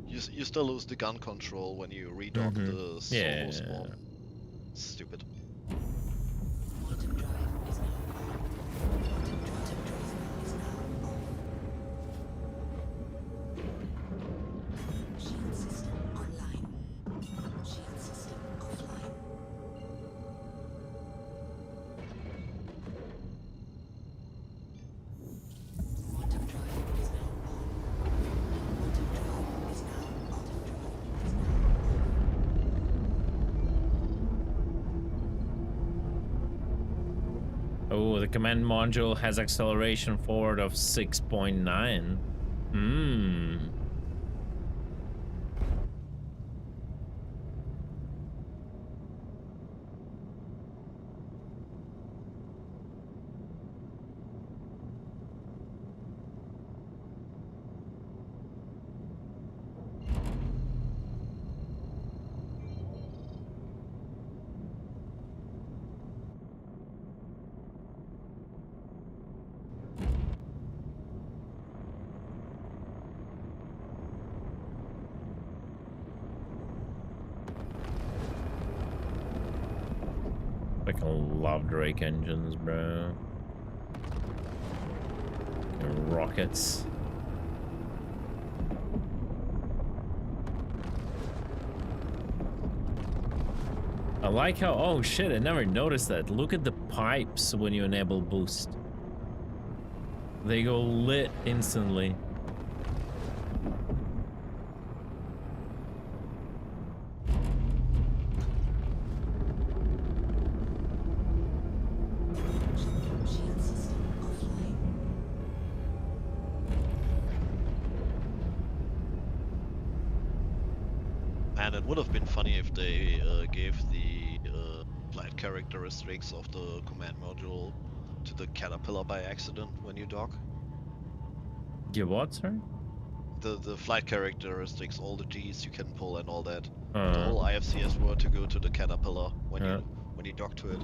You still lose the gun control when you redock the solo spawn. Stupid. Quantum drive is now on. Quantum drive is now off. Shield system online. Shield system offline. Quantum drive is now on. Quantum drive is now off. Oh, the command module has acceleration forward of 6.9. Fucking love Drake engines, bro. And rockets. I like how, oh shit, I never noticed that. Look at the pipes when you enable boost. They go lit instantly. Shield system offline. And it would have been funny if they gave the flight characteristics of the command module to the caterpillar by accident when you dock. Give what, sir? The flight characteristics, all the Gs you can pull and all that. The whole IFCS were to go to the caterpillar when you dock to it.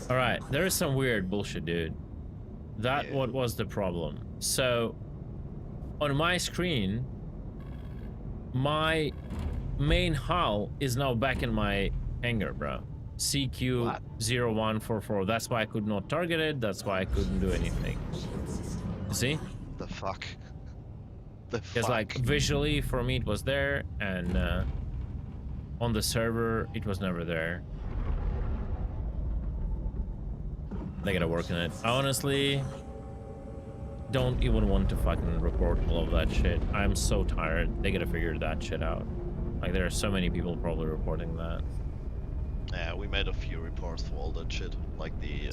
All right, there is some weird bullshit, dude. That what was the problem? So on my screen, my main hull is now back in my hangar, bro. CQ0144. That's why I could not target it. That's why I couldn't do anything. You see? The fuck? Because like visually for me it was there, and on the server it was never there. They gotta work on it. I honestly don't even want to fucking report all of that shit. I'm so tired. They gotta figure that shit out. Like there are so many people probably reporting that. Yeah, we made a few reports for all that shit, like the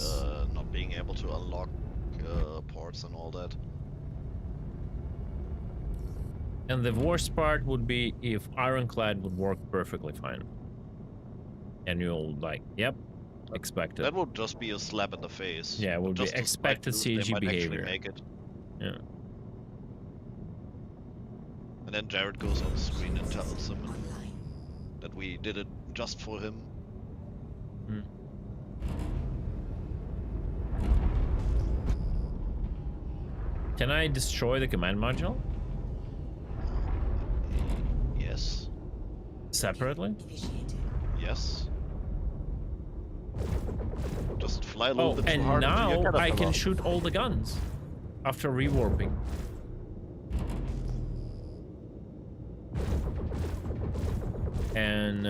not being able to unlock ports and all that. And the worst part would be if Ironclad would work perfectly fine. And you'll like, yep, expect it. That would just be a slap in the face. Yeah, it would be Just to spite expected you, they CG might actually behavior. make it. Yeah. And then Jared goes on screen and tells him that we did it just for him. Hmm. Can I destroy the command module? Yes. Separately? Yes. Just fly a little Oh, bit too and hard into your now I caterpillar. can shoot all the guns after rewarping. And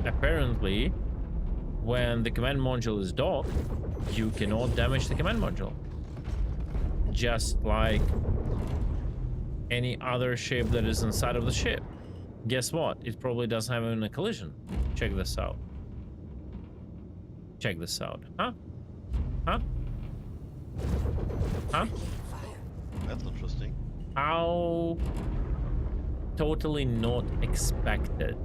apparently, when the command module is docked, you cannot damage the command module. Just like any other ship that is inside of the ship. Guess what? It probably doesn't have even a collision. Check this out. Check this out. Huh? Huh? Huh? That's interesting. How totally not expected.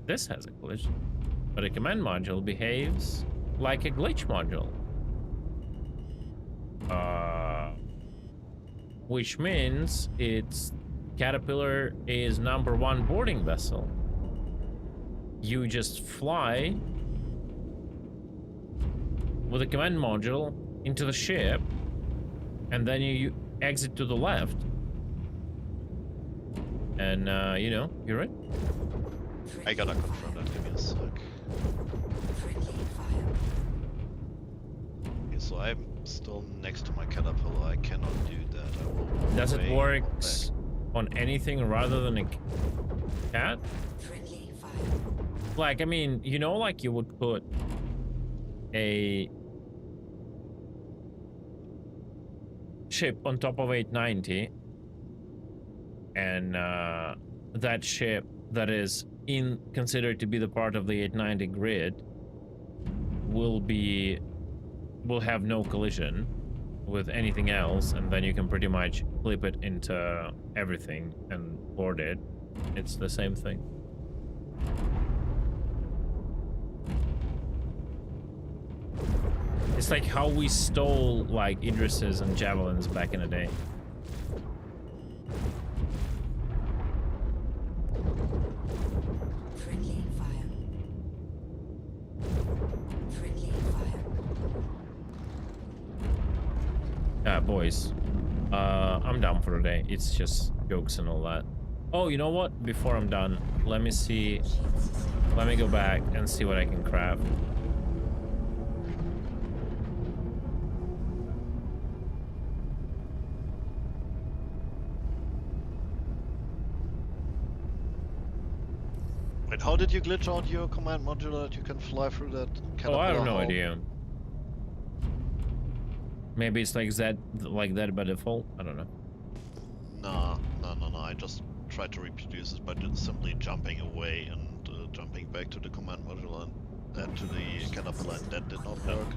This has a collision, but a command module behaves like a glitch module. Which means its Caterpillar is #1 boarding vessel. You just fly with a command module into the ship, and then you exit to the left. And, you know, you're in. I gotta confirm that. Give me a sec. Okay, so I'm still next to my caterpillar. I cannot do that. I will Does it way work back. on anything rather than a cat? Like, I mean, you know, like you would put a ship on top of 890, and that ship that is considered to be the part of the 890 grid will have no collision with anything else, and then you can pretty much flip it into everything and board it. It's the same thing. It's like how we stole like Idris's and javelins back in the day. Boys, I'm down for today. It's just jokes and all that. Oh, you know what? Before I'm done, let me see. Let me go back and see what I can craft. Wait, how did you glitch out your command module that you can fly through that caterpillar? Oh, I have no hull? idea. Maybe it's like that by default. I don't know. Nah, no. I just tried to reproduce it by just simply jumping away and jumping back to the command module and to the caterpillar, and that did not work.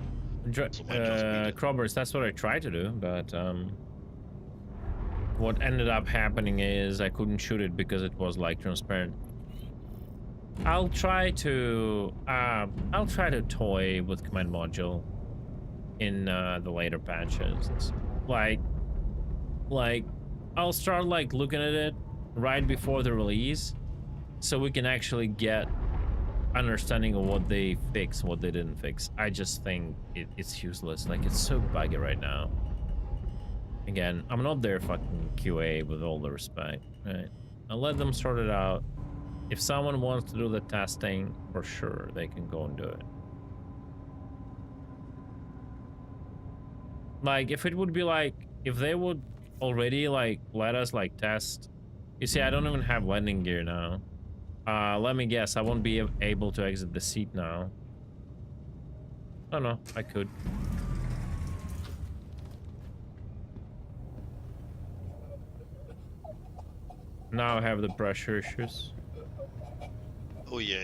So might just be that. Crobbers, that's what I tried to do, but what ended up happening is I couldn't shoot it because it was like transparent. I'll try to toy with command module in the later patches. Like I'll start like looking at it right before the release, so we can actually get understanding of what they fix, what they didn't fix. I just think it's useless. Like, it's so buggy right now. Again, I'm not their fucking QA, with all the respect, right? I'll let them sort it out. If someone wants to do the testing, for sure, they can go and do it. Like, if it would be like, if they would already like let us like test. You see, I don't even have landing gear now. Let me guess, I won't be able to exit the seat now. Oh no, I could. Now I have the pressure issues. Oh yeah,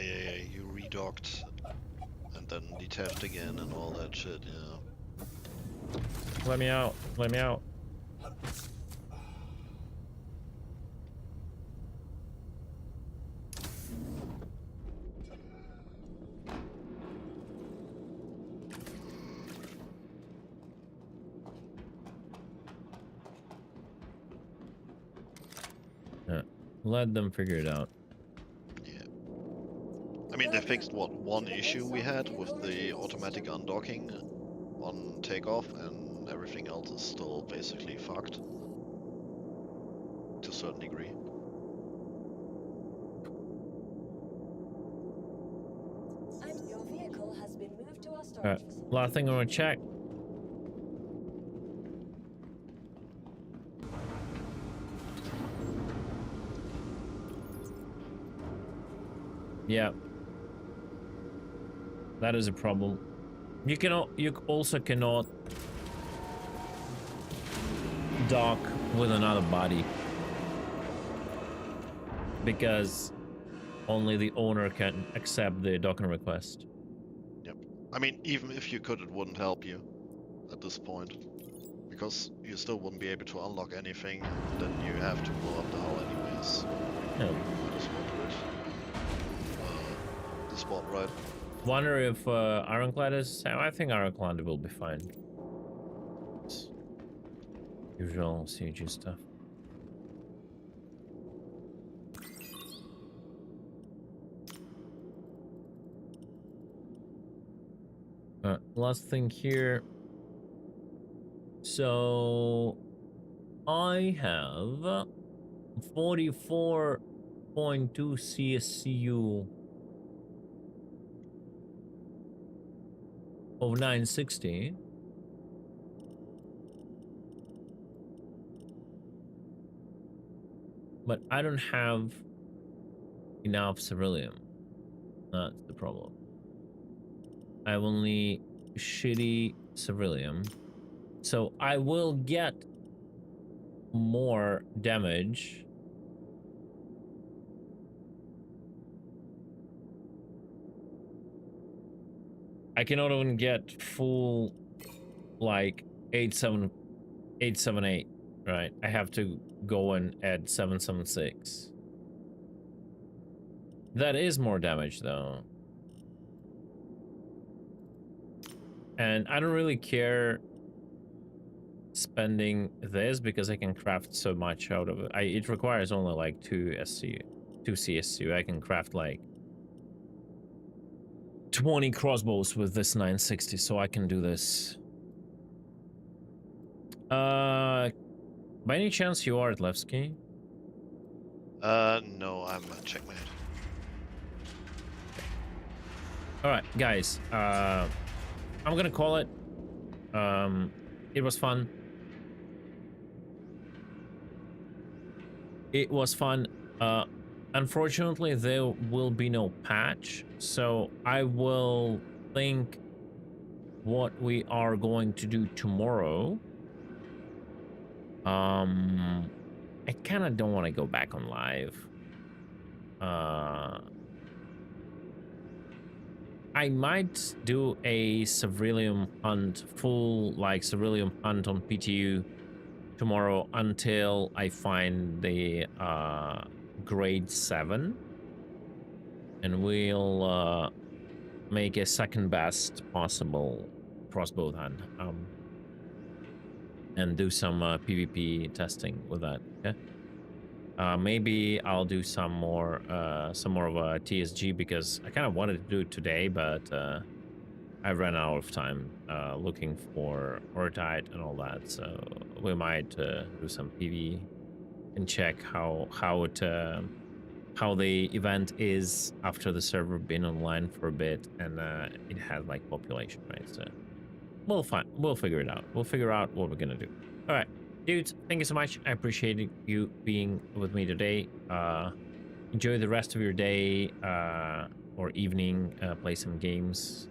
you redocked and then detached again and all that shit, yeah. Let me out, let me out. Let them figure it out. Yeah. I mean, they fixed what one issue we had with the automatic undocking on takeoff, and everything else is still basically fucked to a certain degree. Your vehicle has been moved to our storage Alright, facility. last thing I want to check. Yeah. That is a problem. You also cannot dock with another body because only the owner can accept the docking request. Yep. I mean, even if you could, it wouldn't help you at this point, because you still wouldn't be able to unlock anything, and then you have to blow up the hull anyways. No. Might as well do it. The spot, right? Wonder if Ironclad is. I think Ironclad will be fine. It's usual CG stuff. Last thing here. So I have 44.2 CSCU of 960. But I don't have enough ceruleum. That's the problem. I have only shitty ceruleum. So I will get more damage. I cannot even get full like 878, right? I have to go and add 776. That is more damage though. And I don't really care spending this because I can craft so much out of it. It requires only like 2 CSU. I can craft like 20 crossbows with this 960, so I can do this. By any chance you are at Levski? No, I'm a checkmate. Alright, guys, I'm gonna call it. It was fun. It was fun. Unfortunately, there will be no patch, so I will think what we are going to do tomorrow. I kind of don't want to go back on live. I might do a ceruleum hunt, full like ceruleum hunt on PTU tomorrow until I find the grade 7, and we'll make a second best possible crossbow hunt, and do some PvP testing with that. Okay. Maybe I'll do some more of a TSG because I kind of wanted to do it today, but I ran out of time looking for Ortite and all that. So we might do some PV and check how the event is after the server been online for a bit and it has like population, right? So we'll figure it out. We'll figure out what we're gonna do. All right. Dudes, thank you so much. I appreciate you being with me today. Enjoy the rest of your day or evening. Play some games.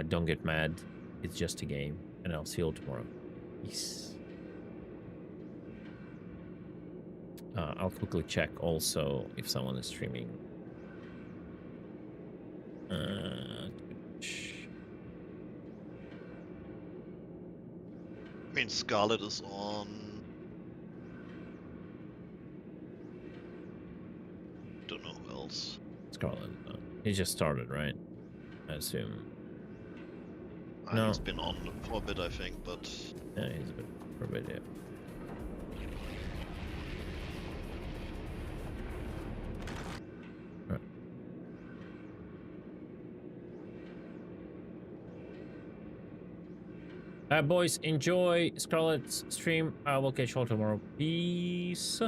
Don't get mad. It's just a game. And I'll see you all tomorrow. Peace. I'll quickly check also if someone is streaming. I mean, Scarlet is on. Don't know who else. Scarlet. He just started, right? I assume. No. He's been on for a bit, I think, but. Yeah, he's been for a bit, yeah. Boys, enjoy Scarlet's stream. I will catch you all tomorrow. Peace.